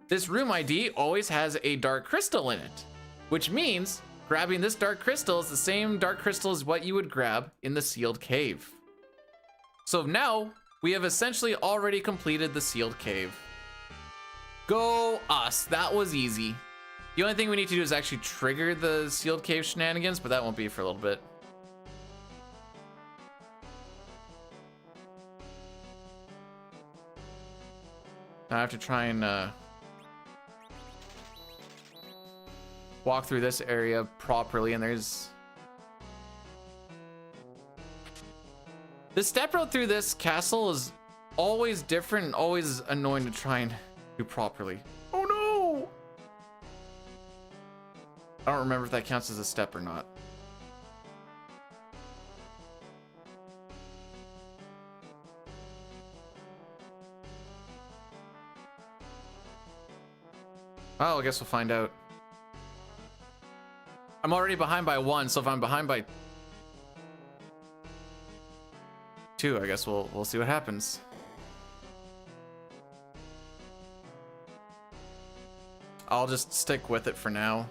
This room ID always has a dark crystal in it, which means grabbing this dark crystal is the same dark crystal as what you would grab in the sealed cave. So now we have essentially already completed the sealed cave. Go us, that was easy. The only thing we need to do is actually trigger the sealed cave shenanigans, but that won't be for a little bit. I have to try and walk through this area properly, and there's the step road through this castle is always different and always annoying to try and do properly. Oh no! I don't remember if that counts as a step or not. Oh, I guess we'll find out. I'm already behind by 1, so if I'm behind by 2, I guess we'll see what happens. I'll just stick with it for now.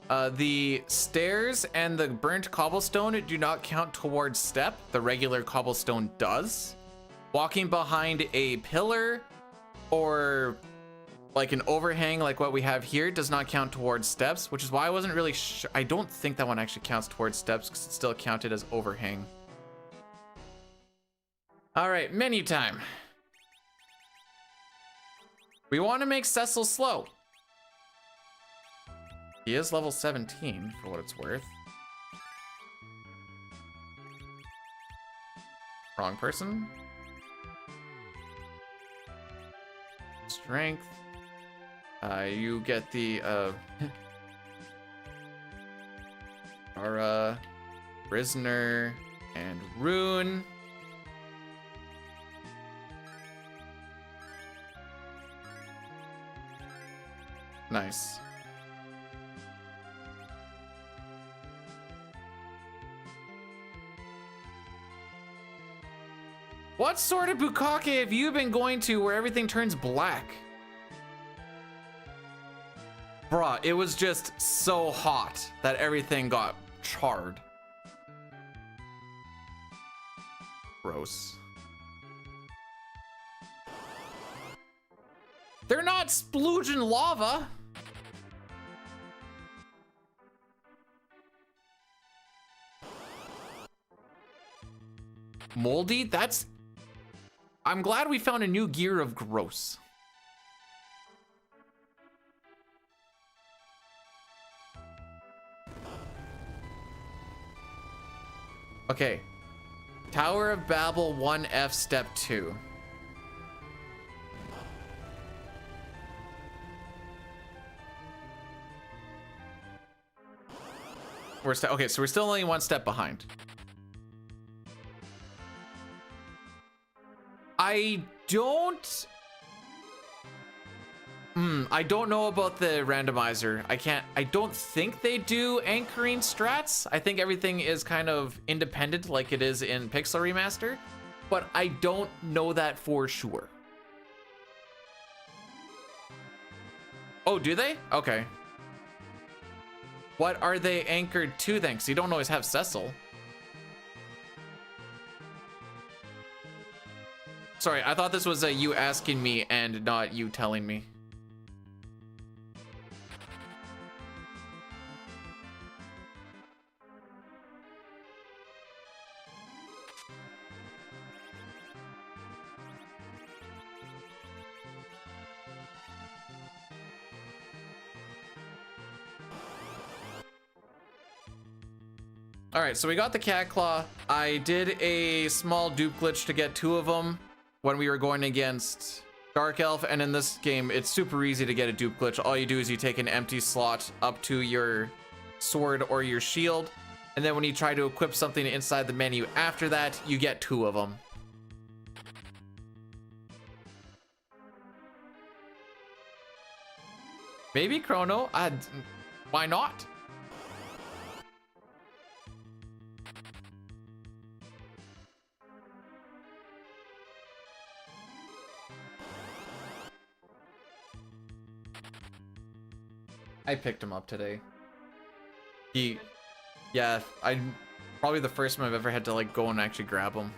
The stairs and the burnt cobblestone do not count towards step. The regular cobblestone does. Walking behind a pillar or like an overhang like what we have here does not count towards steps, which is why I wasn't really sure. I don't think that one actually counts towards steps because it's still counted as overhang. All right, menu time. We want to make Cecil slow. He is level 17 for what it's worth. Wrong person. Strength. You get the Aura, Prisoner, and Rune. Nice. What sort of bukkake have you been going to where everything turns black? Bruh, it was just so hot that everything got charred. Gross. They're not splooging lava. Moldy? That's... I'm glad we found a new gear of gross. Okay. Tower of Babel 1F Step 2. Okay, so we're still only 1 step behind. I don't... I don't know about the randomizer. I don't think they do anchoring strats. I think everything is kind of independent like it is in Pixel Remaster, but I don't know that for sure. Oh, do they? Okay. What are they anchored to then? 'Cause you don't always have Cecil. Sorry, I thought this was you asking me and not you telling me. All right, so we got the cat claw. I did a small dupe glitch to get 2 of them when we were going against Dark Elf, and in this game, it's super easy to get a dupe glitch. All you do is you take an empty slot up to your sword or your shield, and then when you try to equip something inside the menu after that, you get 2 of them. Maybe Chrono? Why not? I picked him up today. Yeah, I'm probably the first time I've ever had to like go and actually grab him.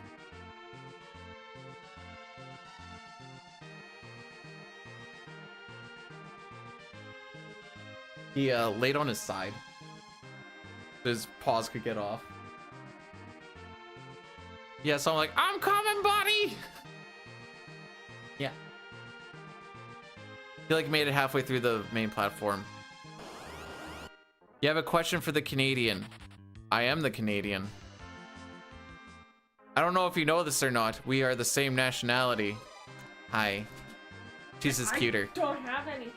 He laid on his side. His paws could get off. Yeah, so I'm like, I'm coming, buddy! Yeah. He like made it halfway through the main platform. You have a question for the Canadian. I am the Canadian. I don't know if you know this or not. We are the same nationality. Hi. She's just cuter. I don't have any.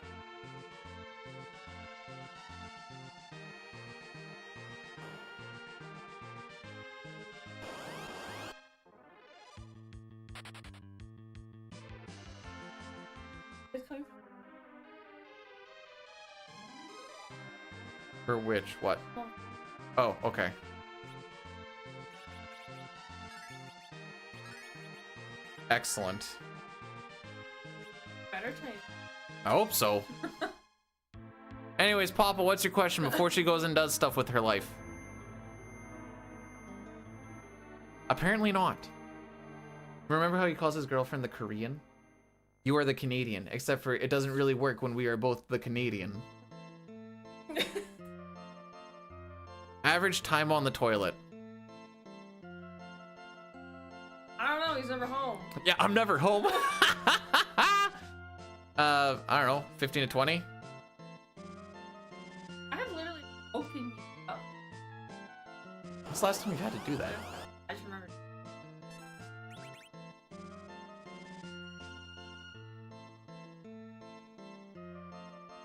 For which? What? Oh, okay. Excellent. Better taste. I hope so. Anyways, Papa, what's your question before she goes and does stuff with her life? Apparently not. Remember how he calls his girlfriend the Korean? You are the Canadian, except for it doesn't really work when we are both the Canadian. Average time on the toilet. I don't know, he's never home. Yeah, I'm never home. I don't know, 15 to 20? I have literally woken you up. When's the last time we've had to do that? I just remembered.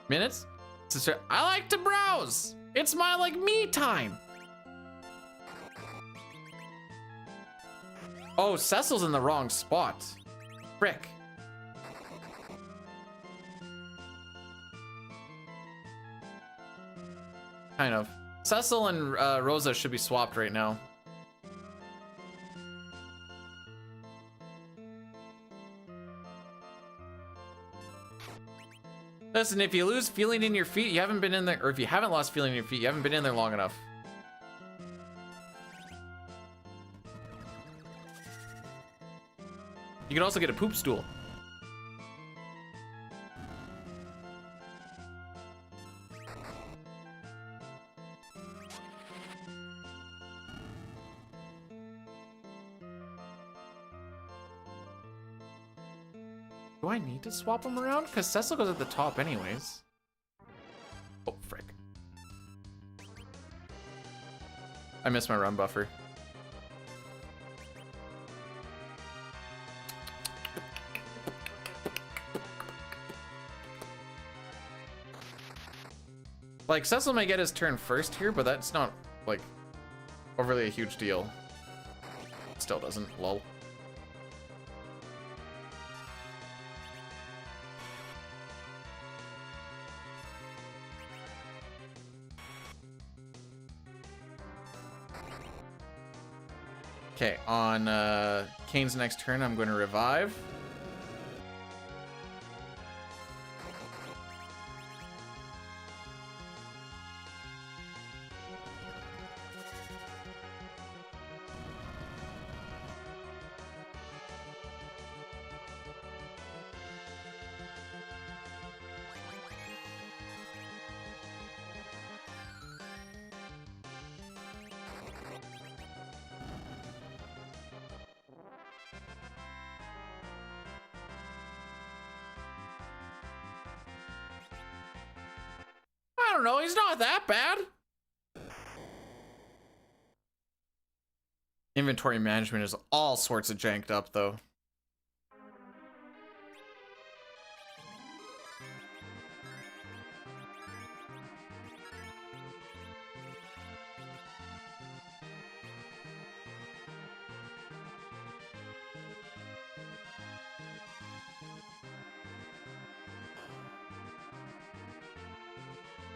Minutes? Sister, I like to browse. It's my like me time. Oh, Cecil's in the wrong spot. Frick. Kind of. Cecil and Rosa should be swapped right now. Listen, if you lose feeling in your feet, you haven't been in there, or if you haven't lost feeling in your feet, you haven't been in there long enough. You can also get a poop stool. Do I need to swap them around? Because Cecil goes at the top anyways. Oh, frick. I missed my run buffer. Like, Cecil may get his turn first here, but that's not, like, overly a huge deal. Still doesn't, lol. Okay, on Kane's next turn, I'm going to revive. I don't know, he's not that bad. Inventory management is all sorts of janked up, though.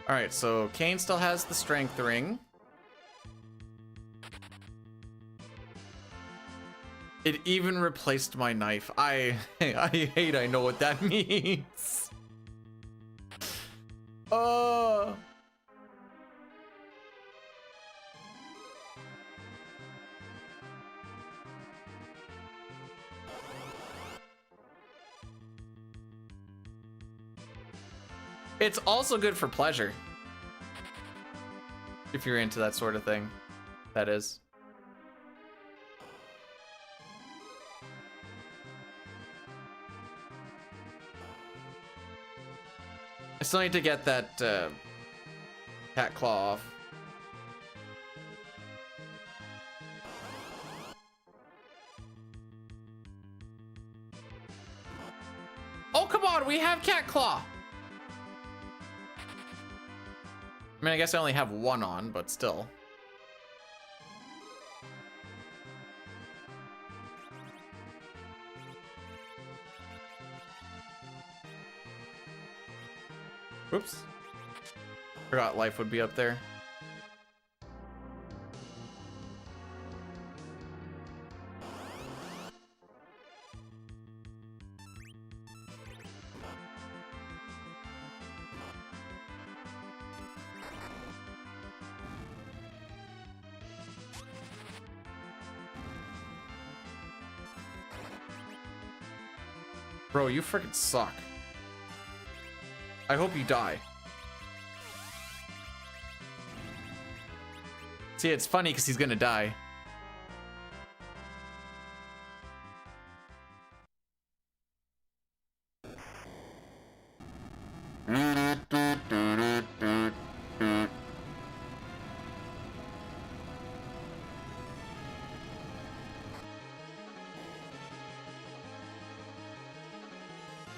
All right, so Kane still has the strength ring. It even replaced my knife. I hate I know what that means. Oh. It's also good for pleasure. If you're into that sort of thing, that is. I still need to get that cat claw off. Oh, come on, we have cat claw. I mean, I guess I only have one on, but still. Whoops. Forgot life would be up there. Bro, you freaking suck. I hope you die. See, it's funny because he's gonna die.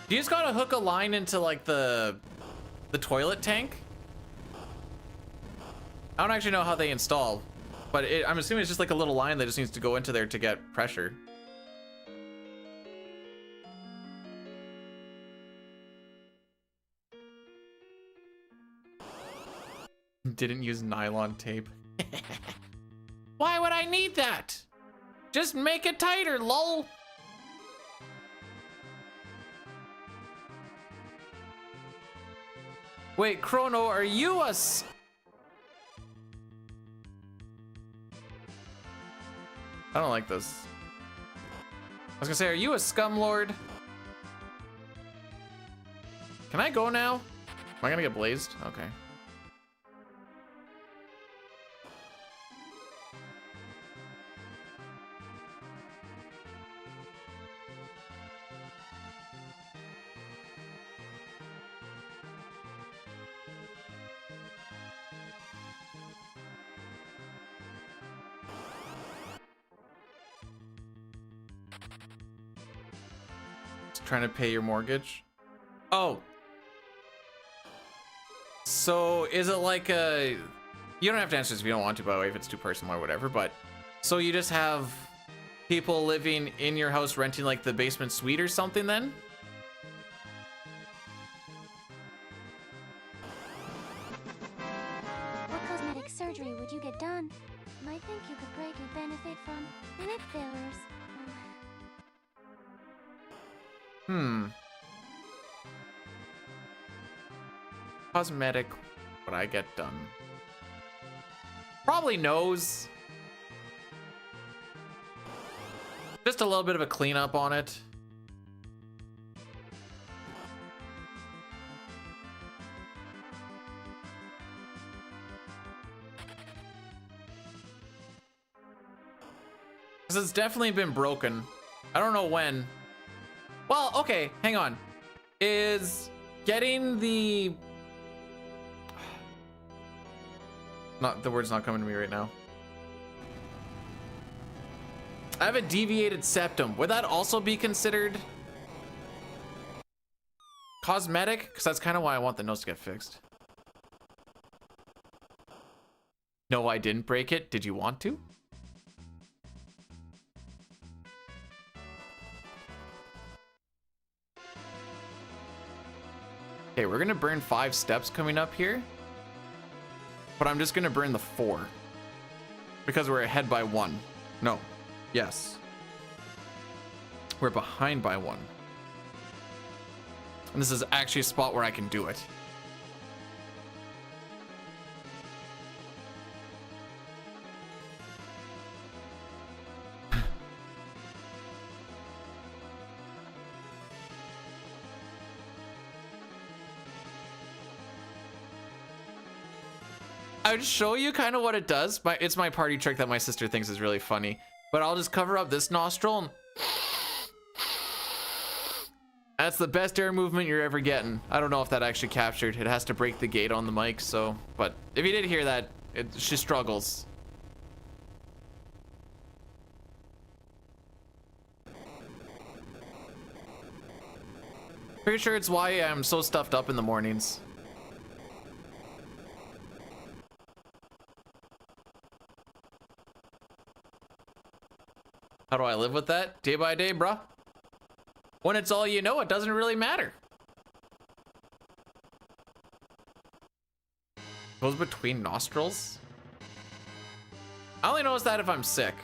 You just gotta hook a line into like the toilet tank. I don't actually know how they install, but I'm assuming it's just like a little line that just needs to go into there to get pressure. Didn't use nylon tape. Why would I need that? Just make it tighter, lol. Wait, Chrono, are you a... I don't like this. I was gonna say, are you a scumlord? Can I go now? Am I gonna get blazed? Okay. Trying to pay your mortgage. Oh, so is it like a... You don't have to answer this if you don't want to, by the way, if it's too personal or whatever, but so you just have people living in your house renting like the basement suite or something then? What cosmetic surgery would you get done? I think you could break your benefit benefit from, lip fillers. Cosmetic, what I get done. Probably nose. Just a little bit of a cleanup on it. Because it's definitely been broken. I don't know when. Well, okay, hang on. Is getting the... Not, the word's not coming to me right now. I have a deviated septum. Would that also be considered cosmetic? Because that's kind of why I want the nose to get fixed. No, I didn't break it. Did you want to? Okay, we're gonna burn 5 steps coming up here. But I'm just gonna burn the 4. Because we're ahead by 1. No. Yes. We're behind by 1. And this is actually a spot where I can do it. I would show you kind of what it does. It's my party trick that my sister thinks is really funny. But I'll just cover up this nostril and... That's the best air movement you're ever getting. I don't know if that actually captured. It has to break the gate on the mic, so... But if you did hear that, she struggles. Pretty sure it's why I'm so stuffed up in the mornings. How do I live with that? Day by day, bruh. When it's all you know, it doesn't really matter. Goes between nostrils? I only notice that if I'm sick.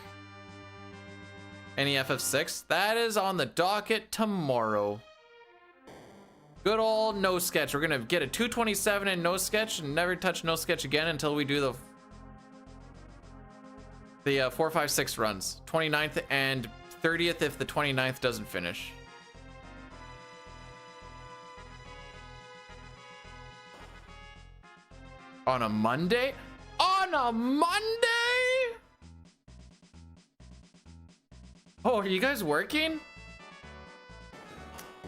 Any FF6? That is on the docket tomorrow. Good old no sketch. We're gonna get a 227 in no sketch and never touch no sketch again until we do the 4, 5, 6 runs. 29th and 30th if the 29th doesn't finish. On a Monday? On a Monday? Oh, are you guys working?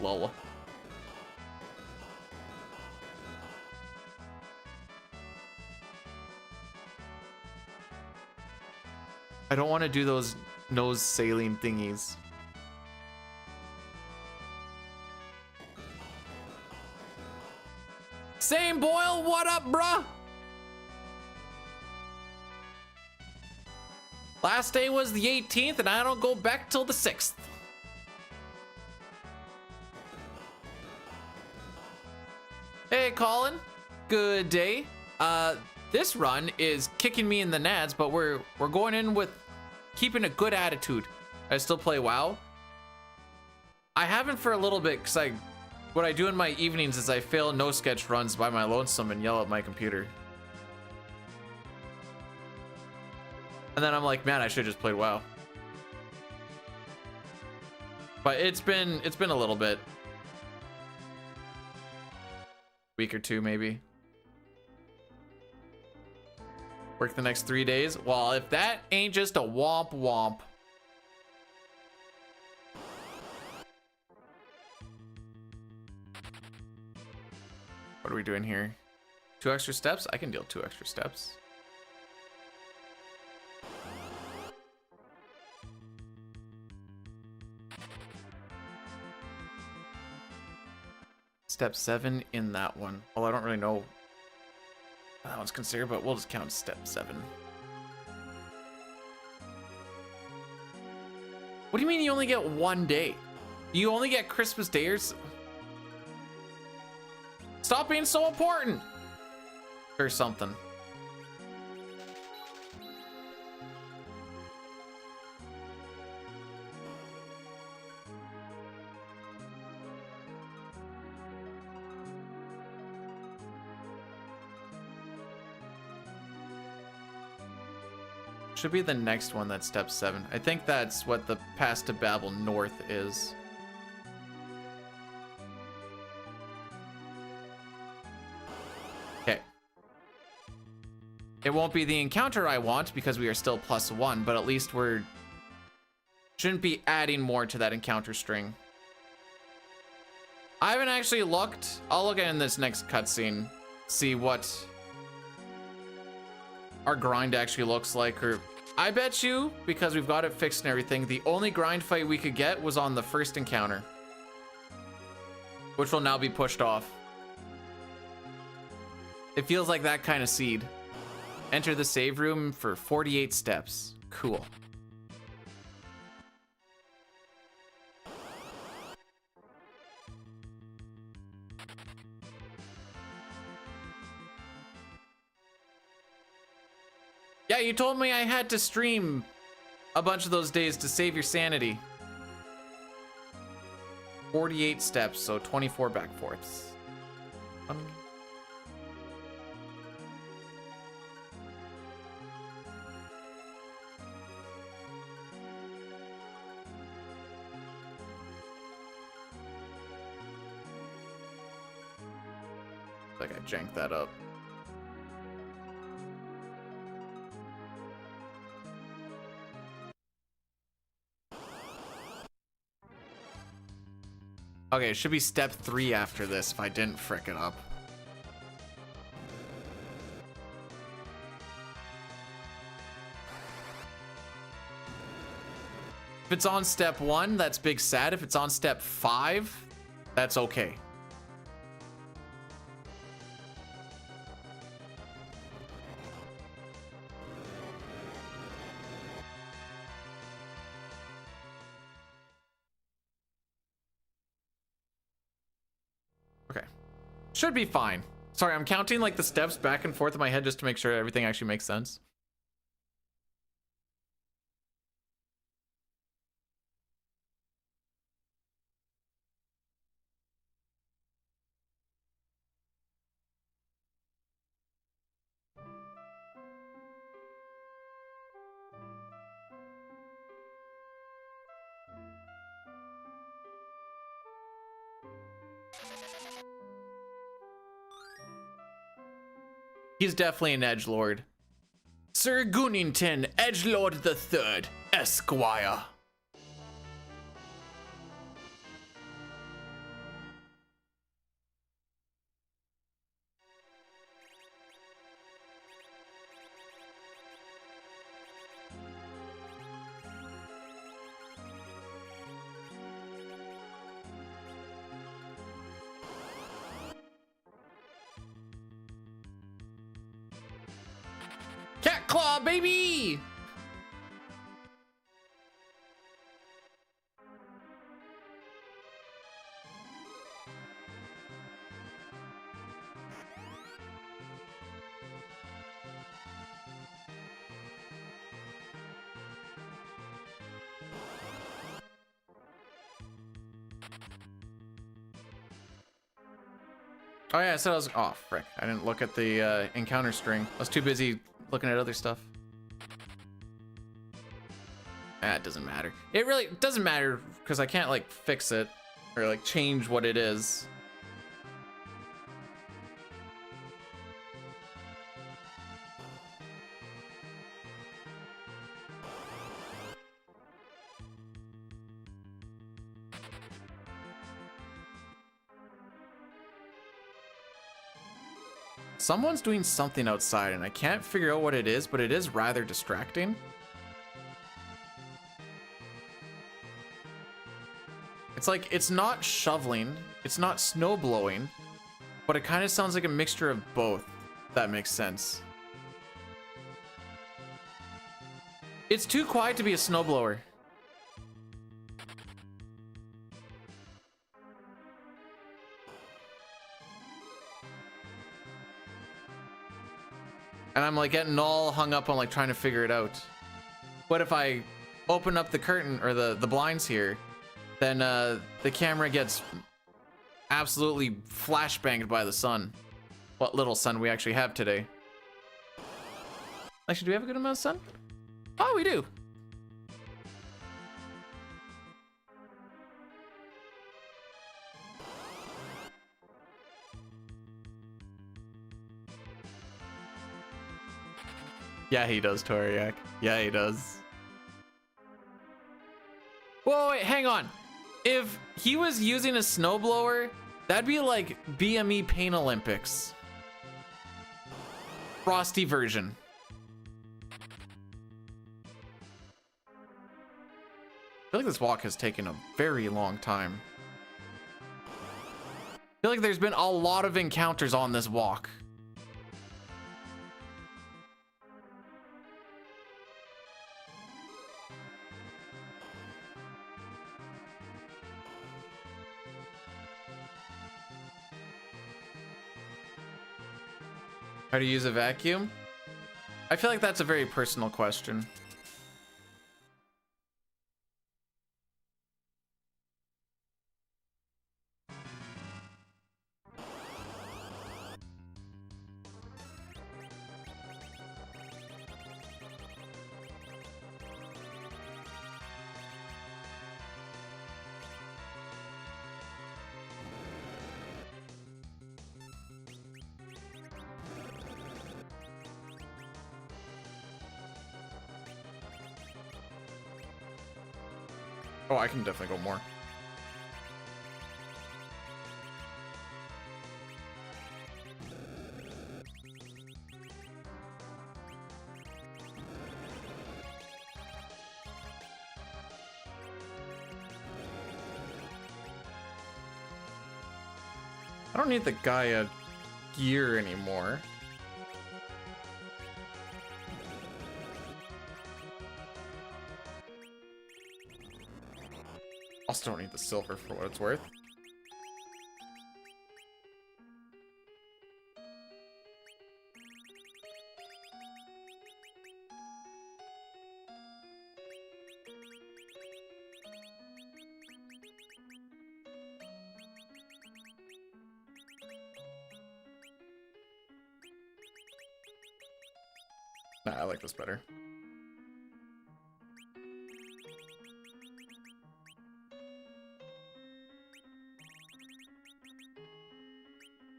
Lol. I don't want to do those nose saline thingies. Same Boyle, what up, bruh? Last day was the 18th and I don't go back till the 6th. Hey, Colin. Good day. This run is kicking me in the nads, but we're going in with keeping a good attitude. I still play WoW. I haven't for a little bit because what I do in my evenings is I fail no sketch runs by my lonesome and yell at my computer. And then I'm like, man, I should have just played WoW. But it's been a little bit. Week or 2 maybe. Work the next 3 days. Well, if that ain't just a womp womp. What are we doing here? 2 extra steps? I can deal 2 extra steps. Step 7 in that one. Well, I don't really know what that one's considered, but we'll just count step 7. What do you mean you only get 1 day? You only get Christmas Day or stop being so important or something. should be the next one that's step 7. I think that's what the Pass to Babel North is. Okay. It won't be the encounter I want because we are still +1, but at least we're... shouldn't be adding more to that encounter string. I haven't actually looked. I'll look at it in this next cutscene, see what our grind actually looks like. Or I bet you, because we've got it fixed and everything, the only grind fight we could get was on the first encounter, which will now be pushed off. It feels like that kind of seed. Enter the save room for 48 steps. Cool. Yeah, you told me I had to stream a bunch of those days to save your sanity. 48 steps, so 24 back forths. Like I janked that up. Okay, it should be step 3 after this if I didn't frick it up. If it's on step 1, that's big sad. If it's on step 5, that's okay. Okay. Should be fine. Sorry, I'm counting like the steps back and forth in my head just to make sure everything actually makes sense. He's definitely an edgelord. Sir Goonington, Edgelord the Third, Esquire. Cat Claw, baby! Oh yeah, so I was, oh frick, I didn't look at the encounter string. I was too busy looking at other stuff. Ah, it doesn't matter. It really doesn't matter because I can't like fix it or like change what it is. Someone's doing something outside and I can't figure out what it is, but it is rather distracting. It's like, it's not shoveling, it's not snow blowing, but it kind of sounds like a mixture of both, if that makes sense. It's too quiet to be a snowblower. And I'm like getting all hung up on like trying to figure it out. But if I open up the curtain or the blinds here, then the camera gets absolutely flashbanged by the sun. What little sun we actually have today. Actually, do we have a good amount of sun? Oh, we do. Yeah, he does, Toriak. Yeah, he does. Whoa, wait, hang on. If he was using a snowblower, that'd be like BME Pain Olympics. Frosty version. I feel like this walk has taken a very long time. I feel like there's been a lot of encounters on this walk. How to use a vacuum? I feel like that's a very personal question. Oh, I can definitely go more. I don't need the Gaia gear anymore. Also don't need the silver for what it's worth. Nah, I like this better.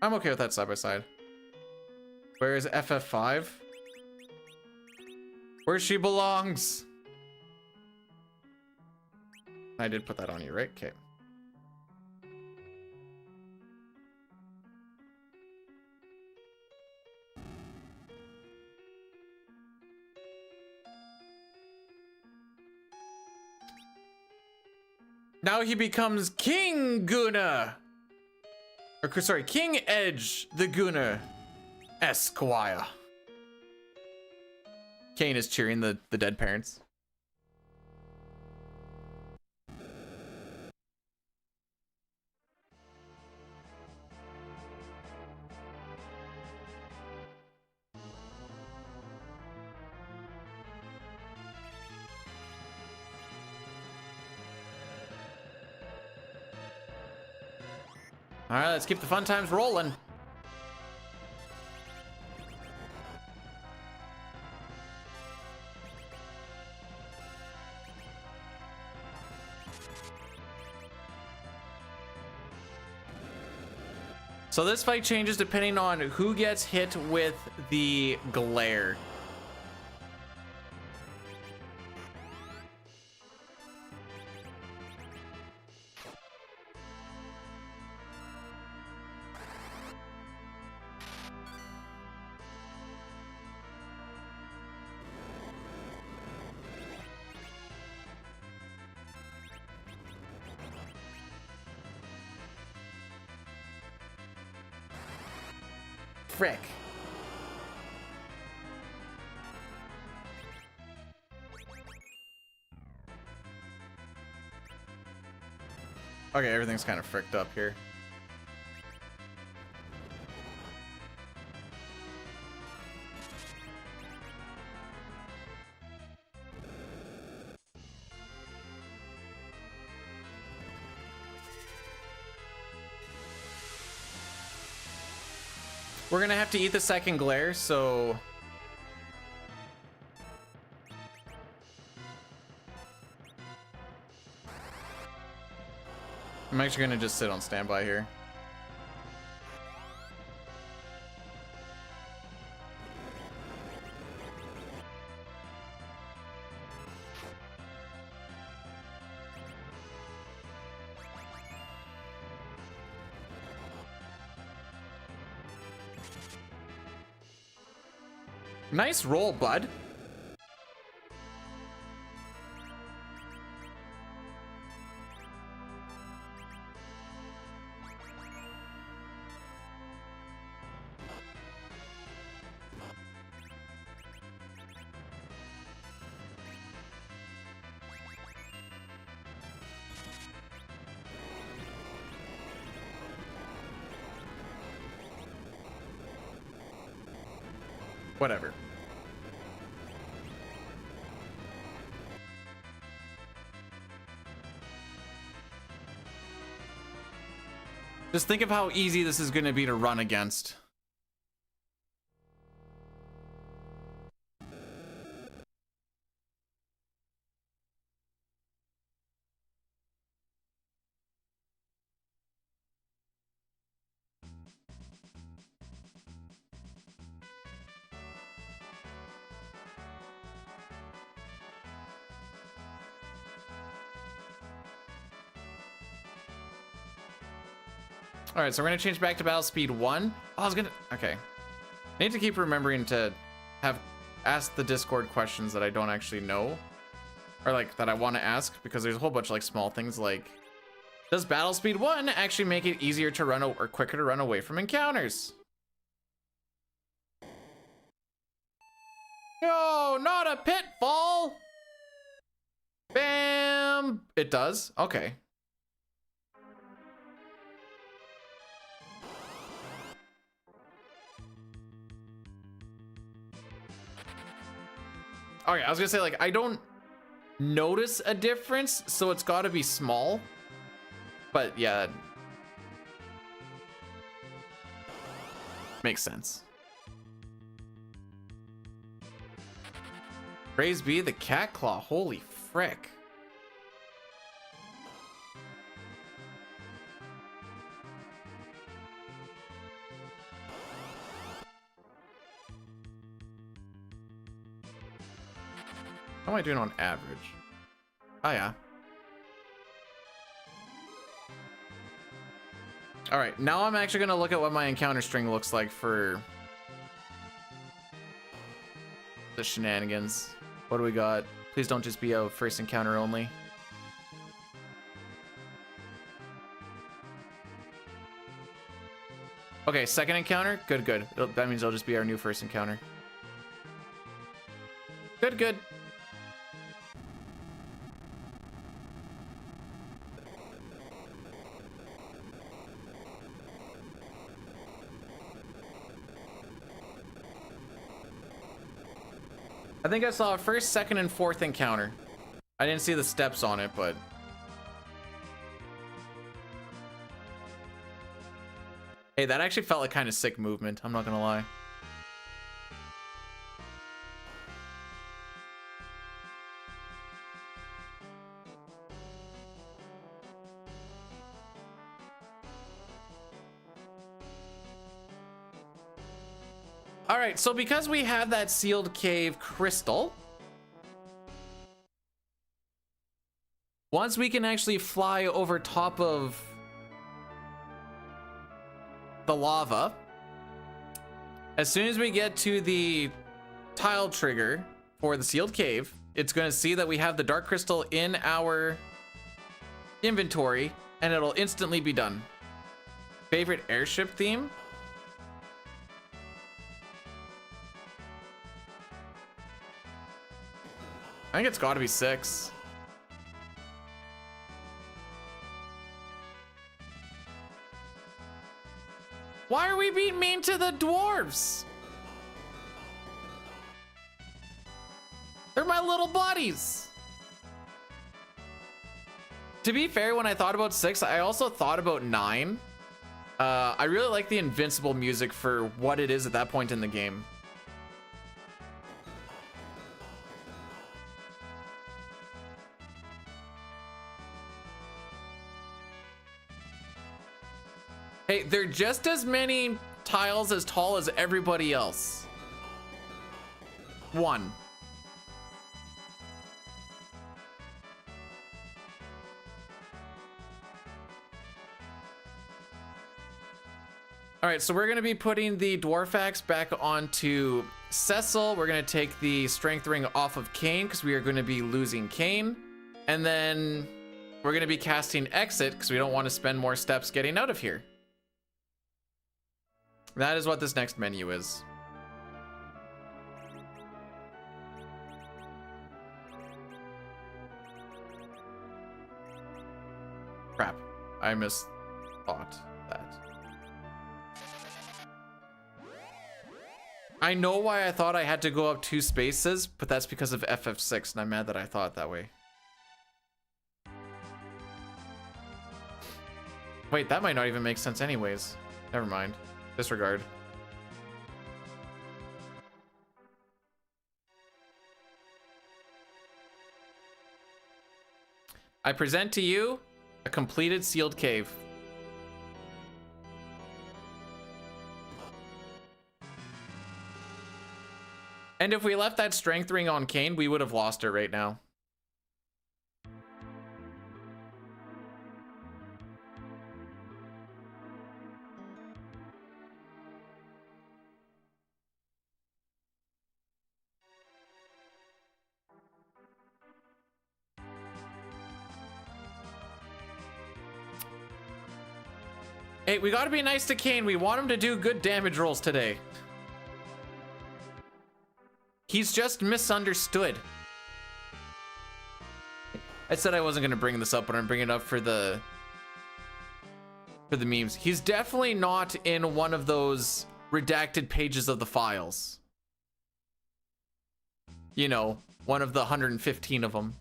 I'm okay with that side by side. Where is FF5? Where she belongs. I did put that on you, right? Okay. Now he becomes King Guna. Or, sorry, King Edge the Gunner Esquire. Kane is cheering the dead parents. All right, let's keep the fun times rolling. So this fight changes depending on who gets hit with the glare. Frick. Okay, everything's kind of fricked up here. We're gonna have to eat the second glare, so I'm actually gonna just sit on standby here. Nice roll, bud. Whatever. Just think of how easy this is going to be to run against. All right, so we're gonna change back to battle speed 1. Oh, I was gonna, okay. I need to keep remembering to have asked the Discord questions that I don't actually know, or like that I want to ask, because there's a whole bunch of like small things like, does battle speed 1 actually make it easier to run or quicker to run away from encounters? No, not a pitfall. Bam. It does. Okay. Okay, I was gonna say, like, I don't notice a difference, so it's gotta be small. But yeah, makes sense. Praise be the cat claw. Holy frick. How am I doing on average? Oh, yeah. All right, now I'm actually gonna look at what my encounter string looks like for the shenanigans. What do we got? Please don't just be a first encounter only. Okay, second encounter. Good, good. That means it'll just be our new first encounter. Good, good. I think I saw a first, second, and fourth encounter. I didn't see the steps on it, but... Hey, that actually felt like kind of sick movement, I'm not gonna lie. All right, so because we have that sealed cave crystal, once we can actually fly over top of the lava, as soon as we get to the tile trigger for the sealed cave, it's going to see that we have the dark crystal in our inventory, and it'll instantly be done. Favorite airship theme? I think it's got to be 6. Why are we being mean to the dwarves? They're my little buddies. To be fair, when I thought about 6, I also thought about 9. I really like the invincible music for what it is at that point in the game. Hey, they're just as many tiles as tall as everybody else. One. All right, so we're gonna be putting the dwarf axe back onto Cecil. We're gonna take the strength ring off of Kane because we are gonna be losing Kane. And then we're gonna be casting exit because we don't want to spend more steps getting out of here. That is what this next menu is. Crap, I misthought that. I know why I thought I had to go up 2 spaces, but that's because of FF6, and I'm mad that I thought that way. Wait, that might not even make sense anyways. Never mind. Disregard. I present to you a completed sealed cave. And if we left that strength ring on Kane, we would have lost it right now. Hey, we gotta be nice to Kane. We want him to do good damage rolls today. He's just misunderstood. I said I wasn't gonna bring this up, but I'm bringing it up for the memes. He's definitely not in one of those redacted pages of the files. You know, one of the 115 of them.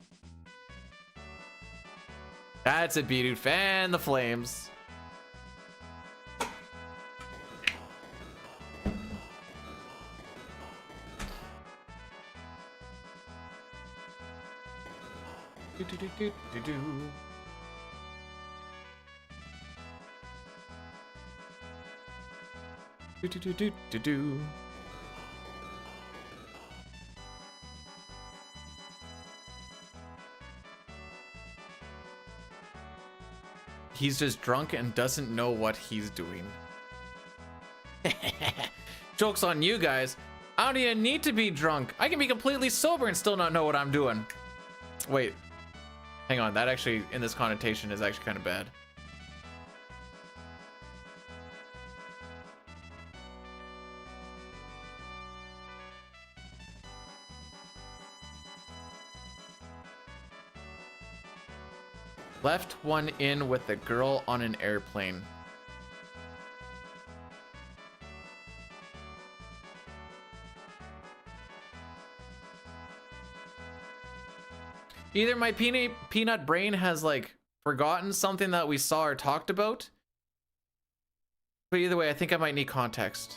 That's it, B-Dude. Fan the flames. Do, do, do, do, do, do. Do, do, do, do, do, do. He's just drunk and doesn't know what he's doing. Joke's on you guys. I don't even need to be drunk. I can be completely sober and still not know what I'm doing. Wait. Hang on, that actually, in this connotation, is actually kind of bad. Left one in with the girl on an airplane. Either my peanut brain has like forgotten something that we saw or talked about, but either way, I think I might need context.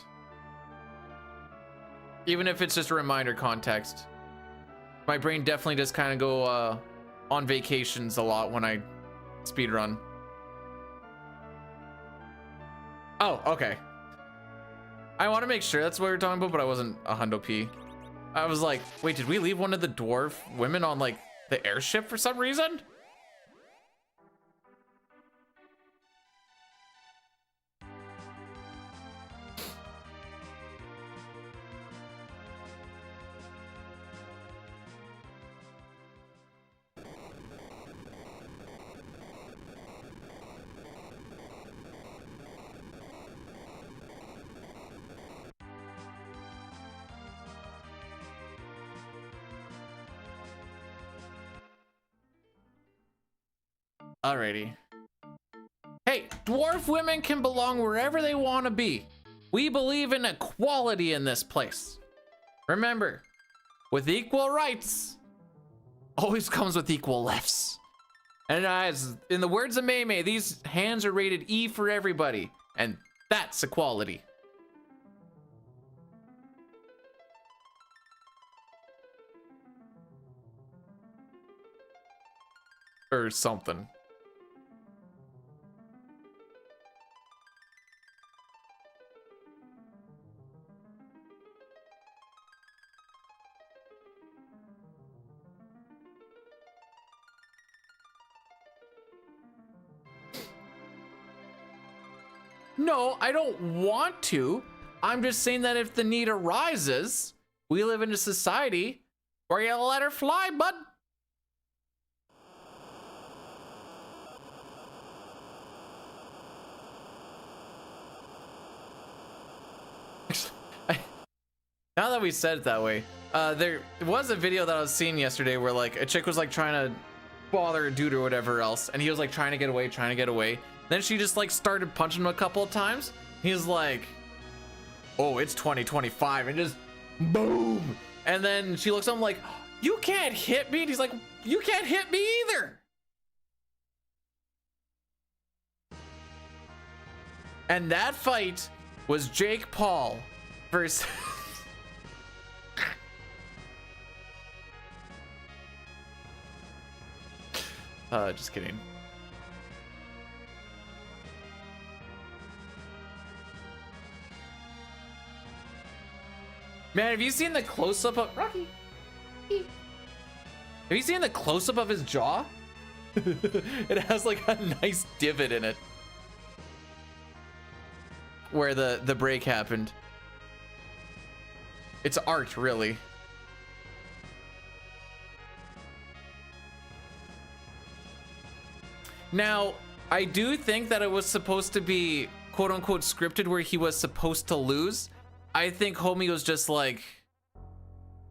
Even if it's just a reminder context. My brain definitely does kind of go on vacations a lot when I speedrun. Oh, okay. I want to make sure that's what we're talking about, but I wasn't a hundo P. I was like, wait, did we leave one of the dwarf women on like the airship for some reason? Alrighty. Hey, dwarf women can belong wherever they want to be. We believe in equality in this place. Remember, with equal rights, always comes with equal lefts. And as in the words of May May, these hands are rated E for everybody. And that's equality. Or something. No, I don't want to. I'm just saying that if the need arises, we live in a society where you let her fly, bud. Now that we said it that way, there was a video that I was seeing yesterday where like a chick was like trying to bother a dude or whatever else, and he was like trying to get away. Then she just like started punching him a couple of times. He's like, oh, it's 2025, and just boom. And then she looks at him like, you can't hit me. And he's like, you can't hit me either. And that fight was Jake Paul versus just kidding. Man, have you seen the close-up of Rocky? Have you seen the close-up of his jaw? It has like a nice divot in it where the break happened. It's art, really. Now, I do think that it was supposed to be quote-unquote scripted where he was supposed to lose. I think homie was just like,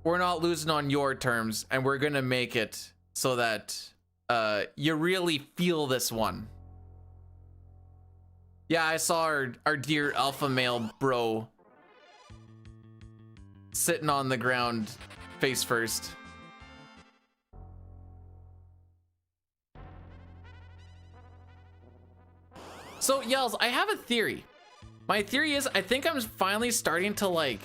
we're not losing on your terms, and we're gonna make it so that you really feel this one. Yeah, I saw our dear alpha male bro sitting on the ground face first. So, Yells, I have a theory. My theory is I think I'm finally starting to like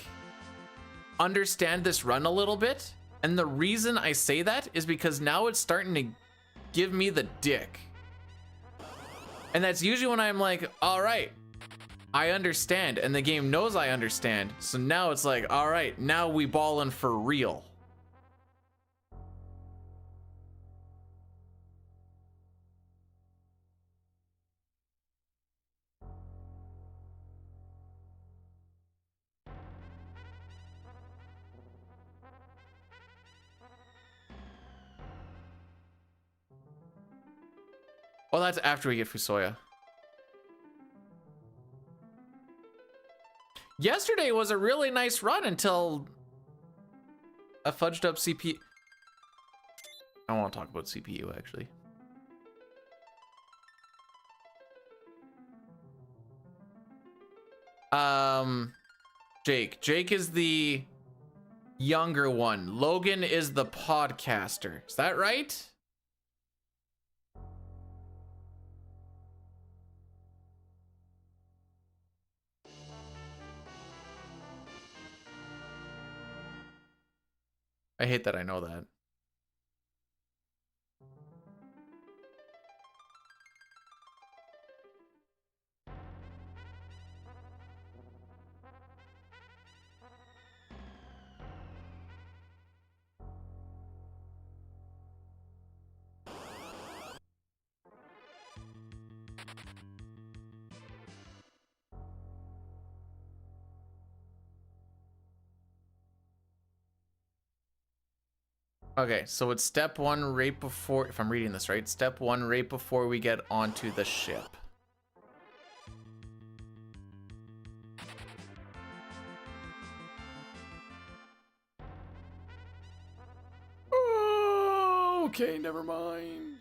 understand this run a little bit. And the reason I say that is because now it's starting to give me the dick. And that's usually when I'm like, all right, I understand. And the game knows I understand. So now it's like, all right, now we ballin' for real. Well, that's after we get Fusoya. Yesterday was a really nice run until a fudged up CPU. I want to talk about CPU actually. Jake is the younger one. Logan is the podcaster. Is that right? I hate that I know that. Okay, so it's step one right before, if I'm reading this right, step one right before we get onto the ship. Oh, okay, never mind.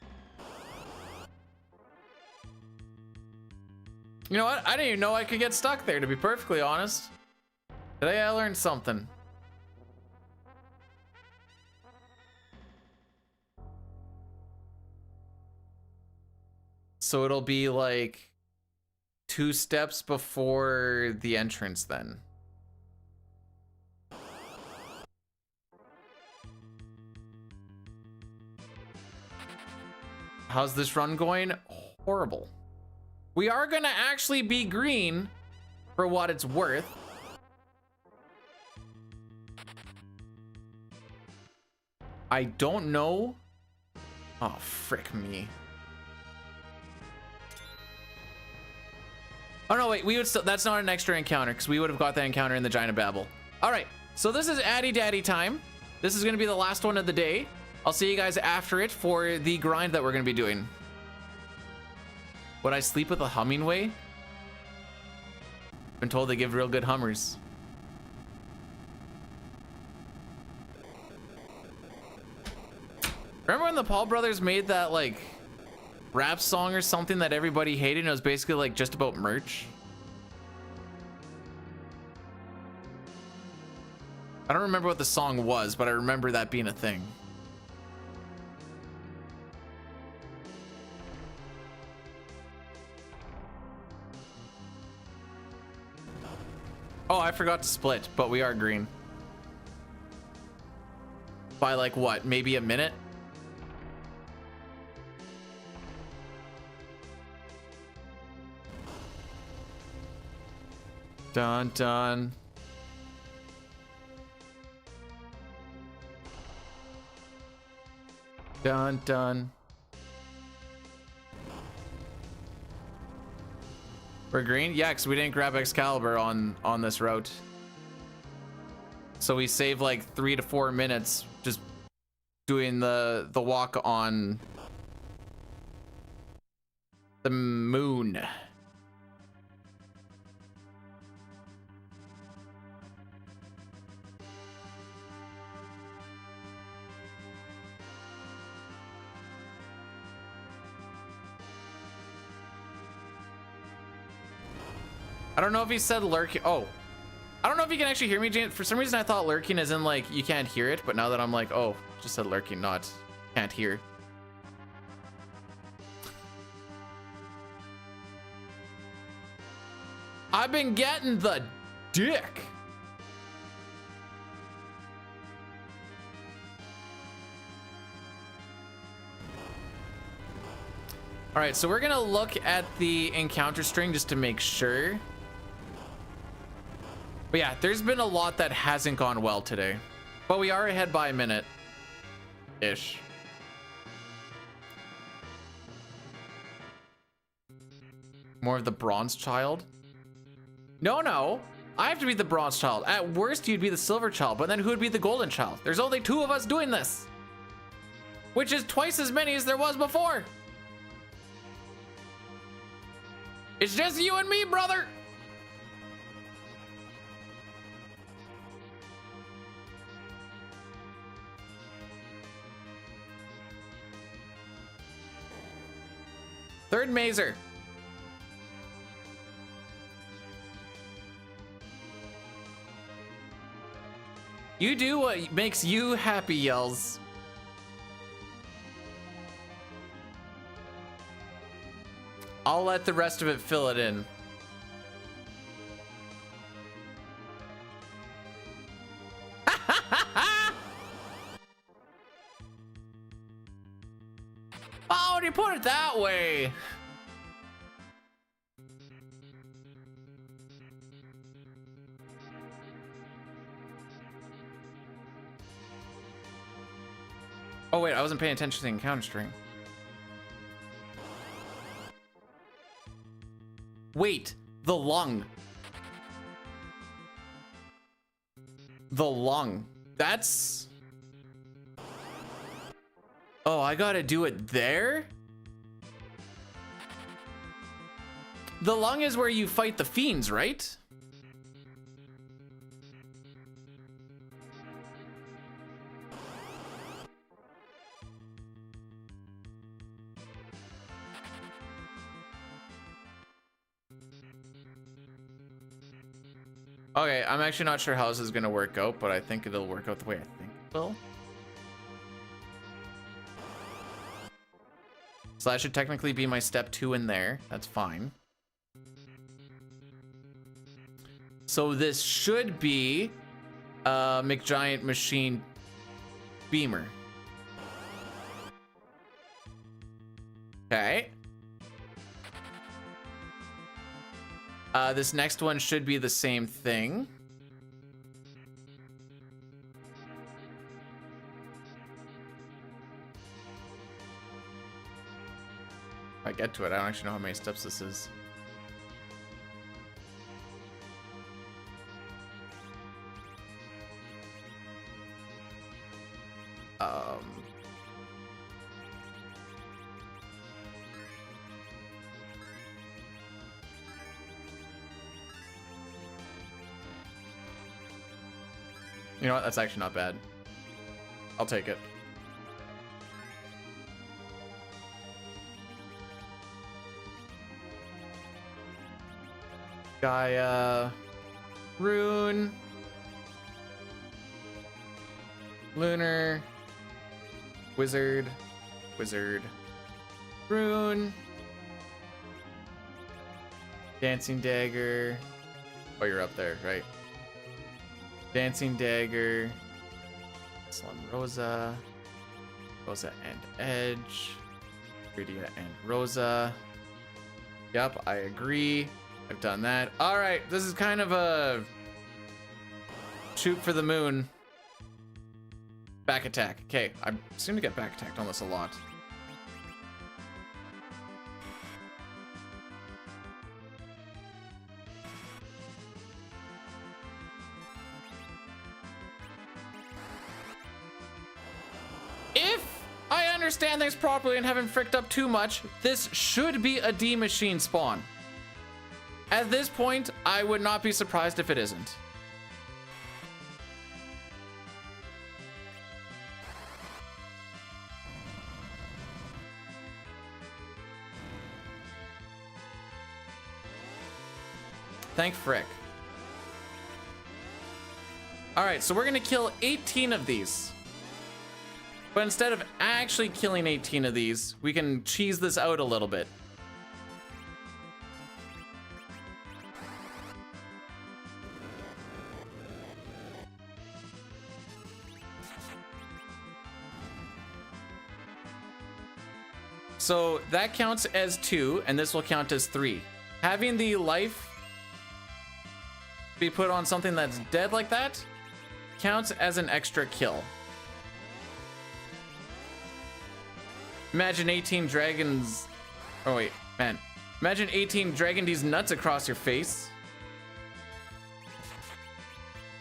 You know what? I didn't even know I could get stuck there, to be perfectly honest. Today I learned something. So it'll be like 2 steps before the entrance then. How's this run going? Horrible. We are gonna actually be green for what it's worth. I don't know. Oh, frick me. Oh no, wait, we would still, that's not an extra encounter because we would have got that encounter in the Giant Babel. All right, so this is Addy Daddy time. This is gonna be the last one of the day. I'll see you guys after it for the grind that we're gonna be doing. Would I sleep with a Hummingway? Been told they give real good hummers. Remember when the Paul brothers made that like rap song or something that everybody hated and it was basically like just about merch? I don't remember what the song was, but I remember that being a thing. Oh, I forgot to split, but we are green. By like what, maybe a minute? Dun dun. Dun dun. We're green? Yeah, because we didn't grab Excalibur on this route. So we save like 3 to 4 minutes just doing the walk on the moon. I don't know if he said lurking. Oh, I don't know if you can actually hear me, Jane. For some reason, I thought lurking as in like you can't hear it, but now that I'm like, oh, just said lurking, not can't hear. I've been getting the dick. All right, so we're gonna look at the encounter string just to make sure. But yeah, there's been a lot that hasn't gone well today. But we are ahead by a minute-ish. More of the bronze child? No. I have to be the bronze child. At worst, you'd be the silver child, but then who would be the golden child? There's only 2 of us doing this. Which is twice as many as there was before. It's just you and me, brother. Third Mazer. You do what makes you happy, Yells. I'll let the rest of it fill it in. Oh, you put it that way. Oh wait, I wasn't paying attention to the encounter string. Wait, the lung. The lung. That's... Oh, I gotta do it there? The lung is where you fight the fiends, right? Okay, I'm actually not sure how this is gonna work out, but I think it'll work out the way I think it will. So that should technically be my step 2 in there. That's fine. So this should be McGiant Machine Beamer. Okay. This next one should be the same thing. If I get to it, I don't actually know how many steps this is. You know what? That's actually not bad. I'll take it. Gaia, Rune, Lunar, Wizard, Rune, Dancing Dagger. Oh, you're up there, right? Dancing Dagger, Slum Rosa, Rosa and Edge, Lydia and Rosa. Yep, I agree. I've done that. All right, this is kind of a shoot for the moon. Back attack. Okay, I seem to get back attacked on this a lot. If I understand things properly and haven't fricked up too much, this should be a D machine spawn. At this point, I would not be surprised if it isn't. Thank frick. All right, so we're gonna kill 18 of these. But instead of actually killing 18 of these, we can cheese this out a little bit. So that counts as 2, and this will count as 3. Having the life be put on something that's dead like that counts as an extra kill. Imagine 18 dragons. Oh wait, man. Imagine 18 dragon these nuts across your face.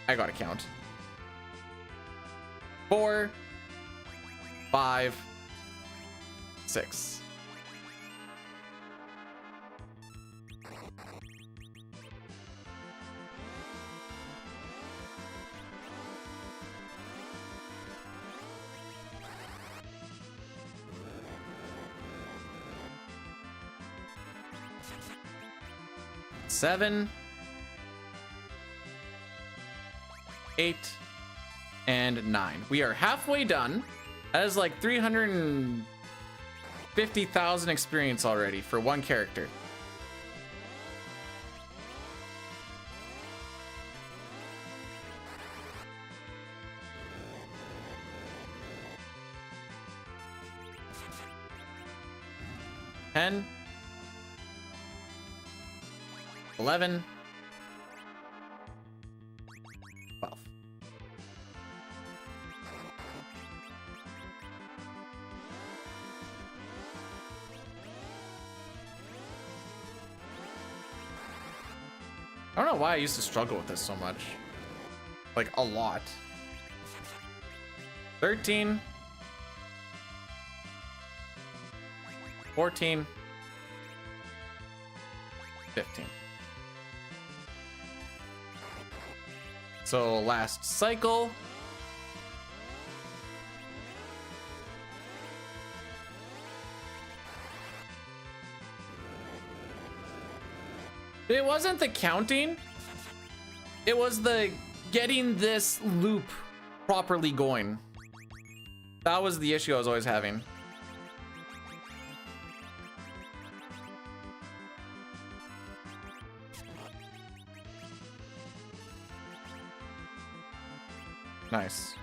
I gotta count. 4, 5, 6. Seven, 8, and 9. We are halfway done. That is like 350,000 experience already for one character. Ten, 11, 12. I don't know why I used to struggle with this so much. Like, a lot. 13, 14, 15. So last cycle. It wasn't the counting. It was the getting this loop properly going. That was the issue I was always having. Nice.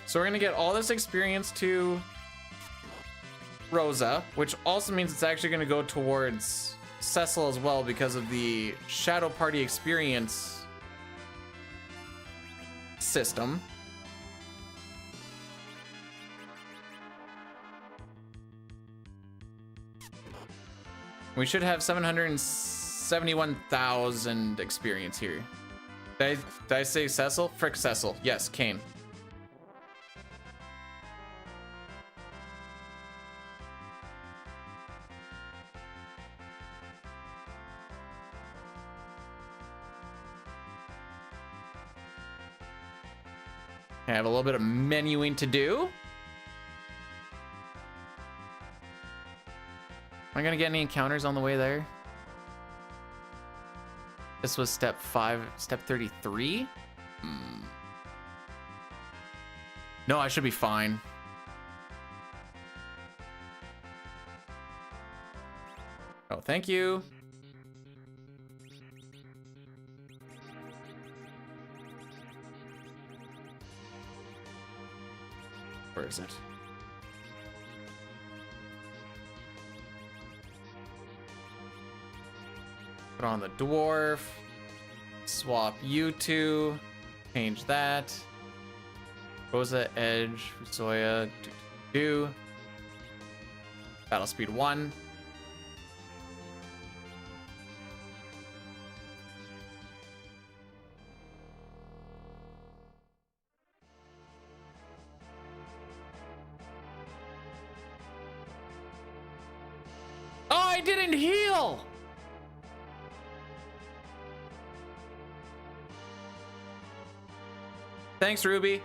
So we're gonna get all this experience to Rosa, which also means it's actually gonna go towards Cecil as well because of the Shadow Party experience system. We should have 771,000 experience here. Did I say Cecil? Frick Cecil. Yes, Kane. I have a little bit of menuing to do. Am I gonna get any encounters on the way there? This was step 5, step 33? No, I should be fine. Oh, thank you. Where is it? Put on the dwarf. Swap you two. Change that. Rosa, Edge, Fusoya, do. Battle speed 1. Oh, I didn't heal! Thanks, Ruby.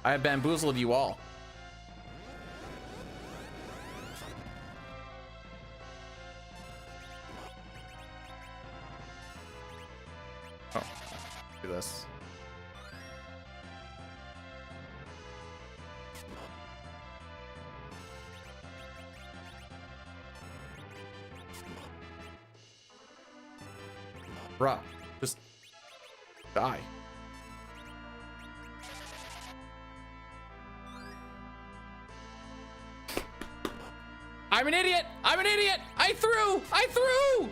I have bamboozled you all. Oh, do this. Bruh, just die. I'm an idiot! I'm an idiot! I threw! I threw!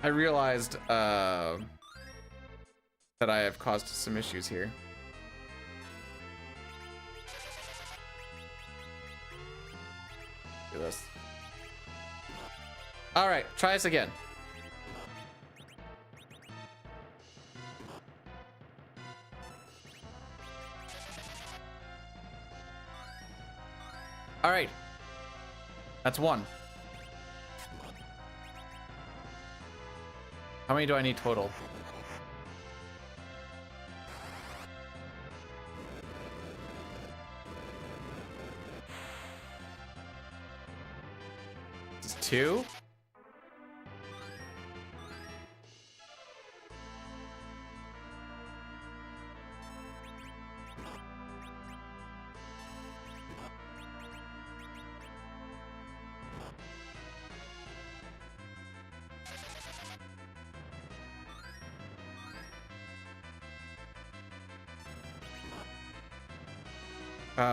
I realized that I have caused some issues here. Do this. All right, try this again. All right, that's 1. How many do I need total? This is 2.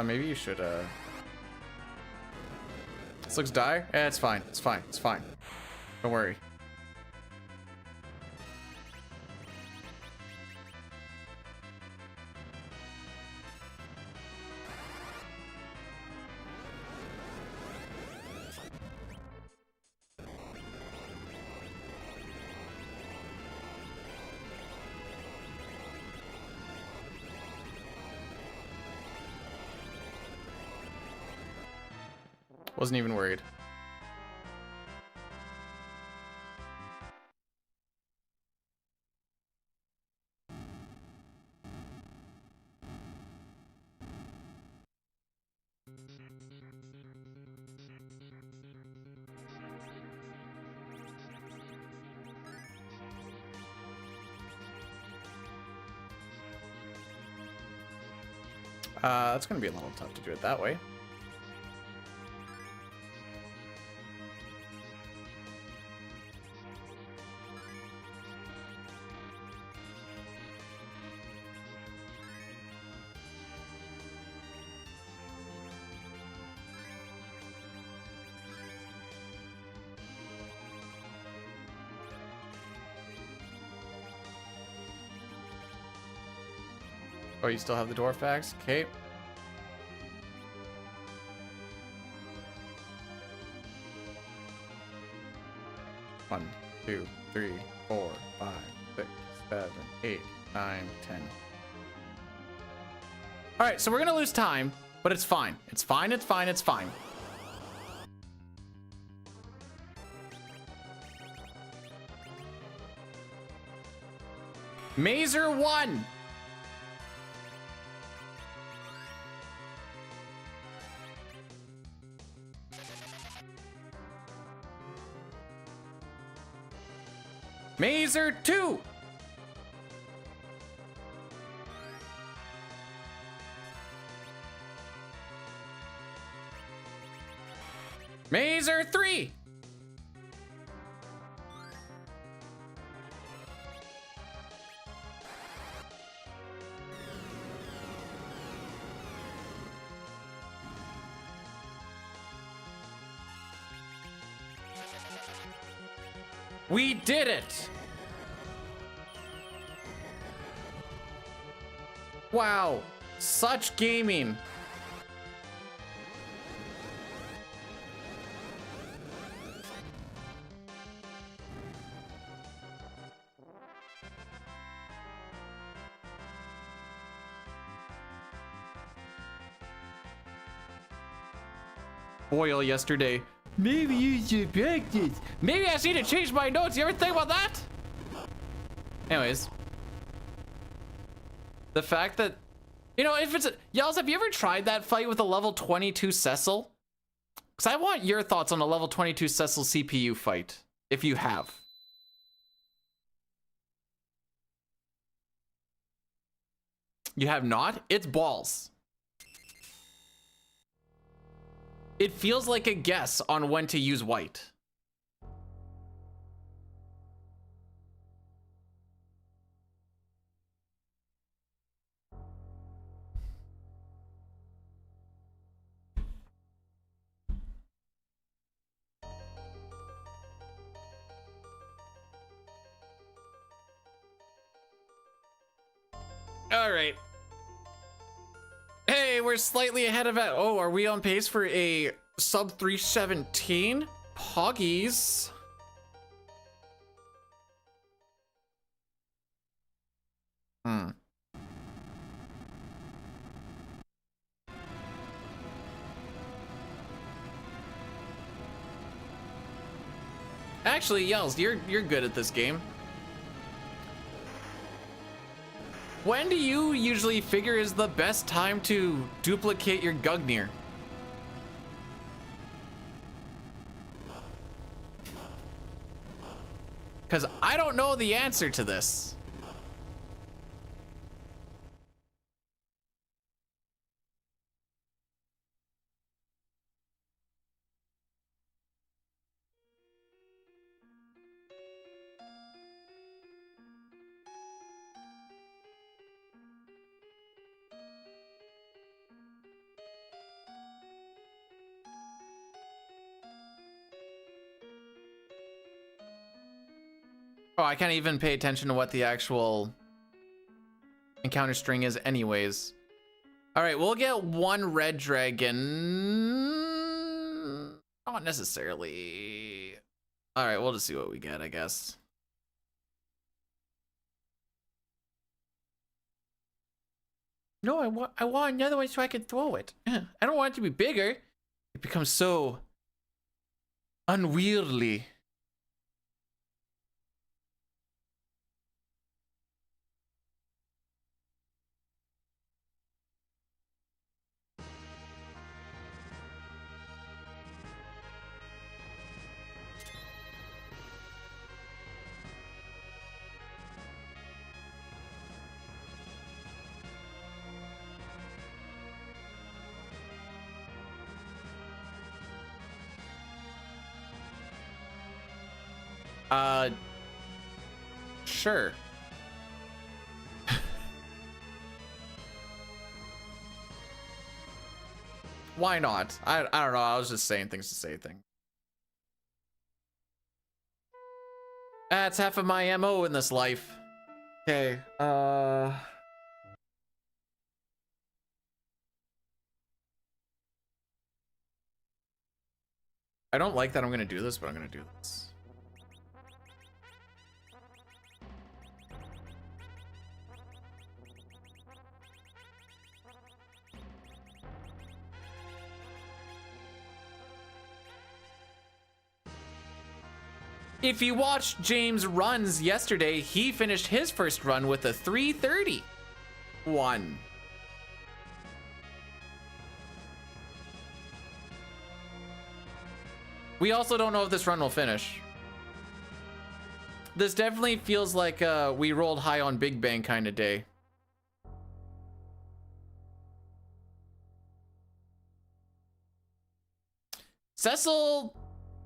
Maybe you should, This looks dire? Eh, it's fine. It's fine. It's fine. Don't worry. Wasn't even worried. It's gonna be a little tough to do it that way. Oh, you still have the dwarf axe? Okay. One, 2, 3, 4, 5, 6, 7, 8, 9, 10. All right, so we're gonna lose time, but it's fine. It's fine, it's fine, it's fine. Mazer 1! Mazer 2! Mazer 3! We did it! Wow, such gaming. Boyle yesterday. Maybe you should practice. Maybe I need to change my notes. You ever think about that? Anyways. The fact that, you know, if it's, y'all, have you ever tried that fight with a level 22 Cecil? Because I want your thoughts on a level 22 Cecil CPU fight, if you have. You have not? It's balls. It feels like a guess on when to use white. All right. Hey, we're slightly ahead of it. Oh, are we on pace for a sub 317? Poggies. Actually, Yells, you're good at this game. When do you usually figure is the best time to duplicate your Gugnir? Because I don't know the answer to this. Oh, I can't even pay attention to what the actual encounter string is anyways. All right, we'll get one red dragon. Not necessarily. All right, we'll just see what we get, I guess. No, I want another one so I can throw it. I don't want it to be bigger. It becomes so unwieldy. Sure. Why not? I don't know. I was just saying things to say things. That's half of my MO in this life. Okay. I don't like that I'm gonna do this, but I'm gonna do this. If you watched James' runs yesterday, he finished his first run with a 3:30. We also don't know if this run will finish. This definitely feels like we rolled high on Big Bang kind of day. Cecil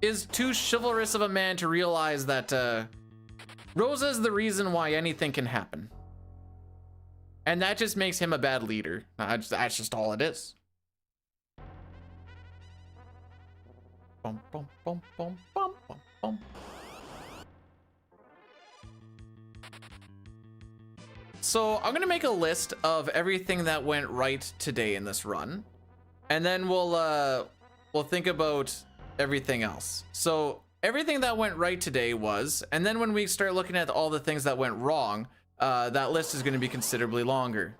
is too chivalrous of a man to realize that Rosa is the reason why anything can happen. And that just makes him a bad leader. That's just all it is. Bum, bum, bum, bum, bum, bum, bum. So I'm gonna make a list of everything that went right today in this run, and then we'll think about everything else. So everything that went right today was, and then when we start looking at all the things that went wrong, that list is going to be considerably longer.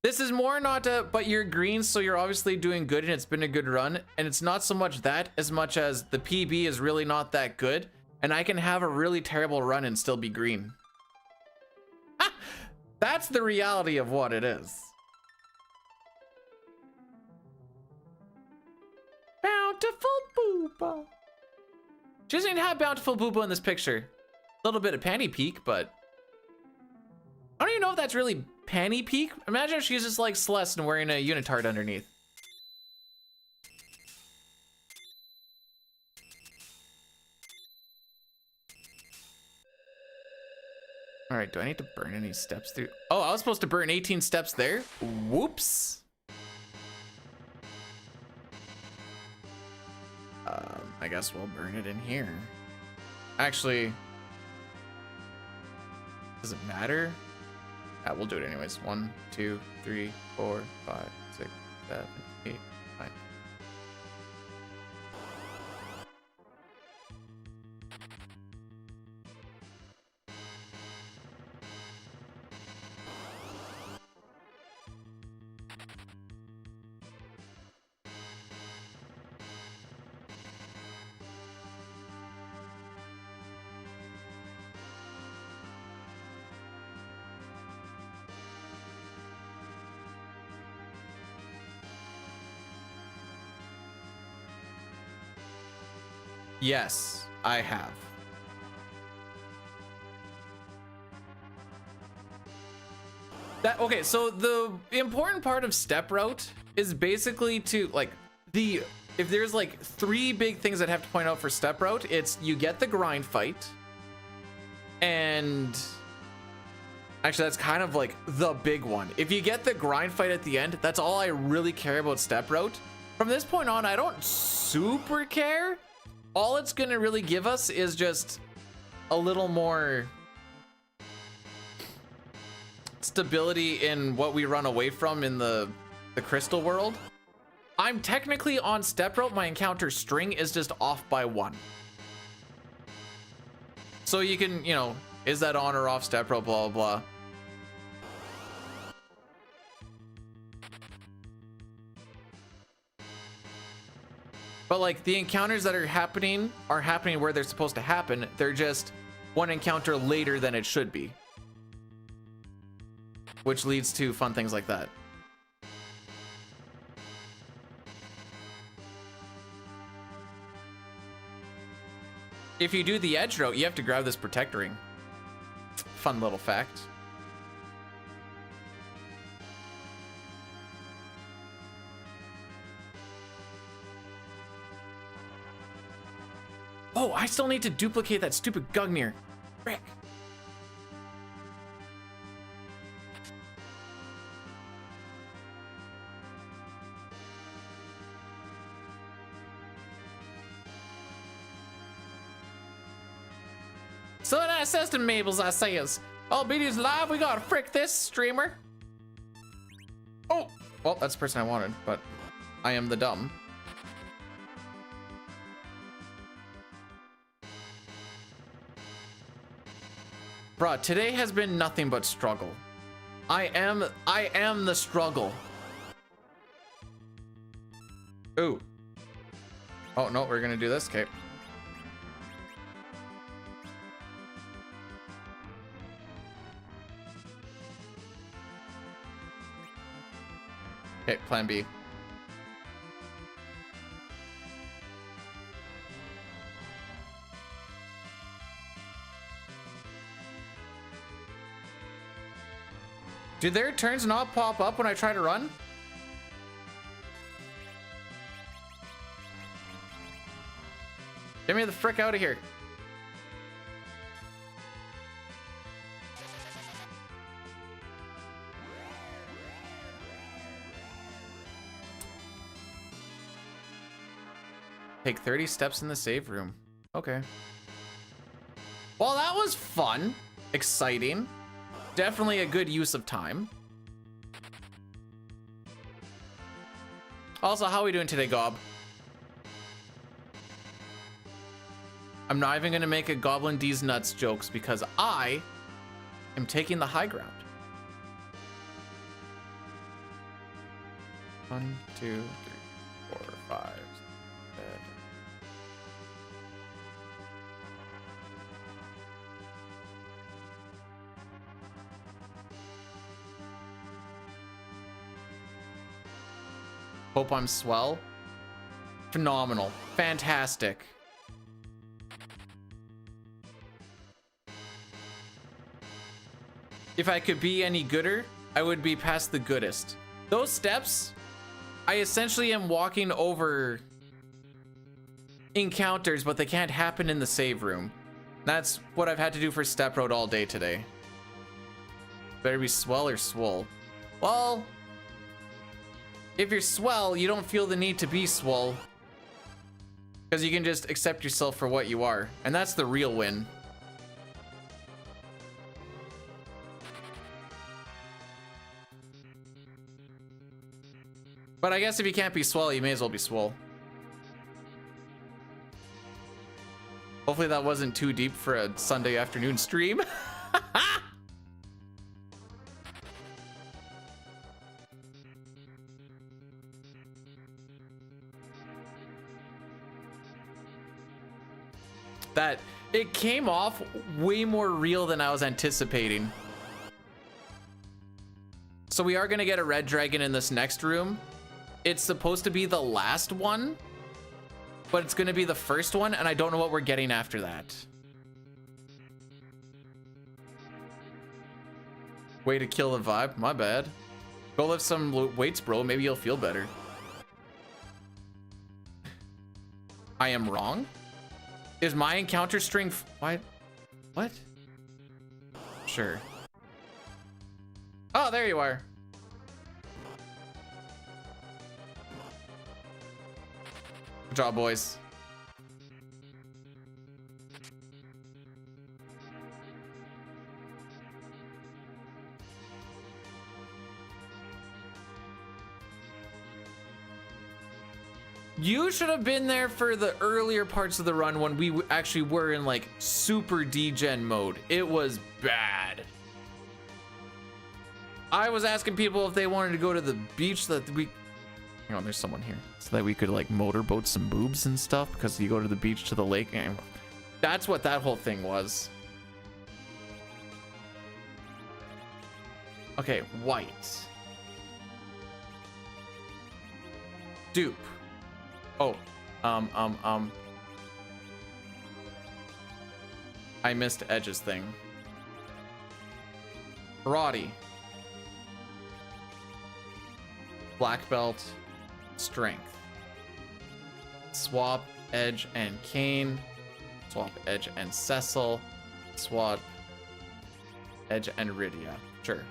This is more not but you're green, so you're obviously doing good and it's been a good run, and it's not so much that as much as the PB is really not that good, and I can have a really terrible run and still be green. Ha! That's the reality of what it is. Bountiful Booba. She doesn't even have Bountiful Booba in this picture. A little bit of Panty Peek, but I don't even know if that's really Panty Peek. Imagine if she's just like Celeste and wearing a unitard underneath. All right, do I need to burn any steps through? Oh, I was supposed to burn 18 steps there. Whoops. I guess we'll burn it in here. Actually, does it matter? We'll do it anyways. 1, 2, 3, 4, 5, 6, 7, 8, 9. Yes, I have. Okay, so the important part of step route is basically to like if there's like 3 big things that have to point out for step route, it's you get the grind fight, and actually that's kind of like the big one. If you get the grind fight at the end, that's all I really care about step route. From this point on, I don't super care. All it's gonna really give us is just a little more stability in what we run away from in the crystal world. I'm technically on step route. My encounter string is just off by 1. So you can, is that on or off step route, blah, blah, blah. But like the encounters that are happening where they're supposed to happen. They're just one encounter later than it should be, which leads to fun things like that. If you do the edge route, you have to grab this protect ring. Fun little fact. Oh, I still need to duplicate that stupid Gugnir. Frick. So that says to Mabel's, I says, all BD's live, we gotta frick this streamer. Oh, well, that's the person I wanted, but I am the dumb. Bruh, today has been nothing but struggle. I am the struggle. Ooh. Oh, no, we're gonna do this, okay. Okay, plan B. Do their turns not pop up when I try to run? Get me the frick out of here. Take 30 steps in the save room. Okay. Well, that was fun. Exciting. Definitely a good use of time. Also, how are we doing today, Gob? I'm not even gonna make a Goblin D's nuts jokes because I am taking the high ground. 1, 2, 3, 4, 5, 7. Hope I'm swell. Phenomenal. Fantastic. If I could be any gooder, I would be past the goodest. Those steps, I essentially am walking over encounters, but they can't happen in the save room. That's what I've had to do for Step Road all day today. Better be swell or swole. Well, if you're swell, you don't feel the need to be swole. Because you can just accept yourself for what you are. And that's the real win. But I guess if you can't be swell, you may as well be swole. Hopefully that wasn't too deep for a Sunday afternoon stream. That it came off way more real than I was anticipating. So we are gonna get a red dragon in this next room. It's supposed to be the last one, but it's gonna be the first one, and I don't know what we're getting after that. Way to kill the vibe, my bad. Go lift some weights, bro, maybe you'll feel better. I am wrong? Is my encounter string why? What? Sure. Oh, there you are. Good job, boys. You should have been there for the earlier parts of the run when we actually were in like super degen mode. It was bad. I was asking people if they wanted to go to the beach so that we, hang on, there's someone here, so that we could like motorboat some boobs and stuff, because you go to the beach to the lake, and that's what that whole thing was. Okay, white. Dupe. Oh, I missed Edge's thing. Karate. Black belt. Strength. Swap, Edge, and Kane. Swap Edge and Cecil. Swap Edge and Rydia. Sure.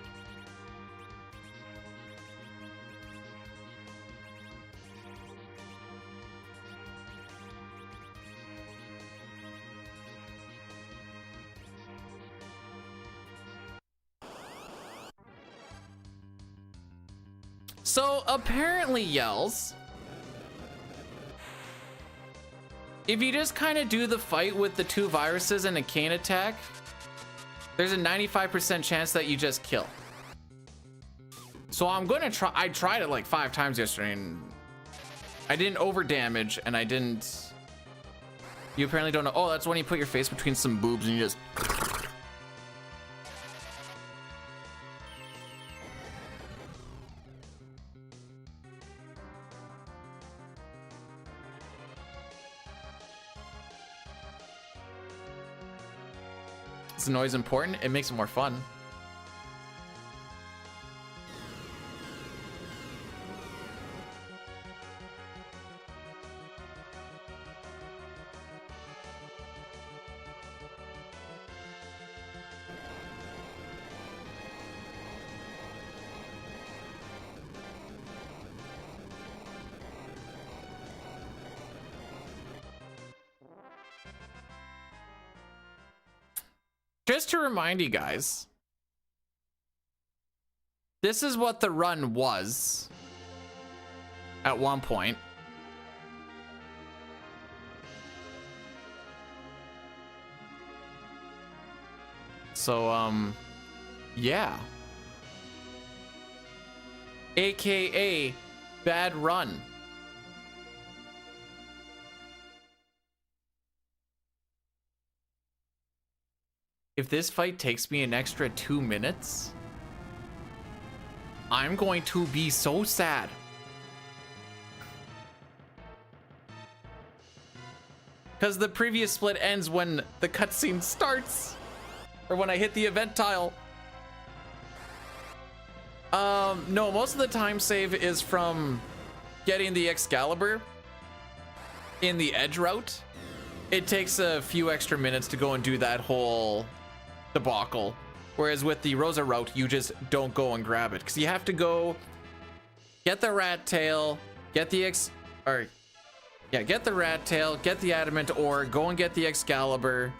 So apparently, Yells, if you just kind of do the fight with the 2 viruses and a cane attack, there's a 95% chance that you just kill. So I'm gonna try. I tried it like 5 times yesterday and I didn't over damage, and I didn't. You apparently don't know. Oh, that's when you put your face between some boobs and you just. Is the noise important? It makes it more fun. Just to remind you guys, this is what the run was at one point. So, yeah. AKA bad run. If this fight takes me an extra 2 minutes, I'm going to be so sad. Because the previous split ends when the cutscene starts, or when I hit the event tile. No, most of the time save is from getting the Excalibur in the edge route. It takes a few extra minutes to go and do that whole debacle, whereas with the Rosa route you just don't go and grab it because you have to go get the rat tail, get the get the rat tail, get the adamant ore, go and get the Excalibur,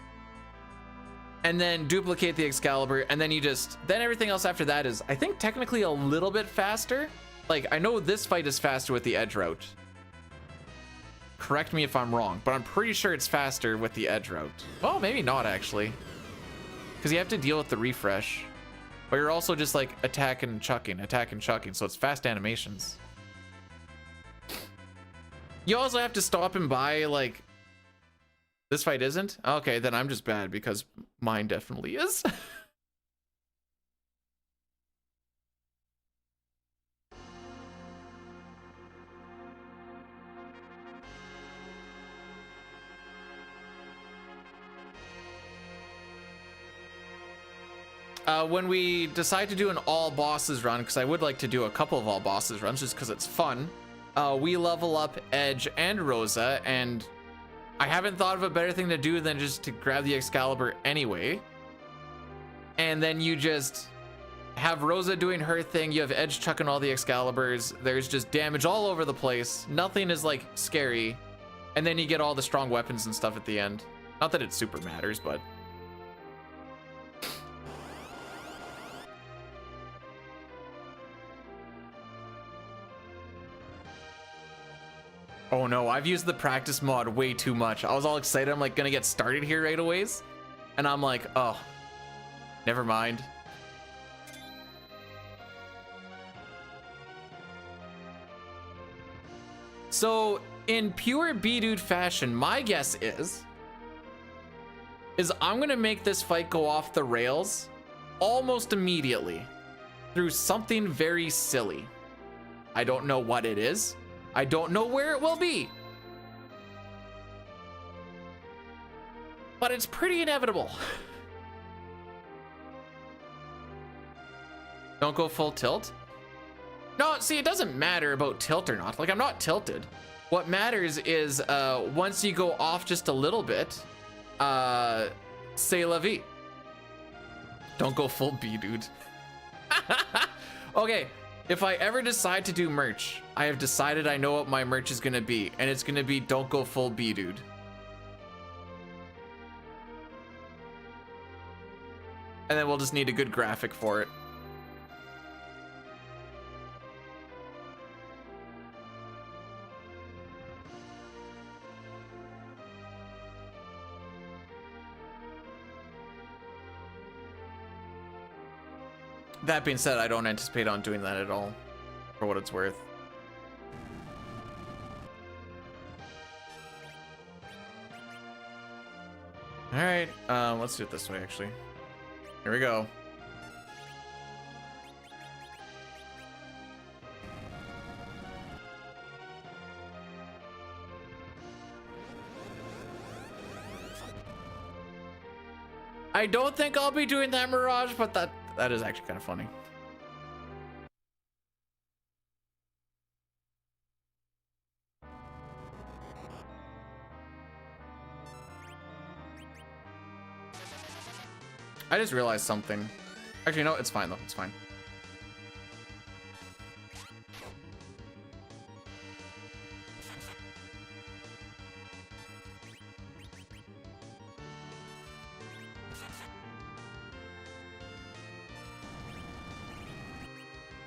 and then duplicate the Excalibur, and then then everything else after that is, I think, technically a little bit faster. Like, I know this fight is faster with the edge route. Correct me if I'm wrong, but I'm pretty sure it's faster with the edge route. Well, maybe not actually, because you have to deal with the refresh, but you're also just like attack and chucking, so it's fast animations. You also have to stop and buy, like, this fight isn't? Okay, then I'm just bad because mine definitely is. When we decide to do an all bosses run, because I would like to do a couple of all bosses runs just because it's fun, we level up Edge and Rosa, and I haven't thought of a better thing to do than just to grab the Excalibur anyway. And then you just have Rosa doing her thing, you have Edge chucking all the Excaliburs, there's just damage all over the place, nothing is like scary, and then you get all the strong weapons and stuff at the end. Not that it super matters, but... Oh no, I've used the practice mod way too much. I was all excited, I'm like gonna get started here right away, and I'm like, oh, never mind. So in pure B-Dude fashion, my guess is I'm gonna make this fight go off the rails almost immediately through something very silly. I don't know what it is. I don't know where it will be, but it's pretty inevitable. Don't go full tilt. No, see, it doesn't matter about tilt or not. Like, I'm not tilted. What matters is once you go off just a little bit, C'est la vie. Don't go full B, dude. Okay, if I ever decide to do merch, I have decided I know what my merch is gonna be, and it's gonna be don't go full B, dude. And then we'll just need a good graphic for it. That being said, I don't anticipate on doing that at all, for what it's worth. All right, let's do it this way, actually. Here we go. I don't think I'll be doing that, Mirage, but that is actually kind of funny. I just realized something. Actually, no, it's fine though. It's fine.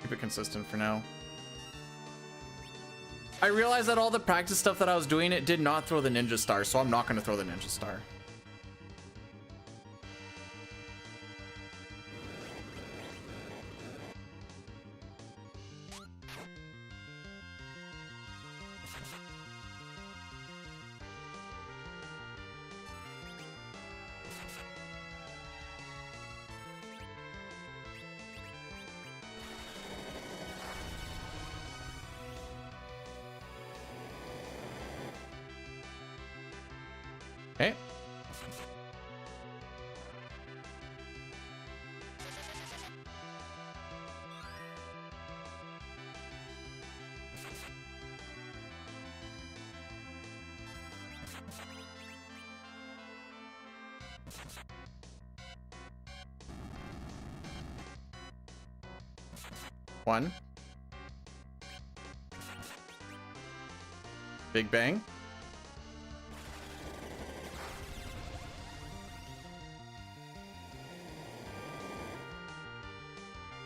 Keep it consistent for now. I realized that all the practice stuff that I was doing, it did not throw the ninja star, so I'm not going to throw the ninja star. Okay. One. Big bang.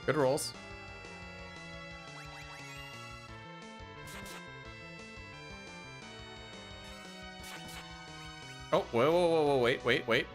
Good rolls. Oh, whoa, whoa, whoa, whoa, wait, wait, wait.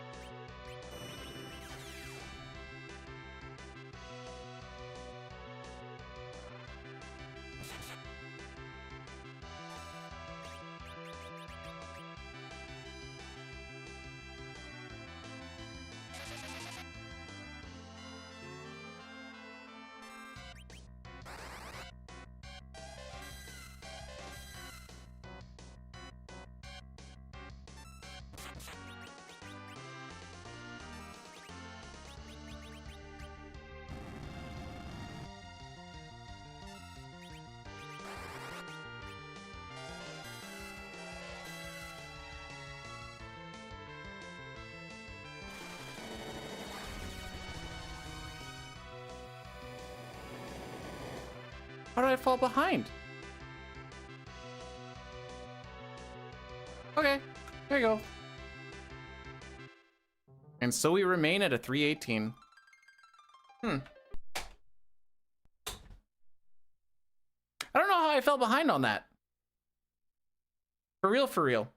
How did I fall behind? Okay, there you go. And so we remain at a 318. I don't know how I fell behind on that. For real, for real.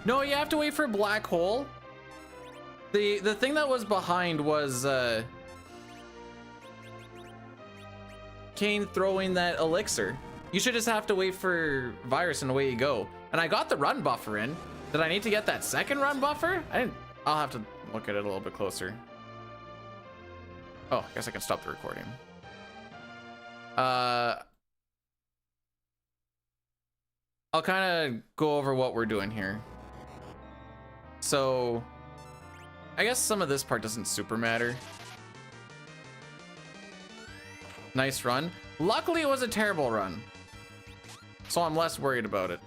No, you have to wait for black hole. The thing that was behind was Kane throwing that elixir. You should just have to wait for virus and away you go. And I got the run buffer in. Did I need to get that second run buffer? I didn't. I'll have to look at it a little bit closer. Oh, I guess I can stop the recording. I'll kind of go over what we're doing here. So, I guess some of this part doesn't super matter. Nice run. Luckily, it was a terrible run, so I'm less worried about it.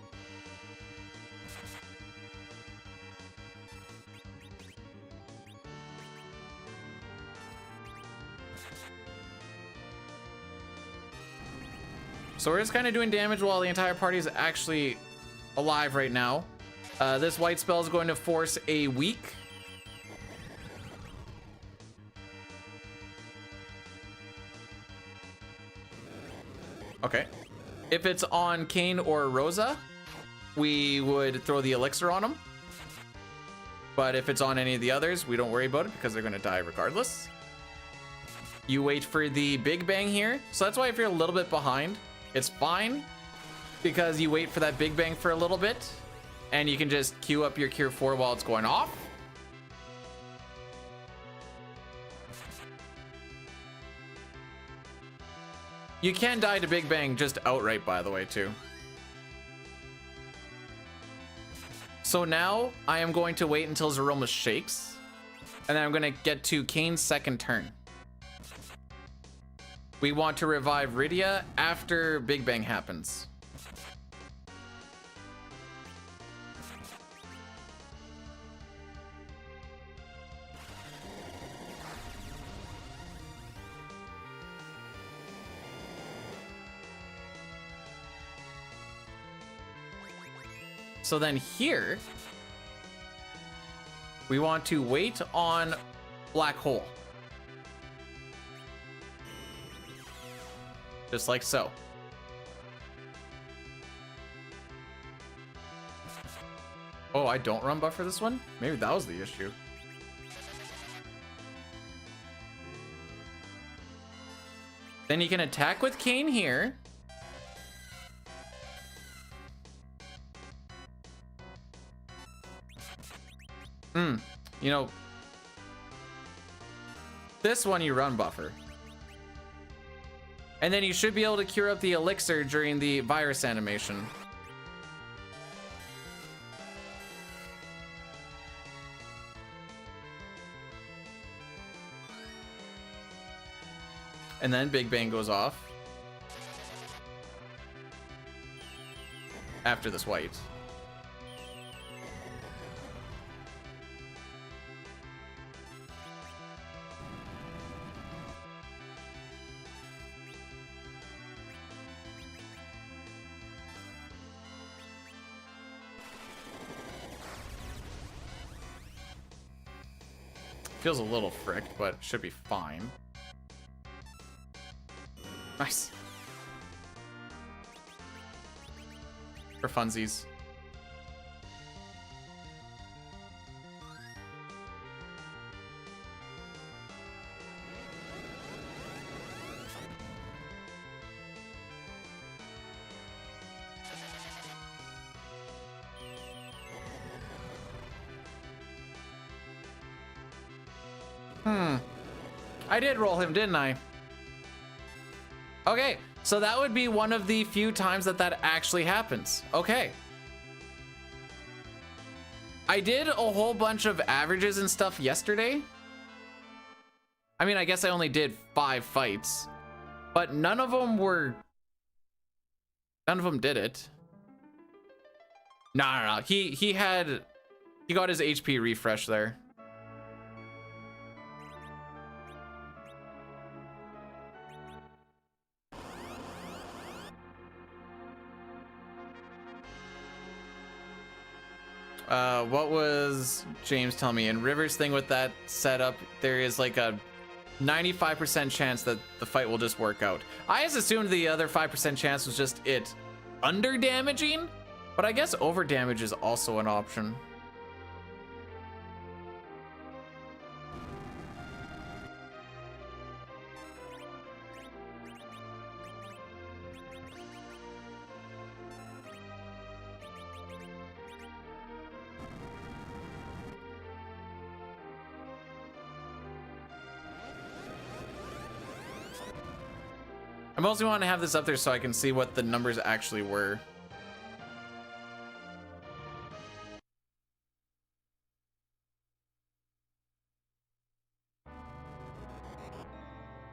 So we're just kind of doing damage while the entire party is actually alive right now. This white spell is going to force a weak. Okay. If it's on Kane or Rosa, we would throw the elixir on them. But if it's on any of the others, we don't worry about it because they're going to die regardless. You wait for the big bang here. So that's why if you're a little bit behind, it's fine because you wait for that big bang for a little bit and you can just queue up your Cure 4 while it's going off. You can die to big bang just outright, by the way, too. So now I am going to wait until Zaroma shakes and then I'm going to get to Kane's second turn. We want to revive Rydia after Big Bang happens. So then here, we want to wait on Black Hole. Just like so. Oh, I don't run buffer this one? Maybe that was the issue. Then you can attack with Kane here. You know, this one you run buffer. And then you should be able to cure up the elixir during the virus animation. And then Big Bang goes off. After this white. Feels a little fricked, but should be fine. Nice. For funsies. I did roll him, didn't I? Okay, so that would be one of the few times that that actually happens. Okay. I did a whole bunch of averages and stuff yesterday. I mean, I guess I only did 5 fights, but none of them did it. No. He got his HP refresh there. What was James telling me? In River's thing with that setup, there is like a 95% chance that the fight will just work out. I just assumed the other 5% chance was just it under damaging, but I guess over damage is also an option. I mostly want to have this up there so I can see what the numbers actually were.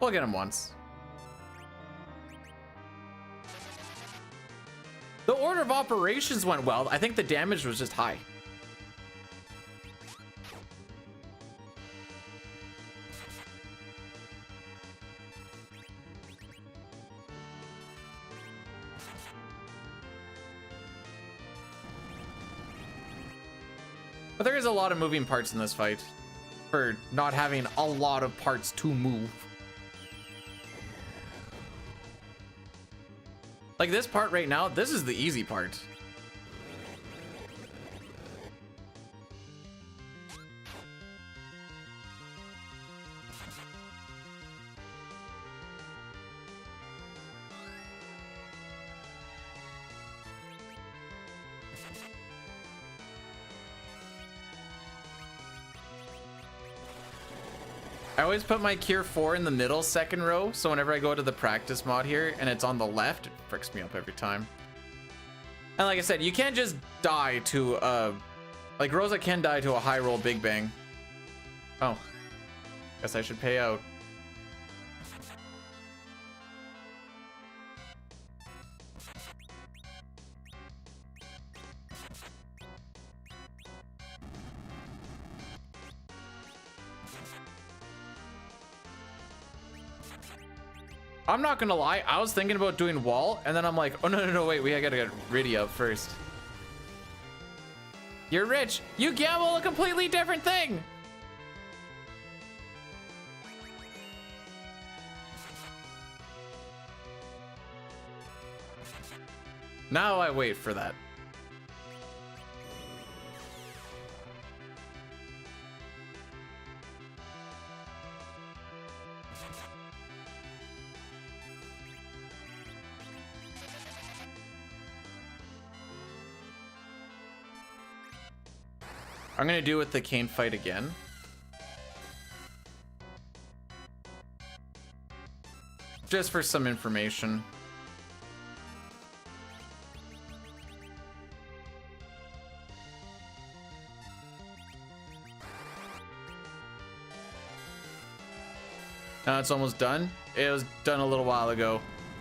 We'll get him once. The order of operations went well. I think the damage was just high. But there is a lot of moving parts in this fight for not having a lot of parts to move. Like this part right now, this is the easy part. I always put my Cure 4 in the middle second row, so whenever I go to the practice mod here and it's on the left, it fricks me up every time. And like I said, you can't just die to like Rosa can die to a high roll Big Bang. Oh, guess I should pay out. I'm not gonna lie, I was thinking about doing wall, and then I'm like, oh no, wait, we gotta get Riddy up first. You're rich. You gamble a completely different thing. Now I wait for that. I'm gonna do with the cane fight again. Just for some information. Now it's almost done. It was done a little while ago.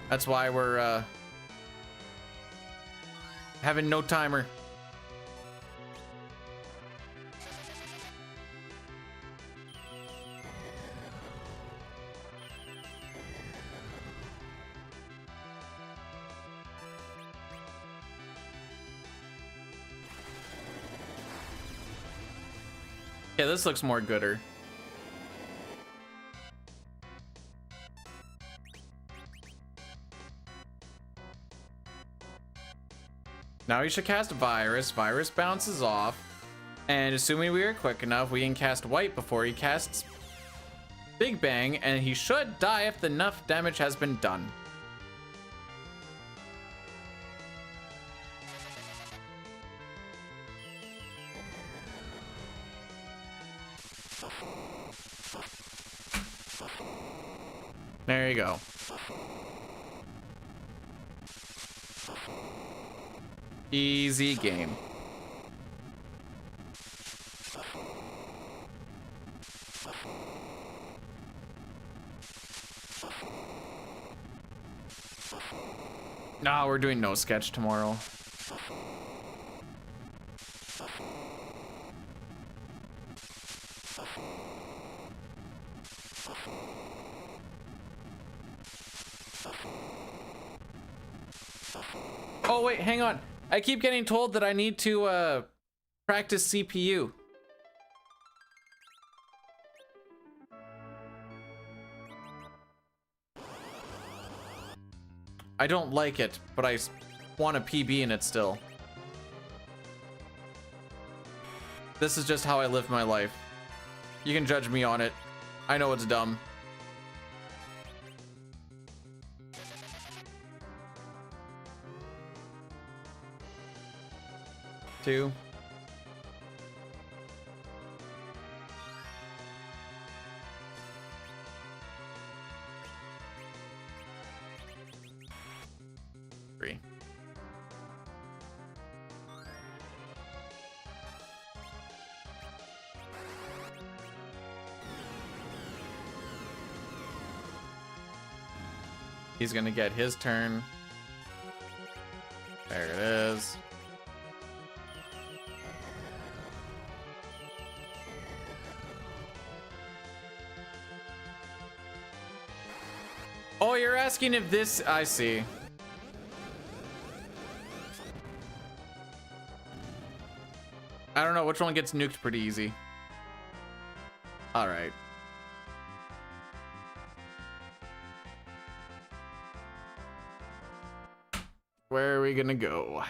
That's why we're having no timer. Yeah, this looks more gooder. Now we should cast Virus. Virus bounces off. And assuming we are quick enough, we can cast White before he casts Big Bang. And he should die if enough damage has been done. There you go. Easy game. No, we're doing no sketch tomorrow. Oh wait, hang on. I keep getting told that I need to practice CPU. I don't like it, but I want a PB in it still. This is just how I live my life. You can judge me on it. I know it's dumb. Two. He's gonna get his turn. There it is. Oh, you're asking if this... I see. I don't know which one gets nuked pretty easy. All right. Where are we gonna go?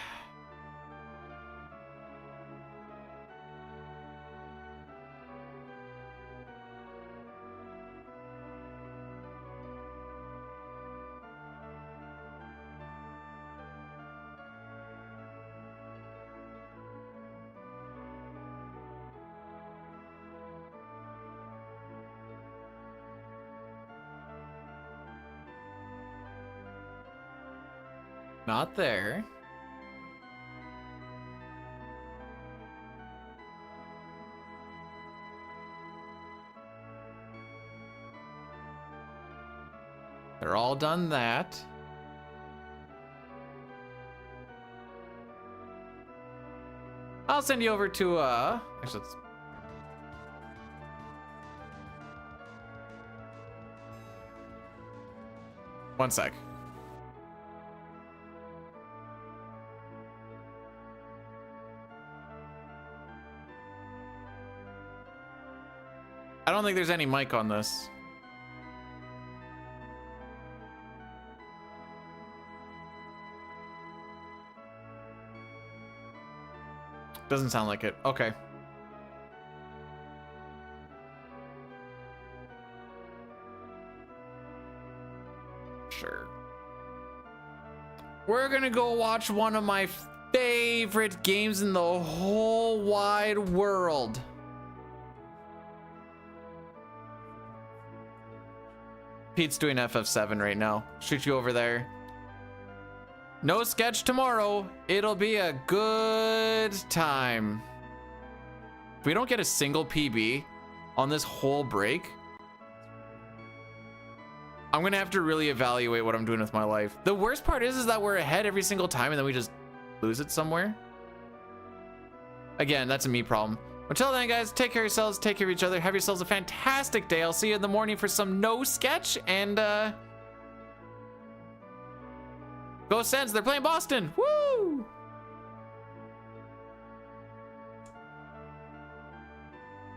Not there. They're all done that. I'll send you over to actually let's... One sec. I don't think there's any mic on this. Doesn't sound like it. Okay. Sure. We're gonna go watch one of my favorite games in the whole wide world. Pete's doing FF7 right now. Shoot you over there. No sketch tomorrow. It'll be a good time. If we don't get a single PB on this whole break, I'm gonna have to really evaluate what I'm doing with my life. The worst part is that we're ahead every single time and then we just lose it somewhere. Again, that's a me problem. Until then, guys, take care of yourselves, take care of each other, have yourselves a fantastic day. I'll see you in the morning for some no sketch, and go Sens, they're playing Boston. Woo!